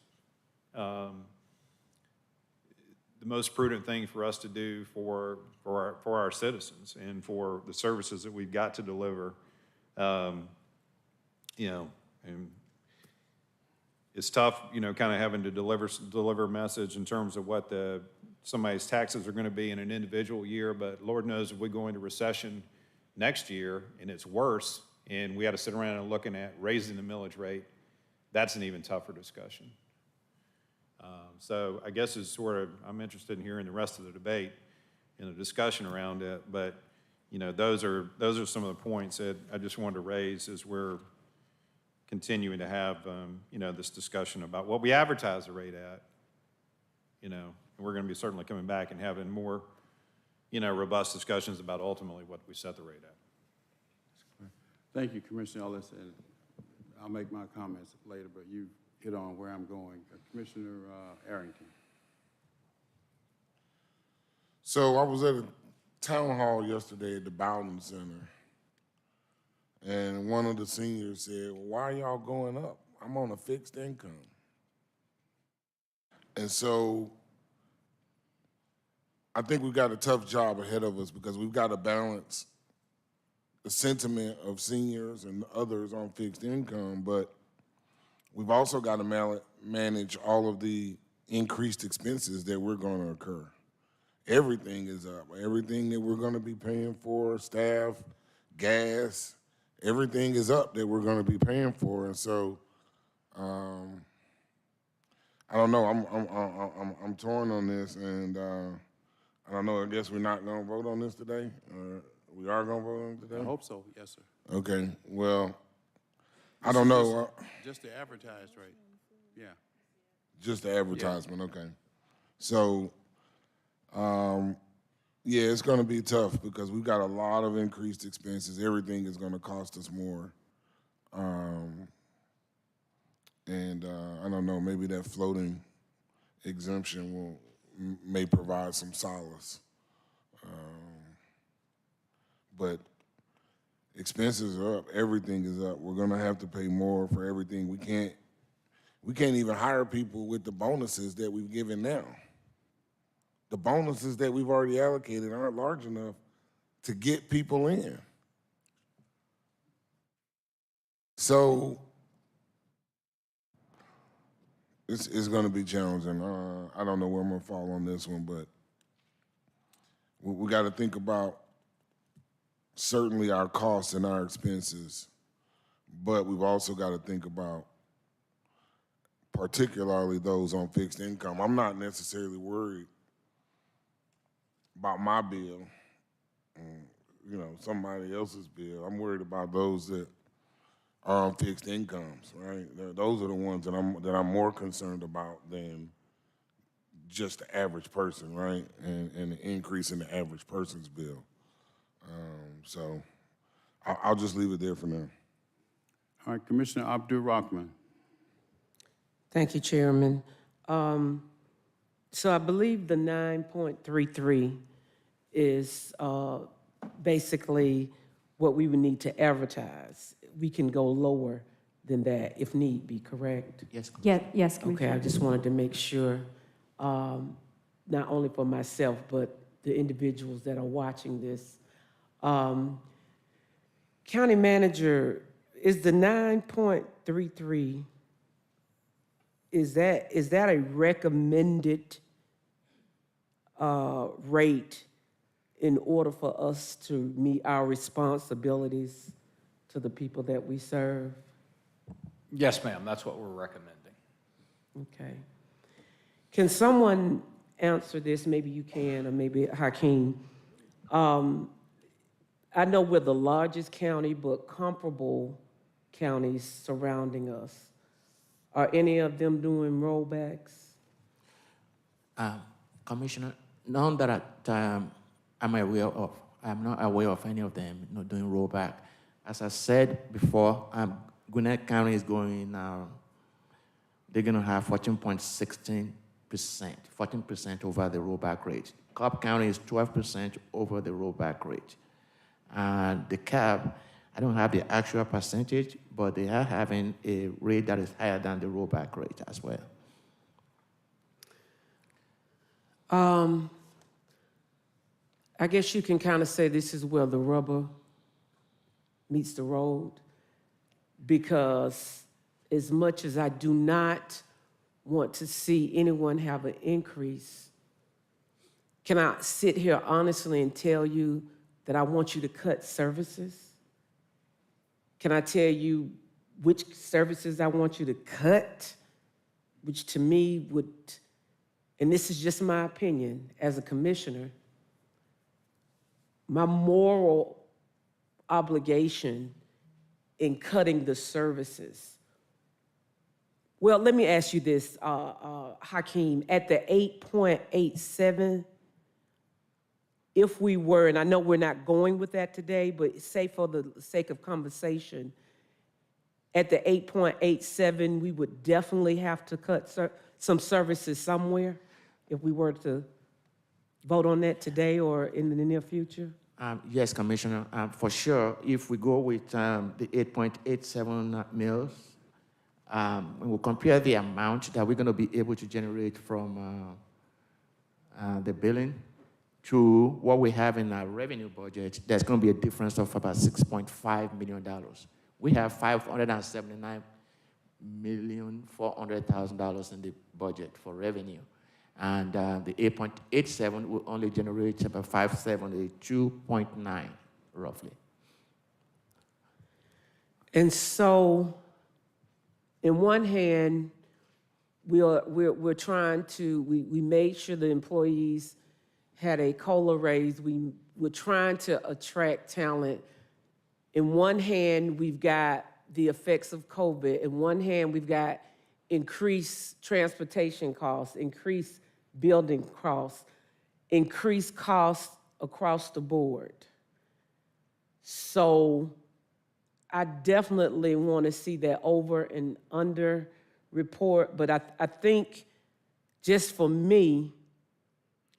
Speaker 6: the most prudent thing for us to do for our citizens and for the services that we've got to deliver. You know, and it's tough, you know, kind of having to deliver a message in terms of what somebody's taxes are going to be in an individual year, but Lord knows if we go into recession next year and it's worse and we had to sit around and looking at raising the millage rate, that's an even tougher discussion. So I guess it's sort of, I'm interested in hearing the rest of the debate and the discussion around it, but you know, those are some of the points that I just wanted to raise as we're continuing to have, you know, this discussion about what we advertise the rate at, you know, and we're going to be certainly coming back and having more, you know, robust discussions about ultimately what we set the rate at.
Speaker 2: Thank you, Commissioner Ellis, and I'll make my comments later, but you hit on where I'm going. Commissioner Arrington.
Speaker 12: So I was at a town hall yesterday at the Bowden Center, and one of the seniors said, well, why are y'all going up? I'm on a fixed income. And so I think we've got a tough job ahead of us because we've got to balance the sentiment of seniors and others on fixed income, but we've also got to manage all of the increased expenses that we're going to occur. Everything is up. Everything that we're going to be paying for, staff, gas, everything is up that we're going to be paying for. And so, I don't know. I'm torn on this, and I don't know. I guess we're not going to vote on this today. We are going to vote on it today.
Speaker 2: I hope so. Yes, sir.
Speaker 12: Okay. Well, I don't know.
Speaker 2: Just the advertised rate. Yeah.
Speaker 12: Just the advertisement. Okay. So. Yeah, it's going to be tough because we've got a lot of increased expenses. Everything is going to cost us more. And I don't know, maybe that floating exemption may provide some solace. But expenses are up. Everything is up. We're going to have to pay more for everything. We can't even hire people with the bonuses that we've given now. The bonuses that we've already allocated aren't large enough to get people in. So it's going to be challenging. I don't know where I'm going to fall on this one, but we got to think about certainly our costs and our expenses, but we've also got to think about particularly those on fixed income. I'm not necessarily worried about my bill, you know, somebody else's bill. I'm worried about those that are on fixed incomes, right? Those are the ones that I'm more concerned about than just the average person, right? And the increase in the average person's bill. So I'll just leave it there for now.
Speaker 2: All right, Commissioner Abdul-Rahman.
Speaker 1: Thank you, Chairman. So I believe the 9.33 is basically what we would need to advertise. We can go lower than that if need be, correct?
Speaker 14: Yes.
Speaker 23: Yes, Commissioner.
Speaker 1: Okay, I just wanted to make sure, not only for myself, but the individuals that are watching this. County Manager, is the 9.33, is that a recommended rate in order for us to meet our responsibilities to the people that we serve?
Speaker 4: Yes, ma'am, that's what we're recommending.
Speaker 1: Okay. Can someone answer this? Maybe you can, or maybe Hakeem. I know we're the largest county, but comparable counties surrounding us Are any of them doing rollbacks?
Speaker 14: Commissioner, none that I'm aware of. I'm not aware of any of them not doing rollback. As I said before, Gwinnett County is going, they're going to have 14.16%, 14% over the rollback rate. Cobb County is 12% over the rollback rate. And the CAB, I don't have the actual percentage, but they are having a rate that is higher than the rollback rate as well.
Speaker 1: I guess you can kind of say this is where the rubber meets the road, because as much as I do not want to see anyone have an increase, can I sit here honestly and tell you that I want you to cut services? Can I tell you which services I want you to cut? Which to me would, and this is just my opinion as a commissioner, my moral obligation in cutting the services. Well, let me ask you this, Hakeem, at the 8.87, if we were, and I know we're not going with that today, but say for the sake of conversation, at the 8.87, we would definitely have to cut some services somewhere if we were to vote on that today or in the near future?
Speaker 14: Yes, Commissioner, for sure. If we go with the 8.87 mills, we will compare the amount that we're going to be able to generate from the billing to what we have in our revenue budget. There's going to be a difference of about $6.5 million. We have $579,400,000 in the budget for revenue. And the 8.87 will only generate about 572.9, roughly.
Speaker 1: And so, in one hand, we're trying to, we made sure the employees had a COLA raise. We're trying to attract talent. In one hand, we've got the effects of COVID. In one hand, we've got increased transportation costs, increased building costs, increased costs across the board. So I definitely want to see that over and under report, but I think just for me,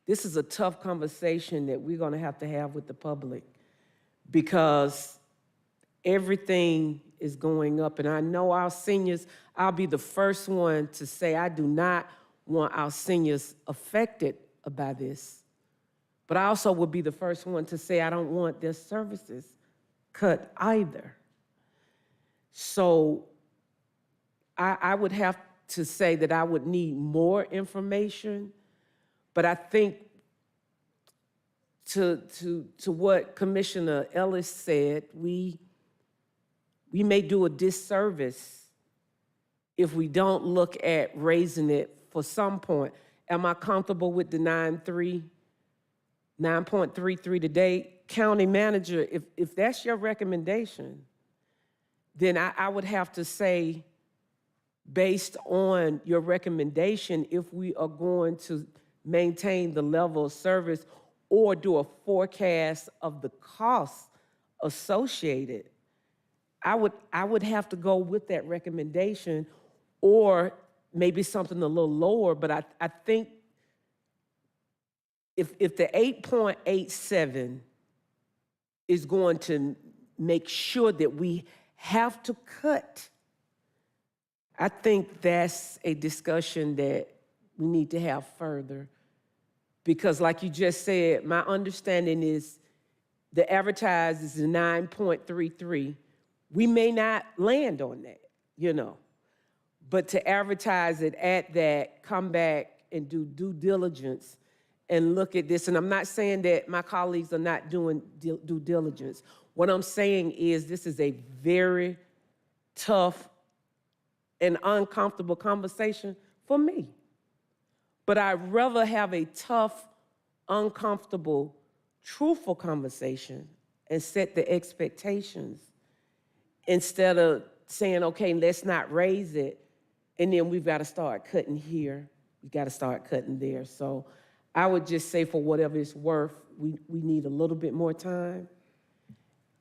Speaker 1: this is a tough conversation that we're going to have with the public, because everything is going up. And I know our seniors, I'll be the first one to say I do not want our seniors affected by this. But I also would be the first one to say I don't want their services cut either. So I would have to say that I would need more information, but I think to what Commissioner Ellis said, we may do a disservice if we don't look at raising it for some point. Am I comfortable with the 9.33 today? County manager, if that's your recommendation, then I would have to say, based on your recommendation, if we are going to maintain the level of service or do a forecast of the costs associated, I would have to go with that recommendation, or maybe something a little lower. But I think if the 8.87 is going to make sure that we have to cut, I think that's a discussion that we need to have further. Because like you just said, my understanding is the advertised is 9.33. We may not land on that, but to advertise it at that, come back and do due diligence and look at this. And I'm not saying that my colleagues are not doing due diligence. What I'm saying is this is a very tough and uncomfortable conversation for me. But I'd rather have a tough, uncomfortable, truthful conversation and set the expectations instead of saying, okay, let's not raise it, And then we've got to start cutting here. We've got to start cutting there. So I would just say for whatever it's worth, we need a little bit more time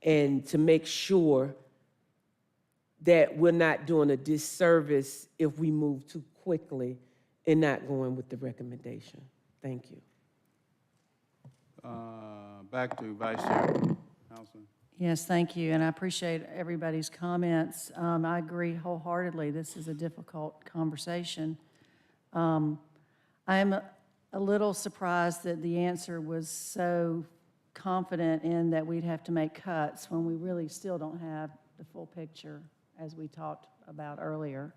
Speaker 1: and to make sure that we're not doing a disservice if we move too quickly and not going with the recommendation. Thank you.
Speaker 2: Back to Vice Chair, Councilman.
Speaker 17: Yes, thank you, and I appreciate everybody's comments. I agree wholeheartedly. This is a difficult conversation. I am a little surprised that the answer was so confident in that we'd have to make cuts when we really still don't have the full picture, as we talked about earlier.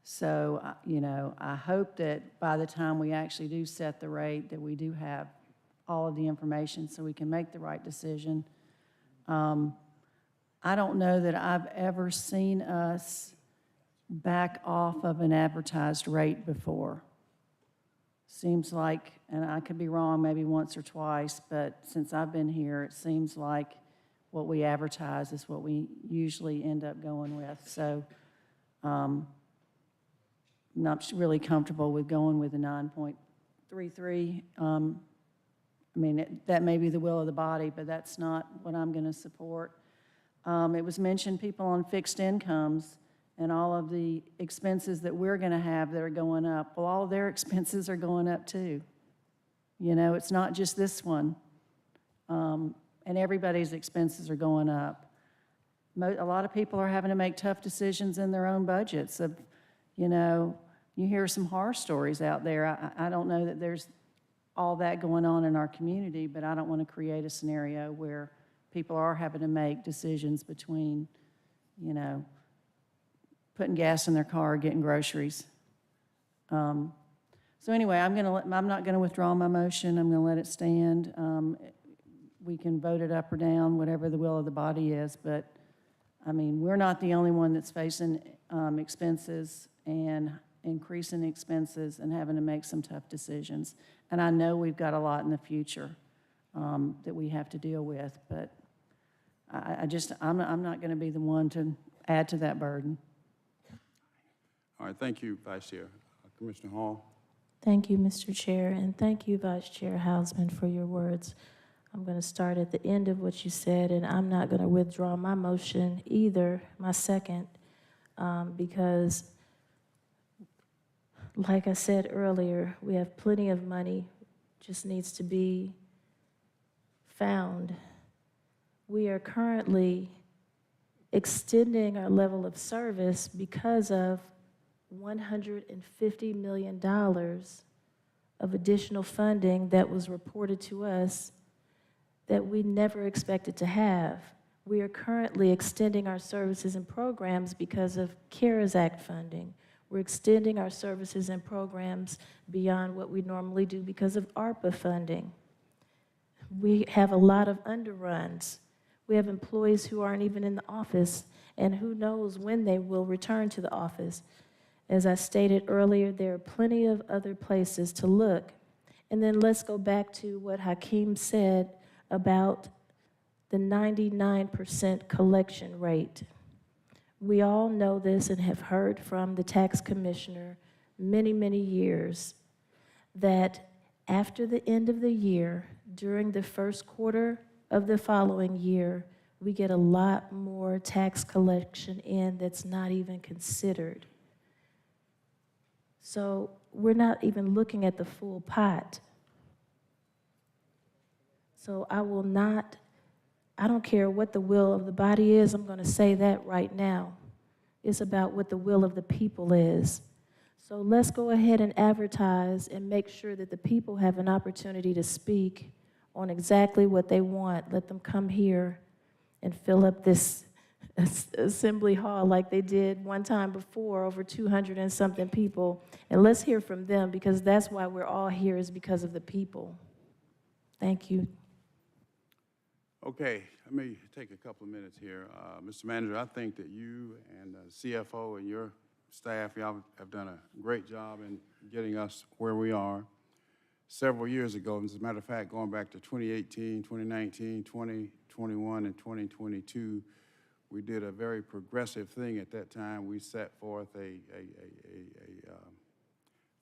Speaker 17: So, you know, I hope that by the time we actually do set the rate, that we do have all of the information so we can make the right decision. I don't know that I've ever seen us back off of an advertised rate before. Seems like, and I could be wrong, maybe once or twice, but since I've been here, it seems like what we advertise is what we usually end up going with. So I'm not really comfortable with going with a 9.33. I mean, that may be the will of the body, but that's not what I'm going to support. It was mentioned people on fixed incomes and all of the expenses that we're going to have that are going up. Well, all of their expenses are going up too. You know, it's not just this one. And everybody's expenses are going up. A lot of people are having to make tough decisions in their own budgets. Of, you know, you hear some horror stories out there. I don't know that there's all that going on in our community, but I don't want to create a scenario where people are having to make decisions between, you know, putting gas in their car or getting groceries. So anyway, I'm not going to withdraw my motion. I'm going to let it stand. We can vote it up or down, whatever the will of the body is, but I mean, we're not the only one that's facing expenses and increasing expenses and having to make some tough decisions. And I know we've got a lot in the future that we have to deal with, but I'm not going to be the one to add to that burden.
Speaker 2: All right, thank you, Vice Chair. Commissioner Hall.
Speaker 19: Thank you, Mr. Chair, and thank you, Vice Chair Hausman, for your words. I'm going to start at the end of what you said, and I'm not going to withdraw my motion either, my second, because, like I said earlier, we have plenty of money, just needs to be found. We are currently extending our level of service because of $150 million of additional funding that was reported to us that we never expected to have. We are currently extending our services and programs because of CARES Act funding. We're extending our services and programs beyond what we normally do because of ARPA funding. We have a lot of underruns. We have employees who aren't even in the office, and who knows when they will return to the office. As I stated earlier, there are plenty of other places to look. And then let's go back to what Hakeem said about the 99% collection rate. We all know this and have heard from the tax commissioner many, many years that after the end of the year, during the first quarter of the following year, we get a lot more tax collection in that's not even considered. So we're not even looking at the full pot. So I don't care what the will of the body is, I'm going to say that right now. It's about what the will of the people is. So let's go ahead and advertise and make sure that the people have an opportunity to speak on exactly what they want. Let them come here and fill up this assembly hall like they did one time before, over 200 and something people. And let's hear from them, because that's why we're all here, is because of the people. Thank you.
Speaker 2: Okay, let me take a couple of minutes here. Mr. Manager, I think that you and the CFO and your staff, y'all have done a great job in getting us where we are. Several years ago, as a matter of fact, going back to 2018, 2019, 2021, and 2022, We did a very progressive thing at that time. We set forth a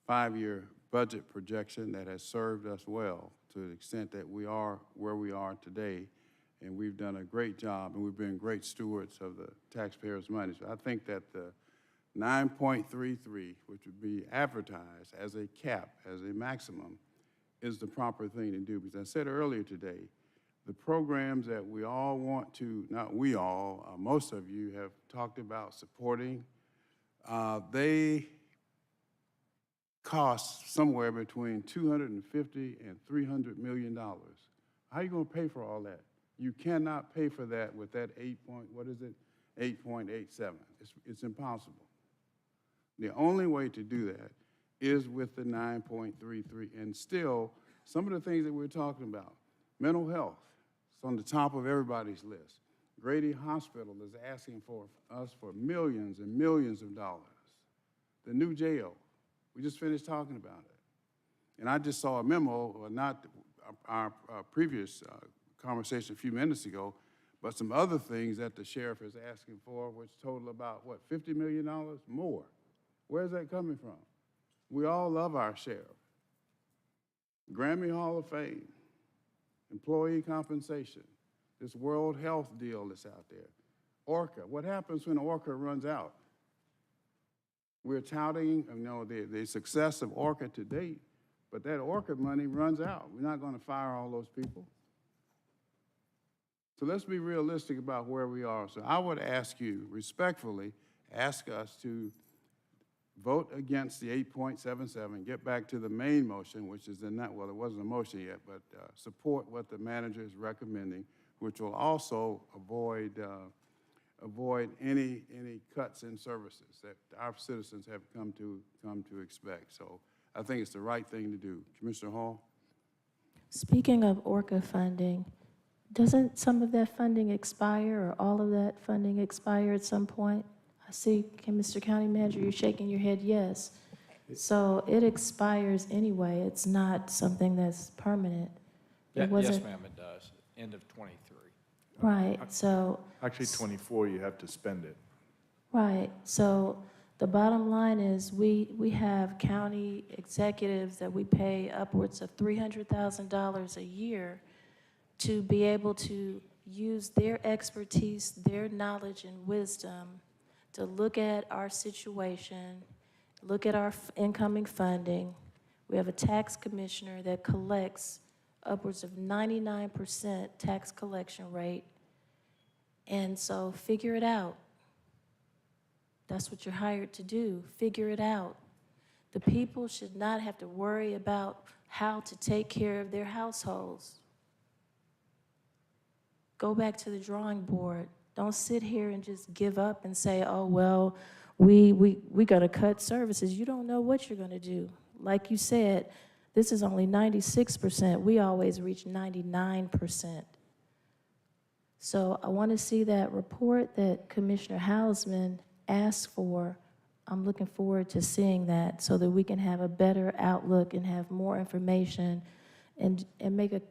Speaker 2: 5-year budget projection that has served us well to the extent that we are where we are today. And we've done a great job, and we've been great stewards of the taxpayers' money. So I think that the 9.33, which would be advertised as a cap, as a maximum, is the proper thing to do. Because I said earlier today, the programs that we all want to, not we all, most of you have talked about supporting, they cost somewhere between $250 and $300 million. How are you going to pay for all that? You cannot pay for that with that 8.87. It's impossible. The only way to do that is with the 9.33. And still, some of the things that we're talking about, mental health, it's on the top of everybody's list. Grady Hospital is asking for us for millions and millions of dollars. The new jail, we just finished talking about it. And I just saw a memo, or not our previous conversation a few minutes ago, but some other things that the sheriff is asking for, which total about, what, $50 million more? Where's that coming from? We all love our sheriff. Grammy Hall of Fame, employee compensation, this World Health deal that's out there. ORCA, what happens when ORCA runs out? We're touting, the success of ORCA to date, but that ORCA money runs out. We're not going to fire all those people. So let's be realistic about where we are. So I would ask you, respectfully, ask us to vote against the 8.77, get back to the main motion, which is well, it wasn't a motion yet, but support what the manager is recommending, which will also avoid any cuts in services that our citizens have come to expect. So I think it's the right thing to do. Commissioner Hall?
Speaker 19: Speaking of ORCA funding, doesn't some of that funding expire or all of that funding expire at some point? I see, Mr. County Manager, you're shaking your head yes. So it expires anyway. It's not something that's permanent.
Speaker 4: Yes, ma'am, it does. End of 23.
Speaker 19: Right, so.
Speaker 11: Actually, 24, you have to spend it.
Speaker 19: Right, so the bottom line is we have county executives that we pay upwards of $300,000 a year to be able to use their expertise, their knowledge and wisdom to look at our situation, look at our incoming funding. We have a tax commissioner that collects upwards of 99% tax collection rate. And so figure it out. That's what you're hired to do, figure it out. The people should not have to worry about how to take care of their households. Go back to the drawing board. Don't sit here and just give up and say, oh, well, we gotta cut services. You don't know what you're gonna do. Like you said, this is only 96%. We always reach 99%. So I wanna see that report that Commissioner Hausman asked for. I'm looking forward to seeing that so that we can have a better outlook and have more information and make a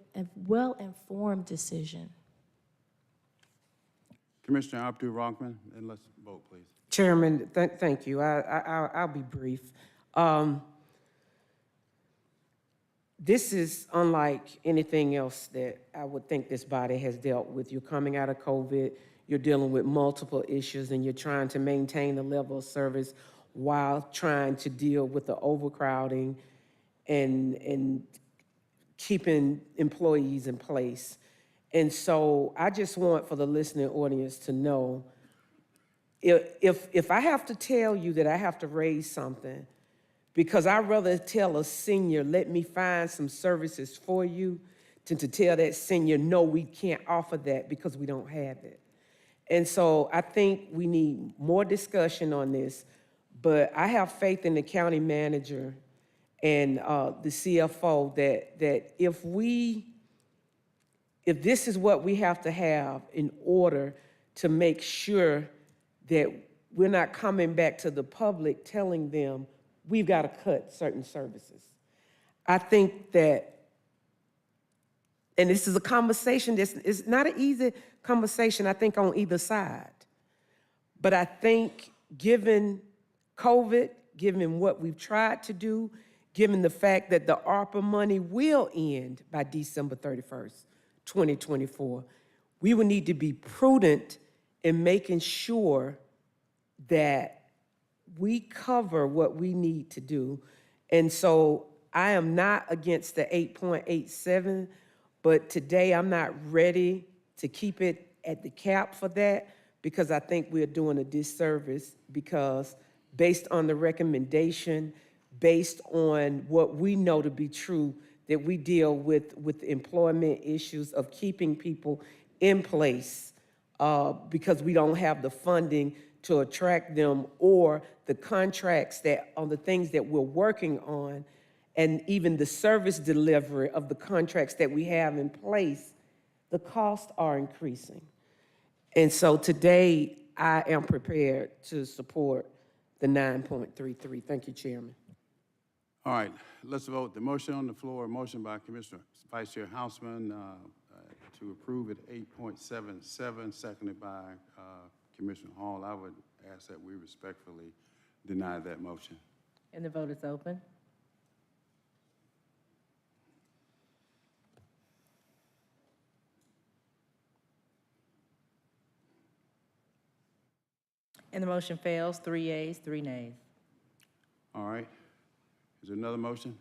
Speaker 19: well-informed decision.
Speaker 2: Commissioner Abdul-Rahman, and let's vote, please.
Speaker 1: Chairman, thank you. I'll be brief. This is unlike anything else that I would think this body has dealt with. You're coming out of COVID, you're dealing with multiple issues, and you're trying to maintain the level of service while trying to deal with the overcrowding and keeping employees in place. And so I just want for the listening audience to know, if I have to tell you that I have to raise something, because I'd rather tell a senior, let me find some services for you, than to tell that senior, no, we can't offer that because we don't have it. And so I think we need more discussion on this, but I have faith in the county manager and the CFO that if this is what we have to have in order to make sure that we're not coming back to the public telling them we've got to cut certain services. I think that, and this is a conversation, it's not an easy conversation, I think, on either side. But I think given COVID, given what we've tried to do, given the fact that the ARPA money will end by December 31st, 2024, we will need to be prudent in making sure that we cover what we need to do. And so I am not against the 8.87, but today I'm not ready to keep it at the cap for that, because I think we're doing a disservice, because based on the recommendation, based on what we know to be true, that we deal with employment issues of keeping people in place because we don't have the funding to attract them, or the contracts that on the things that we're working on, and even the service delivery of the contracts that we have in place, the costs are increasing. And so today, I am prepared to support the 9.33. Thank you, Chairman.
Speaker 2: All right, let's vote. The motion on the floor, a motion by Commissioner Vice Chair Houseman to approve at 8.77, seconded by Commissioner Hall. I would ask that we respectfully deny that motion.
Speaker 3: And the vote is open. And the motion fails, 3 yeas, 3 nays.
Speaker 2: All right. Is there another motion?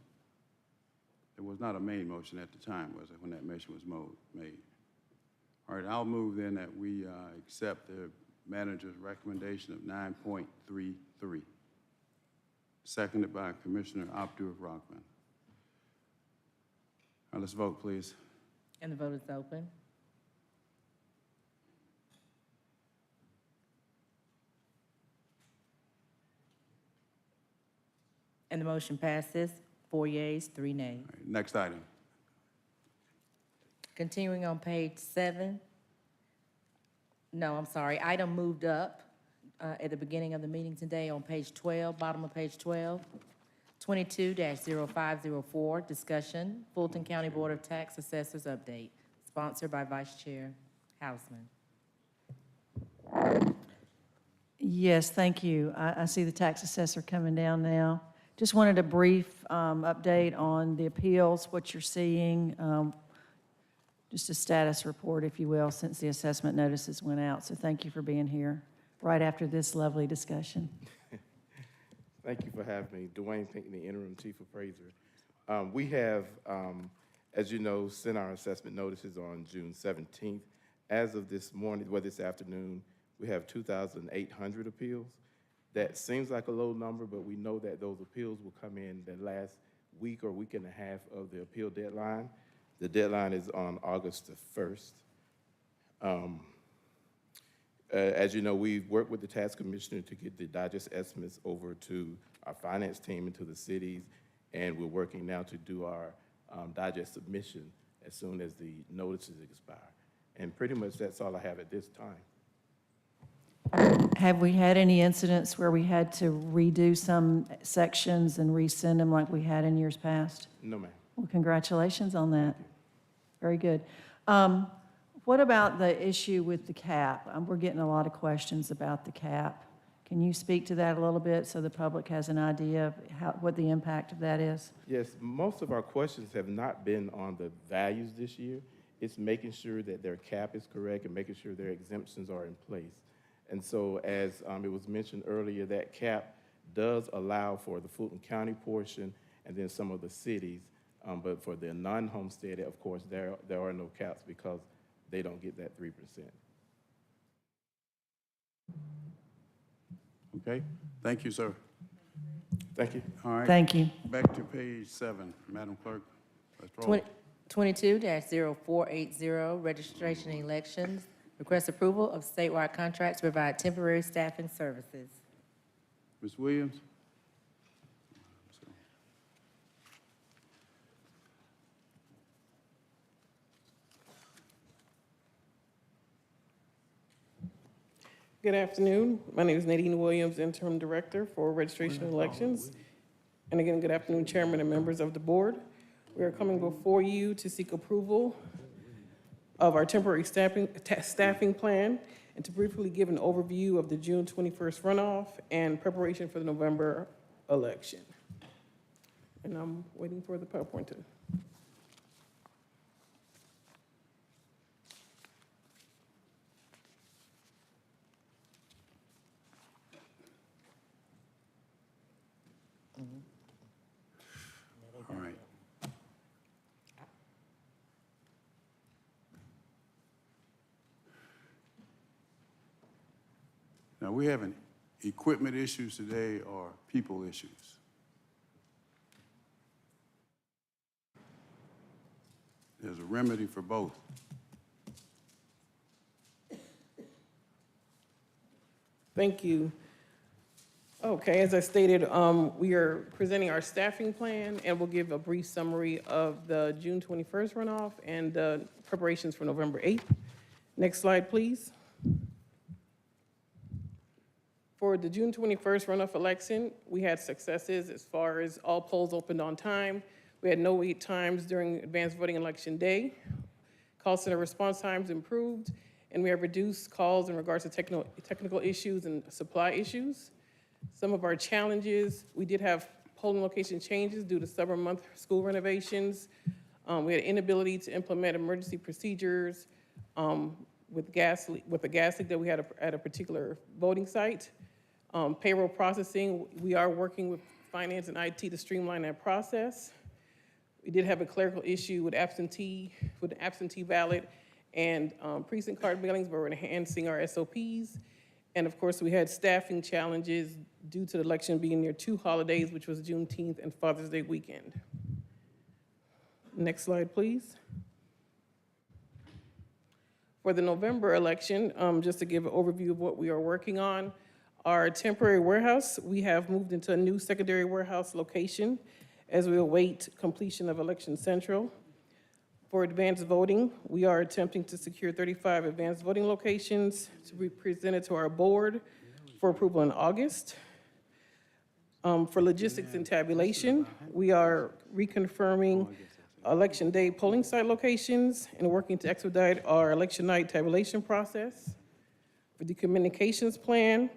Speaker 2: There was not a main motion at the time, was it, when that motion was made? All right, I'll move then that we accept the manager's recommendation of 9.33, seconded by Commissioner Abdur-Rahman. All right, let's vote, please.
Speaker 3: And the vote is open. And the motion passes, 4 yeas, 3 nays.
Speaker 2: All right, next item.
Speaker 3: Continuing on page 7. No, I'm sorry, item moved up at the beginning of the meeting today on page 12, bottom of page 12. 22-0504, discussion, Fulton County Board of Tax Assessors update, sponsored by Vice Chair Houseman.
Speaker 17: Yes, thank you. I see the tax assessor coming down now. Just wanted a brief update on the appeals, what you're seeing, just a status report, if you will, since the assessment notices went out. So thank you for being here right after this lovely discussion.
Speaker 16: Thank you for having me. Dwayne Pinckney, Interim Chief Appraiser. We have, as you know, sent our assessment notices on June 17th. As of this morning, well, this afternoon, we have 2,800 appeals. That seems like a low number, but we know that those appeals will come in the last week or week and a half of the appeal deadline. The deadline is on August the 1st. As you know, we've worked with the tax commissioner to get the digest estimates over to our finance team and to the cities, and we're working now to do our digest submission as soon as the notices expire. And pretty much that's all I have at this time.
Speaker 17: Have we had any incidents where we had to redo some sections and resend them like we had in years past?
Speaker 16: No, ma'am.
Speaker 17: Well, congratulations on that. Very good. What about the issue with the cap? We're getting a lot of questions about the cap. Can you speak to that a little bit so the public has an idea of what the impact of that is?
Speaker 16: Yes, most of our questions have not been on the values this year. It's making sure that their cap is correct and making sure their exemptions are in place. And so as it was mentioned earlier, that cap does allow for the Fulton County portion and then some of the cities. But for the non-homestead, of course, there are no caps because they don't get that 3%.
Speaker 2: Okay, thank you, sir.
Speaker 16: Thank you.
Speaker 2: All right.
Speaker 17: Thank you.
Speaker 2: Back to page 7, Madam Clerk. Let's roll.
Speaker 3: 22-0480, registration and elections. Request approval of statewide contracts to provide temporary staffing services.
Speaker 2: Ms. Williams?
Speaker 18: Good afternoon. My name is Nadine Williams, Interim Director for Registration and Elections. And again, good afternoon, Chairman and members of the board. We are coming before you to seek approval of our temporary staffing plan and to briefly give an overview of the June 21st runoff and preparation for the November election. And I'm waiting for the PowerPoint to.
Speaker 2: All right. Now, we having equipment issues today or people issues? There's a remedy for both.
Speaker 18: Thank you. Okay, as I stated, we are presenting our staffing plan, and we'll give a brief summary of the June 21st runoff and the preparations for November 8th. Next slide, please. For the June 21st runoff election, we had successes as far as all polls opened on time. We had no wait times during advanced voting election day. Call center response times improved, and we have reduced calls in regards to technical issues and supply issues. Some of our challenges, we did have polling location changes due to summer month school renovations. We had inability to implement emergency procedures with a gas leak that we had at a particular voting site. Payroll processing, we are working with finance and IT to streamline that process. We did have a clerical issue with absentee ballot and precinct card mailings, where we're enhancing our SOPs. And of course, we had staffing challenges due to the election being near two holidays, which was Juneteenth and Father's Day weekend. Next slide, please. For the November election, just to give an overview of what we are working on, our temporary warehouse, we have moved into a new secondary warehouse location as we await completion of Election Central. For advanced voting, we are attempting to secure 35 advanced voting locations to be presented to our board for approval in August. For logistics and tabulation, we are reconfirming Election Day polling site locations and working to expedite our election night tabulation process. For the communications plan,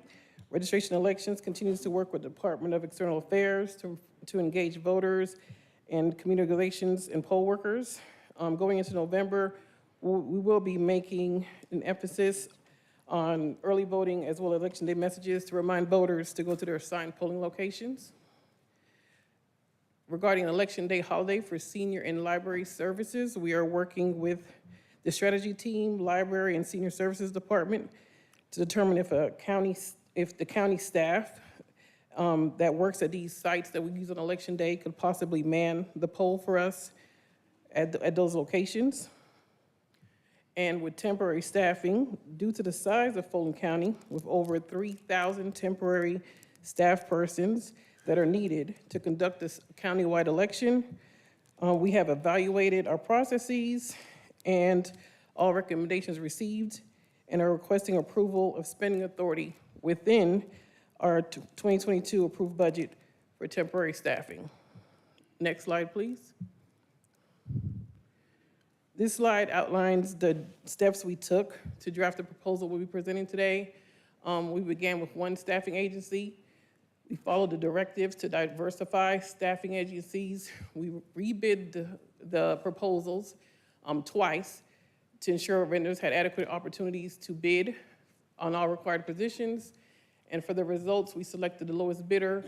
Speaker 18: registration elections continues to work with the Department of External Affairs to engage voters and community relations and poll workers. Going into November, we will be making an emphasis on early voting as well as Election Day messages to remind voters to go to their assigned polling locations. Regarding Election Day holiday for senior and library services, we are working with the strategy team, library, and senior services department to determine if the county staff that works at these sites that we use on Election Day could possibly man the poll for us at those locations. And with temporary staffing, due to the size of Fulton County, with over 3,000 temporary staff persons that are needed to conduct this countywide election, we have evaluated our processes and all recommendations received and are requesting approval of spending authority within our 2022 approved budget for temporary staffing. Next slide, please. This slide outlines the steps we took to draft the proposal we'll be presenting today. We began with one staffing agency. We followed the directives to diversify staffing agencies. We rebid the proposals twice to ensure vendors had adequate opportunities to bid on all required positions. And for the results, we selected the lowest bidder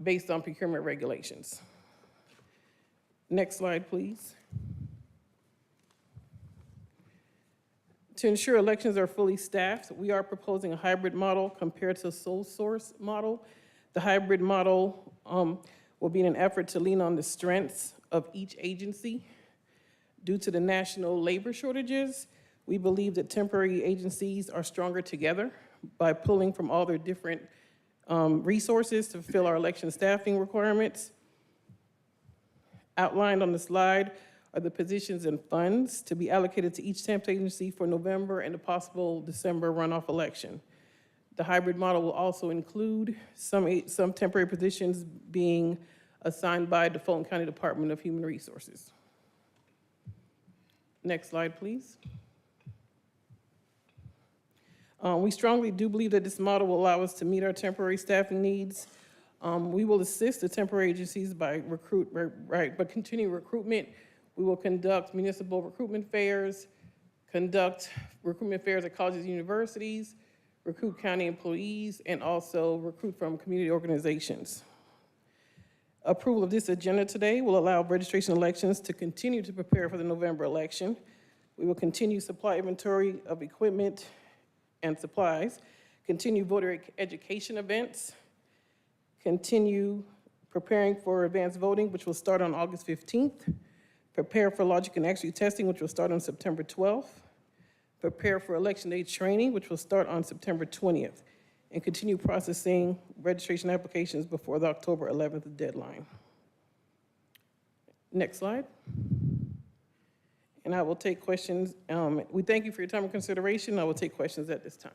Speaker 18: based on procurement regulations. Next slide, please. To ensure elections are fully staffed, we are proposing a hybrid model compared to a sole source model. The hybrid model will be in an effort to lean on the strengths of each agency. Due to the national labor shortages, we believe that temporary agencies are stronger together by pulling from all their different resources to fulfill our election staffing requirements. Outlined on the slide are the positions and funds to be allocated to each temp agency for November and the possible December runoff election. The hybrid model will also include some temporary positions being assigned by the Fulton County Department of Human Resources. Next slide, please. We strongly do believe that this model will allow us to meet our temporary staffing needs. We will assist the temporary agencies by continue recruitment. We will conduct municipal recruitment fairs, conduct recruitment fairs at colleges and universities, recruit county employees, and also recruit from community organizations. Approval of this agenda today will allow registration elections to continue to prepare for the November election. We will continue supply inventory of equipment and supplies, continue voter education events, continue preparing for advanced voting, which will start on August 15th, prepare for logic and accuracy testing, which will start on September 12th, prepare for election day training, which will start on September 20th, and continue processing registration applications before the October 11th deadline. Next slide. And I will take questions. We thank you for your time and consideration. I will take questions at this time.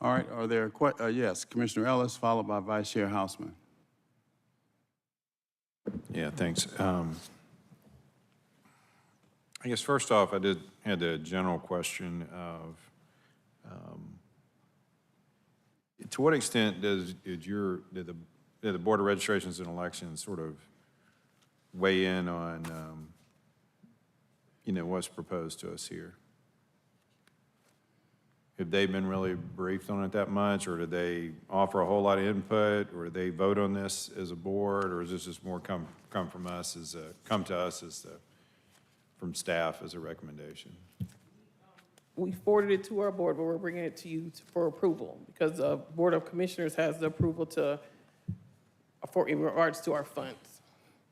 Speaker 2: All right, are there, yes, Commissioner Ellis, followed by Vice Chair Houseman.
Speaker 6: Yeah, thanks. I guess first off, I had a general question of, to what extent did the Board of Registrations and Elections sort of weigh in on, what's proposed to us here? Have they been really briefed on it that much, or did they offer a whole lot of input, or did they vote on this as a board, or is this just more come from us from staff as a recommendation?
Speaker 18: We forwarded it to our board, but we're bringing it to you for approval because the Board of Commissioners has the approval in regards to our funds.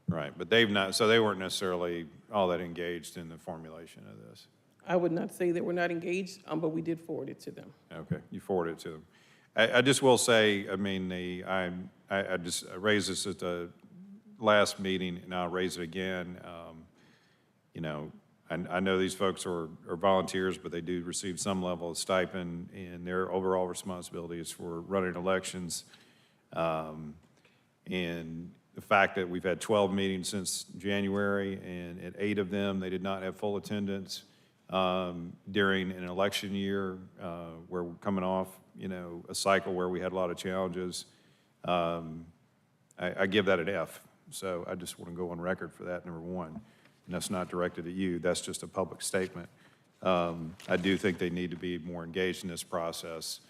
Speaker 6: Right, but they've not, so they weren't necessarily all that engaged in the formulation of this.
Speaker 18: I would not say that we're not engaged, but we did forward it to them.
Speaker 6: Okay, you forwarded it to them. I just will say, I mean, I raised this at the last meeting, and I'll raise it again. I know these folks are volunteers, but they do receive some level of stipend, and their overall responsibility is for running elections. And the fact that we've had 12 meetings since January, and at 8 of them, they did not have full attendance during an election year, where we're coming off, a cycle where we had a lot of challenges. I give that an F. So I just want to go on record for that, number one. And that's not directed at you. That's just a public statement. I do think they need to be more engaged in this process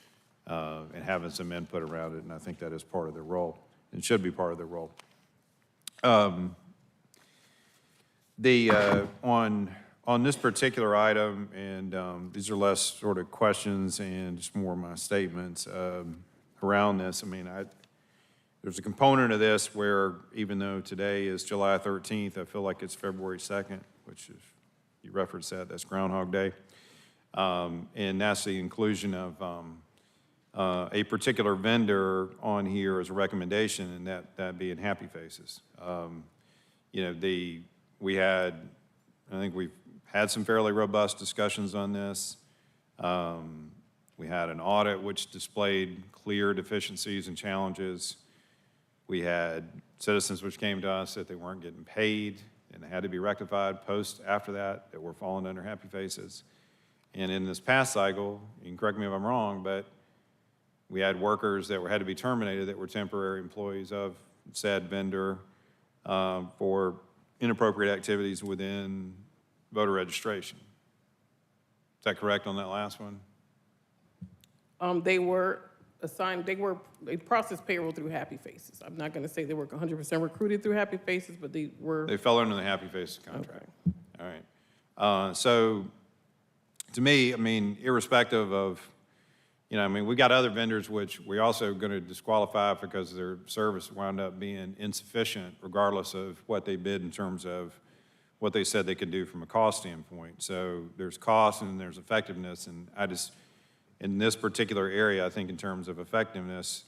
Speaker 6: and having some input around it, and I think that is part of their role. It should be part of their role. On this particular item, and these are less sort of questions and just more my statements around this. I mean, there's a component of this where even though today is July 13th, I feel like it's February 2nd, which is, you referenced that, that's Groundhog Day. And that's the inclusion of a particular vendor on here as a recommendation, and that being Happy Faces. I think we've had some fairly robust discussions on this. We had an audit which displayed clear deficiencies and challenges. We had citizens which came to us that they weren't getting paid and they had to be rectified after that were falling under Happy Faces. And in this past cycle, you can correct me if I'm wrong, but we had workers that had to be terminated that were temporary employees of said vendor for inappropriate activities within voter registration. Is that correct on that last one?
Speaker 18: They were assigned, they processed payroll through Happy Faces. I'm not going to say they were 100% recruited through Happy Faces, but they were.
Speaker 6: They fell under the Happy Faces contract.
Speaker 18: Okay.
Speaker 6: All right. So to me, I mean, irrespective of, we got other vendors which we also going to disqualify because their service wound up being insufficient regardless of what they bid in terms of what they said they could do from a cost standpoint. So there's cost and there's effectiveness, and in this particular area, I think in terms of effectiveness,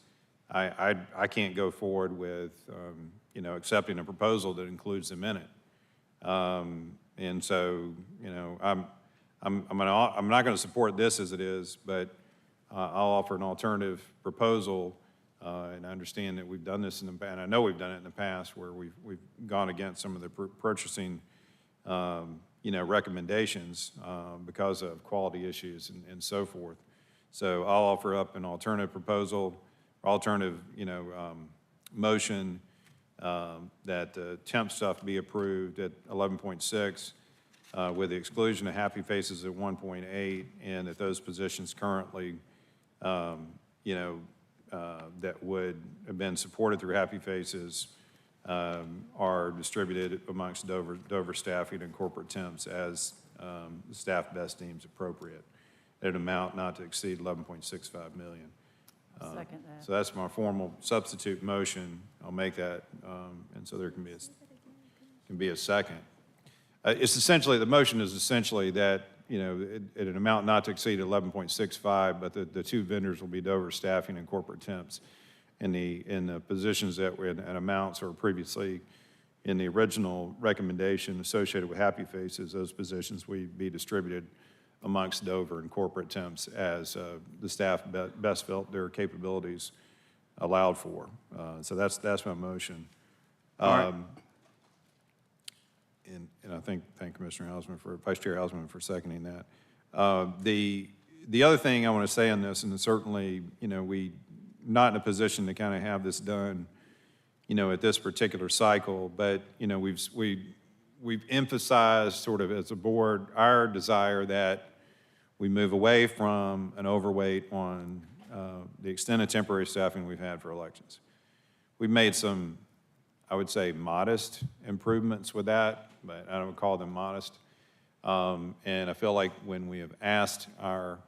Speaker 6: I can't go forward with, accepting a proposal that includes them in it. And so, I'm not going to support this as it is, but I'll offer an alternative proposal, and I understand that we've done this in the past, and I know we've done it in the past where we've gone against some of the purchasing, recommendations because of quality issues and so forth. So I'll offer up an alternative proposal, alternative, motion that temp stuff be approved at 11.6 with the exclusion of Happy Faces at 1.8, and that those positions currently, that would have been supported through Happy Faces are distributed amongst Dover staffing and corporate temps as the staff best deems appropriate at an amount not to exceed 11.65 million.
Speaker 17: Second that.
Speaker 6: So that's my formal substitute motion. I'll make that, and so there can be a second. It's essentially, the motion is essentially that, at an amount not to exceed 11.65, but the two vendors will be Dover staffing and corporate temps. In the positions that were in amounts or previously in the original recommendation associated with Happy Faces, those positions will be distributed amongst Dover and corporate temps as the staff best felt their capabilities allowed for. So that's my motion. And I thank Commissioner Hausman Vice Chair Hausman for seconding that. The other thing I want to say on this, and certainly, we not in a position to kind of have this done, at this particular cycle, but, we've emphasized sort of as a board our desire that we move away from an overweight on the extent of temporary staffing we've had for elections. We've made some, I would say, modest improvements with that, but I don't call them modest. And I feel like when we have asked our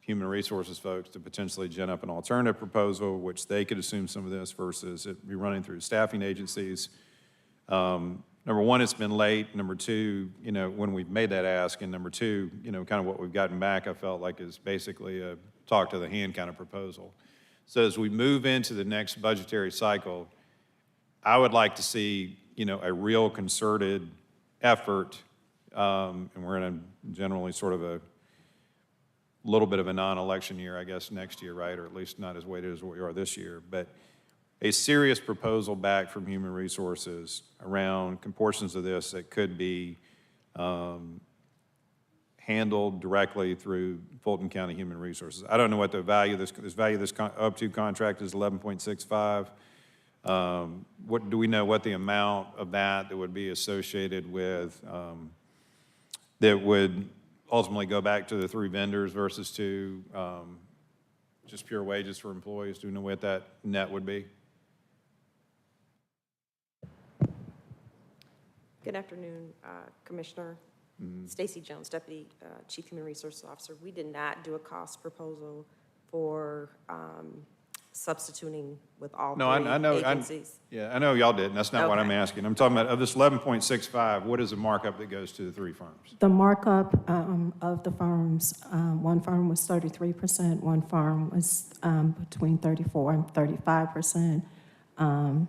Speaker 6: human resources folks to potentially gen up an alternative proposal, which they could assume some of this versus it be running through staffing agencies. Number one, it's been late. Number two, when we've made that ask, and number two, kind of what we've gotten back, I felt like is basically a talk to the hand kind of proposal. So as we move into the next budgetary cycle, I would like to see, a real concerted effort, and we're in a generally sort of a little bit of a non-election year, I guess, next year, right? Or at least not as weighted as what we are this year, but a serious proposal back from Human Resources around portions of this that could be handled directly through Fulton County Human Resources. I don't know what the value of this up to contract is 11.65. What do we know what the amount of that would be associated with that would ultimately go back to the three vendors versus to just pure wages for employees? Do we know what that net would be?
Speaker 7: Good afternoon, Commissioner. Stacy Jones, Deputy Chief Human Resources Officer. We did not do a cost proposal for substituting with all three agencies.
Speaker 6: I know y'all didn't. That's not what I'm asking. I'm talking about of this 11.65, what is the markup that goes to the three firms?
Speaker 9: The markup of the firms, one firm was 33%, one firm was between 34 and 35%.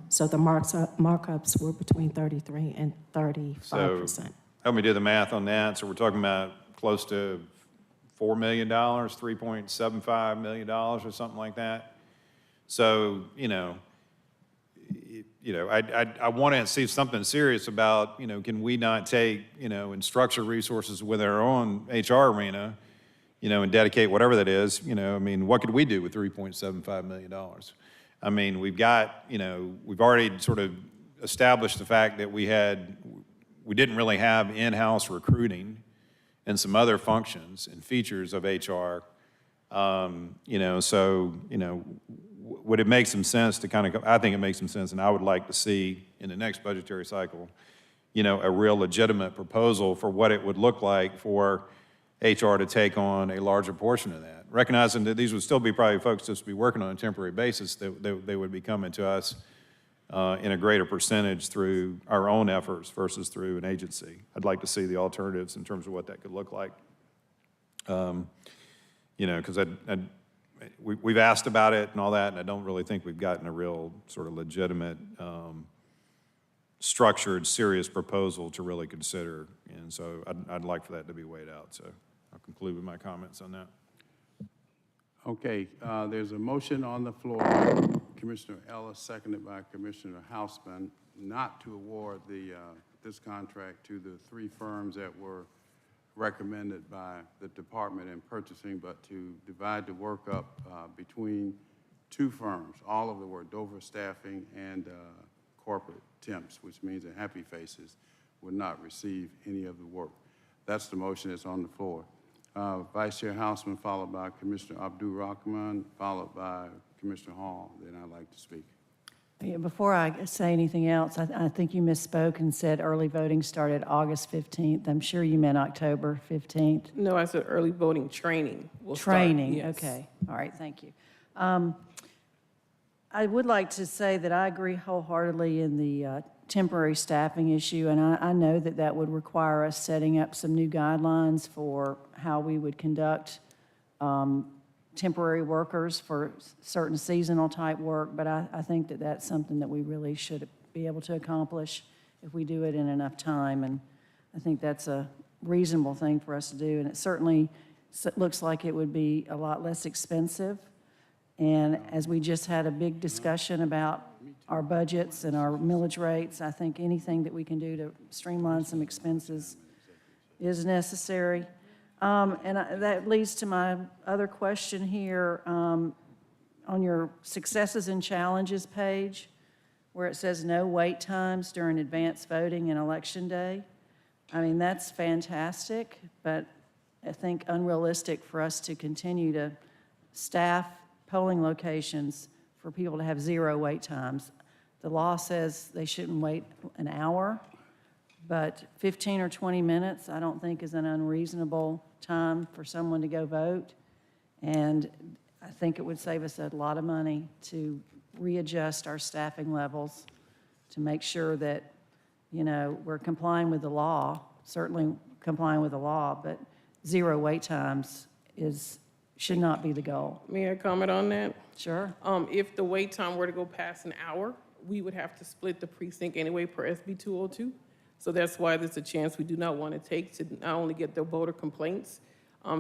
Speaker 9: So the markups were between 33 and 35%.
Speaker 6: So help me do the math on that. So we're talking about close to $4 million, $3.75 million or something like that. So, I want to see something serious about, can we not take, and structure resources with our own HR arena, and dedicate whatever that is, what could we do with $3.75 million? I mean, we've got, we've already sort of established the fact that we didn't really have in-house recruiting and some other functions and features of HR. Would it make some sense to kind of, I think it makes some sense, and I would like to see in the next budgetary cycle, a real legitimate proposal for what it would look like for HR to take on a larger portion of that. Recognizing that these would still be probably folks just be working on a temporary basis, they would be coming to us in a greater percentage through our own efforts versus through an agency. I'd like to see the alternatives in terms of what that could look like. Because we've asked about it and all that, and I don't really think we've gotten a real sort of legitimate, structured, serious proposal to really consider. And so I'd like for that to be weighed out. So I'll conclude with my comments on that.
Speaker 2: Okay, there's a motion on the floor, Commissioner Ellis, seconded by Commissioner Hausman, not to award this contract to the three firms that were recommended by the department in purchasing, but to divide the work up between two firms. All of the work, Dover Staffing and corporate temps, which means that Happy Faces would not receive any of the work. That's the motion that's on the floor. Vice Chair Houseman, followed by Commissioner Abdul Rahman, followed by Commissioner Hall. Then I'd like to speak.
Speaker 17: Yeah, before I say anything else, I think you misspoke and said early voting started August 15th. I'm sure you meant October 15th.
Speaker 18: No, I said early voting training will start.
Speaker 17: Training,
Speaker 18: Yes.
Speaker 17: okay. All right, thank you. I would like to say that I agree wholeheartedly in the temporary staffing issue, and I know that that would require us setting up some new guidelines for how we would conduct temporary workers for certain seasonal type work, but I think that that's something that we really should be able to accomplish if we do it in enough time, and I think that's a reasonable thing for us to do, and it certainly looks like it would be a lot less expensive. And as we just had a big discussion about our budgets and our millage rates, I think anything that we can do to streamline some expenses is necessary. That leads to my other question here. On your successes and challenges page, where it says no wait times during advance voting and election day. I mean, that's fantastic, but I think unrealistic for us to continue to staff polling locations for people to have 0 wait times. The law says they shouldn't wait an hour, but 15 or 20 minutes I don't think is an unreasonable time for someone to go vote. And I think it would save us a lot of money to readjust our staffing levels to make sure that, you know, we're complying with the law, certainly complying with the law, but 0 wait times should not be the goal.
Speaker 18: May I comment on that?
Speaker 17: Sure.
Speaker 18: If the wait time were to go past an hour, we would have to split the precinct anyway per SB 202. So that's why there's a chance we do not want to take to not only get the voter complaints,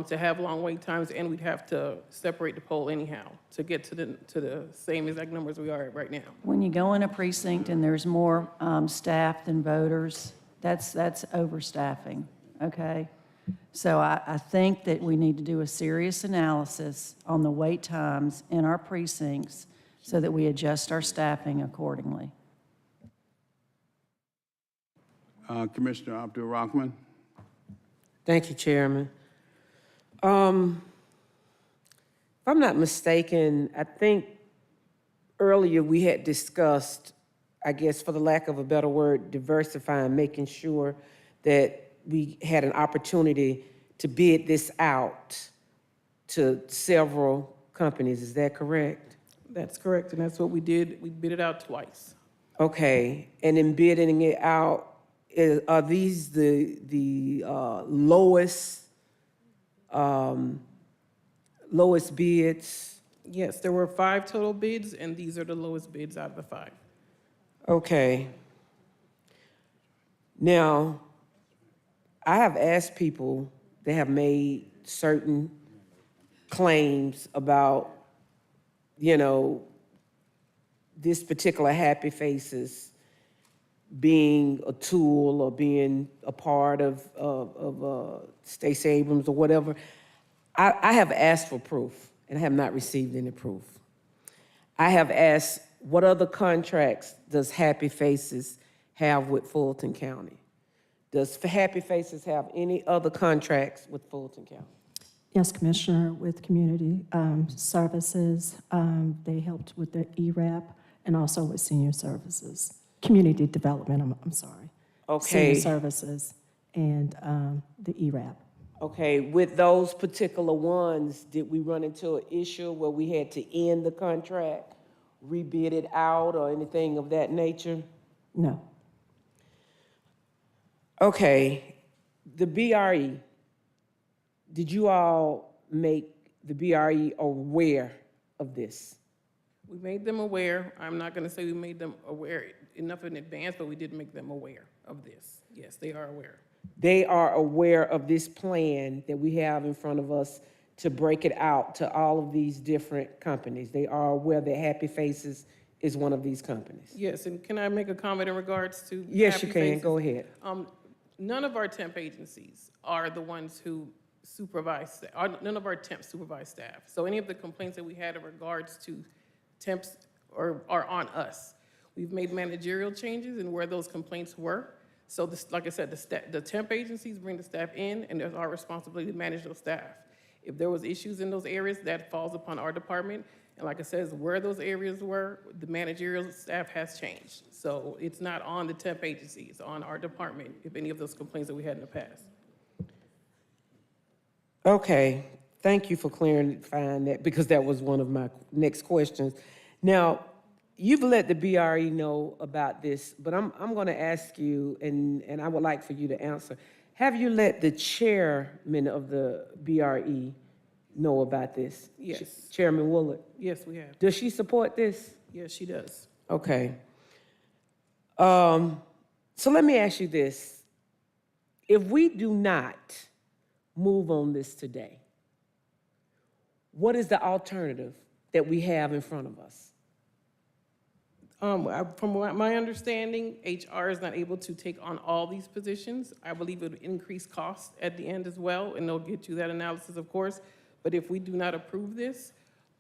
Speaker 18: to have long wait times, and we'd have to separate the poll anyhow to get to the same exact numbers we are at right now.
Speaker 17: When you go in a precinct and there's more staff than voters, that's overstaffing, okay? So I think that we need to do a serious analysis on the wait times in our precincts so that we adjust our staffing accordingly.
Speaker 2: Commissioner Abdul Rahman.
Speaker 1: Thank you, Chairman. If I'm not mistaken, I think earlier we had discussed, I guess for the lack of a better word, diversifying, making sure that we had an opportunity to bid this out to several companies. Is that correct?
Speaker 18: That's correct, and that's what we did. We bid it out twice.
Speaker 1: Okay, and in bidding it out, are these the lowest bids?
Speaker 18: Yes, there were 5 total bids, and these are the lowest bids out of the 5.
Speaker 1: Okay. Now, I have asked people that have made certain claims about, you know, this particular Happy Faces being a tool or being a part of Stacey Abrams or whatever. I have asked for proof, and I have not received any proof. I have asked, what other contracts does Happy Faces have with Fulton County? Does Happy Faces have any other contracts with Fulton County?
Speaker 9: Yes, Commissioner, with community services. They helped with the ERAP and also with senior services. Community development, I'm sorry.
Speaker 1: Okay.
Speaker 9: Senior services and the ERAP.
Speaker 1: Okay, with those particular ones, did we run into an issue where we had to end the contract, rebid it out, or anything of that nature?
Speaker 9: No.
Speaker 1: Okay, the BRE, did you all make the BRE aware of this?
Speaker 18: We made them aware. I'm not going to say we made them aware enough in advance, but we did make them aware of this. Yes, they are aware.
Speaker 1: They are aware of this plan that we have in front of us to break it out to all of these different companies. They are aware that Happy Faces is one of these companies.
Speaker 18: Yes, and can I make a comment in regards to
Speaker 1: Yes,
Speaker 18: Happy
Speaker 1: you can.
Speaker 18: Faces?
Speaker 1: Go ahead.
Speaker 18: none of our temp agencies are the ones who supervise, none of our temps supervise staff. So any of the complaints that we had in regards to temps are on us. We've made managerial changes in where those complaints were. So this, like I said, the temp agencies bring the staff in, and it's our responsibility to manage those staff. If there was issues in those areas, that falls upon our department. And like I said, where those areas were, the managerial staff has changed. So it's not on the temp agency, it's on our department, if any of those complaints that we had in the past.
Speaker 1: Okay, thank you for clarifying that, because that was one of my next questions. Now, you've let the BRE know about this, but I'm going to ask you, and I would like for you to answer. Have you let the chairman of the BRE know about this?
Speaker 18: Yes.
Speaker 1: Chairman Woolard?
Speaker 18: Yes, we have.
Speaker 1: Does she support this?
Speaker 18: Yes, she does.
Speaker 1: Okay. So let me ask you this. If we do not move on this today, what is the alternative that we have in front of us?
Speaker 18: From my understanding, HR is not able to take on all these positions. I believe it would increase costs at the end as well, and they'll get you that analysis, of course. But if we do not approve this,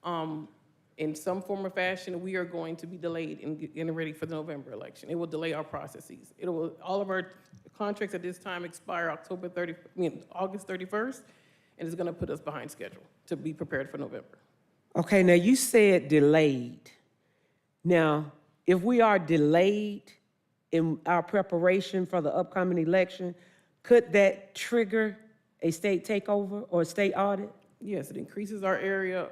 Speaker 18: in some form or fashion, we are going to be delayed in getting ready for the November election. It will delay our processes. All of our contracts at this time expire August 31st, and it's gonna put us behind schedule to be prepared for November.
Speaker 1: Okay, now you said delayed. Now, if we are delayed in our preparation for the upcoming election, could that trigger a state takeover or a state audit?
Speaker 18: Yes, it increases our area,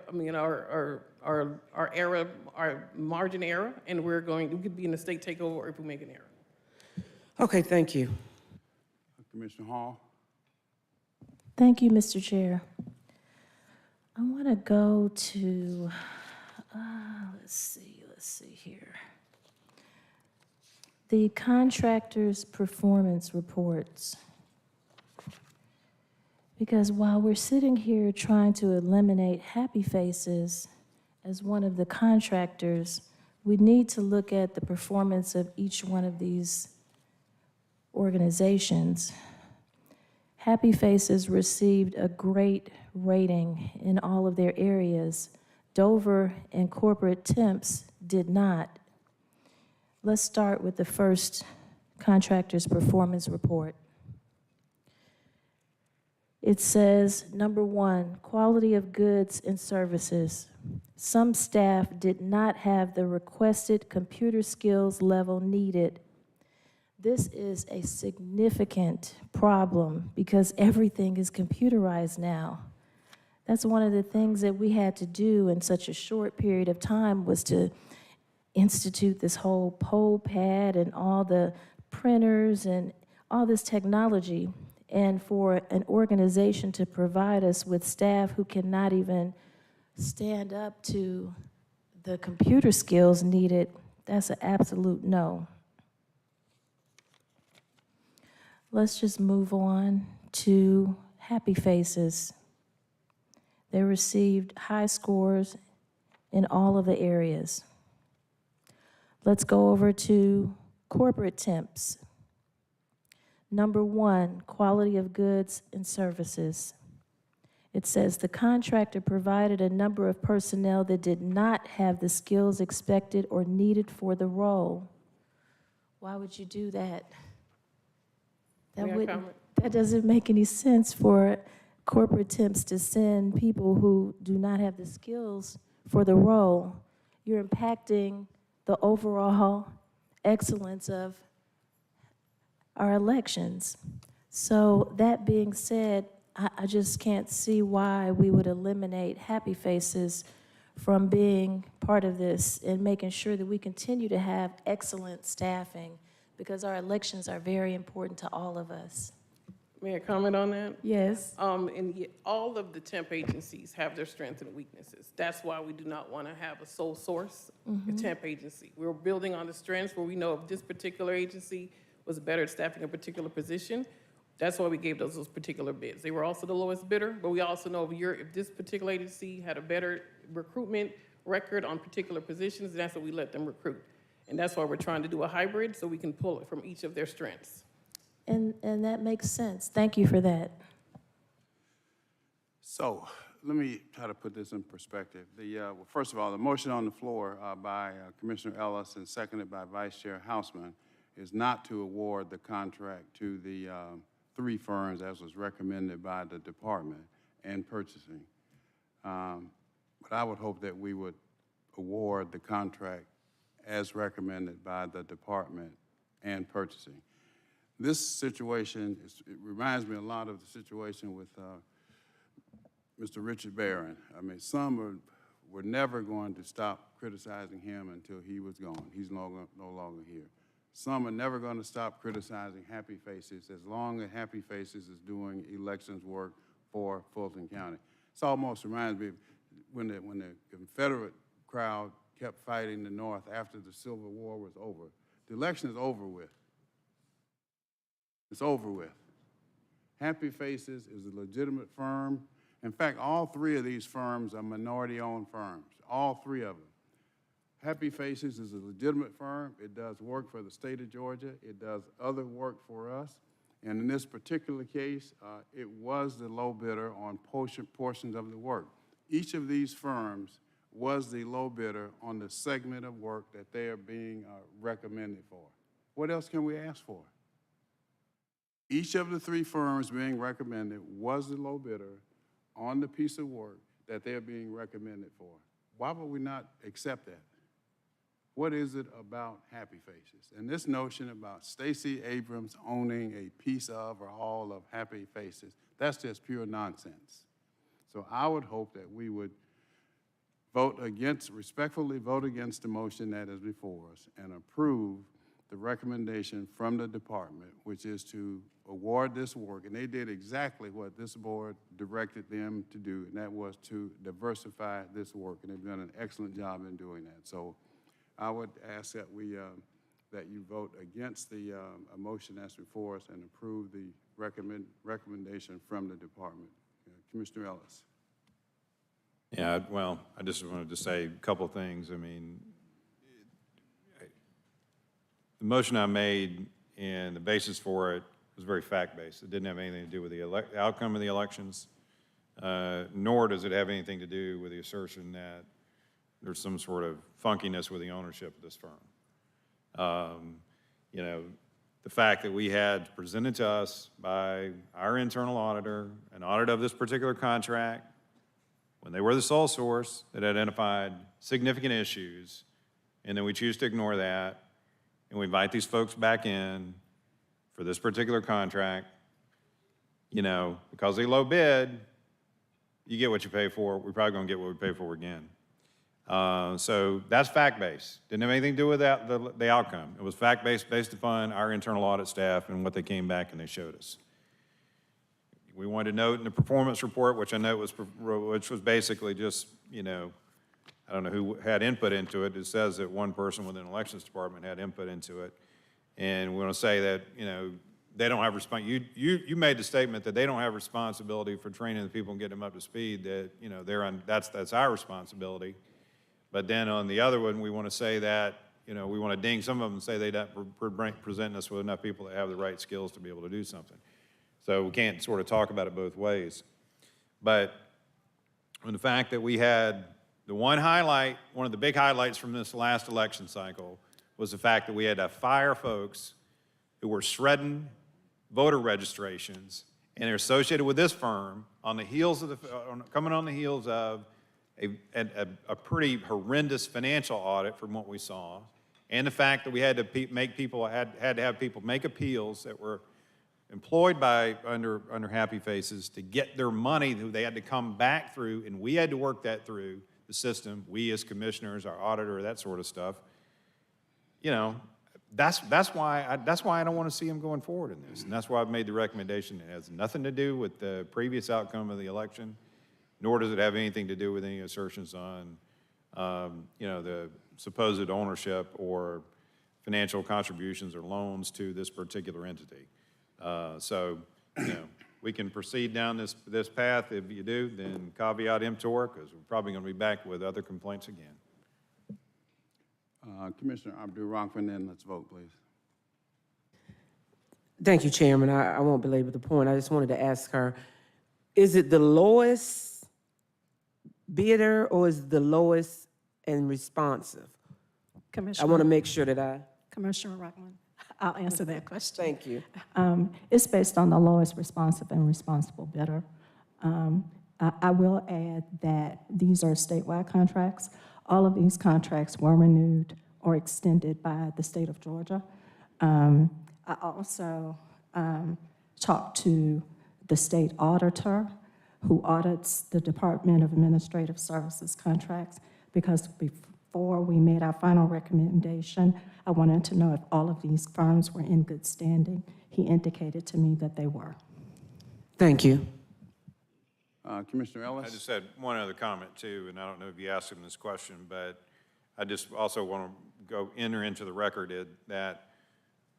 Speaker 18: our margin error, and we could be in a state takeover if we make an error.
Speaker 1: Okay, thank you.
Speaker 2: Commissioner Hall?
Speaker 19: Thank you, Mr. Chair. I want to go to, let's see here. The contractor's performance reports. Because while we're sitting here trying to eliminate happy faces as one of the contractors, we need to look at the performance of each one of these organizations. Happy Faces received a great rating in all of their areas. Dover and Corporate Temps did not. Let's start with the first contractor's performance report. It says, number one, quality of goods and services. Some staff did not have the requested computer skills level needed. This is a significant problem because everything is computerized now. That's one of the things that we had to do in such a short period of time, was to institute this whole poll pad and all the printers and all this technology. And for an organization to provide us with staff who cannot even stand up to the computer skills needed, that's an absolute no. Let's just move on to Happy Faces. They received high scores in all of the areas. Let's go over to Corporate Temps. Number one, quality of goods and services. It says the contractor provided a number of personnel that did not have the skills expected or needed for the role. Why would you do that? That doesn't make any sense for corporate temps to send people who do not have the skills for the role. You're impacting the overall excellence of our elections. So that being said, I just can't see why we would eliminate Happy Faces from being part of this and making sure that we continue to have excellent staffing, because our elections are very important to all of us.
Speaker 18: May I comment on that?
Speaker 19: Yes.
Speaker 18: All of the temp agencies have their strengths and weaknesses. That's why we do not want to have a sole source, a temp agency. We're building on the strengths where we know if this particular agency was better at staffing a particular position. That's why we gave those particular bids. They were also the lowest bidder, but we also know if this particular agency had a better recruitment record on particular positions, that's what we let them recruit. And that's why we're trying to do a hybrid, so we can pull it from each of their strengths.
Speaker 19: and that makes sense. Thank you for that.
Speaker 2: So let me try to put this in perspective. Well, first of all, the motion on the floor by Commissioner Ellis and seconded by Vice Chair Hausman is not to award the contract to the 3 firms as was recommended by the department and purchasing. But I would hope that we would award the contract as recommended by the department and purchasing. This situation, it reminds me a lot of the situation with Mr. Richard Barron. I mean, some were never going to stop criticizing him until he was gone. He's no longer here. Some are never going to stop criticizing Happy Faces as long as Happy Faces is doing elections work for Fulton County. It almost reminds me of when the Confederate crowd kept fighting the North after the Civil War was over. The election is over with. It's over with. Happy Faces is a legitimate firm. In fact, all 3 of these firms are minority-owned firms, all 3 of them. Happy Faces is a legitimate firm. It does work for the state of Georgia. It does other work for us. And in this particular case, it was the low bidder on portions of the work. Each of these firms was the low bidder on the segment of work that they are being recommended for. What else can we ask for? Each of the 3 firms being recommended was the low bidder on the piece of work that they're being recommended for. Why would we not accept that? What is it about Happy Faces? And this notion about Stacey Abrams owning a piece of or all of Happy Faces, that's just pure nonsense. So I would hope that we would respectfully vote against the motion that is before us and approve the recommendation from the department, which is to award this work. And they did exactly what this board directed them to do, and that was to diversify this work. And they've done an excellent job in doing that. So I would ask that that you vote against the motion that's before us and approve the recommendation from the department. Commissioner Ellis.
Speaker 6: Yeah, well, I just wanted to say a couple of things. I mean, the motion I made and the basis for it was very fact-based. It didn't have anything to do with the outcome of the elections, nor does it have anything to do with the assertion that there's some sort of funkiness with the ownership of this firm. You know, the fact that we had presented to us by our internal auditor an audit of this particular contract when they were the sole source that identified significant issues, and then we choose to ignore that, and we invite these folks back in for this particular contract, you know, because they low bid, you get what you pay for. We're probably going to get what we pay for again. So that's fact-based. Didn't have anything to do with that, the outcome. It was fact-based based upon our internal audit staff and what they came back and they showed us. We wanted to note in the performance report, which I know which was basically just, you know, I don't know who had input into it. It says that one person within the elections department had input into it. And we want to say that, you know, they don't have you made the statement that they don't have responsibility for training the people and getting them up to speed, that, you know, that's our responsibility. But then on the other one, we want to say that, you know, we want to ding some of them and say they don't present us with enough people that have the right skills to be able to do something. So we can't sort of talk about it both ways. But on the fact that we had the one of the big highlights from this last election cycle was the fact that we had to fire folks who were shredding voter registrations, and they're associated with this firm on the heels of coming on the heels of a pretty horrendous financial audit from what we saw, and the fact that we had to had to have people make appeals that were employed by under Happy Faces to get their money who they had to come back through, and we had to work that through the system. We as commissioners, our auditor, that sort of stuff. You know, that's why I don't want to see them going forward in this, and that's why I've made the recommendation. It has nothing to do with the previous outcome of the election, nor does it have anything to do with any assertions on, you know, the supposed ownership or financial contributions or loans to this particular entity. So, you know, we can proceed down this path. If you do, then caveat emptor, because we're probably going to be back with other complaints again.
Speaker 2: Commissioner Abdul-Rahman, then let's vote, please.
Speaker 1: Thank you, Chairman. I won't belabor the point. I just wanted to ask her, is it the lowest bidder or is it the lowest and responsive? I
Speaker 9: Commissioner.
Speaker 1: want to make sure that I.
Speaker 9: Commissioner Rockland, I'll answer that question.
Speaker 1: Thank you.
Speaker 9: It's based on the lowest responsive and responsible bidder. I will add that these are statewide contracts. All of these contracts were renewed or extended by the state of Georgia. I also talked to the state auditor who audits the Department of Administrative Services contracts, because before we made our final recommendation, I wanted to know if all of these firms were in good standing. He indicated to me that they were.
Speaker 1: Thank you.
Speaker 2: Commissioner Ellis?
Speaker 6: I just had one other comment too, and I don't know if you asked him this question, but I just also want to enter into the record that,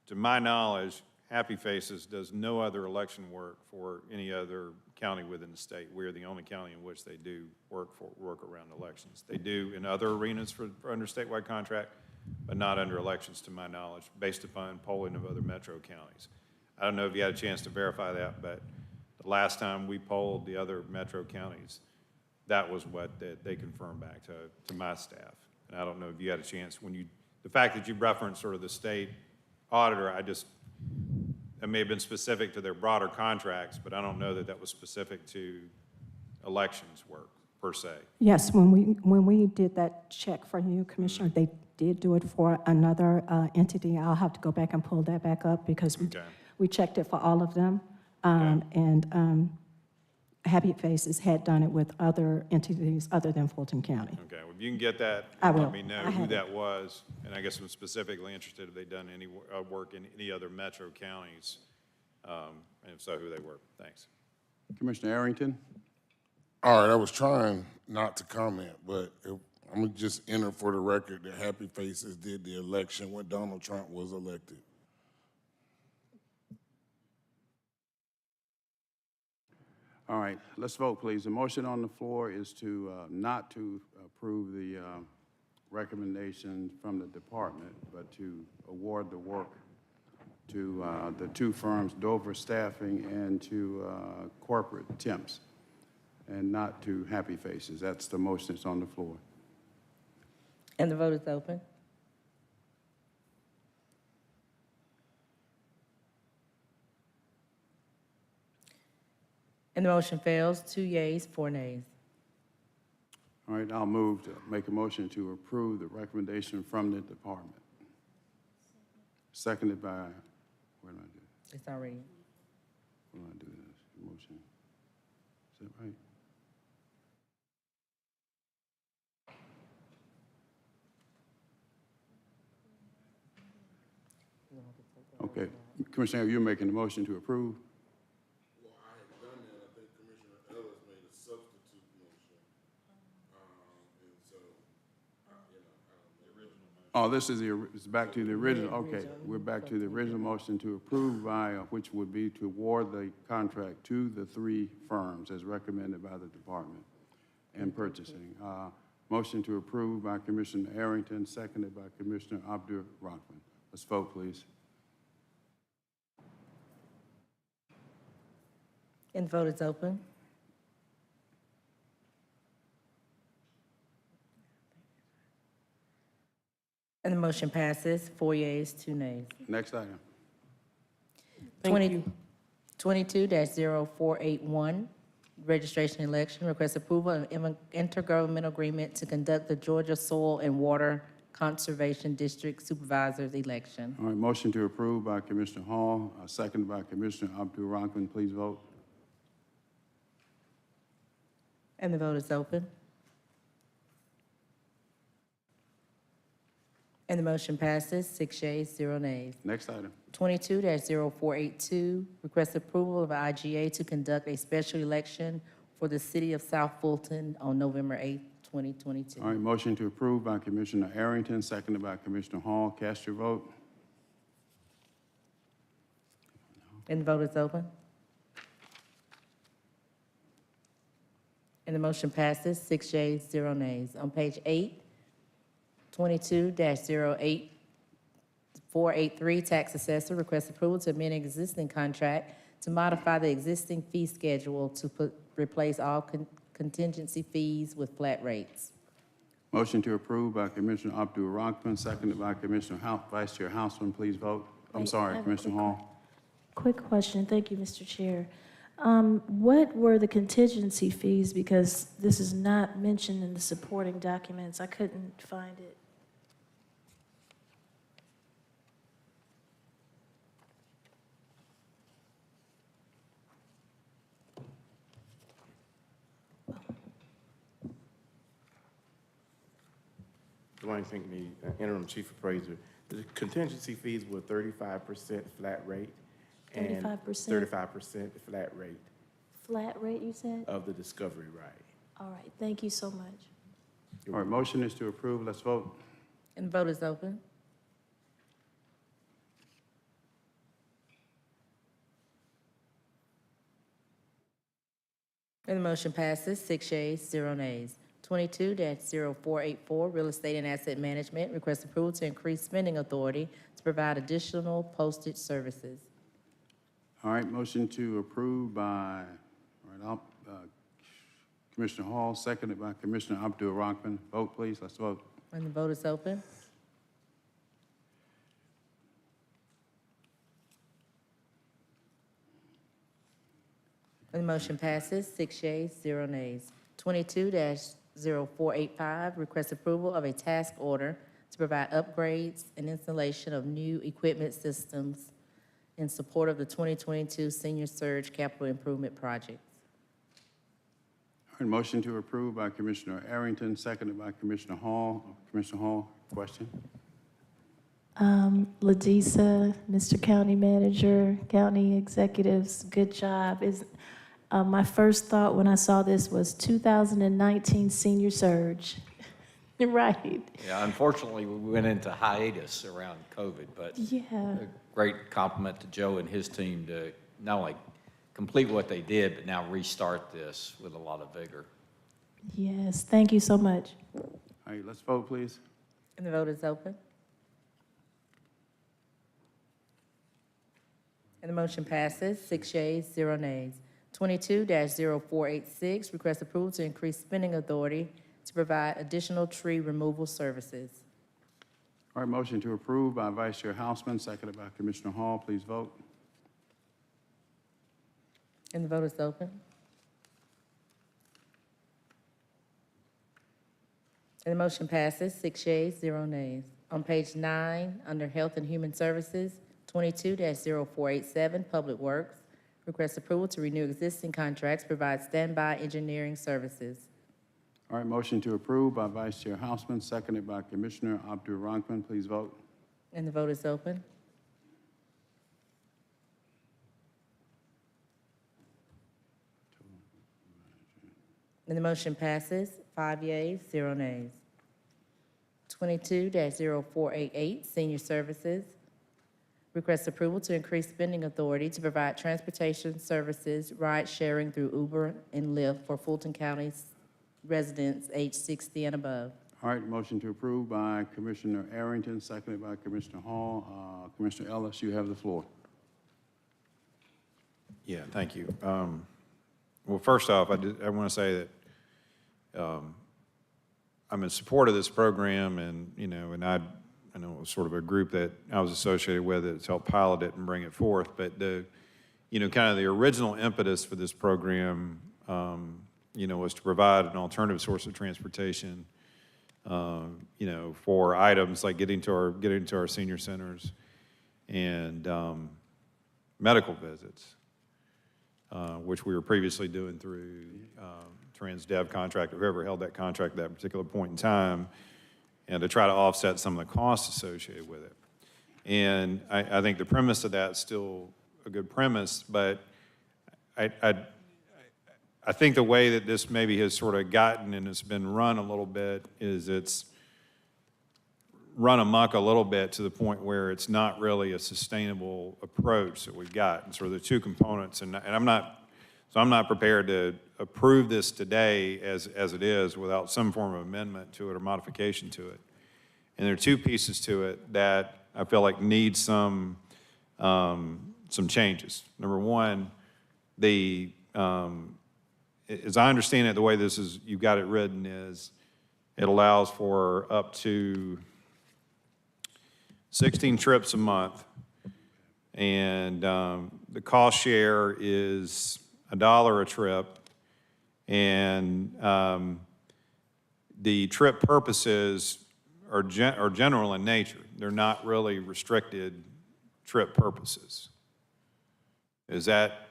Speaker 6: to my knowledge, Happy Faces does no other election work for any other county within the state. We're the only county in which they do work around elections. They do in other arenas for under statewide contract, but not under elections, to my knowledge, based upon polling of other metro counties. I don't know if you had a chance to verify that, but the last time we polled the other metro counties, that was what they confirmed back to my staff. And I don't know if you had a chance, the fact that you referenced sort of the state auditor, that may have been specific to their broader contracts, but I don't know that that was specific to elections work per se.
Speaker 9: Yes, when we did that check for you, Commissioner, they did do it for another entity. I'll have to go back and pull that back up because we checked it for all of them. And Happy Faces had done it with other entities other than Fulton County.
Speaker 6: Okay, well, if you can get that,
Speaker 9: I will.
Speaker 6: let me know who that was. And I guess I'm specifically interested if they've done any work in any other metro counties, and if so, who they were. Thanks.
Speaker 2: Commissioner Arrington?
Speaker 12: All right, I was trying not to comment, but I'm going to just enter for the record that Happy Faces did the election when Donald Trump was elected.
Speaker 2: All right, let's vote, please. The motion on the floor is to not to approve the recommendation from the department, but to award the work to the two firms, Dover Staffing and to corporate temps, and not to Happy Faces. That's the motion that's on the floor.
Speaker 3: And the vote is open. And the motion fails. 2 yeas, 4 nays.
Speaker 2: All right, I'll move to make a motion to approve the recommendation from the department. Seconded by, where did I do?
Speaker 3: It's already.
Speaker 2: Where did I do this? Motion. Is that right? Okay, Commissioner, you're making the motion to approve?
Speaker 12: Well, I had done that. I think Commissioner Ellis made a substitute motion. And so, the original motion.
Speaker 2: Oh, this is it's back to the original, okay. We're back to the original motion to approve which would be to award the contract to the three firms as recommended by the department and purchasing. Motion to approve by Commissioner Arrington, seconded by Commissioner Abdur-Rahman. Let's vote, please.
Speaker 3: And the vote is open. And the motion passes. 4 yeas, 2 nays.
Speaker 2: Next item.
Speaker 3: 22-0481, registration election, request approval of intergovernmental agreement to conduct the Georgia Soil and Water Conservation District Supervisors election.
Speaker 2: All right, motion to approve by Commissioner Hall, seconded by Commissioner Abdur-Rahman. Please vote.
Speaker 3: And the vote is open. And the motion passes. 6 yeas, 0 nays.
Speaker 2: Next item.
Speaker 3: 22-0482, request approval of IGA to conduct a special election for the city of South Fulton on November 8th, 2022.
Speaker 2: All right, motion to approve by Commissioner Arrington, seconded by Commissioner Hall. Cast your vote.
Speaker 3: And the vote is open. And the motion passes. 6 yeas, 0 nays. On page 8, 22-08 483, tax assessor, request approval to amend existing contract to modify the existing fee schedule to replace all contingency fees with flat rates.
Speaker 2: Motion to approve by Commissioner Abdul Rahman, seconded by Commissioner Vice Chair Houseman. Please vote. I'm sorry, Commissioner Hall.
Speaker 19: Quick question. Thank you, Mr. Chair. What were the contingency fees? Because this is not mentioned in the supporting documents. I couldn't find it.
Speaker 16: Dwayne Pinkney, Interim Chief Appraiser. The contingency fees were 35% flat rate and
Speaker 19: 35%?
Speaker 16: 35% flat rate
Speaker 19: Flat rate, you said?
Speaker 16: of the discovery right.
Speaker 19: All right, thank you so much.
Speaker 2: All right, motion is to approve. Let's vote.
Speaker 3: And the vote is open. And the motion passes, 6 yeas, 0 nays. 22-0484, real estate and asset management, request approval to increase spending authority to provide additional postage services.
Speaker 2: All right, motion to approve by Commissioner Hall, seconded by Commissioner Abdul Rahman. Vote, please. Let's vote.
Speaker 3: And the vote is open. And the motion passes, 6 yeas, 0 nays. 22-0485, request approval of a task order to provide upgrades and installation of new equipment systems in support of the 2022 Senior Surge Capital Improvement Projects.
Speaker 2: All right, motion to approve by Commissioner Arrington, seconded by Commissioner Hall. Commissioner Hall, question?
Speaker 19: Ladisa, Mr. County Manager, County Executives, good job. My first thought when I saw this was 2019 Senior Surge. Right.
Speaker 4: Yeah, unfortunately, we went into hiatus around COVID, but
Speaker 19: Yeah.
Speaker 4: a great compliment to Joe and his team to not only complete what they did, but now restart this with a lot of vigor.
Speaker 19: Yes, thank you so much.
Speaker 2: All right, let's vote, please.
Speaker 3: And the vote is open. And the motion passes, 6 yeas, 0 nays. 22-0486, request approval to increase spending authority to provide additional tree removal services.
Speaker 2: All right, motion to approve by Vice Chair Houseman, seconded by Commissioner Hall. Please vote.
Speaker 3: And the vote is open. And the motion passes, 6 yeas, 0 nays. On page 9, under Health and Human Services, 22-0487, Public Works, request approval to renew existing contracts, provide standby engineering services.
Speaker 2: All right, motion to approve by Vice Chair Houseman, seconded by Commissioner Abdul Rahman. Please vote.
Speaker 3: And the vote is open. And the motion passes, 5 yeas, 0 nays. 22-0488, Senior Services, request approval to increase spending authority to provide transportation services, ride sharing through Uber and Lyft for Fulton County's residents age 60 and above.
Speaker 2: All right, motion to approve by Commissioner Arrington, seconded by Commissioner Hall. Commissioner Ellis, you have the floor.
Speaker 6: Yeah, thank you. Well, first off, I want to say that I'm in support of this program, and I know it was sort of a group that I was associated with that's helped pilot it and bring it forth. But kind of the original impetus for this program, was to provide an alternative source of transportation, for items like getting to our senior centers and medical visits, which we were previously doing through TransDev contract, or whoever held that contract at that particular point in time, and to try to offset some of the costs associated with it. And I think the premise of that's still a good premise, but I think the way that this maybe has sort of gotten and it's been run a little bit is it's run amok a little bit to the point where it's not really a sustainable approach that we've got. And sort of the two components, and I'm not prepared to approve this today as it is without some form of amendment to it or modification to it. And there are two pieces to it that I feel like needs some changes. Number one, as I understand it, the way this is, you've got it written is, it allows for up to 16 trips a month, and the cost share is $1 a trip, and the trip purposes are general in nature. They're not really restricted trip purposes. Is that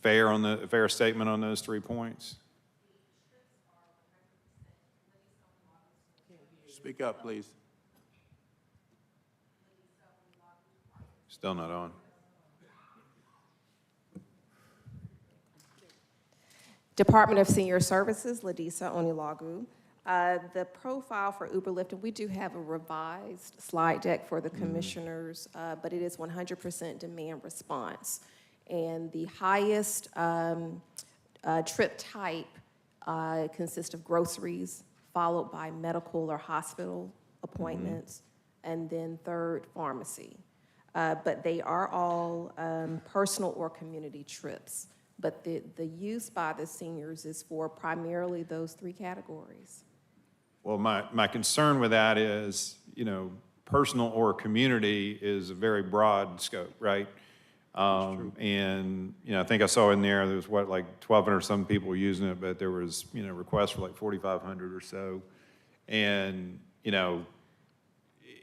Speaker 6: fair statement on those 3 points?
Speaker 2: Speak up, please.
Speaker 6: Still not on.
Speaker 7: Department of Senior Services, Ladisa Onilagu. The profile for Uber Lyft, and we do have a revised slide deck for the commissioners, but it is 100% demand response. And the highest trip type consists of groceries, followed by medical or hospital appointments, and then third, pharmacy. But they are all personal or community trips. But the use by the seniors is for primarily those 3 categories.
Speaker 6: Well, my concern with that is, personal or community is a very broad scope, right? And, I think I saw in there was like 1,200 some people using it, but there was, requests for like 4,500 or so. And,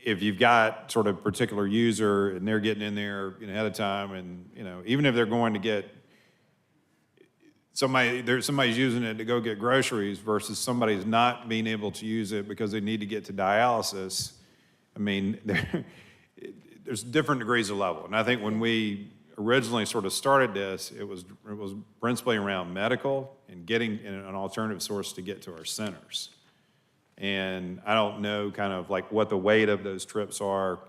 Speaker 6: if you've got sort of particular user and they're getting in there ahead of time, and, even if they're going to get somebody's using it to go get groceries versus somebody's not being able to use it because they need to get to dialysis, I mean, there's different degrees of level. And I think when we originally sort of started this, it was principally around medical and getting an alternative source to get to our centers. And I don't know kind of like what the weight of those trips are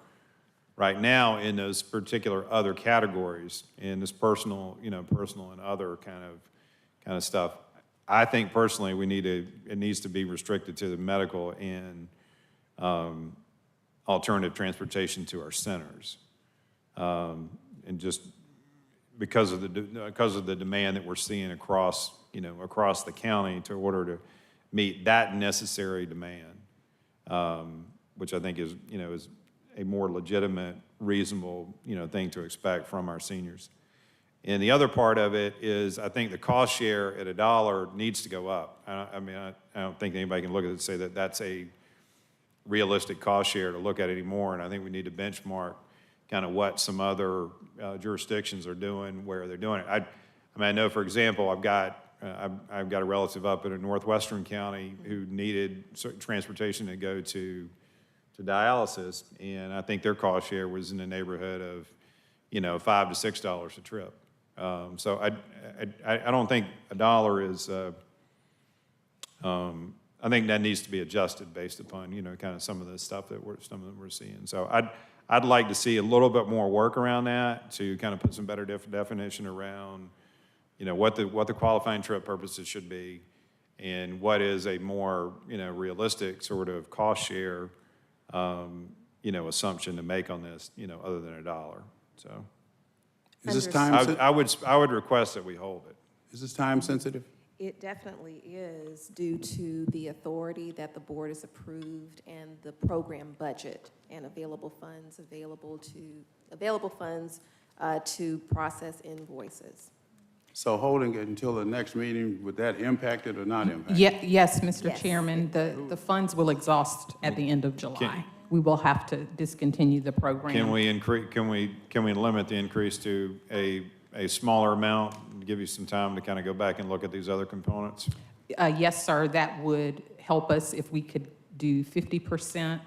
Speaker 6: right now in those particular other categories, in this personal and other kind of stuff. I think personally it needs to be restricted to the medical and alternative transportation to our centers. And just because of the demand that we're seeing across the county to order to meet that necessary demand, which I think is a more legitimate, reasonable, thing to expect from our seniors. And the other part of it is, I think the cost share at $1 needs to go up. I don't think anybody can look at it and say that that's a realistic cost share to look at anymore. And I think we need to benchmark kind of what some other jurisdictions are doing, where they're doing it. I know, for example, I've got a relative up in a northwestern county who needed transportation to go to dialysis, and I think their cost share was in the neighborhood of, $5 to $6 a trip. So I don't think $1 is. I think that needs to be adjusted based upon kind of some of the stuff that we're seeing. So I'd like to see a little bit more work around that to kind of put some better definition around what the qualifying trip purposes should be, and what is a more realistic sort of cost share assumption to make on this other than $1. So
Speaker 2: is this time?
Speaker 6: I would request that we hold it.
Speaker 2: Is this time sensitive?
Speaker 7: It definitely is, due to the authority that the board has approved and the program budget and available funds to process invoices.
Speaker 2: So holding it until the next meeting, would that impact it or not impact it?
Speaker 10: Yes, Mr.
Speaker 7: Yes.
Speaker 10: Chairman, the funds will exhaust at the end of July. We will have to discontinue the program.
Speaker 6: Can we limit the increase to a smaller amount and give you some time to kind of go back and look at these other components?
Speaker 10: Yes, sir, that would help us if we could do 50%.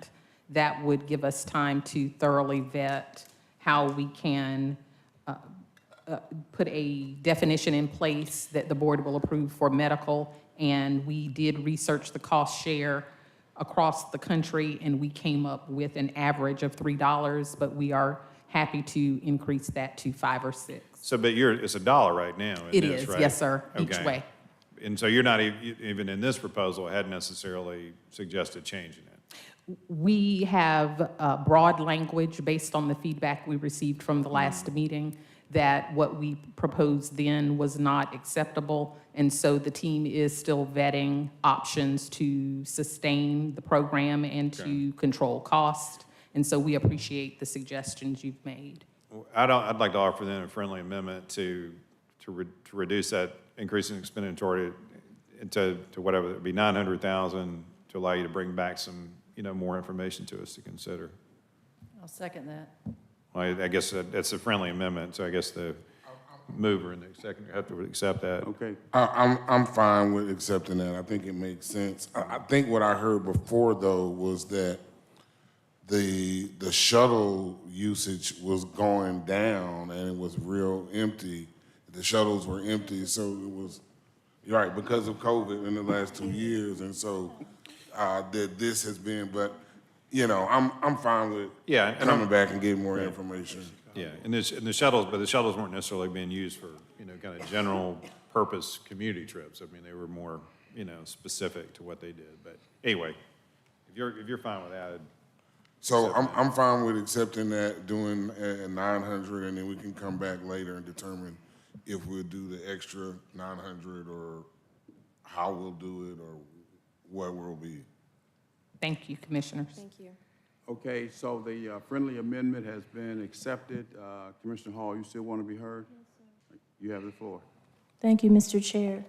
Speaker 10: That would give us time to thoroughly vet how we can put a definition in place that the board will approve for medical. And we did research the cost share across the country, and we came up with an average of $3, but we are happy to increase that to 5 or 6.
Speaker 6: So, but it's $1 right now.
Speaker 10: It is,
Speaker 6: right?
Speaker 10: yes, sir, each
Speaker 6: Okay.
Speaker 10: way.
Speaker 6: And so you're not even in this proposal had necessarily suggested changing it.
Speaker 10: We have broad language based on the feedback we received from the last meeting that what we proposed then was not acceptable. And so the team is still vetting options to sustain the program and to control cost. And so we appreciate the suggestions you've made.
Speaker 6: I'd like to offer then a friendly amendment to reduce that increase in expenditure to whatever, it'd be 900,000 to allow you to bring back some, more information to us to consider.
Speaker 17: I'll second that.
Speaker 6: Well, I guess that's a friendly amendment, so I guess the mover and the seconder have to accept that.
Speaker 2: Okay.
Speaker 12: I'm fine with accepting that. I think it makes sense. I think what I heard before, though, was that the shuttle usage was going down and it was real empty. The shuttles were empty, so it was, right, because of COVID in the last 2 years, and so that this has been, but, I'm fine with coming back and getting more information.
Speaker 6: Yeah, and the shuttles weren't necessarily being used for, kind of general purpose community trips. I mean, they were more, specific to what they did. But anyway, if you're fine with that.
Speaker 12: So I'm fine with accepting that, doing 900, and then we can come back later and determine if we'll do the extra 900 or how we'll do it or where we'll be.
Speaker 10: Thank you, Commissioners.
Speaker 7: Thank you.
Speaker 2: Okay, so the friendly amendment has been accepted. Commissioner Hall, you still want to be heard? Yes, sir. You have the floor.
Speaker 19: Thank you, Mr. Chair.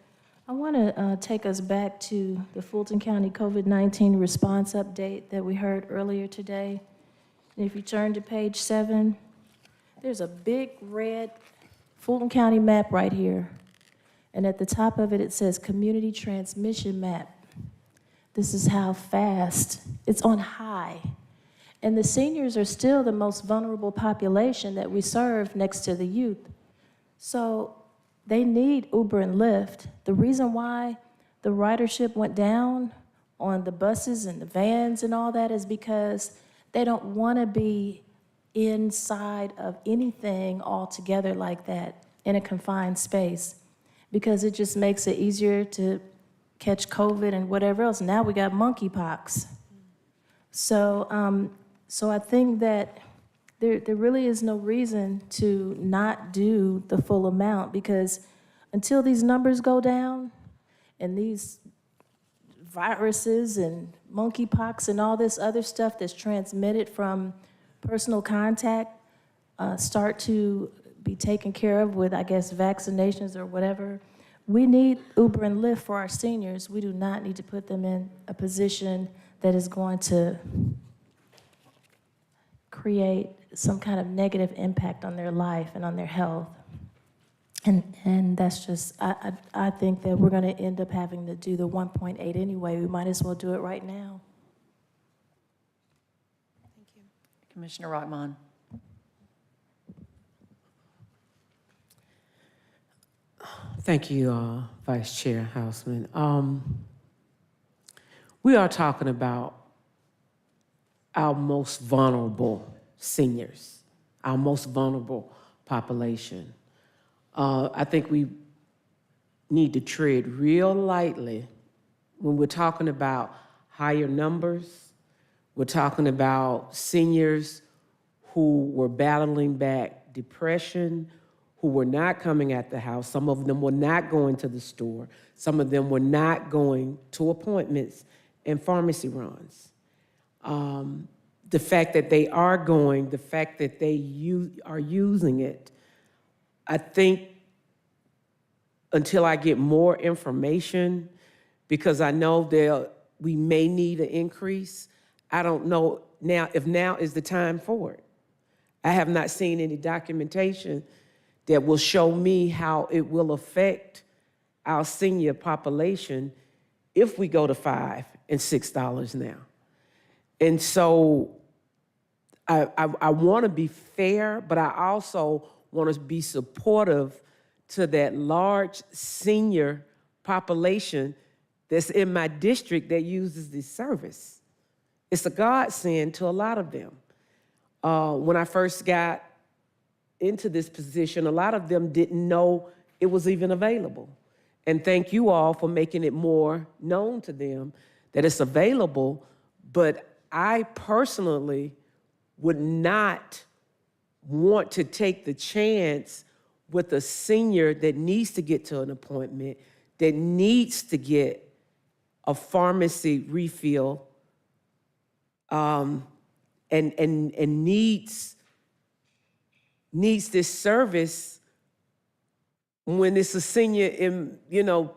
Speaker 19: I want to take us back to the Fulton County COVID-19 response update that we heard earlier today. And if you turn to page 7, there's a big red Fulton County map right here. And at the top of it, it says Community Transmission Map. This is how fast. It's on high. And the seniors are still the most vulnerable population that we serve next to the youth. So they need Uber and Lyft. The reason why the ridership went down on the buses and the vans and all that is because they don't want to be inside of anything altogether like that in a confined space, because it just makes it easier to catch COVID and whatever else. Now we got monkeypox. So I think that there really is no reason to not do the full amount, because until these numbers go down and these viruses and monkeypox and all this other stuff that's transmitted from personal contact start to be taken care of with, I guess, vaccinations or whatever, we need Uber and Lyft for our seniors. We do not need to put them in a position that is going to create some kind of negative impact on their life and on their health. And that's just, I think that we're going to end up having to do the 1.8 anyway. We might as well do it right now.
Speaker 7: Thank you.
Speaker 17: Commissioner Rockman.
Speaker 1: Thank you, Vice Chair Houseman. We are talking about our most vulnerable seniors, our most vulnerable population. I think we need to tread real lightly when we're talking about higher numbers. We're talking about seniors who were battling back depression, who were not coming at the house. Some of them were not going to the store. Some of them were not going to appointments and pharmacy runs. The fact that they are going, the fact that they are using it, I think until I get more information, because I know we may need an increase, I don't know if now is the time for it. I have not seen any documentation that will show me how it will affect our senior population if we go to $5 and $6 now. And so I want to be fair, but I also want to be supportive to that large senior population that's in my district that uses this service. It's a godsend to a lot of them. When I first got into this position, a lot of them didn't know it was even available. And thank you all for making it more known to them that it's available, but I personally would not want to take the chance with a senior that needs to get to an appointment, that needs to get a pharmacy refill, and needs this service when it's a senior in,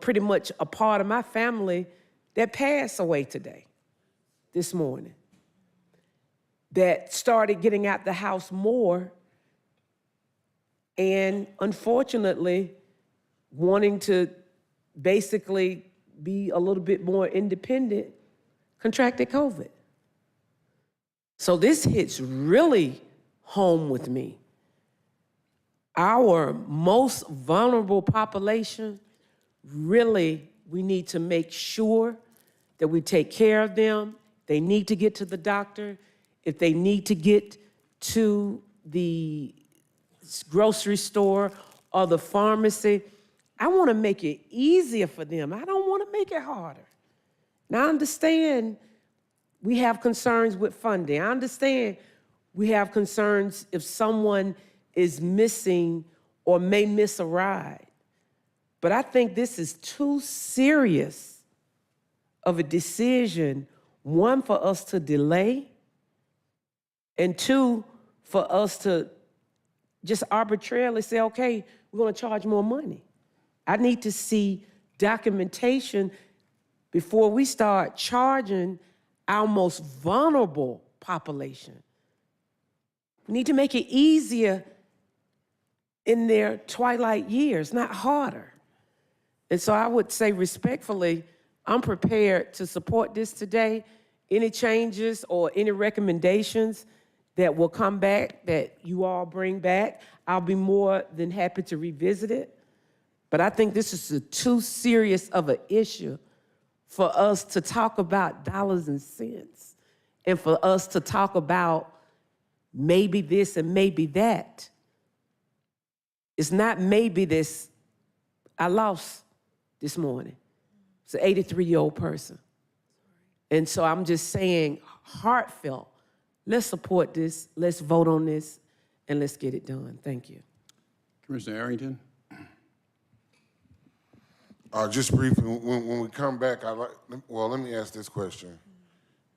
Speaker 1: pretty much a part of my family that passed away this morning, that started getting out the house more, and unfortunately wanting to basically be a little bit more independent, contracted COVID. So this hits really home with me. Our most vulnerable population, really, we need to make sure that we take care of them. They need to get to the doctor. If they need to get to the grocery store or the pharmacy, I want to make it easier for them. I don't want to make it harder. Now, I understand we have concerns with funding. I understand we have concerns if someone is missing or may miss a ride. But I think this is too serious of a decision, one, for us to delay, and two, for us to just arbitrarily say, okay, we're going to charge more money. I need to see documentation before we start charging our most vulnerable population. We need to make it easier in their twilight years, not harder. And so I would say respectfully, I'm prepared to support this today. Any changes or any recommendations that will come back, that you all bring back, I'll be more than happy to revisit it. But I think this is too serious of an issue for us to talk about dollars and cents, and for us to talk about maybe this and maybe that. It's not maybe this. I lost this morning. It's an 83-year-old person. And so I'm just saying, heartfelt, let's support this, let's vote on this, and let's get it done. Thank you.
Speaker 2: Commissioner Arrington?
Speaker 12: Just briefly, when we come back, let me ask this question.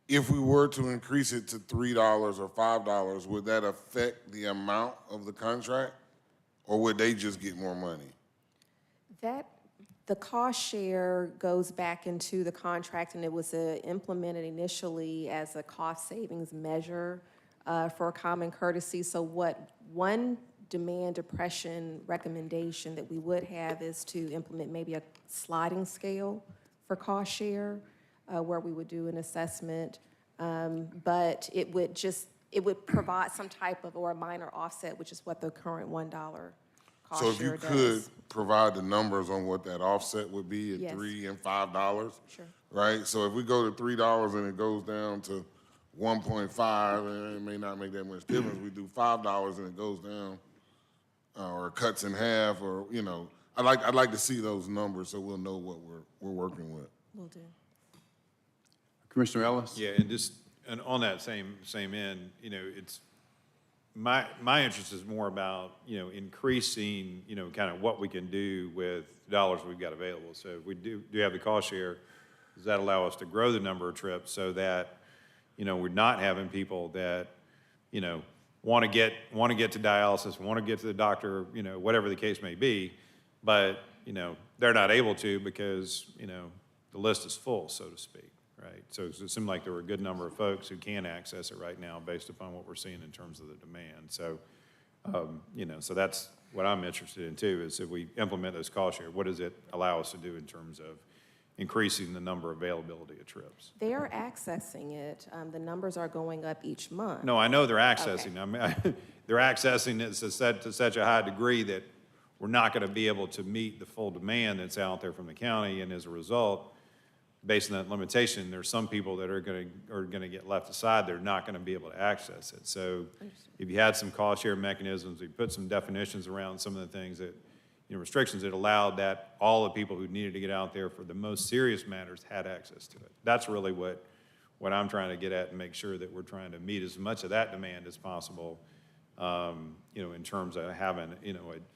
Speaker 12: If we were to increase it to $3 or $5, would that affect the amount of the contract, or would they just get more money?
Speaker 7: The cost share goes back into the contract, and it was implemented initially as a cost savings measure for common courtesy. So what one demand depression recommendation that we would have is to implement maybe a sliding scale for cost share, where we would do an assessment, but it would provide some type of, or a minor offset, which is what the current $1 cost
Speaker 12: So if
Speaker 7: share
Speaker 12: you
Speaker 7: does.
Speaker 12: could provide the numbers on what that offset would be at
Speaker 7: Yes.
Speaker 12: $3 and $5,
Speaker 7: Sure.
Speaker 12: right? So if we go to $3 and it goes down to 1.5, and it may not make that much difference. We do $5 and it goes down, or cuts in half, or I'd like to see those numbers so we'll know what we're working with.
Speaker 7: Will do.
Speaker 2: Commissioner Ellis?
Speaker 6: Yeah, and on that same end, it's, my interest is more about, increasing, kind of what we can do with the dollars we've got available. So if we do have the cost share, does that allow us to grow the number of trips so that, we're not having people that, want to get to dialysis, want to get to the doctor, whatever the case may be, but, they're not able to because, the list is full, so to speak, right? So it seemed like there were a good number of folks who can access it right now based upon what we're seeing in terms of the demand. So, so that's what I'm interested in too, is if we implement those cost share, what does it allow us to do in terms of increasing the number of availability of trips?
Speaker 7: They are accessing it. The numbers are going up each month.
Speaker 6: No, I know they're accessing.
Speaker 7: Okay.
Speaker 6: I mean, they're accessing it to such a high degree that we're not going to be able to meet the full demand that's out there from the county, and as a result, based on that limitation, there's some people that are going to get left aside. They're not going to be able to access it. So, if you had some cost share mechanisms, we put some definitions around some of the things that, restrictions that allowed that all the people who needed to get out there for the most serious matters had access to it. That's really what what I'm trying to get at and make sure that we're trying to meet as much of that demand as possible, in terms of having,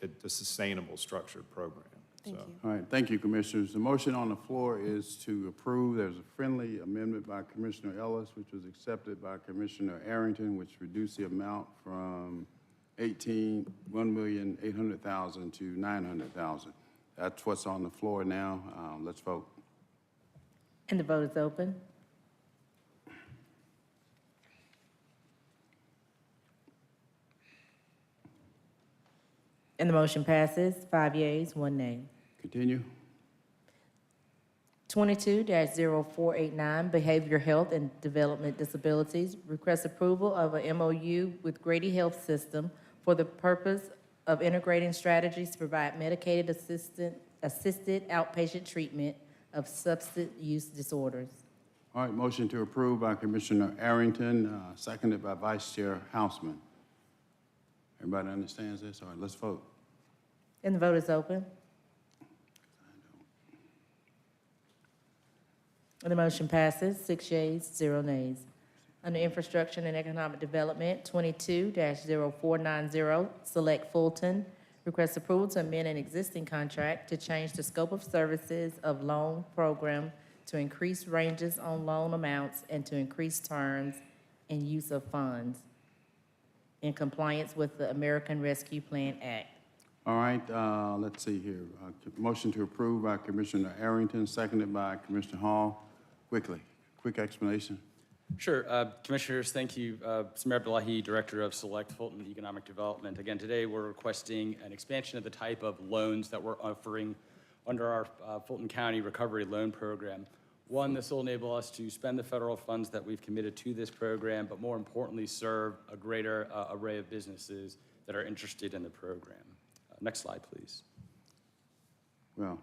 Speaker 6: a sustainable structured program.
Speaker 7: Thank you.
Speaker 2: All right, thank you, Commissioners. The motion on the floor is to approve. There's a friendly amendment by Commissioner Ellis, which was accepted by Commissioner Arrington, which reduced the amount from $1,800,000 to $900,000. That's what's on the floor now. Let's vote.
Speaker 3: And the vote is open. And the motion passes, 5 yeas, 1 nay.
Speaker 2: Continue.
Speaker 3: 22-0489, Behavioral Health and Development Disabilities, request approval of a MOU with Grady Health System for the purpose of integrating strategies to provide medicated assisted outpatient treatment of substance use disorders.
Speaker 2: All right, motion to approve by Commissioner Arrington, seconded by Vice Chair Houseman. Everybody understands this? All right, let's vote.
Speaker 3: And the vote is open. And the motion passes, 6 yeas, 0 nays. Under Infrastructure and Economic Development, 22-0490, Select Fulton, request approval to amend an existing contract to change the scope of services of loan program to increase ranges on loan amounts and to increase terms and use of funds in compliance with the American Rescue Plan Act.
Speaker 2: All right, let's see here. Motion to approve by Commissioner Arrington, seconded by Commissioner Hall. Quick explanation.
Speaker 5: Sure. Commissioners, thank you. Samir Abdullahi, Director of Select Fulton Economic Development. Again, today we're requesting an expansion of the type of loans that we're offering under our Fulton County Recovery Loan Program. One, this will enable us to spend the federal funds that we've committed to this program, but more importantly, serve a greater array of businesses that are interested in the program. Next slide, please.
Speaker 2: Well.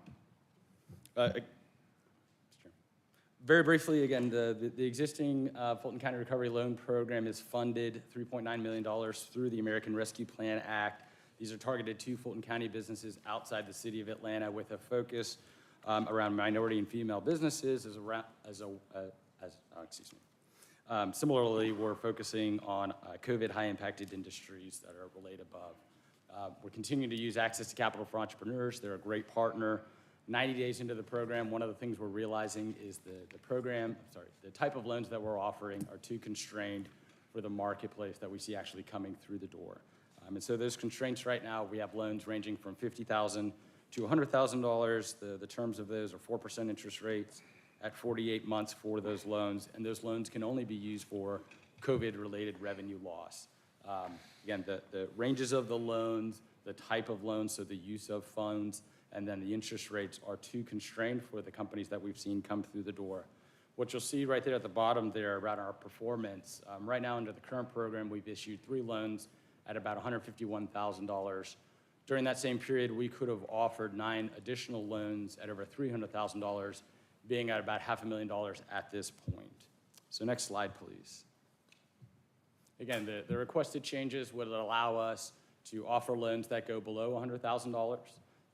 Speaker 5: Very briefly, again, the existing Fulton County Recovery Loan Program is funded $3.9 million through the American Rescue Plan Act. These are targeted to Fulton County businesses outside the city of Atlanta with a focus around minority and female businesses similarly, we're focusing on COVID high-impacted industries that are related above. We're continuing to use Access to Capital for Entrepreneurs. They're a great partner. 90 days into the program, one of the things we're realizing is the type of loans that we're offering are too constrained for the marketplace that we see actually coming through the door. And so those constraints right now, we have loans ranging from $50,000 to $100,000. The terms of those are 4% interest rates at 48 months for those loans, and those loans can only be used for COVID-related revenue loss. Again, the ranges of the loans, the type of loans, so the use of funds, and then the interest rates are too constrained for the companies that we've seen come through the door. What you'll see right there at the bottom there around our performance, right now under the current program, we've issued 3 loans at about $151,000. During that same period, we could have offered 9 additional loans at over $300,000, being at about $500,000 at this point. So next slide, please. Again, the requested changes would allow us to offer loans that go below $100,000.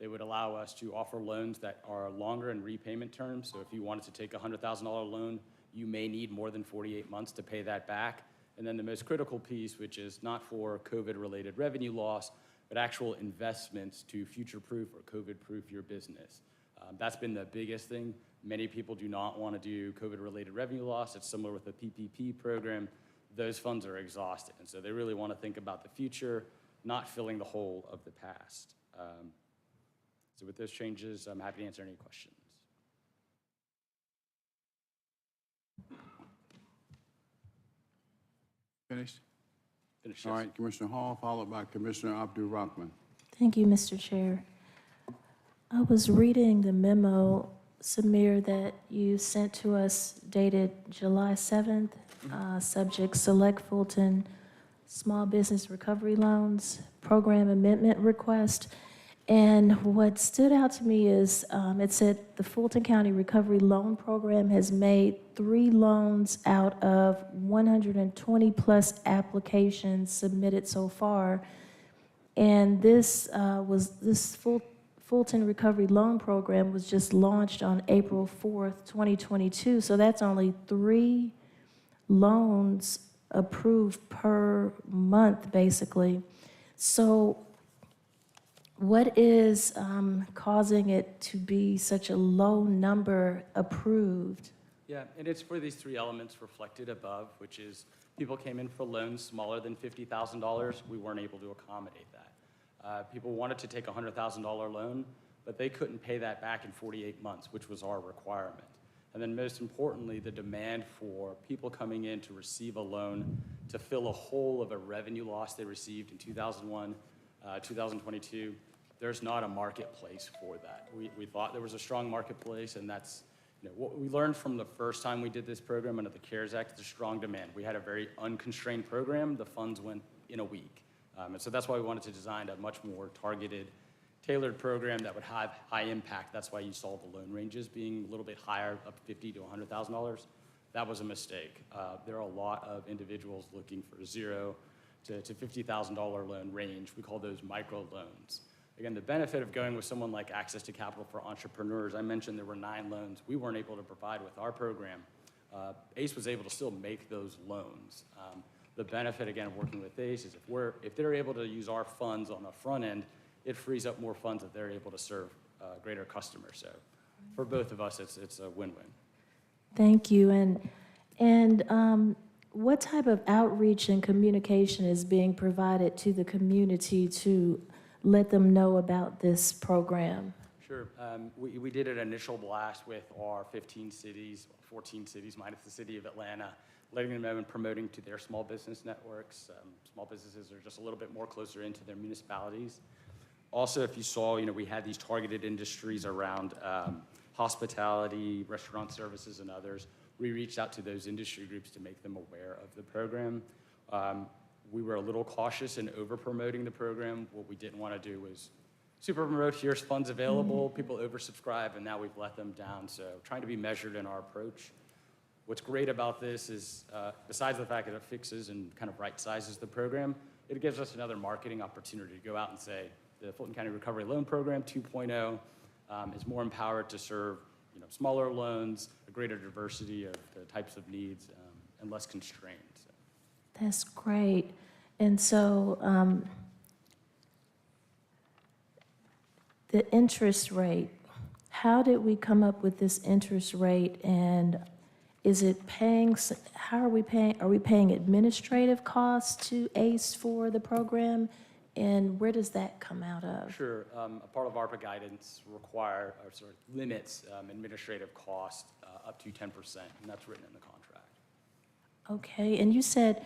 Speaker 5: They would allow us to offer loans that are longer in repayment terms. So if you wanted to take a $100,000 loan, you may need more than 48 months to pay that back. And then the most critical piece, which is not for COVID-related revenue loss, but actual investments to future-proof or COVID-proof your business. That's been the biggest thing. Many people do not want to do COVID-related revenue loss. It's similar with the PPP program. Those funds are exhausted. And so they really want to think about the future, not filling the hole of the past. So with those changes, I'm happy to answer any questions.
Speaker 2: Finished?
Speaker 5: Finished,
Speaker 2: All
Speaker 5: yes.
Speaker 2: right, Commissioner Hall, followed by Commissioner Abdul-Rahman.
Speaker 19: Thank you, Mr. Chair. I was reading the memo, Samir, that you sent to us dated July 7th, subject Select Fulton Small Business Recovery Loans Program Amendment Request. And what stood out to me is it said the Fulton County Recovery Loan Program has made 3 loans out of 120 plus applications submitted so far. And this Fulton Recovery Loan Program was just launched on April 4th, 2022. So that's only 3 loans approved per month, basically. So what is causing it to be such a low number approved?
Speaker 5: Yeah, and it's for these three elements reflected above, which is people came in for loans smaller than $50,000. We weren't able to accommodate that. People wanted to take a $100,000 loan, but they couldn't pay that back in 48 months, which was our requirement. And then most importantly, the demand for people coming in to receive a loan to fill a hole of a revenue loss they received in 2001, 2022. There's not a marketplace for that. We thought there was a strong marketplace, and that's what we learned from the first time we did this program under the CARES Act. There's strong demand. We had a very unconstrained program. The funds went in a week. And so that's why we wanted to design a much more targeted, tailored program that would have high impact. That's why you saw the loan ranges being a little bit higher, up $50,000 to $100,000. That was a mistake. There are a lot of individuals looking for $0 to $50,000 loan range. We call those micro loans. Again, the benefit of going with someone like Access to Capital for Entrepreneurs, I mentioned there were 9 loans we weren't able to provide with our program. ACE was able to still make those loans. The benefit, again, of working with ACE is if they're able to use our funds on the front end, it frees up more funds that they're able to serve greater customers. So for both of us, it's a win-win.
Speaker 19: Thank you. And what type of outreach and communication is being provided to the community to let them know about this program?
Speaker 5: Sure. We did an initial blast with our 14 cities minus the city of Atlanta, letting them know and promoting to their small business networks. Small businesses are just a little bit more closer into their municipalities. Also, if you saw, we had these targeted industries around hospitality, restaurant services, and others. We reached out to those industry groups to make them aware of the program. We were a little cautious in over-promoting the program. What we didn't want to do was super promote, here's funds available, people oversubscribe, and now we've let them down. So trying to be measured in our approach. What's great about this is, besides the fact that it fixes and kind of right-sizes the program, it gives us another marketing opportunity to go out and say, the Fulton County Recovery Loan Program 2.0 is more empowered to serve smaller loans, a greater diversity of the types of needs, and less constrained. So.
Speaker 19: That's great. And so the interest rate, how did we come up with this interest rate, and is it paying, how are we paying administrative costs to ACE for the program, and where does that come out of?
Speaker 5: Sure. A part of ARPA guidance limits administrative cost up to 10%, and that's written in the contract.
Speaker 19: Okay, and you said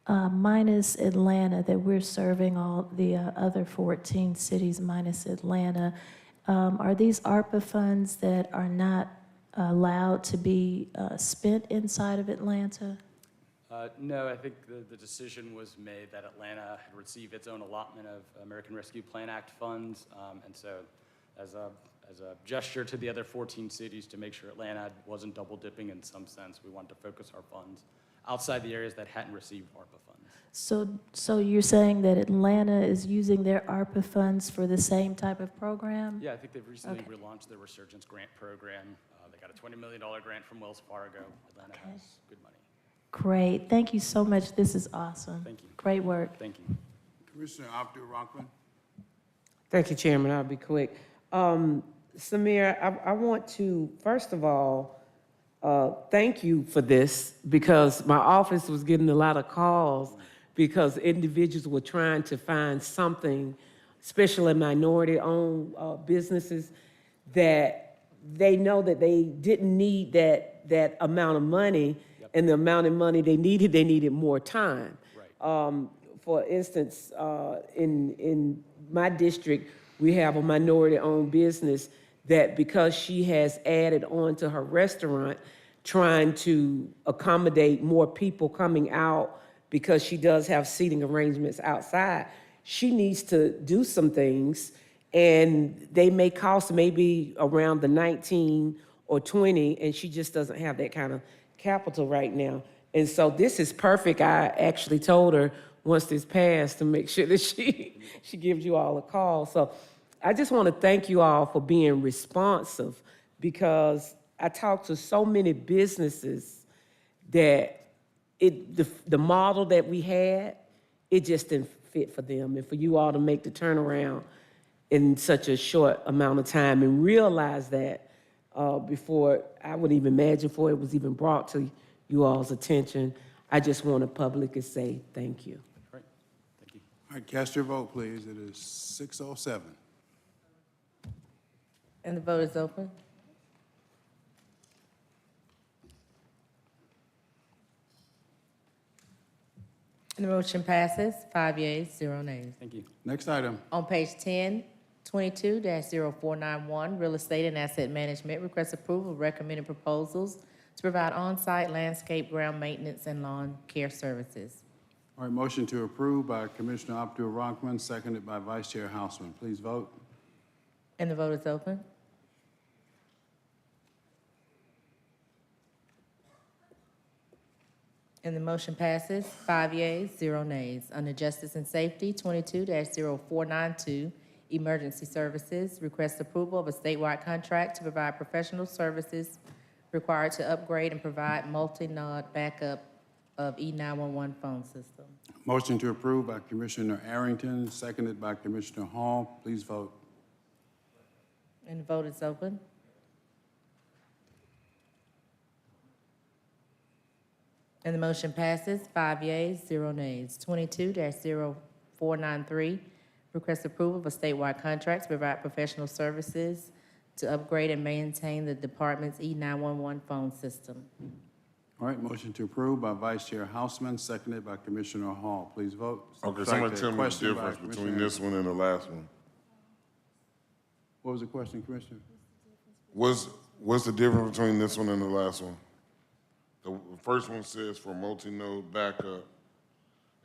Speaker 19: minus Atlanta, that we're serving all the other 14 cities minus Atlanta. Are these ARPA funds that are not allowed to be spent inside of Atlanta?
Speaker 5: No, I think the decision was made that Atlanta had received its own allotment of American Rescue Plan Act funds, and so as a gesture to the other 14 cities to make sure Atlanta wasn't double dipping in some sense, we wanted to focus our funds outside the areas that hadn't received ARPA funds.
Speaker 19: So you're saying that Atlanta is using their ARPA funds for the same type of program?
Speaker 5: Yeah, I think they've recently relaunched their Resurgence Grant Program. They got a $20 million grant from Wells Fargo. Atlanta has good money.
Speaker 19: Great. Thank you so much. This is awesome.
Speaker 5: Thank you.
Speaker 19: Great work.
Speaker 5: Thank you.
Speaker 2: Commissioner Abdul-Rahman.
Speaker 1: Thank you, Chairman. I'll be quick. Samir, I want to, first of all, thank you for this, because my office was getting a lot of calls because individuals were trying to find something, especially minority-owned businesses, that they know that they didn't need that amount of money, and the amount of money they needed more time.
Speaker 5: Right.
Speaker 1: For instance, in my district, we have a minority-owned business that, because she has added on to her restaurant, trying to accommodate more people coming out, because she does have seating arrangements outside, she needs to do some things, and they may cost maybe around the 19 or 20, and she just doesn't have that kind of capital right now. And so this is perfect. I actually told her once this passed to make sure that she gives you all a call. So I just want to thank you all for being responsive, because I talked to so many businesses that the model that we had, it just didn't fit for them. And for you all to make the turnaround in such a short amount of time and realize that before, I wouldn't even imagine before it was even brought to you all's attention, I just want to publicly say thank you.
Speaker 2: All right, cast your vote, please. It is 6:07.
Speaker 3: And the vote is open. And the motion passes, 5 yeas, 0 nays.
Speaker 5: Thank you.
Speaker 2: Next item.
Speaker 3: On page 10, 22-0491, Real Estate and Asset Management requests approval of recommended proposals to provide on-site landscape, ground maintenance, and lawn care services.
Speaker 2: All right, motion to approve by Commissioner Abdul Rahman, seconded by Vice Chair Houseman. Please vote.
Speaker 3: And the vote is open. And the motion passes, 5 yeas, 0 nays. Under Justice and Safety, 22-0492, Emergency Services, request approval of a statewide contract to provide professional services required to upgrade and provide multi-node backup of E911 phone system.
Speaker 2: Motion to approve by Commissioner Arrington, seconded by Commissioner Hall. Please vote.
Speaker 3: And the vote is open. And the motion passes, 5 yeas, 0 nays. 22-0493, request approval of a statewide contract to provide professional services to upgrade and maintain the department's E911 phone system.
Speaker 2: All right, motion to approve by Vice Chair Houseman, seconded by Commissioner Hall. Please vote.
Speaker 12: Okay,
Speaker 2: Strike
Speaker 12: somebody
Speaker 2: that
Speaker 12: tell me the
Speaker 2: question by
Speaker 12: difference between
Speaker 2: Commissioner-
Speaker 12: this one and the last one.
Speaker 2: What was the question, Commissioner?
Speaker 12: What's the difference between this one and the last one? The first one says for multi-node backup,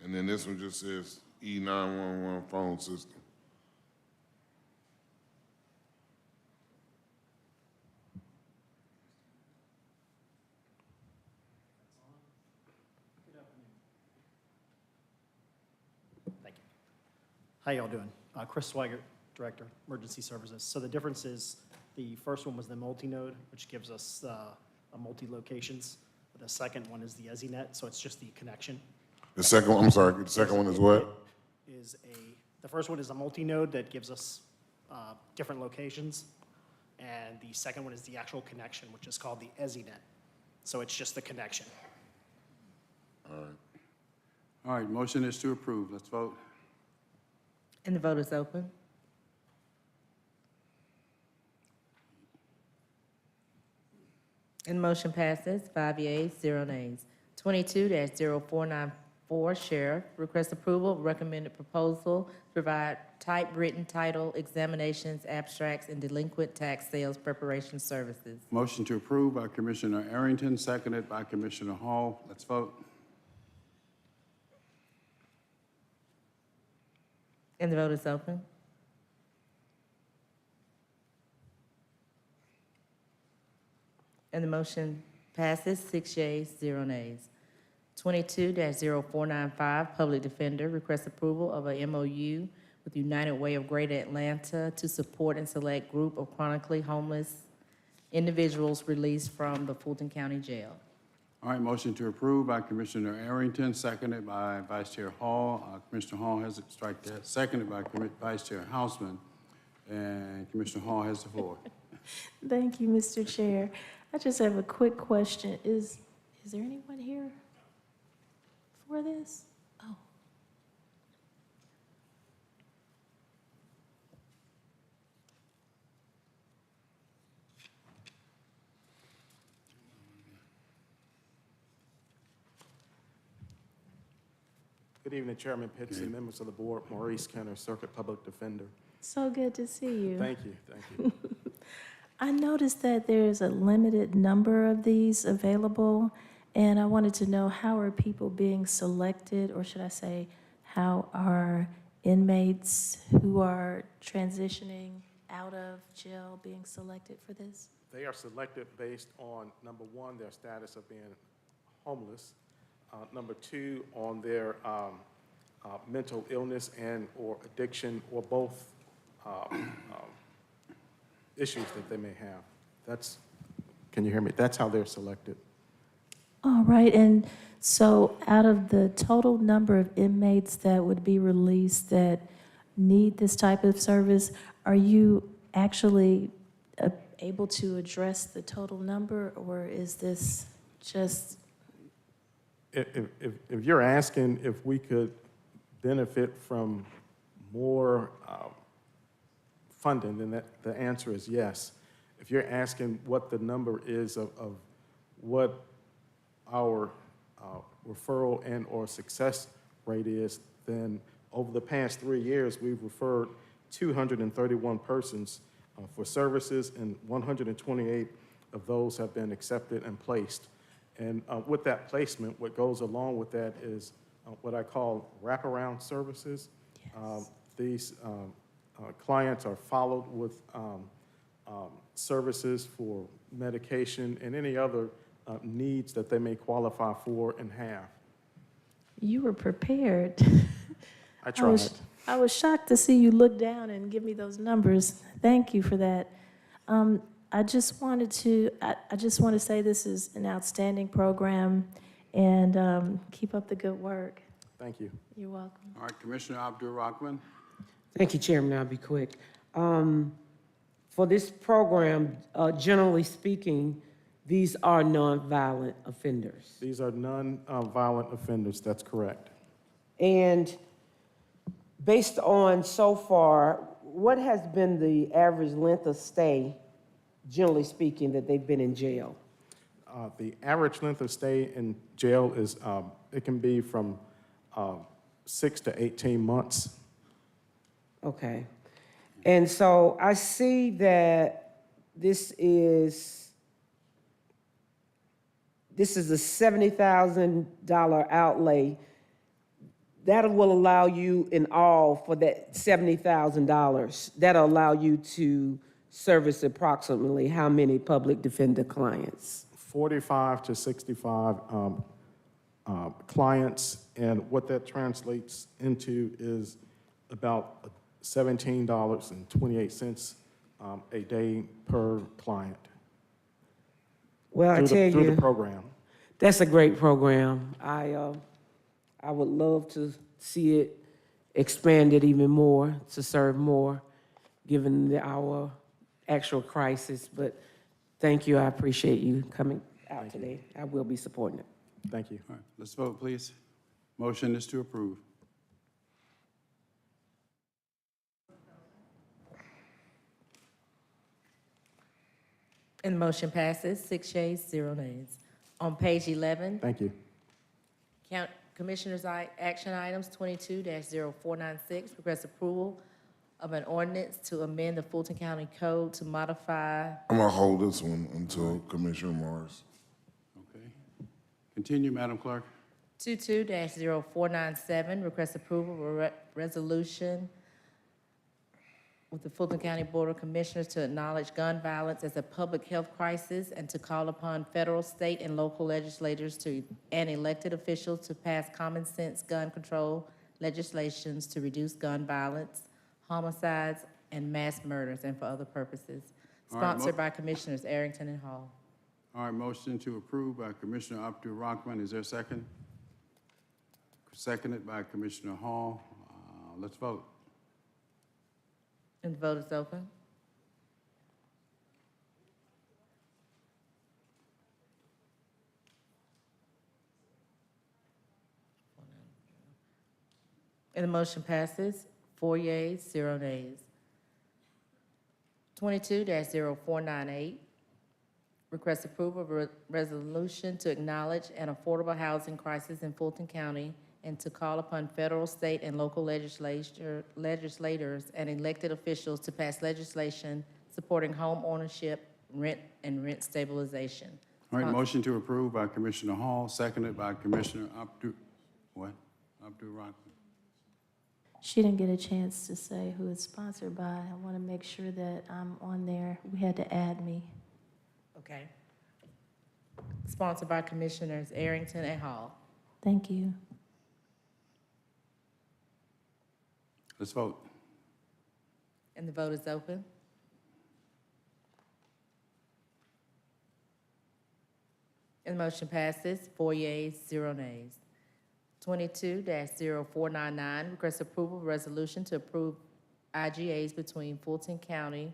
Speaker 12: and then this one just says E911 phone system.
Speaker 8: Thank you. How y'all doing? Chris Swigert, Director, Emergency Services. So the difference is the first one was the multi-node, which gives us a multi-locations. The second one is the EZNet, so it's just the connection.
Speaker 12: The second one, I'm sorry, the second one is what?
Speaker 8: The first one is a multi-node that gives us different locations. And the second one is the actual connection, which is called the EZNet. So it's just the connection.
Speaker 12: All right.
Speaker 2: All right, motion is to approve. Let's vote.
Speaker 3: And the vote is open. And the motion passes, 5 yeas, 0 nays. 22-0494, Sheriff, request approval of recommended proposal to provide typewritten title examinations, abstracts, and delinquent tax sales preparation services.
Speaker 2: Motion to approve by Commissioner Arrington, seconded by Commissioner Hall. Let's vote.
Speaker 3: And the vote is open. And the motion passes, 6 yeas, 0 nays. 22-0495, Public Defender, requests approval of a MOU with United Way of Greater Atlanta to support and select group of chronically homeless individuals released from the Fulton County Jail.
Speaker 2: All right, motion to approve by Commissioner Arrington, seconded by Vice Chair Hall. Commissioner Hall has it, strike that, seconded by Vice Chair Houseman. And Commissioner Hall has the floor.
Speaker 19: Thank you, Mr. Chair. I just have a quick question. Is there anyone here for this? Oh.
Speaker 20: Good evening, Chairman Pitts and members of the board. Maurice Kenner, Circuit Public Defender.
Speaker 19: So good to see you.
Speaker 20: Thank you, thank you.
Speaker 19: I noticed that there's a limited number of these available, and I wanted to know how are people being selected, or should I say, how are inmates who are transitioning out of jail being selected for this?
Speaker 20: They are selected based on, number one, their status of being homeless. Number two, on their mental illness and or addiction, or both issues that they may have. Can you hear me? That's how they're selected.
Speaker 19: All right, and so out of the total number of inmates that would be released that need this type of service, are you actually able to address the total number, or is this just?
Speaker 20: If you're asking if we could benefit from more funding, then the answer is yes. If you're asking what the number is of what our referral and or success rate is, then over the past 3 years, we've referred 231 persons for services, and 128 of those have been accepted and placed. And with that placement, what goes along with that is what I call wraparound services.
Speaker 19: Yes.
Speaker 20: These clients are followed with services for medication and any other needs that they may qualify for and have.
Speaker 19: You were prepared.
Speaker 20: I tried.
Speaker 19: I was shocked to see you look down and give me those numbers. Thank you for that. I just want to say this is an outstanding program, and keep up the good work.
Speaker 20: Thank you.
Speaker 19: You're welcome.
Speaker 2: All right, Commissioner Abdul-Rahman.
Speaker 1: Thank you, Chairman. I'll be quick. For this program, generally speaking, these are nonviolent offenders.
Speaker 20: These are non-violent offenders, that's correct.
Speaker 1: And based on so far, what has been the average length of stay, generally speaking, that they've been in jail?
Speaker 20: The average length of stay in jail is, it can be from 6 to 18 months.
Speaker 1: Okay. And so I see that this is a $70,000 outlay. That will allow you in all for that $70,000. That'll allow you to service approximately how many public defender clients?
Speaker 20: 45 to 65 clients, and what that translates into is about $17.28 a day per client.
Speaker 1: Well, I tell you,
Speaker 20: through the program.
Speaker 1: That's a great program. I would love to see it expanded even more, to serve more, given our actual crisis. But thank you, I appreciate you coming out today. I will be supporting it.
Speaker 20: Thank you.
Speaker 2: All right, let's vote, please. Motion is to approve.
Speaker 3: And the motion passes, 6 yeas, 0 nays. On page 11,
Speaker 20: Thank you.
Speaker 3: Commissioners' action items 22-0496, request approval of an ordinance to amend the Fulton County Code to modify.
Speaker 12: I'm gonna hold this one until Commissioner Morris.
Speaker 2: Okay. Continue, Madam Clerk.
Speaker 3: 22-0497, request approval of a resolution with the Fulton County Board of Commissioners to acknowledge gun violence as a public health crisis and to call upon federal, state, and local legislators and elected officials to pass common sense gun control legislations to reduce gun violence, homicides, and mass murders, and for other purposes.
Speaker 2: All right,
Speaker 3: Sponsored by Commissioners Arrington and Hall.
Speaker 2: All right, motion to approve by Commissioner Abdul-Rahman. Is there a second? Seconded by Commissioner Hall. Let's vote.
Speaker 3: And the vote is open. And the motion passes, 4 yeas, 0 nays. 22-0498, request approval of a resolution to acknowledge an affordable housing crisis in Fulton County and to call upon federal, state, and local legislators and elected officials to pass legislation supporting home ownership, rent, and rent stabilization.
Speaker 2: All right, motion to approve by Commissioner Hall, seconded by Commissioner Abdul-Rahman.
Speaker 19: She didn't get a chance to say who it's sponsored by. I want to make sure that I'm on there. We had to add me.
Speaker 3: Okay. Sponsored by Commissioners Arrington and Hall.
Speaker 19: Thank you.
Speaker 2: Let's vote.
Speaker 3: And the vote is open. And the motion passes, 4 yeas, 0 nays. 22-0499, request approval of resolution to approve IGAs between Fulton County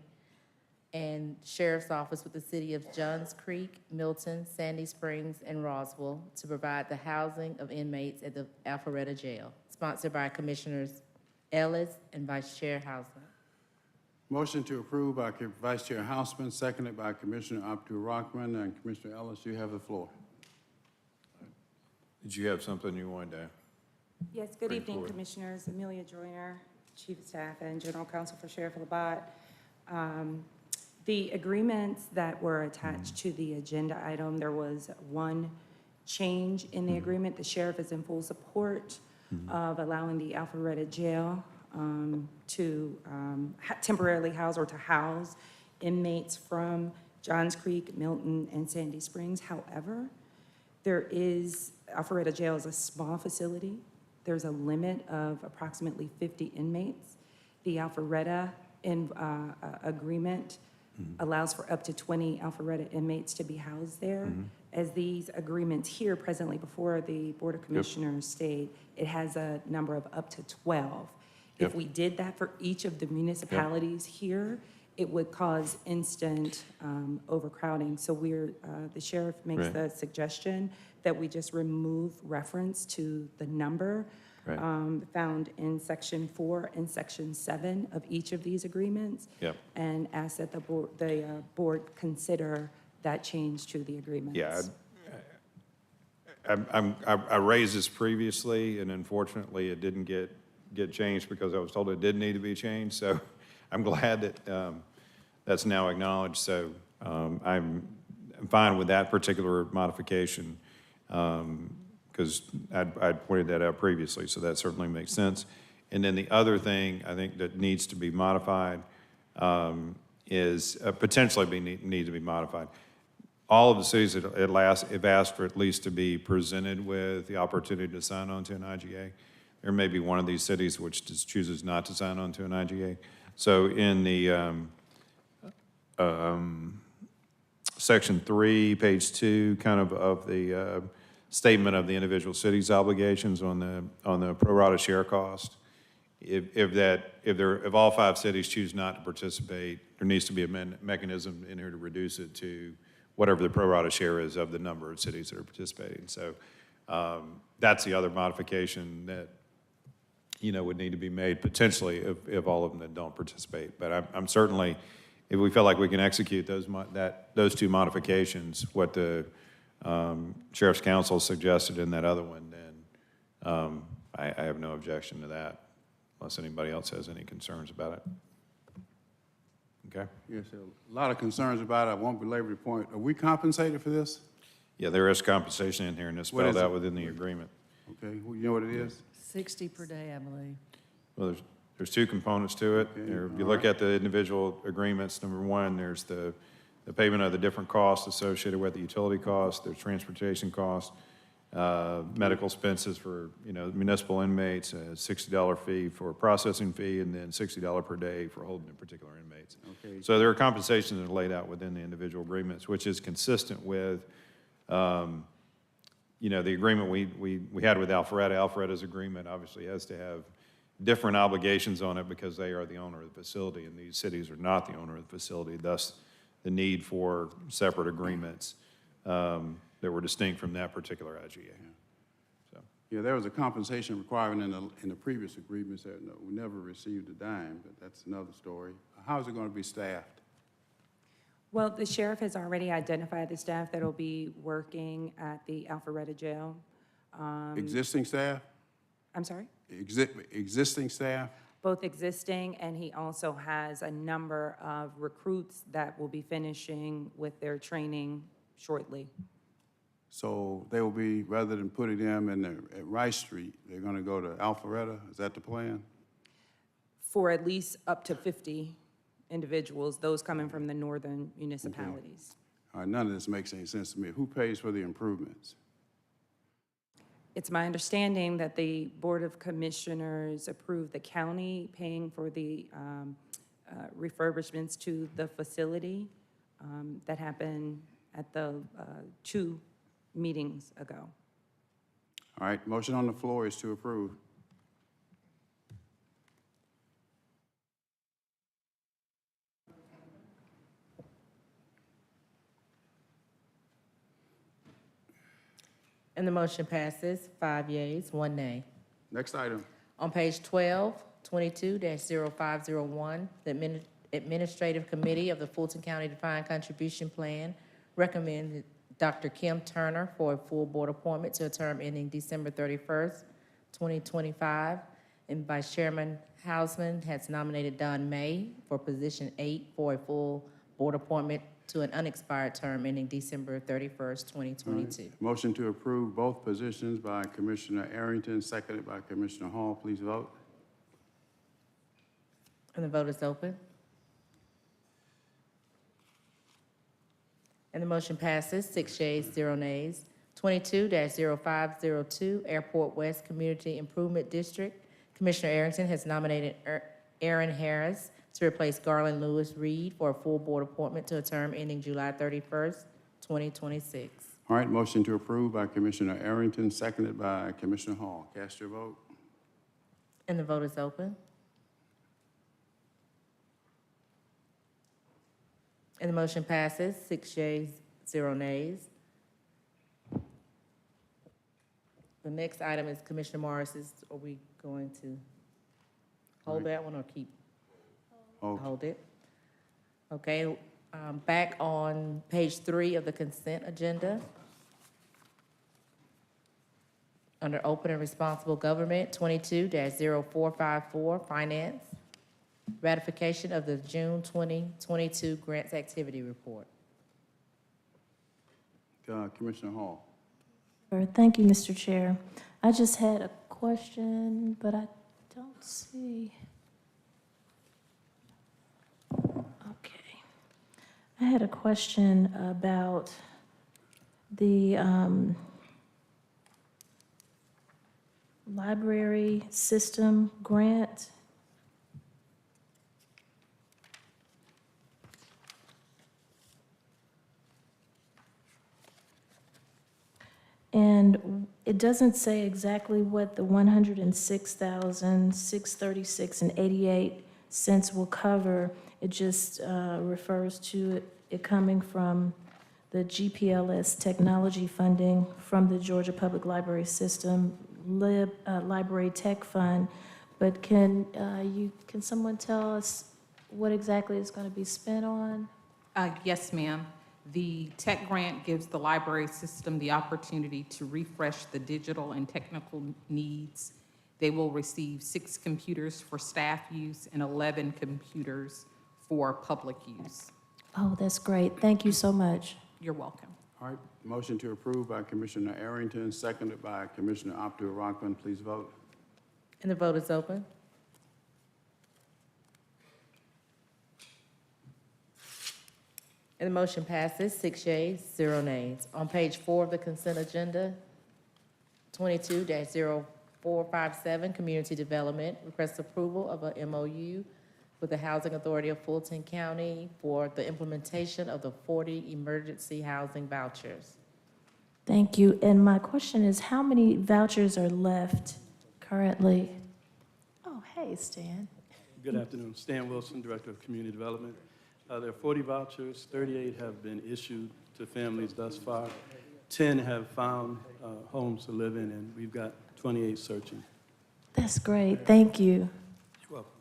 Speaker 3: and Sheriff's Office with the city of Johns Creek, Milton, Sandy Springs, and Roswell to provide the housing of inmates at the Alpharetta Jail, sponsored by Commissioners Ellis and Vice Chair Hausman.
Speaker 2: Motion to approve by Vice Chair Houseman, seconded by Commissioner Abdul-Rahman, and Commissioner Ellis, you have the floor.
Speaker 6: Did you have something you wanted to?
Speaker 13: Yes, good
Speaker 6: Bring
Speaker 13: evening,
Speaker 6: forward.
Speaker 13: Commissioners. Amelia Joyner, Chief of Staff and General Counsel for Sheriff Labatt. The agreements that were attached to the agenda item, there was one change in the agreement. The sheriff is in full support of allowing the Alpharetta Jail to temporarily house or to house inmates from Johns Creek, Milton, and Sandy Springs. However, Alpharetta Jail is a small facility. There's a limit of approximately 50 inmates. The Alpharetta agreement allows for up to 20 Alpharetta inmates to be housed there. As these agreements here presently before the Board of Commissioners state, it has a number of up to 12. If we did that for each of the municipalities here, it would cause instant overcrowding. So the sheriff makes the suggestion that we just remove reference to the number found in Section 4 and Section 7 of each of these agreements, and ask that the board consider that change to the agreements.
Speaker 6: Yeah, I raised this previously, and unfortunately, it didn't get changed because I was told it did need to be changed. So I'm glad that that's now acknowledged. So I'm fine with that particular modification because I'd pointed that out previously. So that certainly makes sense. And then the other thing I think that needs to be modified is potentially need to be modified. All of the cities have asked for at least to be presented with the opportunity to sign on to an IGA. There may be one of these cities which just chooses not to sign on to an IGA. So in the Section 3, page 2, kind of the statement of the individual cities' obligations on the pro rata share cost, if all 5 cities choose not to participate, there needs to be a mechanism in here to reduce it to whatever the pro rata share is of the number of cities that are participating. So that's the other modification that would need to be made potentially if all of them that don't participate. But I'm certainly, if we feel like we can execute those 2 modifications, what the Sheriff's Council suggested in that other one, then I have no objection to that, unless anybody else has any concerns about it. Okay?
Speaker 2: Yes, a lot of concerns about it. I won't belabor the point. Are we compensated for this?
Speaker 6: Yeah, there is compensation in here, and it's spelled out within the agreement.
Speaker 2: Okay, well, you know what it is?
Speaker 17: 60 per day, I believe.
Speaker 6: Well, there's 2 components to it. If you look at the individual agreements, number 1, there's the payment of the different costs associated with the utility costs, there's transportation costs, medical expenses for municipal inmates, a $60 fee for a processing fee, and then $60 per day for holding particular inmates.
Speaker 2: Okay.
Speaker 6: So there are compensations that are laid out within the individual agreements, which is consistent with the agreement we had with Alpharetta. Alpharetta's agreement obviously has to have different obligations on it because they are the owner of the facility, and these cities are not the owner of the facility, thus the need for separate agreements that were distinct from that particular IGA. So.
Speaker 2: Yeah, there was a compensation requirement in the previous agreements that we never received a dime, but that's another story. How is it going to be staffed?
Speaker 13: Well, the sheriff has already identified the staff that will be working at the Alpharetta Jail.
Speaker 2: Existing staff?
Speaker 13: I'm sorry?
Speaker 2: Existing staff?
Speaker 13: Both existing, and he also has a number of recruits that will be finishing with their training shortly.
Speaker 2: So they will be, rather than putting them at Rice Street, they're going to go to Alpharetta? Is that the plan?
Speaker 13: For at least up to 50 individuals, those coming from the northern municipalities.
Speaker 2: Okay. All right, none of this makes any sense to me. Who pays for the improvements?
Speaker 13: It's my understanding that the Board of Commissioners approved the county paying for the refurbishments to the facility that happened at the 2 meetings ago.
Speaker 2: All right, motion on the floor is to approve.
Speaker 3: And the motion passes, 5 yeas, 1 nay.
Speaker 2: Next item.
Speaker 3: On page 12, 22-0501, the Administrative Committee of the Fulton County Defined Contribution Plan recommended Dr. Kim Turner for a full board appointment to a term ending December 31st, 2025. And Vice Chairman Hausman has nominated Don May for position 8 for a full board appointment to an unexpired term ending December 31st, 2022.
Speaker 2: Motion to approve both positions by Commissioner Arrington, seconded by Commissioner Hall. Please vote.
Speaker 3: And the vote is open. And the motion passes, 6 yeas, 0 nays. 22-0502, Airport West Community Improvement District. Commissioner Arrington has nominated Aaron Harris to replace Garland Lewis Reed for a full board appointment to a term ending July 31st, 2026.
Speaker 2: All right, motion to approve by Commissioner Arrington, seconded by Commissioner Hall. Cast your vote.
Speaker 3: And the vote is open. And the motion passes, 6 yeas, 0 nays. The next item is Commissioner Morris's. Are we going to hold that one or keep? Hold it. Okay, back on page 3 of the consent agenda. Under Open and Responsible Government, 22-0454, Finance. Ratification of the June 2022 Grants Activity Report.
Speaker 2: Commissioner Hall.
Speaker 19: Thank you, Mr. Chair. I just had a question, but I don't see. Okay. I had a question about the library system grant. And it doesn't say exactly what the $106,636.88 will cover. It just refers to it coming from the GPLS technology funding from the Georgia Public Library System Library Tech Fund. But can someone tell us what exactly it's going to be spent on?
Speaker 10: Yes, ma'am. The tech grant gives the library system the opportunity to refresh the digital and technical needs. They will receive 6 computers for staff use and 11 computers for public use.
Speaker 19: Oh, that's great. Thank you so much.
Speaker 10: You're welcome.
Speaker 2: All right, motion to approve by Commissioner Arrington, seconded by Commissioner Abdul-Rahman. Please vote.
Speaker 3: And the vote is open. And the motion passes, 6 yeas, 0 nays. On page 4 of the consent agenda, 22-0457, Community Development, requests approval of a MOU with the Housing Authority of Fulton County for the implementation of the 40 emergency housing vouchers.
Speaker 19: Thank you. And my question is, how many vouchers are left currently? Oh, hey, Stan.
Speaker 15: Good afternoon. Stan Wilson, Director of Community Development. There are 40 vouchers, 38 have been issued to families thus far. 10 have found homes to live in, and we've got 28 searching.
Speaker 19: That's great. Thank you.
Speaker 15: You're welcome.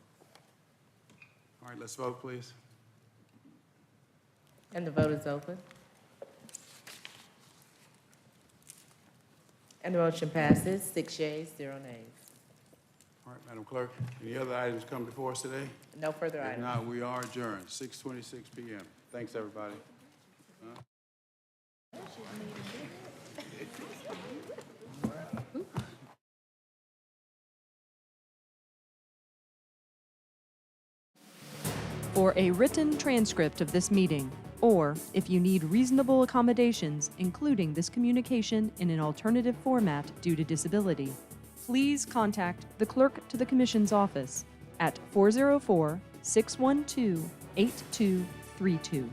Speaker 2: All right, let's vote, please.
Speaker 3: And the vote is open. And the motion passes, 6 yeas, 0 nays.
Speaker 2: All right, Madam Clerk, any other items come before us today?
Speaker 3: No further
Speaker 2: If
Speaker 3: items.
Speaker 2: not, we are adjourned, 6:26 p.m. Thanks, everybody.
Speaker 21: For a written transcript of this meeting, or if you need reasonable accommodations, including this communication in an alternative format due to disability, please contact the Clerk to the Commission's office at 404-612-8232.